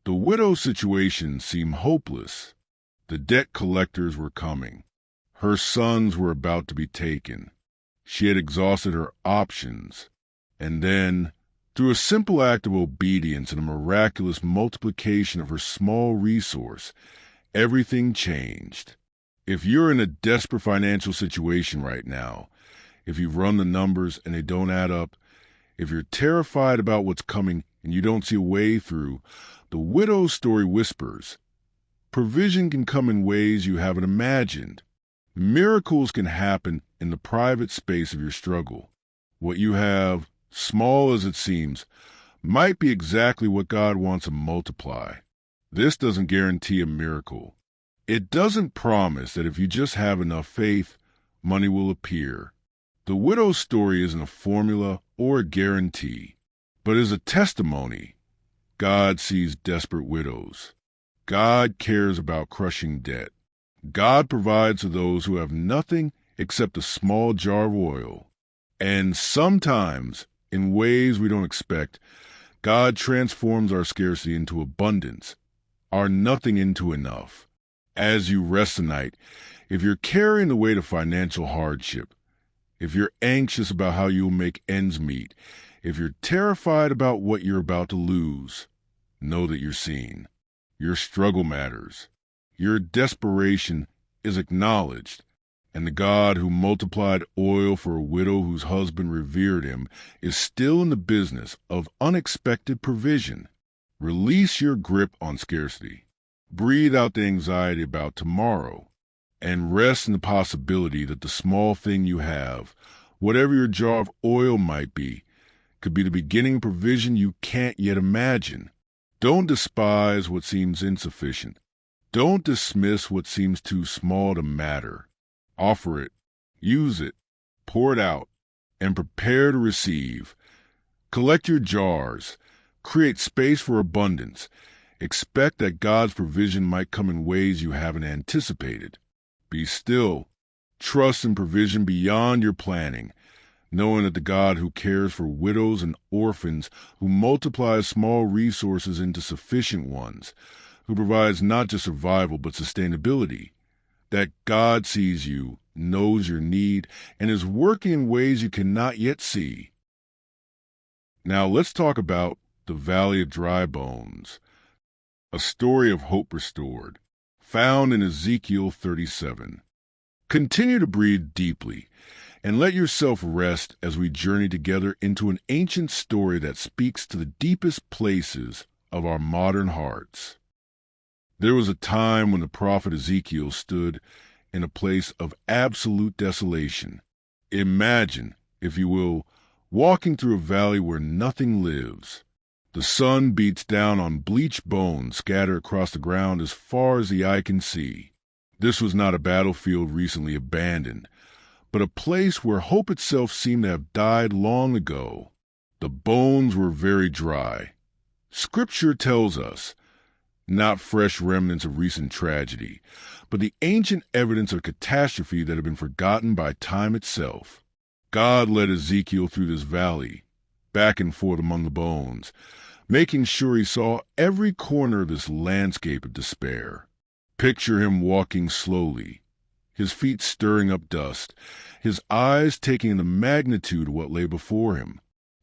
The widow's situation seemed hopeless. The debt collectors were coming. Her sons were about to be taken. She had exhausted her options. And then, through a simple act of obedience and a miraculous multiplication of her small resource, everything changed. If you're in a desperate financial situation right now, if you've run the numbers and they don't add up, if you're terrified about what's coming and you don't see a way through, the widow's story whispers, provision can come in ways you haven't imagined. Miracles can happen in the private space of your struggle. What you have, small as it seems, might be exactly what God wants to multiply. This doesn't guarantee a miracle. It doesn't promise that if you just have enough faith, money will appear. The widow's story isn't a formula or a guarantee, but is a testimony. God sees desperate widows. God cares about crushing debt. God provides for those who have nothing except a small jar of oil. And sometimes, in ways we don't expect, God transforms our scarcity into abundance, our nothing into enough. As you rest tonight, if you're carrying the weight of financial hardship, if you're anxious about how you'll make ends meet, if you're terrified about what you're about to lose, know that you're seen. Your struggle matters. Your desperation is acknowledged, and the God who multiplied oil for a widow whose husband revered him is still in the business of unexpected provision. Release your grip on scarcity. Breathe out the anxiety about tomorrow, and rest in the possibility that the small thing you have, whatever your jar of oil might be, could be the beginning of provision you can't yet imagine. Don't despise what seems insufficient. Don't dismiss what seems too small to matter. Offer it, use it, pour it out, and prepare to receive. Collect your jars. Create space for abundance. Expect that God's provision might come in ways you haven't anticipated. Be still. Trust in provision beyond your planning, knowing that the God who cares for widows and orphans, who multiplies small resources into sufficient ones, who provides not just survival but sustainability, that God sees you, knows your need, and is working in ways you cannot yet see. Now let's talk about the Valley of Dry Bones, a story of hope restored, found in Ezekiel 37. Continue to breathe deeply and let yourself rest as we journey together into an ancient story that speaks to the deepest places of our modern hearts. There was a time when the prophet Ezekiel stood in a place of absolute desolation. Imagine, if you will, walking through a valley where nothing lives. The sun beats down on bleached bones scattered across the ground as far as the eye can see. This was not a battlefield recently abandoned, but a place where hope itself seemed to have died long ago. The bones were very dry. Scripture tells us, not fresh remnants of recent tragedy, but the ancient evidence of catastrophe that had been forgotten by time itself. God led Ezekiel through this valley, back and forth among the bones, making sure he saw every corner of this landscape of despair. Picture him walking slowly, his feet stirring up dust, his eyes taking in the magnitude of what lay before him.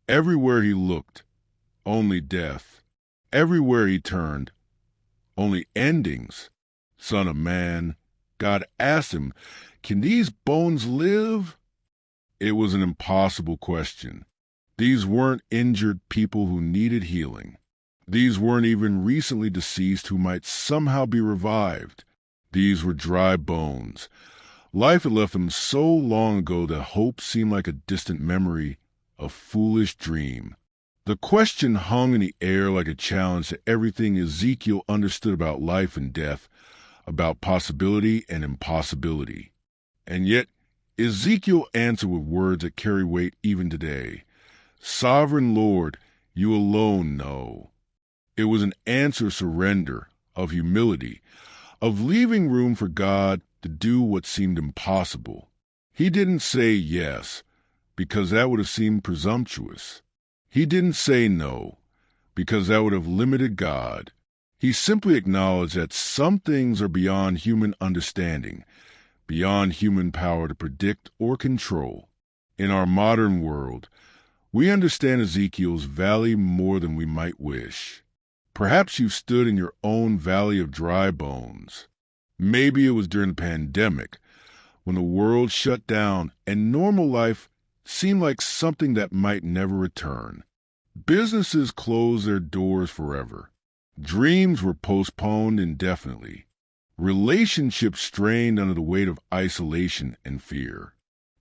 Everywhere he looked, only death. Everywhere he turned, only endings. Son of man, God asked him, can these bones live? It was an impossible question. These weren't injured people who needed healing. These weren't even recently deceased who might somehow be revived. These were dry bones, Life had left them so long ago that hope seemed like a distant memory, a foolish dream. The question hung in the air like a challenge to everything Ezekiel understood about life and death, about possibility and impossibility. And yet, Ezekiel answered with words that carry weight even today. Sovereign Lord, you alone know. It was an answer of surrender, of humility, of leaving room for God to do what seemed impossible. He didn't say yes, because that would have seemed presumptuous. He didn't say no, because that would have limited God. He simply acknowledged that some things are beyond human understanding, beyond human power to predict or control. In our modern world, we understand Ezekiel's valley more than we might wish. Perhaps you stood in your own valley of dry bones. Maybe it was during the pandemic, when the world shut down and normal life seemed like something that might never return. Businesses closed their doors forever. Dreams were postponed indefinitely. Relationships strained under the weight of isolation and fear.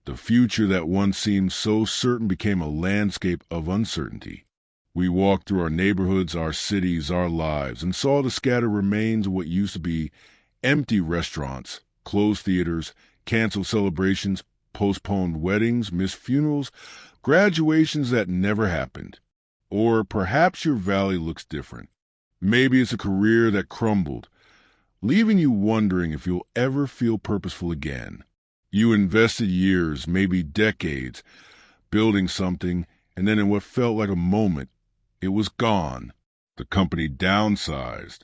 The future that once seemed so certain became a landscape of uncertainty. We walked through our neighborhoods, our cities, our lives, and saw the scattered remains of what used to be empty restaurants, closed theaters, canceled celebrations, postponed weddings, missed funerals, graduations that never happened. Or perhaps your valley looks different. Maybe it's a career that crumbled, leaving you wondering if you'll ever feel purposeful again. You invested years, maybe decades, building something, and then in what felt like a moment, it was gone. The company downsized.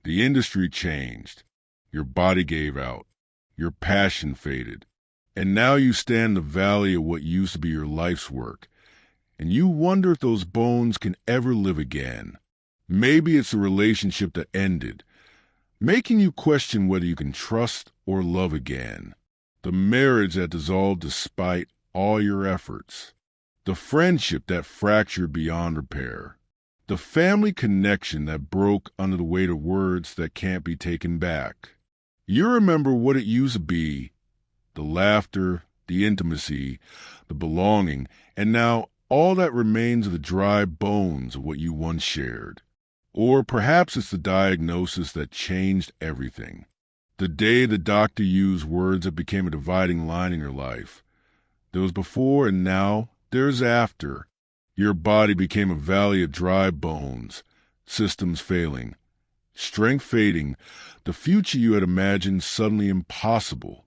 The industry changed. Your body gave out. Your passion faded. And now you stand in the valley of what used to be your life's work, and you wonder if those bones can ever live again. Maybe it's a relationship that ended, making you question whether you can trust or love again. The marriage that dissolved despite all your efforts. The friendship that fractured beyond repair. The family connection that broke under the weight of words that can't be taken back. You remember what it used to be, the laughter, the intimacy, the belonging, and now all that remains are the dry bones of what you once shared. Or perhaps it's the diagnosis that changed everything. The day the doctor used words that became a dividing line in your life. There was before and now, there's after. Your body became a valley of dry bones, systems failing, strength fading, the future you had imagined suddenly impossible.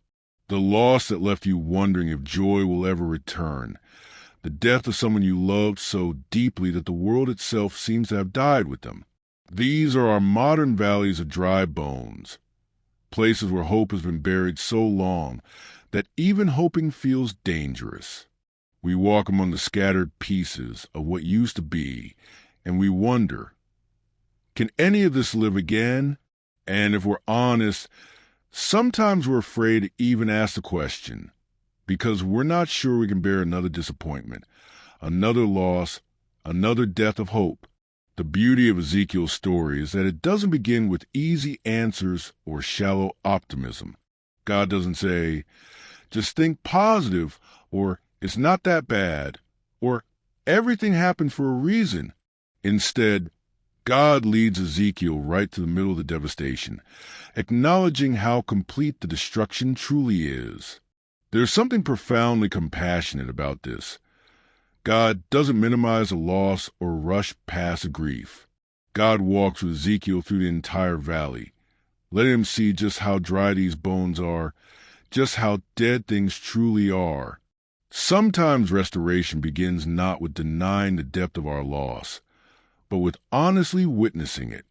The loss that left you wondering if joy will ever return. The death of someone you loved so deeply that the world itself seems to have died with them. These are our modern valleys of dry bones. Places where hope has been buried so long that even hoping feels dangerous. We walk among the scattered pieces of what used to be, and we wonder, can any of this live again? And if we're honest, sometimes we're afraid to even ask the question, because we're not sure we can bear another disappointment, another loss, another death of hope. The beauty of Ezekiel's story is that it doesn't begin with easy answers or shallow optimism. God doesn't say, just think positive, or it's not that bad, or everything happened for a reason. Instead, God leads Ezekiel right to the middle of the devastation, acknowledging how complete the destruction truly is. There's something profoundly compassionate about this. God doesn't minimize a loss or rush past a grief. God walks with Ezekiel through the entire valley, letting him see just how dry these bones are, just how dead things truly are. Sometimes restoration begins not with denying the depth of our loss, but with honestly witnessing it.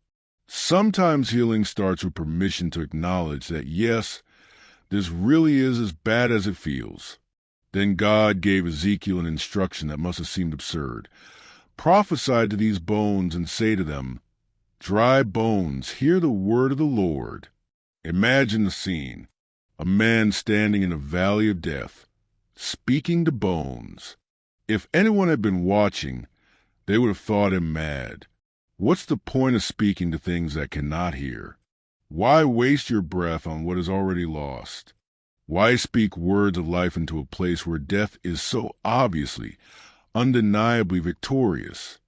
Sometimes healing starts with permission to acknowledge that, yes, this really is as bad as it feels. Then God gave Ezekiel an instruction that must have seemed absurd. Prophesy to these bones and say to them, dry bones, hear the word of the Lord. Imagine the scene. A man standing in a valley of death, speaking to bones. If anyone had been watching, they would have thought him mad. What's the point of speaking to things that cannot hear? Why waste your breath on what is already lost? Why speak words of life into a place where death is so obviously, undeniably victorious?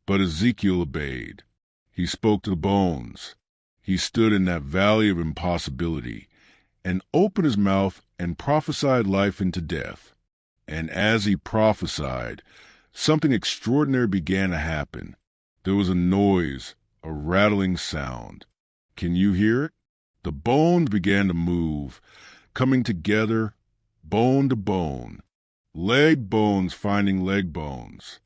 But Ezekiel obeyed. He spoke to the bones. He stood in that valley of impossibility and opened his mouth and prophesied life into death. And as he prophesied, something extraordinary began to happen. There was a noise, a rattling sound. Can you hear it? The bones began to move, coming together, bone to bone. Leg bones finding leg bones.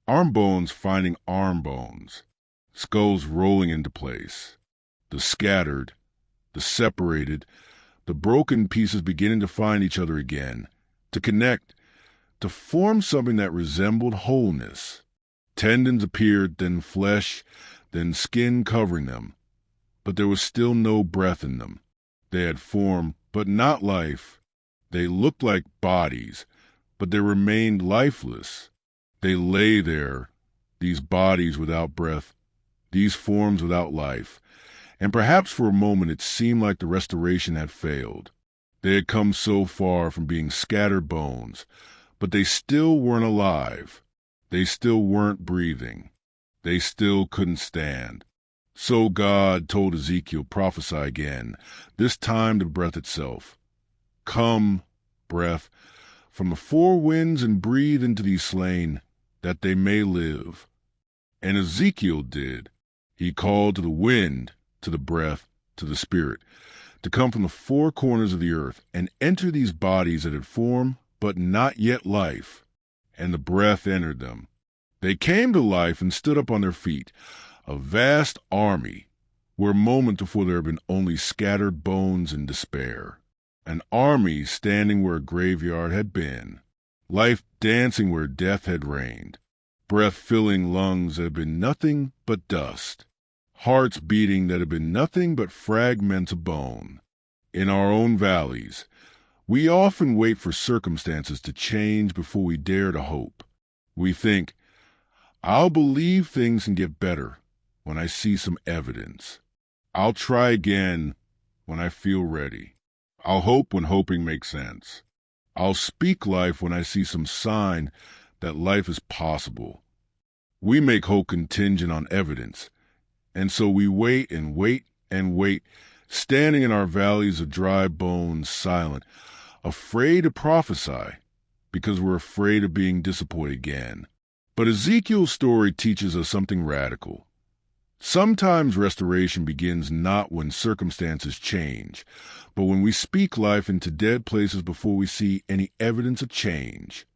Arm bones finding arm bones. Skulls rolling into place. The scattered, the separated, the broken pieces beginning to find each other again, to connect, to form something that resembled wholeness. Tendons appeared, then flesh, then skin covering them. But there was still no breath in them. They had form, but not life. They looked like bodies, but they remained lifeless. They lay there, these bodies without breath, these forms without life, and perhaps for a moment it seemed like the restoration had failed. They had come so far from being scattered bones, but they still weren't alive. They still weren't breathing. They still couldn't stand. So God told Ezekiel, prophesy again, this time the breath itself. Come, breath, from the four winds and breathe into these slain, that they may live. And Ezekiel did. He called to the wind, to the breath, to the spirit, to come from the four corners of the earth and enter these bodies that had form, but not yet life. And the breath entered them. They came to life and stood up on their feet, a vast army, where moments before there had been only scattered bones and despair. An army standing where a graveyard had been, life dancing where death had reigned, breath filling lungs that had been nothing but dust, hearts beating that had been nothing but fragments of bone. In our own valleys, we often wait for circumstances to change before we dare to hope. We think, I'll believe things can get better when I see some evidence. I'll try again when I feel ready. I'll hope when hoping makes sense. I'll speak life when I see some sign that life is possible. We make hope contingent on evidence, and so we wait and wait and wait, standing in our valleys of dry bones, silent, afraid to prophesy because we're afraid of being disappointed again. But Ezekiel's story teaches us something radical. Sometimes restoration begins not when circumstances change, but when we speak life into dead places before we see any evidence of change.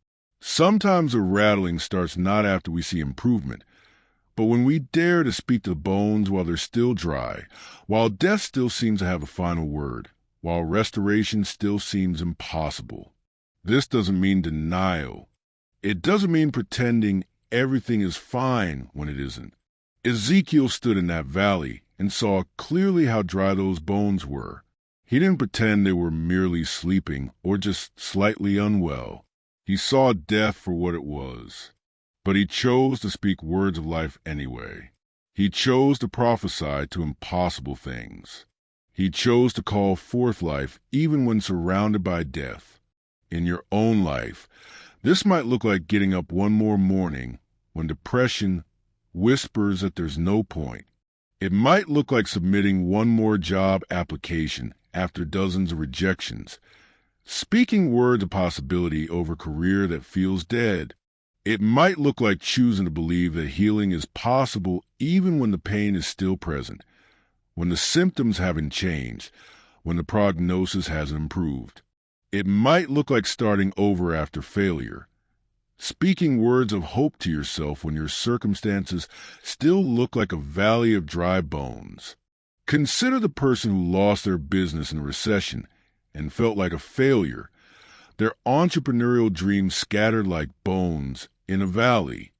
Sometimes the rattling starts not after we see improvement, but when we dare to speak to the bones while they're still dry, while death still seems to have a final word, while restoration still seems impossible. This doesn't mean denial. It doesn't mean pretending everything is fine when it isn't. Ezekiel stood in that valley and saw clearly how dry those bones were. He didn't pretend they were merely sleeping or just slightly unwell. He saw death for what it was. But he chose to speak words of life anyway. He chose to prophesy to impossible things. He chose to call forth life even when surrounded by death. In your own life, this might look like getting up one more morning when depression whispers that there's no point. It might look like submitting one more job application after dozens of rejections, speaking words of possibility over a career that feels dead. It might look like choosing to believe that healing is possible even when the pain is still present, when the symptoms haven't changed, when the prognosis hasn't improved. It might look like starting over after failure, speaking words of hope to yourself when your circumstances still look like a valley of dry bones. Consider the person who lost their business in a recession and felt like a failure, their entrepreneurial dreams scattered like bones in a valley.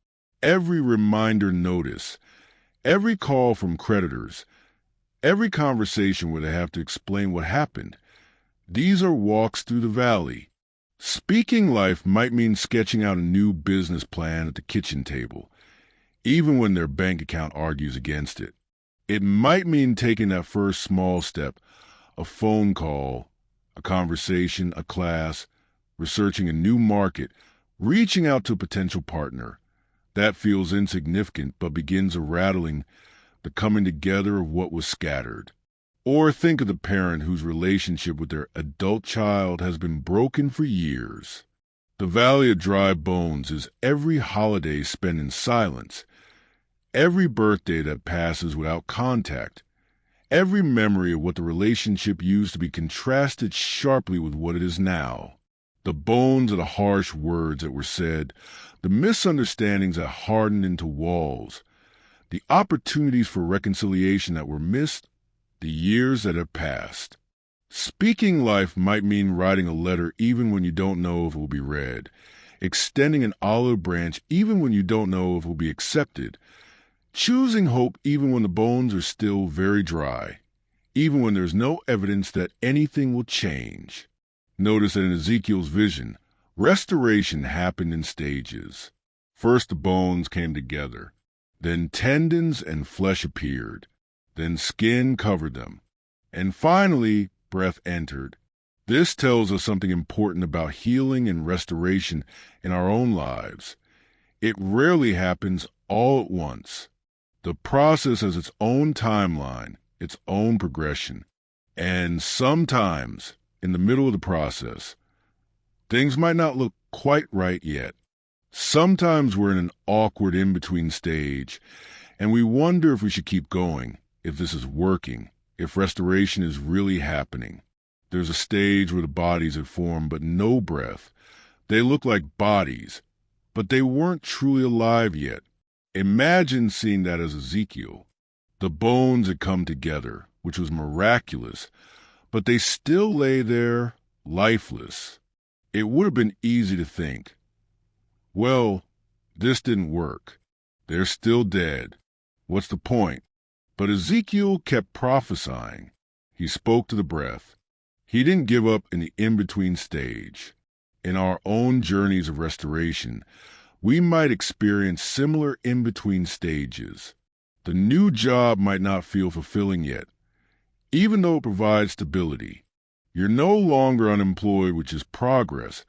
Every reminder notice, every call from creditors, every conversation where they have to explain what happened. These are walks through the valley. Speaking life might mean sketching out a new business plan at the kitchen table, even when their bank account argues against it. It might mean taking that first small step, a phone call, A conversation, a class, researching a new market, reaching out to a potential partner. That feels insignificant but begins a rattling, the coming together of what was scattered. Or think of the parent whose relationship with their adult child has been broken for years. The valley of dry bones is every holiday spent in silence, every birthday that passes without contact, every memory of what the relationship used to be contrasted sharply with what it is now. The bones of the harsh words that were said, the misunderstandings that hardened into walls, the opportunities for reconciliation that were missed, the years that have passed. Speaking life might mean writing a letter even when you don't know if it will be read, extending an olive branch even when you don't know if it will be accepted, choosing hope even when the bones are still very dry, even when there's no evidence that anything will change. Notice that in Ezekiel's vision, restoration happened in stages. First the bones came together, then tendons and flesh appeared, then skin covered them, and finally breath entered. This tells us something important about healing and restoration in our own lives. It rarely happens all at once. The process has its own timeline, its own progression, and sometimes, in the middle of the process, things might not look quite right yet. Sometimes we're in an awkward in-between stage, and we wonder if we should keep going, if this is working, if restoration is really happening. There's a stage where the bodies had formed but no breath. They look like bodies, but they weren't truly alive yet. Imagine seeing that as Ezekiel. The bones had come together, which was miraculous, but they still lay there, lifeless. It would have been easy to think, well, this didn't work. They're still dead. What's the point? But Ezekiel kept prophesying. He spoke to the breath. He didn't give up in the in-between stage. In our own journeys of restoration, we might experience similar in-between stages. The new job might not feel fulfilling yet, even though it provides stability. You're no longer unemployed, which is progress,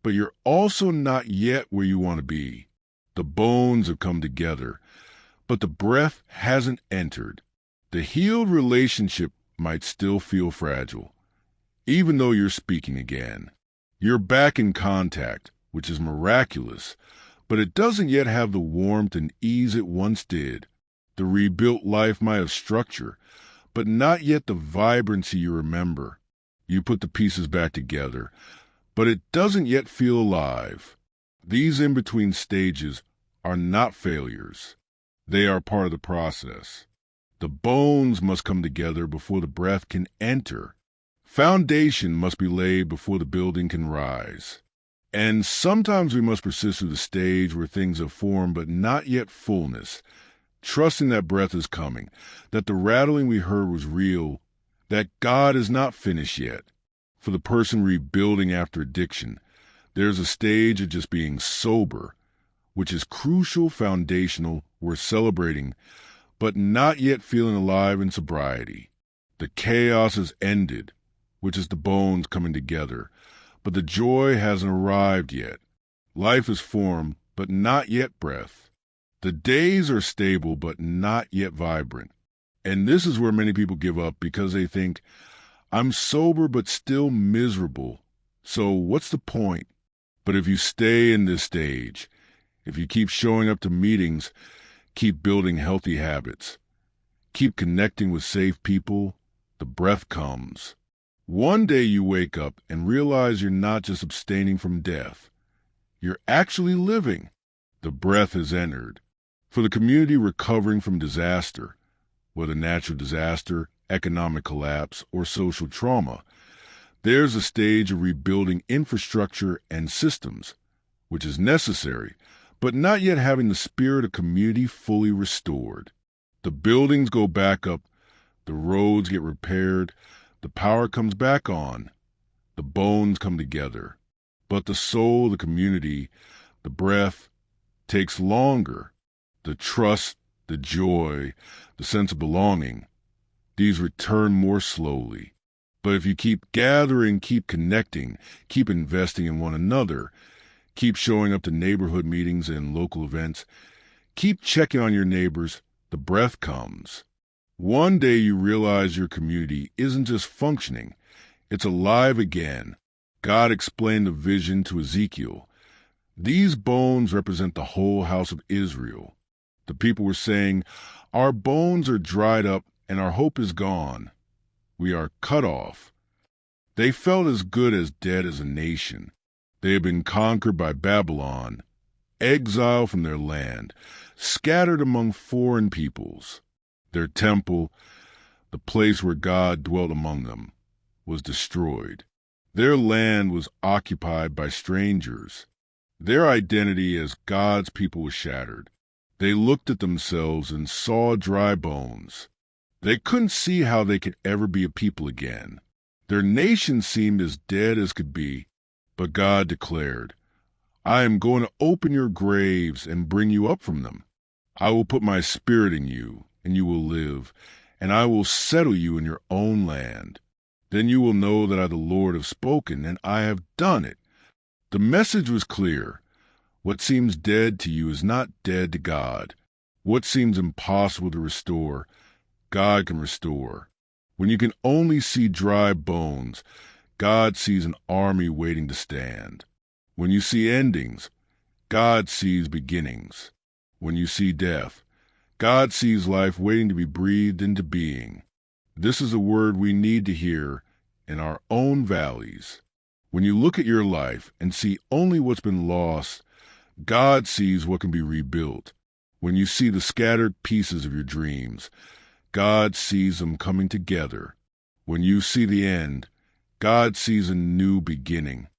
but you're also not yet where you want to be. The bones have come together, but the breath hasn't entered. The healed relationship might still feel fragile, even though you're speaking again. You're back in contact, which is miraculous, but it doesn't yet have the warmth and ease it once did. The rebuilt life might have structure, but not yet the vibrancy you remember. You put the pieces back together, but it doesn't yet feel alive. These in-between stages are not failures. They are part of the process. The bones must come together before the breath can enter. Foundation must be laid before the building can rise. And sometimes we must persist through the stage where things have formed but not yet fullness, trusting that breath is coming, that the rattling we heard was real, that God is not finished yet. For the person rebuilding after addiction, there's a stage of just being sober, which is crucial, foundational, worth celebrating, but not yet feeling alive in sobriety. The chaos has ended, which is the bones coming together, but the joy hasn't arrived yet. Life is formed, but not yet breath. The days are stable, but not yet vibrant. And this is where many people give up because they think, I'm sober but still miserable, so what's the point? But if you stay in this stage, if you keep showing up to meetings, keep building healthy habits, keep connecting with safe people, the breath comes. One day you wake up and realize you're not just abstaining from death. You're actually living. The breath has entered. For the community recovering from disaster, whether natural disaster, economic collapse, or social trauma, there's a stage of rebuilding infrastructure and systems, which is necessary, but not yet having the spirit of community fully restored. The buildings go back up, the roads get repaired, the power comes back on, the bones come together. But the soul, the community, the breath, takes longer. The trust, the joy, the sense of belonging, these return more slowly. But if you keep gathering, keep connecting, keep investing in one another, keep showing up to neighborhood meetings and local events, keep checking on your neighbors, the breath comes. One day you realize your community isn't just functioning, it's alive again. God explained the vision to Ezekiel. These bones represent the whole house of Israel. The people were saying, "Our bones are dried up and our hope is gone. We are cut off." They felt as good as dead as a nation. They had been conquered by Babylon, exiled from their land, scattered among foreign peoples. Their temple, the place where God dwelt among them, was destroyed. Their land was occupied by strangers. Their identity as God's people was shattered. They looked at themselves and saw dry bones. They couldn't see how they could ever be a people again. Their nation seemed as dead as could be, but God declared, "I am going to open your graves and bring you up from them. I will put my spirit in you, and you will live, and I will settle you in your own land. Then you will know that I, the Lord, have spoken, and I have done it." The message was clear. What seems dead to you is not dead to God. What seems impossible to restore, God can restore. When you can only see dry bones, God sees an army waiting to stand. When you see endings, God sees beginnings. When you see death, God sees life waiting to be breathed into being. This is a word we need to hear in our own valleys. When you look at your life and see only what's been lost, God sees what can be rebuilt. When you see the scattered pieces of your dreams, God sees them coming together. When you see the end, God sees a new beginning.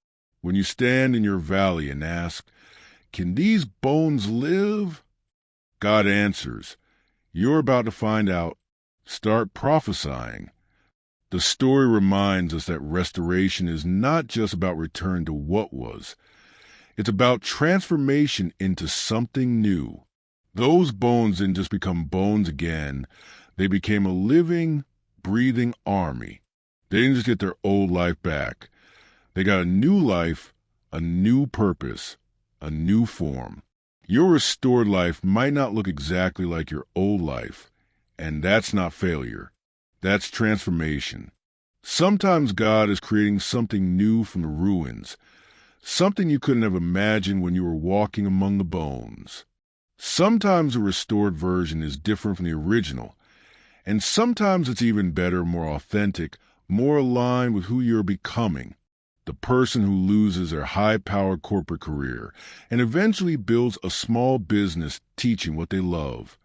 When you stand in your valley and ask, "Can these bones live?" God answers, "You're about to find out. Start prophesying." The story reminds us that restoration is not just about return to what was. It's about transformation into something new. Those bones didn't just become bones again. They became a living, breathing army. They didn't just get their old life back. They got a new life, a new purpose, a new form. Your restored life might not look exactly like your old life, and that's not failure. That's transformation. Sometimes God is creating something new from the ruins, something you couldn't have imagined when you were walking among the bones. Sometimes a restored version is different from the original, and sometimes it's even better, more authentic, more aligned with who you're becoming. The person who loses their high-powered corporate career and eventually builds a small business teaching what they love.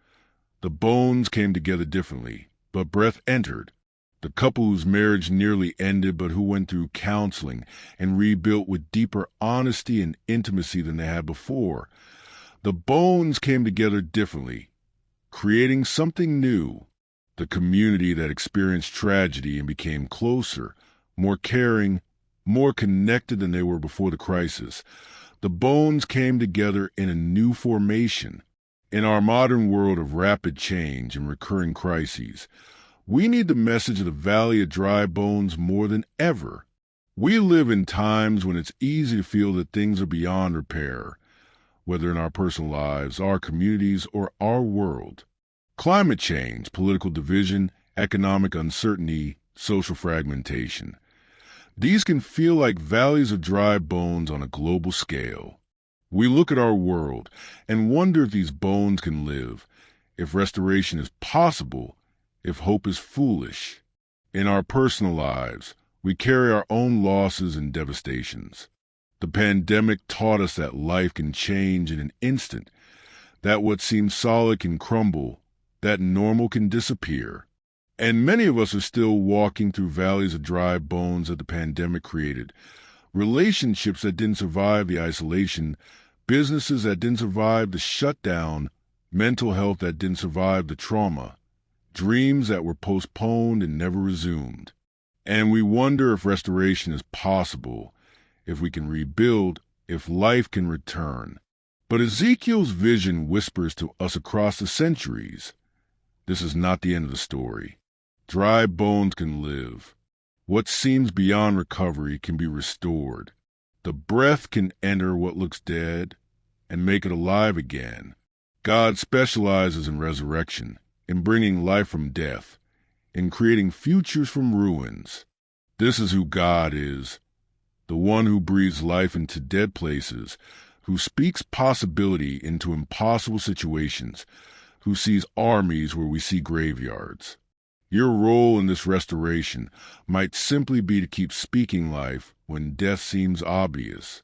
The bones came together differently, but breath entered. The couple whose marriage nearly ended but who went through counseling and rebuilt with deeper honesty and intimacy than they had before. The bones came together differently, creating something new. The community that experienced tragedy and became closer, more caring, more connected than they were before the crisis. The bones came together in a new formation. In our modern world of rapid change and recurring crises, we need the message of the Valley of Dry Bones more than ever. We live in times when it's easy to feel that things are beyond repair, whether in our personal lives, our communities, or our world. Climate change, political division, economic uncertainty, social fragmentation. These can feel like valleys of dry bones on a global scale. We look at our world and wonder if these bones can live, if restoration is possible, if hope is foolish. In our personal lives, we carry our own losses and devastations. The pandemic taught us that life can change in an instant, that what seems solid can crumble, that normal can disappear. And many of us are still walking through valleys of dry bones that the pandemic created. Relationships that didn't survive the isolation, businesses that didn't survive the shutdown, mental health that didn't survive the trauma, dreams that were postponed and never resumed. And we wonder if restoration is possible, if we can rebuild, if life can return. But Ezekiel's vision whispers to us across the centuries. This is not the end of the story. Dry bones can live. What seems beyond recovery can be restored. The breath can enter what looks dead and make it alive again. God specializes in resurrection, in bringing life from death, in creating futures from ruins. This is who God is, the one who breathes life into dead places, who speaks possibility into impossible situations, who sees armies where we see graveyards. Your role in this restoration might simply be to keep speaking life when death seems obvious,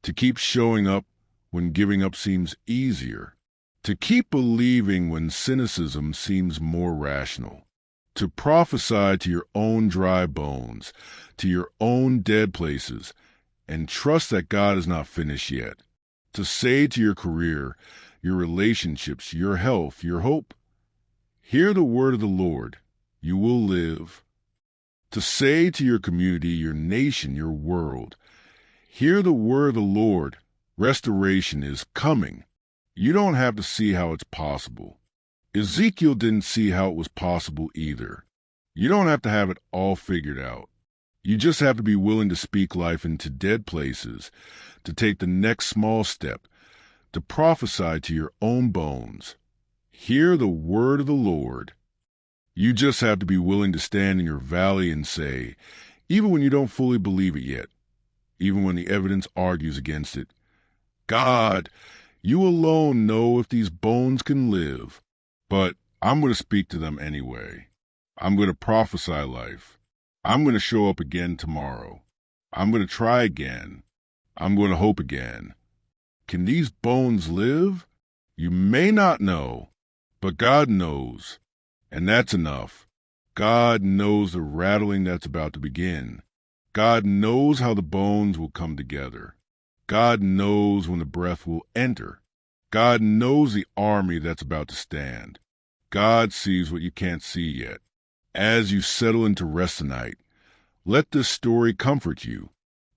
to keep showing up when giving up seems easier, to keep believing when cynicism seems more rational, to prophesy to your own dry bones, to your own dead places, and trust that God is not finished yet, to say to your career, your relationships, your health, your hope, hear the word of the Lord, you will live. To say to your community, your nation, your world, hear the word of the Lord, restoration is coming. You don't have to see how it's possible. Ezekiel didn't see how it was possible either. You don't have to have it all figured out. You just have to be willing to speak life into dead places, to take the next small step, to prophesy to your own bones. Hear the word of the Lord. You just have to be willing to stand in your valley and say, even when you don't fully believe it yet, even when the evidence argues against it, God, you alone know if these bones can live, but I'm going to speak to them anyway. I'm going to prophesy life. I'm going to show up again tomorrow. I'm going to try again. I'm going to hope again. Can these bones live? You may not know, but God knows, and that's enough. God knows the rattling that's about to begin. God knows how the bones will come together. God knows when the breath will enter. God knows the army that's about to stand. God sees what you can't see yet. As you settle into rest tonight, let this story comfort you.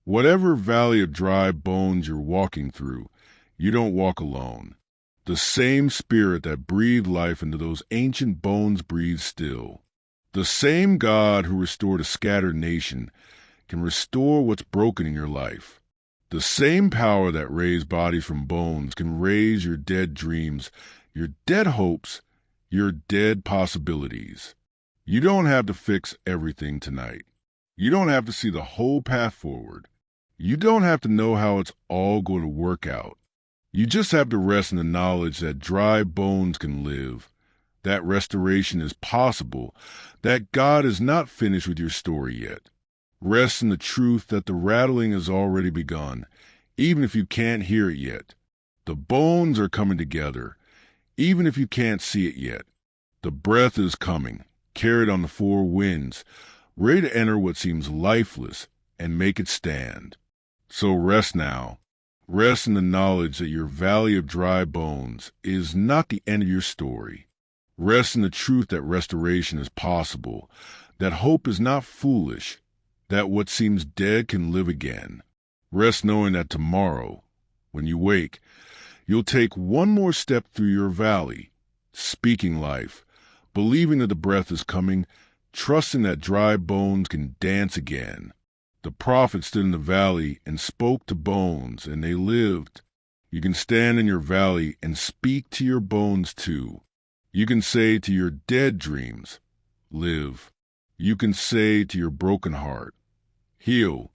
Whatever valley of dry bones you're walking through, you don't walk alone. The same spirit that breathed life into those ancient bones breathes still. The same God who restored a scattered nation can restore what's broken in your life. The same power that raised bodies from bones can raise your dead dreams, your dead hopes, your dead possibilities. You don't have to fix everything tonight. You don't have to see the whole path forward. You don't have to know how it's all going to work out. You just have to rest in the knowledge that dry bones can live, that restoration is possible, that God is not finished with your story yet. Rest in the truth that the rattling has already begun, even if you can't hear it yet. The bones are coming together, even if you can't see it yet. The breath is coming, carried on the four winds, ready to enter what seems lifeless and make it stand. So rest now. Rest in the knowledge that your valley of dry bones is not the end of your story. Rest in the truth that restoration is possible, that hope is not foolish, that what seems dead can live again. Rest knowing that tomorrow, when you wake, you'll take one more step through your valley, speaking life, believing that the breath is coming, trusting that dry bones can dance again. The prophet stood in the valley and spoke to bones, and they lived. You can stand in your valley and speak to your bones too. You can say to your dead dreams, live. You can say to your broken heart, heal.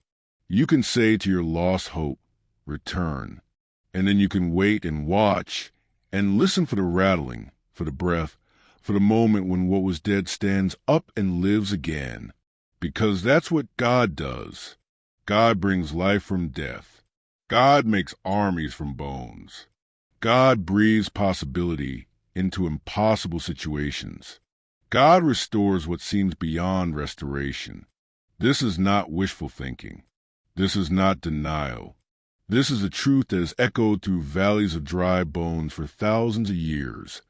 You can say to your lost hope, return. And then you can wait and watch and listen for the rattling, for the breath, for the moment when what was dead stands up and lives again. Because that's what God does. God brings life from death. God makes armies from bones. God breathes possibility into impossible situations. God restores what seems beyond restoration. This is not wishful thinking. This is not denial. This is a truth that has echoed through valleys of dry bones for thousands of years.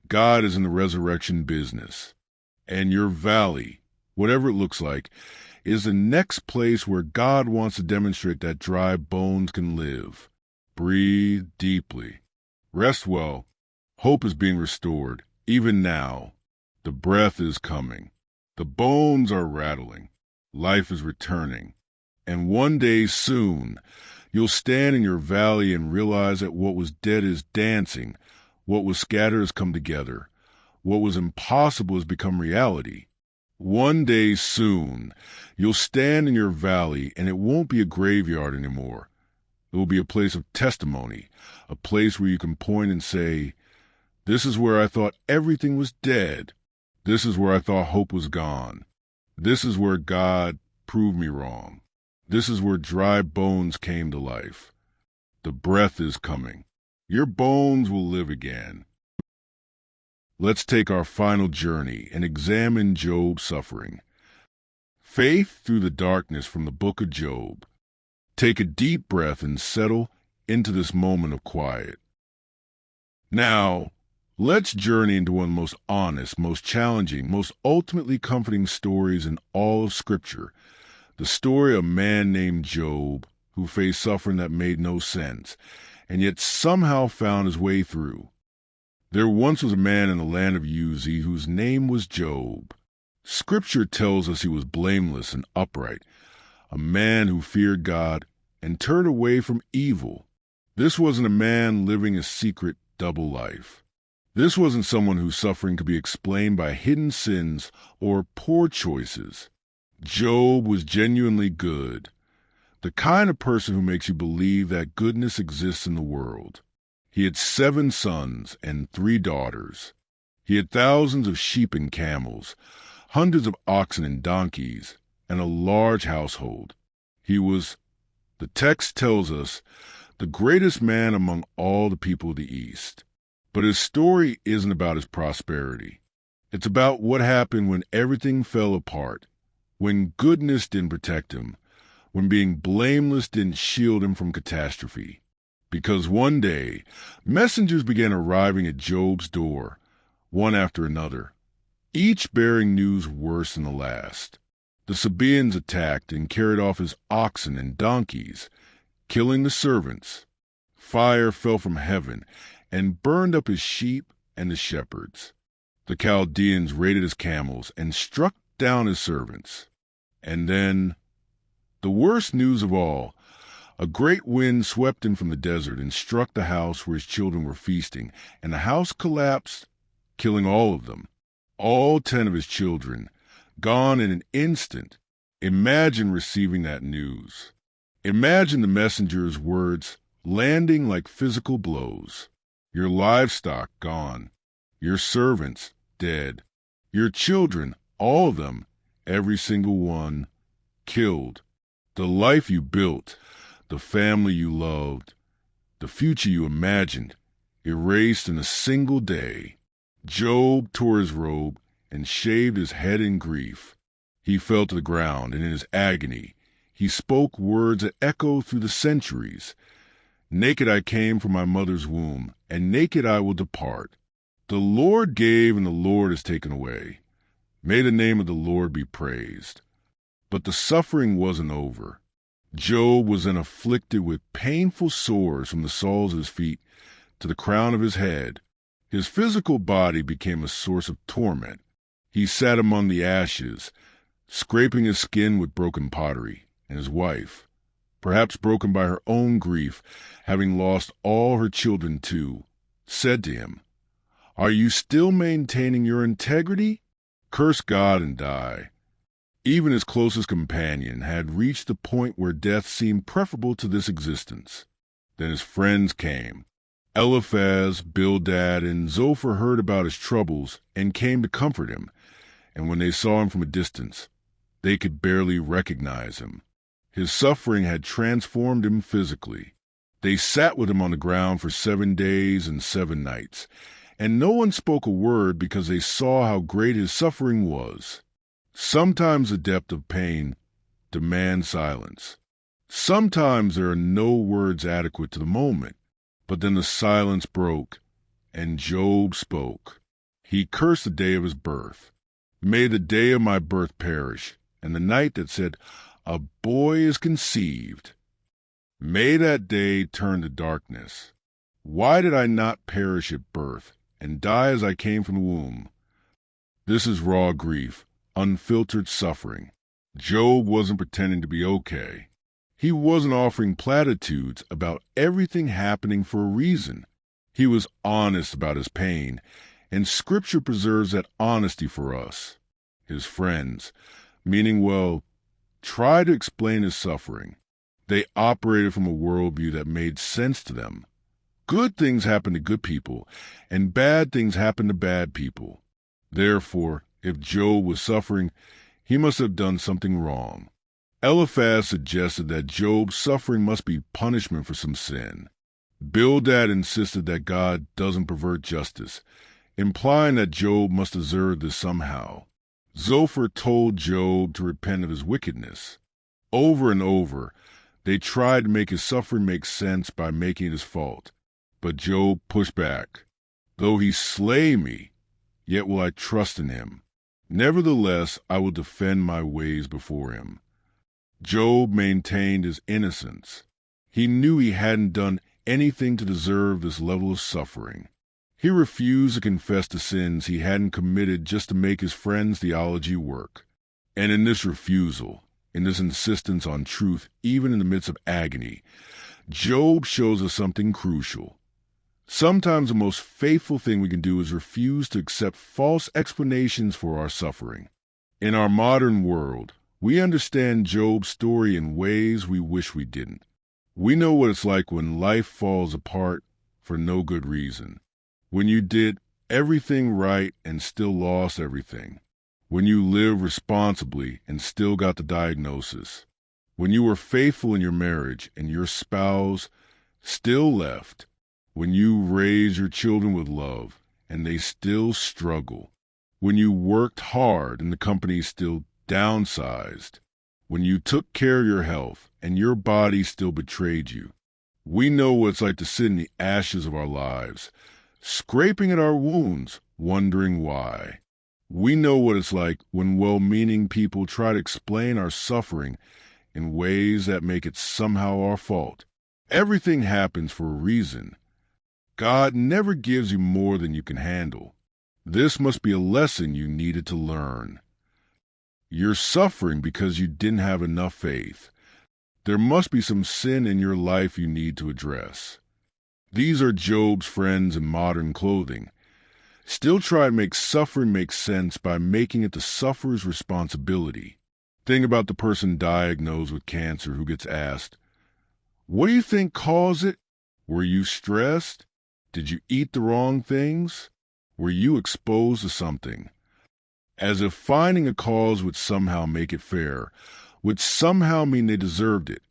God is in the resurrection business. And your valley, whatever it looks like, is the next place where God wants to demonstrate that dry bones can live. Breathe deeply. Rest well. Hope is being restored, even now. The breath is coming. The bones are rattling. Life is returning. And one day soon, you'll stand in your valley and realize that what was dead is dancing, what was scattered has come together, what was impossible has become reality. One day soon, you'll stand in your valley and it won't be a graveyard anymore. It will be a place of testimony, a place where you can point and say, "This is where I thought everything was dead. This is where I thought hope was gone. This is where God proved me wrong. This is where dry bones came to life. The breath is coming. Your bones will live again." Let's take our final journey and examine Job's suffering. Faith through the darkness from the book of Job. Take a deep breath and settle into this moment of quiet. Now, let's journey into one of the most honest, most challenging, most ultimately comforting stories in all of Scripture. The story of a man named Job who faced suffering that made no sense, and yet somehow found his way through. There once was a man in the land of Uz whose name was Job. Scripture tells us he was blameless and upright, a man who feared God and turned away from evil. This wasn't a man living a secret double life. This wasn't someone whose suffering could be explained by hidden sins or poor choices. Job was genuinely good, the kind of person who makes you believe that goodness exists in the world. He had 7 sons and 3 daughters. He had thousands of sheep and camels, hundreds of oxen and donkeys, and a large household. He was, the text tells us, the greatest man among all the people of the East. But his story isn't about his prosperity. It's about what happened when everything fell apart, when goodness didn't protect him, when being blameless didn't shield him from catastrophe. Because one day, messengers began arriving at Job's door, one after another, each bearing news worse than the last. The Sabaeans attacked and carried off his oxen and donkeys, killing the servants. Fire fell from heaven and burned up his sheep and his shepherds. The Chaldeans raided his camels and struck down his servants. And then, the worst news of all, a great wind swept in from the desert and struck the house where his children were feasting, and the house collapsed, killing all of them. All 10 of his children, gone in an instant. Imagine receiving that news. Imagine the messenger's words landing like physical blows. Your livestock gone. Your servants dead. Your children, all of them, every single one, killed. The life you built, the family you loved, the future you imagined, erased in a single day. Job tore his robe and shaved his head in grief. He fell to the ground, and in his agony, he spoke words that echo through the centuries. "Naked I came from my mother's womb, and naked I will depart. The Lord gave, and the Lord has taken away. May the name of the Lord be praised." But the suffering wasn't over. Job was then afflicted with painful sores from the soles of his feet to the crown of his head. His physical body became a source of torment. He sat among the ashes, scraping his skin with broken pottery, and his wife, perhaps broken by her own grief, having lost all her children too, said to him, "Are you still maintaining your integrity? Curse God and die." Even his closest companion had reached the point where death seemed preferable to this existence. Then his friends came. Eliphaz, Bildad, and Zophar heard about his troubles and came to comfort him, and when they saw him from a distance, they could barely recognize him. His suffering had transformed him physically. They sat with him on the ground for 7 days and 7 nights, and no one spoke a word because they saw how great his suffering was. Sometimes the depth of pain demands silence. Sometimes there are no words adequate to the moment, but then the silence broke, and Job spoke. He cursed the day of his birth. "May the day of my birth perish, and the night that said, 'A boy is conceived.' May that day turn to darkness. Why did I not perish at birth, and die as I came from the womb?" This is raw grief, unfiltered suffering. Job wasn't pretending to be okay. He wasn't offering platitudes about everything happening for a reason. He was honest about his pain, and Scripture preserves that honesty for us, his friends, meaning, well, try to explain his suffering. They operated from a worldview that made sense to them. Good things happen to good people, and bad things happen to bad people. Therefore, if Job was suffering, he must have done something wrong. Eliphaz suggested that Job's suffering must be punishment for some sin. Bildad insisted that God doesn't pervert justice, implying that Job must deserve this somehow. Zophar told Job to repent of his wickedness. Over and over, they tried to make his suffering make sense by making it his fault. But Job pushed back. Though he slay me, yet will I trust in him. Nevertheless, I will defend my ways before him. Job maintained his innocence. He knew he hadn't done anything to deserve this level of suffering. He refused to confess the sins he hadn't committed just to make his friend's theology work. And in this refusal, in this insistence on truth, even in the midst of agony, Job shows us something crucial. Sometimes the most faithful thing we can do is refuse to accept false explanations for our suffering. In our modern world, we understand Job's story in ways we wish we didn't. We know what it's like when life falls apart for no good reason. When you did everything right and still lost everything. When you lived responsibly and still got the diagnosis. When you were faithful in your marriage and your spouse still left. When you raised your children with love and they still struggle. When you worked hard and the company still downsized. When you took care of your health and your body still betrayed you. We know what it's like to sit in the ashes of our lives, scraping at our wounds, wondering why. We know what it's like when well-meaning people try to explain our suffering in ways that make it somehow our fault. Everything happens for a reason. God never gives you more than you can handle. This must be a lesson you needed to learn. You're suffering because you didn't have enough faith. There must be some sin in your life you need to address. These are Job's friends in modern clothing. Still try to make suffering make sense by making it the sufferer's responsibility. Think about the person diagnosed with cancer who gets asked, "What do you think caused it? Were you stressed? Did you eat the wrong things? Were you exposed to something?" As if finding a cause would somehow make it fair, would somehow mean they deserved it.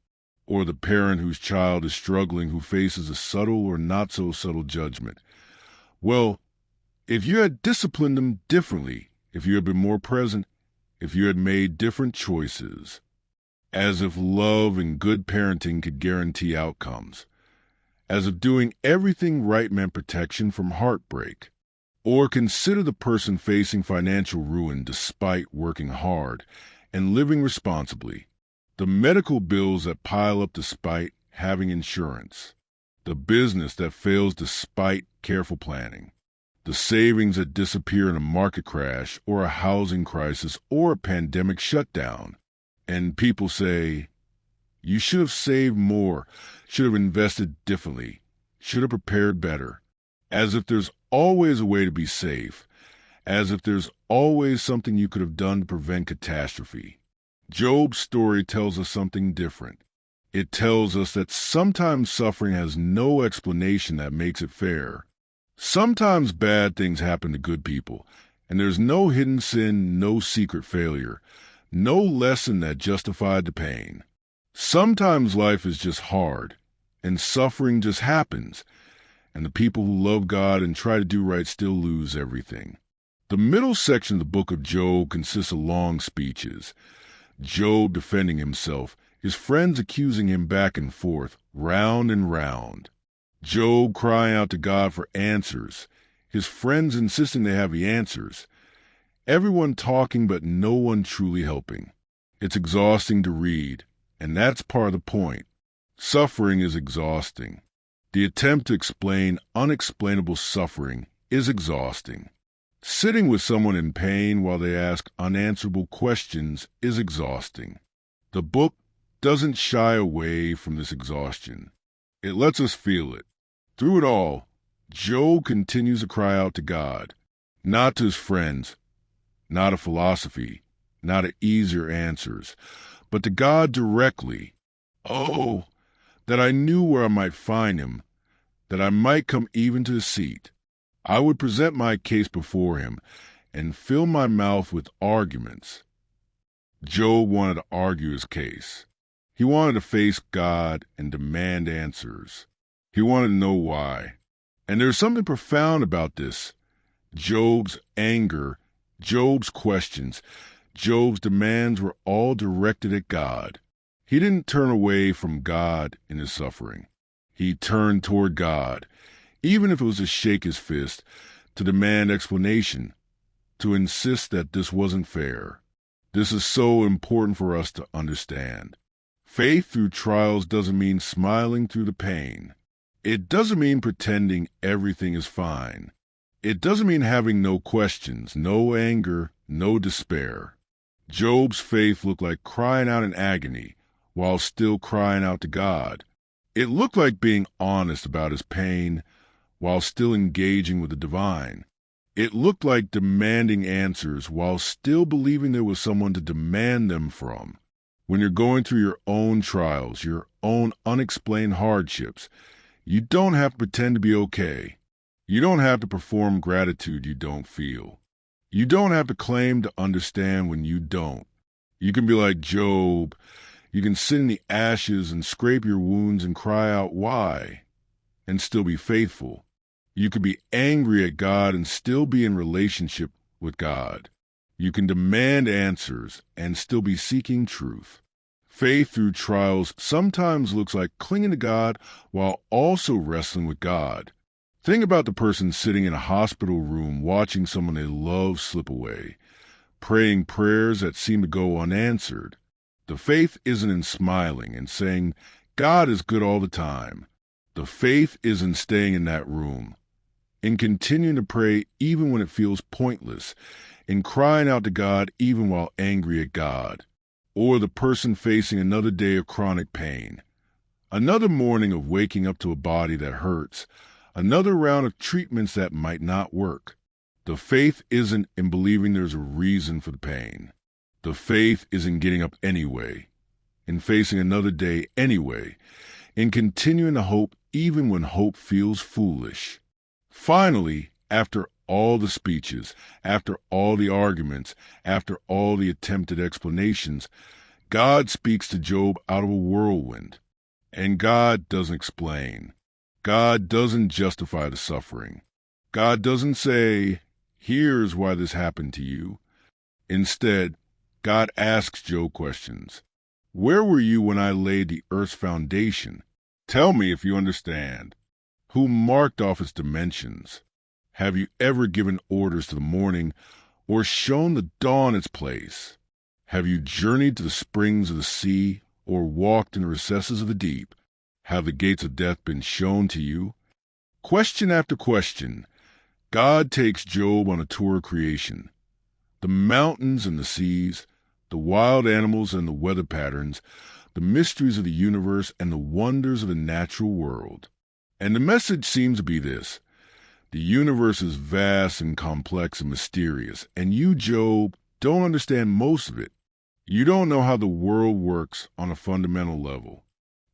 Or the parent whose child is struggling who faces a subtle or not so subtle judgment. Well, if you had disciplined them differently, if you had been more present, if you had made different choices. As if love and good parenting could guarantee outcomes. As if doing everything right meant protection from heartbreak. Or consider the person facing financial ruin despite working hard and living responsibly. The medical bills that pile up despite having insurance. The business that fails despite careful planning. The savings that disappear in a market crash or a housing crisis or a pandemic shutdown. And people say, "You should have saved more, should have invested differently, should have prepared better." As if there's always a way to be safe, as if there's always something you could have done to prevent catastrophe. Job's story tells us something different. It tells us that sometimes suffering has no explanation that makes it fair. Sometimes bad things happen to good people, and there's no hidden sin, no secret failure, no lesson that justified the pain. Sometimes life is just hard, and suffering just happens, and the people who love God and try to do right still lose everything. The middle section of the book of Job consists of long speeches. Job defending himself, his friends accusing him back and forth, round and round. Job crying out to God for answers, his friends insisting they have the answers. Everyone talking but no one truly helping. It's exhausting to read, and that's part of the point. Suffering is exhausting. The attempt to explain unexplainable suffering is exhausting. Sitting with someone in pain while they ask unanswerable questions is exhausting. The book doesn't shy away from this exhaustion. It lets us feel it. Through it all, Job continues to cry out to God, not to his friends, not a philosophy, not to easier answers, but to God directly. Oh, that I knew where I might find him, that I might come even to his seat. I would present my case before him and fill my mouth with arguments. Job wanted to argue his case. He wanted to face God and demand answers. He wanted to know why. And there's something profound about this. Job's anger, Job's questions, Job's demands were all directed at God. He didn't turn away from God in his suffering. He turned toward God, even if it was to shake his fist, to demand explanation, to insist that this wasn't fair. This is so important for us to understand. Faith through trials doesn't mean smiling through the pain. It doesn't mean pretending everything is fine. It doesn't mean having no questions, no anger, no despair. Job's faith looked like crying out in agony while still crying out to God. It looked like being honest about his pain while still engaging with the divine. It looked like demanding answers while still believing there was someone to demand them from. When you're going through your own trials, your own unexplained hardships, you don't have to pretend to be okay. You don't have to perform gratitude you don't feel. You don't have to claim to understand when you don't. You can be like Job. You can sit in the ashes and scrape your wounds and cry out, why? And still be faithful. You can be angry at God and still be in relationship with God. You can demand answers and still be seeking truth. Faith through trials sometimes looks like clinging to God while also wrestling with God. Think about the person sitting in a hospital room watching someone they love slip away, praying prayers that seem to go unanswered. The faith isn't in smiling and saying, God is good all the time. The faith is in staying in that room, in continuing to pray even when it feels pointless, in crying out to God even while angry at God. Or the person facing another day of chronic pain, another morning of waking up to a body that hurts, another round of treatments that might not work. The faith isn't in believing there's a reason for the pain. The faith is in getting up anyway, in facing another day anyway, in continuing to hope even when hope feels foolish. Finally, after all the speeches, after all the arguments, after all the attempted explanations, God speaks to Job out of a whirlwind. And God doesn't explain. God doesn't justify the suffering. God doesn't say, here's why this happened to you. Instead, God asks Job questions. Where were you when I laid the earth's foundation? Tell me if you understand. Who marked off its dimensions? Have you ever given orders to the morning or shown the dawn its place? Have you journeyed to the springs of the sea or walked in the recesses of the deep? Have the gates of death been shown to you? Question after question, God takes Job on a tour of creation. The mountains and the seas, the wild animals and the weather patterns, the mysteries of the universe and the wonders of the natural world. And the message seems to be this. The universe is vast and complex and mysterious, and you, Job, don't understand most of it. You don't know how the world works on a fundamental level.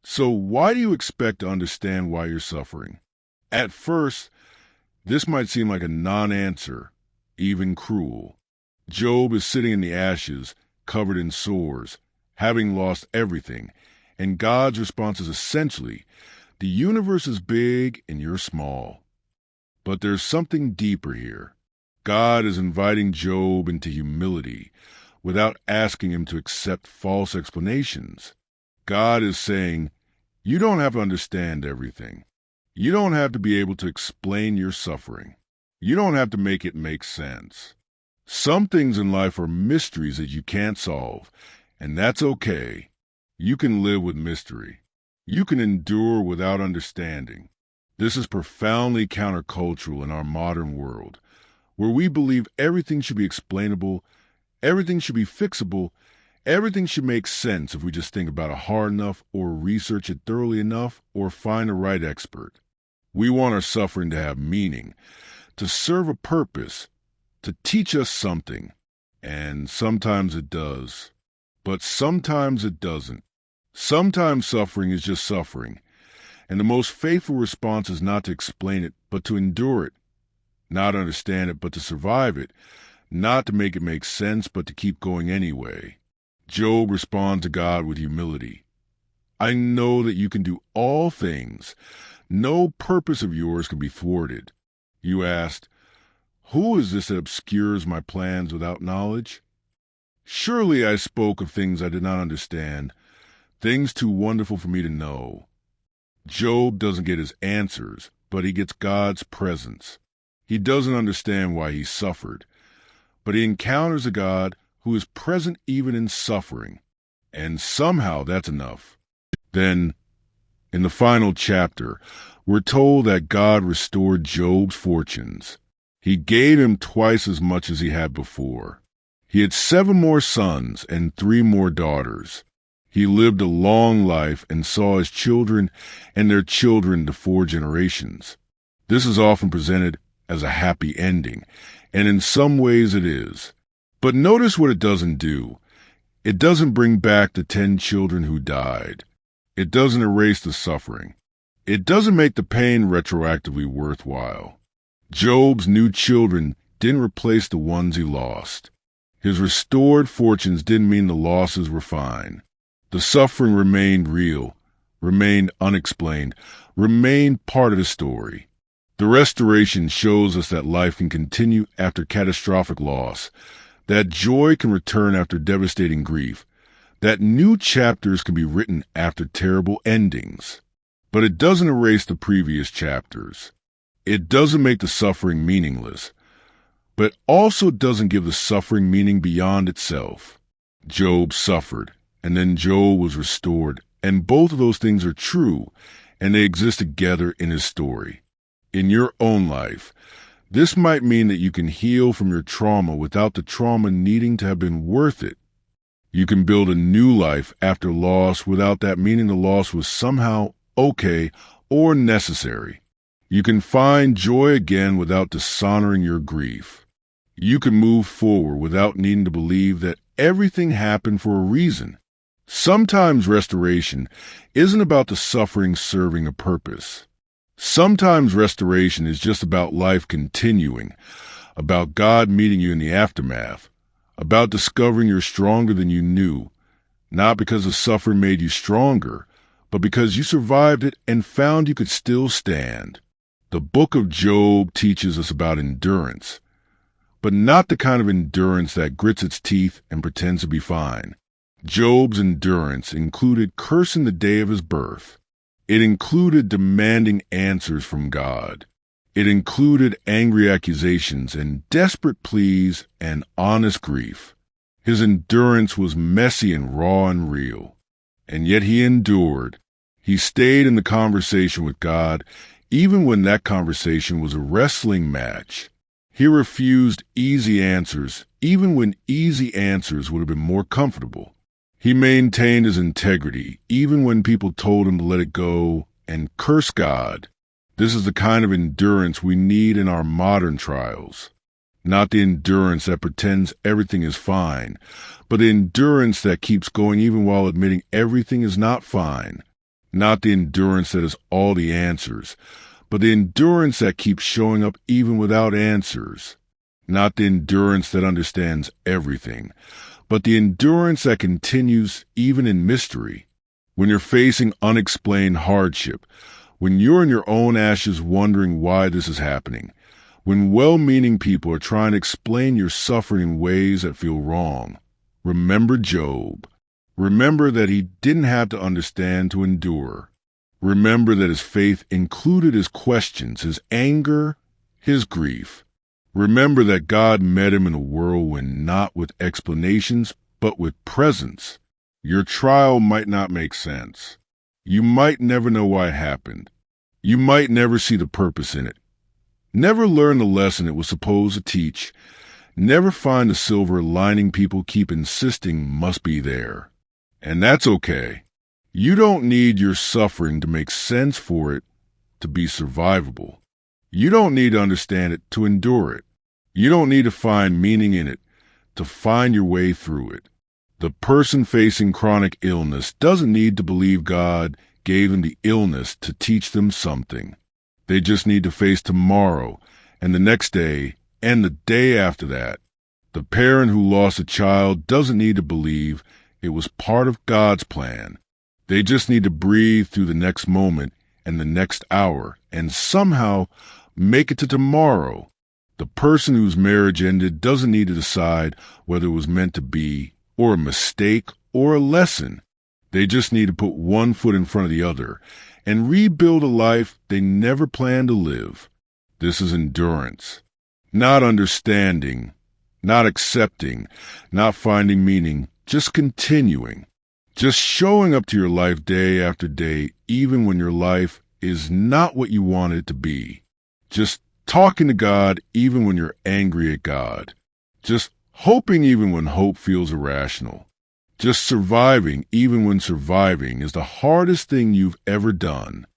So why do you expect to understand why you're suffering? At first, this might seem like a non-answer, even cruel. Job is sitting in the ashes, covered in sores, having lost everything, and God's response is essentially, the universe is big and you're small. But there's something deeper here. God is inviting Job into humility without asking him to accept false explanations. God is saying, you don't have to understand everything. You don't have to be able to explain your suffering. You don't have to make it make sense. Some things in life are mysteries that you can't solve, and that's okay. You can live with mystery. You can endure without understanding. This is profoundly countercultural in our modern world. where we believe everything should be explainable, everything should be fixable, everything should make sense if we just think about it hard enough or research it thoroughly enough or find the right expert. We want our suffering to have meaning, to serve a purpose, to teach us something. And sometimes it does. But sometimes it doesn't. Sometimes suffering is just suffering. And the most faithful response is not to explain it, but to endure it. Not understand it, but to survive it. Not to make it make sense, but to keep going anyway. Job responds to God with humility. I know that you can do all things. No purpose of yours can be thwarted. You asked, who is this that obscures my plans without knowledge? Surely I spoke of things I did not understand, things too wonderful for me to know. Job doesn't get his answers, but he gets God's presence. He doesn't understand why he suffered, but he encounters a God who is present even in suffering, and somehow that's enough. Then, in the final chapter, we're told that God restored Job's fortunes. He gave him twice as much as he had before. He had 7 more sons and 3 more daughters. He lived a long life and saw his children and their children to 4 generations. This is often presented as a happy ending, and in some ways it is. But notice what it doesn't do. It doesn't bring back the 10 children who died. It doesn't erase the suffering. It doesn't make the pain retroactively worthwhile. Job's new children didn't replace the ones he lost. His restored fortunes didn't mean the losses were fine. The suffering remained real, remained unexplained, remained part of the story. The restoration shows us that life can continue after catastrophic loss, that joy can return after devastating grief, that new chapters can be written after terrible endings. But it doesn't erase the previous chapters. It doesn't make the suffering meaningless, but also doesn't give the suffering meaning beyond itself. Job suffered, and then Job was restored, and both of those things are true, and they exist together in his story. In your own life, this might mean that you can heal from your trauma without the trauma needing to have been worth it. You can build a new life after loss without that meaning the loss was somehow okay or necessary. You can find joy again without dishonoring your grief. You can move forward without needing to believe that everything happened for a reason. Sometimes restoration isn't about the suffering serving a purpose. Sometimes restoration is just about life continuing, about God meeting you in the aftermath, about discovering you're stronger than you knew, not because the suffering made you stronger, but because you survived it and found you could still stand. The book of Job teaches us about endurance, but not the kind of endurance that grits its teeth and pretends to be fine. Job's endurance included cursing the day of his birth. It included demanding answers from God. It included angry accusations and desperate pleas and honest grief. His endurance was messy and raw and real. And yet he endured. He stayed in the conversation with God, even when that conversation was a wrestling match. He refused easy answers, even when easy answers would have been more comfortable. He maintained his integrity, even when people told him to let it go and curse God. This is the kind of endurance we need in our modern trials. Not the endurance that pretends everything is fine, but the endurance that keeps going even while admitting everything is not fine. Not the endurance that has all the answers, but the endurance that keeps showing up even without answers. Not the endurance that understands everything, but the endurance that continues even in mystery. When you're facing unexplained hardship, when you're in your own ashes wondering why this is happening, when well-meaning people are trying to explain your suffering in ways that feel wrong, remember Job. Remember that he didn't have to understand to endure. Remember that his faith included his questions, his anger, his grief. Remember that God met him in a whirlwind, not with explanations, but with presence. Your trial might not make sense. You might never know why it happened. You might never see the purpose in it. Never learn the lesson it was supposed to teach. Never find the silver lining people keep insisting must be there. And that's okay. You don't need your suffering to make sense for it to be survivable. You don't need to understand it to endure it. You don't need to find meaning in it to find your way through it. The person facing chronic illness doesn't need to believe God gave them the illness to teach them something. They just need to face tomorrow and the next day and the day after that. The parent who lost a child doesn't need to believe it was part of God's plan. They just need to breathe through the next moment and the next hour and somehow make it to tomorrow. The person whose marriage ended doesn't need to decide whether it was meant to be or a mistake or a lesson. They just need to put one foot in front of the other and rebuild a life they never planned to live. This is endurance. Not understanding, not accepting, not finding meaning, just continuing. Just showing up to your life day after day, even when your life is not what you want it to be. Just talking to God even when you're angry at God. Just hoping even when hope feels irrational. Just surviving even when surviving is the hardest thing you've ever done.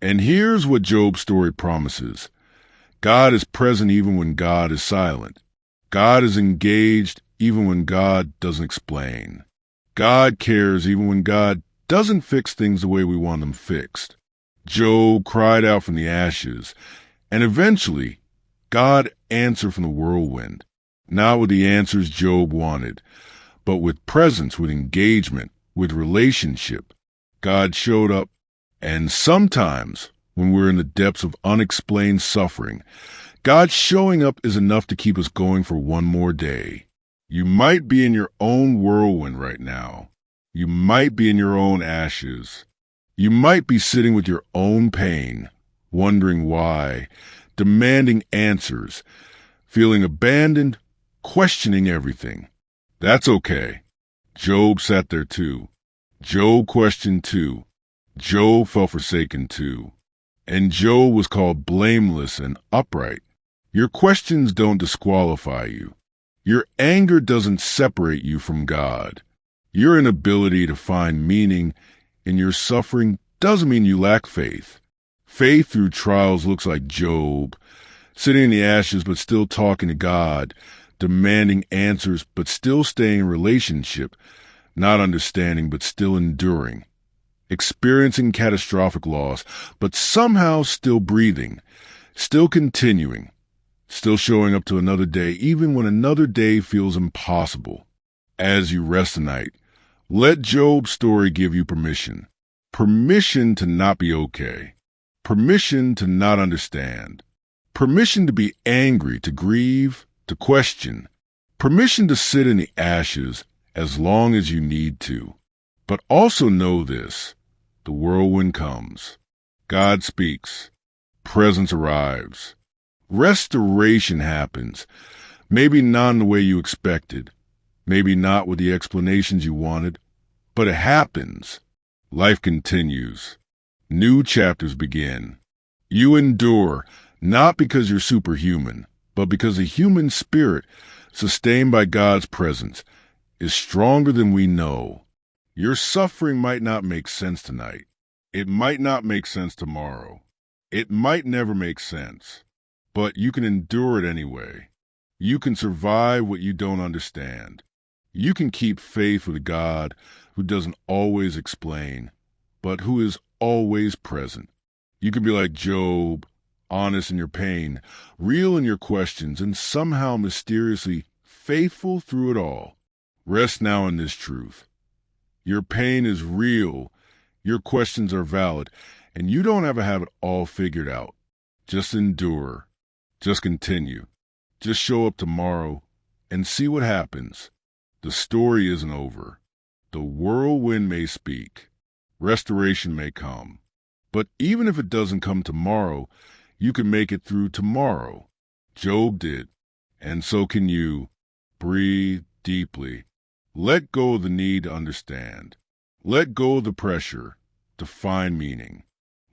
And here's what Job's story promises. God is present even when God is silent. God is engaged even when God doesn't explain. God cares even when God doesn't fix things the way we want them fixed. Job cried out from the ashes, and eventually God answered from the whirlwind. Not with the answers Job wanted, but with presence, with engagement, with relationship. God showed up, and sometimes when we're in the depths of unexplained suffering, God showing up is enough to keep us going for one more day. You might be in your own whirlwind right now. You might be in your own ashes. You might be sitting with your own pain, wondering why, demanding answers, feeling abandoned, questioning everything. That's okay. Job sat there too. Job questioned too. Job felt forsaken too. And Job was called blameless and upright. Your questions don't disqualify you. Your anger doesn't separate you from God. Your inability to find meaning in your suffering doesn't mean you lack faith. Faith through trials looks like Job, sitting in the ashes but still talking to God, demanding answers but still staying in relationship, not understanding but still enduring, experiencing catastrophic loss but somehow still breathing, still continuing, still showing up to another day even when another day feels impossible. As you rest tonight, let Job's story give you permission. Permission to not be okay. Permission to not understand. Permission to be angry, to grieve, to question. Permission to sit in the ashes as long as you need to. But also know this, the whirlwind comes. God speaks. Presence arrives. Restoration happens. Maybe not in the way you expected. Maybe not with the explanations you wanted. But it happens. Life continues. New chapters begin. You endure, not because you're superhuman, but because the human spirit, sustained by God's presence, is stronger than we know. Your suffering might not make sense tonight. It might not make sense tomorrow. It might never make sense. But you can endure it anyway. You can survive what you don't understand. You can keep faith with a God who doesn't always explain, but who is always present. You can be like Job, honest in your pain, real in your questions, and somehow mysteriously faithful through it all. Rest now in this truth. Your pain is real, your questions are valid, and you don't have to have it all figured out. Just endure. Just continue. Just show up tomorrow and see what happens. The story isn't over. The whirlwind may speak. Restoration may come. But even if it doesn't come tomorrow, you can make it through tomorrow. Job did. And so can you. Breathe deeply. Let go of the need to understand. Let go of the pressure to find meaning.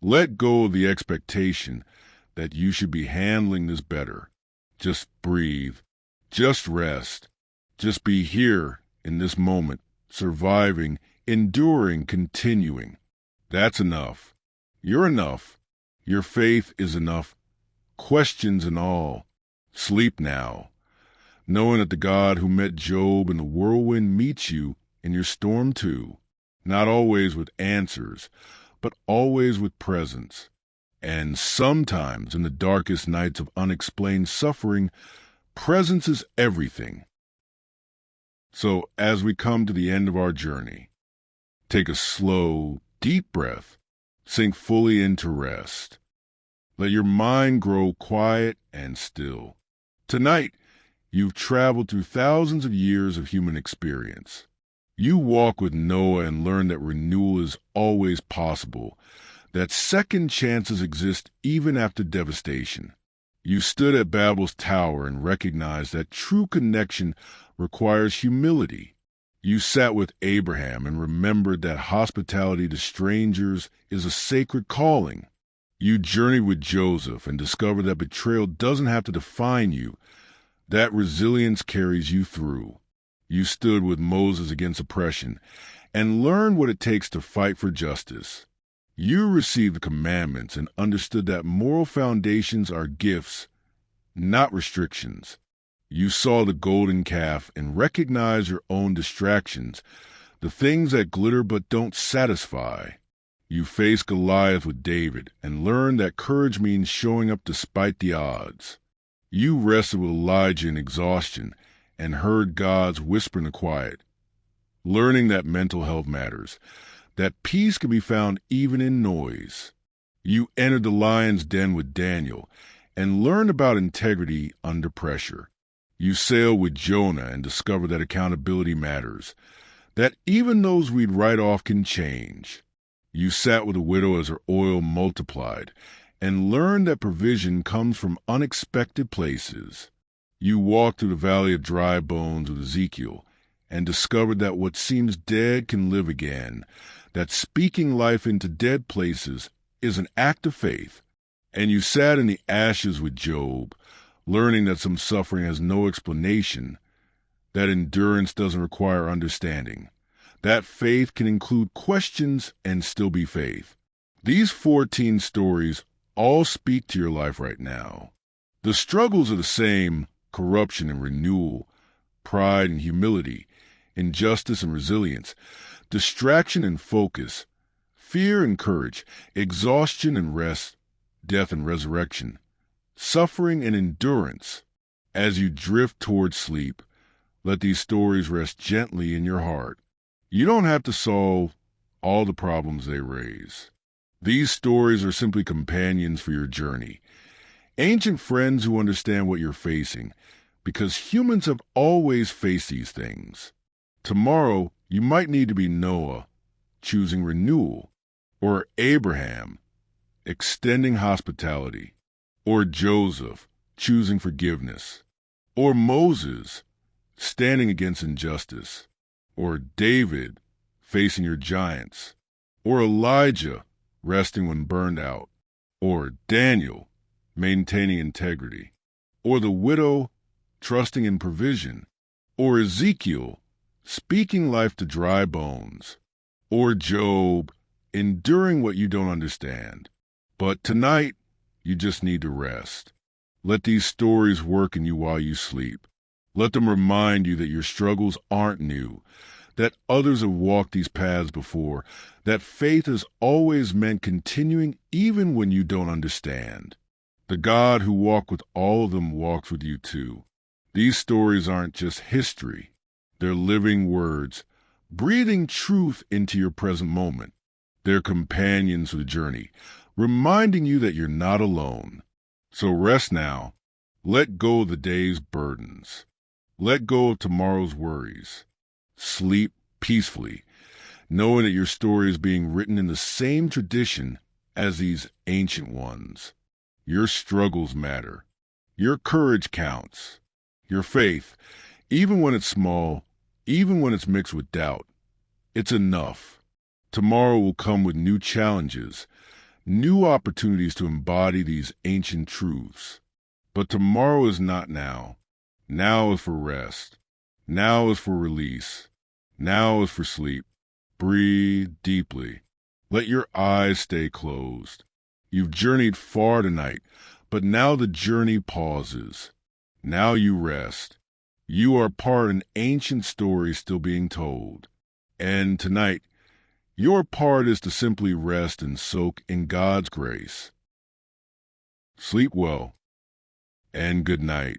Let go of the expectation that you should be handling this better. Just breathe. Just rest. Just be here in this moment, surviving, enduring, continuing. That's enough. You're enough. Your faith is enough. Questions and all. Sleep now, knowing that the God who met Job in the whirlwind meets you in your storm too, not always with answers, but always with presence. And sometimes in the darkest nights of unexplained suffering, presence is everything. So as we come to the end of our journey, take a slow, deep breath, sink fully into rest. Let your mind grow quiet and still. Tonight, you've traveled through thousands of years of human experience. You walk with Noah and learn that renewal is always possible, that second chances exist even after devastation. You stood at Babel's tower and recognized that true connection requires humility. You sat with Abraham and remembered that hospitality to strangers is a sacred calling. You journeyed with Joseph and discovered that betrayal doesn't have to define you, that resilience carries you through. You stood with Moses against oppression and learned what it takes to fight for justice. You received the commandments and understood that moral foundations are gifts, not restrictions. You saw the golden calf and recognized your own distractions, the things that glitter but don't satisfy. You faced Goliath with David and learned that courage means showing up despite the odds. You wrestled with Elijah in exhaustion and heard God's whisper in the quiet, learning that mental health matters, that peace can be found even in noise. You entered the lion's den with Daniel and learned about integrity under pressure. You sailed with Jonah and discovered that accountability matters, that even those we'd write off can change. You sat with a widow as her oil multiplied and learned that provision comes from unexpected places. You walked through the valley of dry bones with Ezekiel and discovered that what seems dead can live again, that speaking life into dead places is an act of faith. And you sat in the ashes with Job, learning that some suffering has no explanation, that endurance doesn't require understanding, that faith can include questions and still be faith. These 14 stories all speak to your life right now. The struggles are the same: corruption and renewal, pride and humility, injustice and resilience, distraction and focus, fear and courage, exhaustion and rest, death and resurrection, suffering and endurance. As you drift towards sleep, let these stories rest gently in your heart. You don't have to solve all the problems they raise. These stories are simply companions for your journey, ancient friends who understand what you're facing, because humans have always faced these things. Tomorrow, you might need to be Noah, choosing renewal, or Abraham, extending hospitality, or Joseph, choosing forgiveness, or Moses, standing against injustice, or David, facing your giants, or Elijah, resting when burned out, or Daniel, maintaining integrity, or the widow, trusting in provision, or Ezekiel, speaking life to dry bones, or Job, enduring what you don't understand. But tonight, you just need to rest. Let these stories work in you while you sleep. Let them remind you that your struggles aren't new, that others have walked these paths before, that faith has always meant continuing even when you don't understand. The God who walked with all of them walks with you too. These stories aren't just history. They're living words, breathing truth into your present moment. They're companions for the journey, reminding you that you're not alone. So rest now. Let go of the day's burdens. Let go of tomorrow's worries. Sleep peacefully, knowing that your story is being written in the same tradition as these ancient ones. Your struggles matter. Your courage counts. Your faith, even when it's small, even when it's mixed with doubt, it's enough. Tomorrow will come with new challenges, new opportunities to embody these ancient truths. But tomorrow is not now. Now is for rest. Now is for release. Now is for sleep. Breathe deeply. Let your eyes stay closed. You've journeyed far tonight, but now the journey pauses. Now you rest. You are part of an ancient story still being told. And tonight, your part is to simply rest and soak in God's grace. Sleep well, and good night.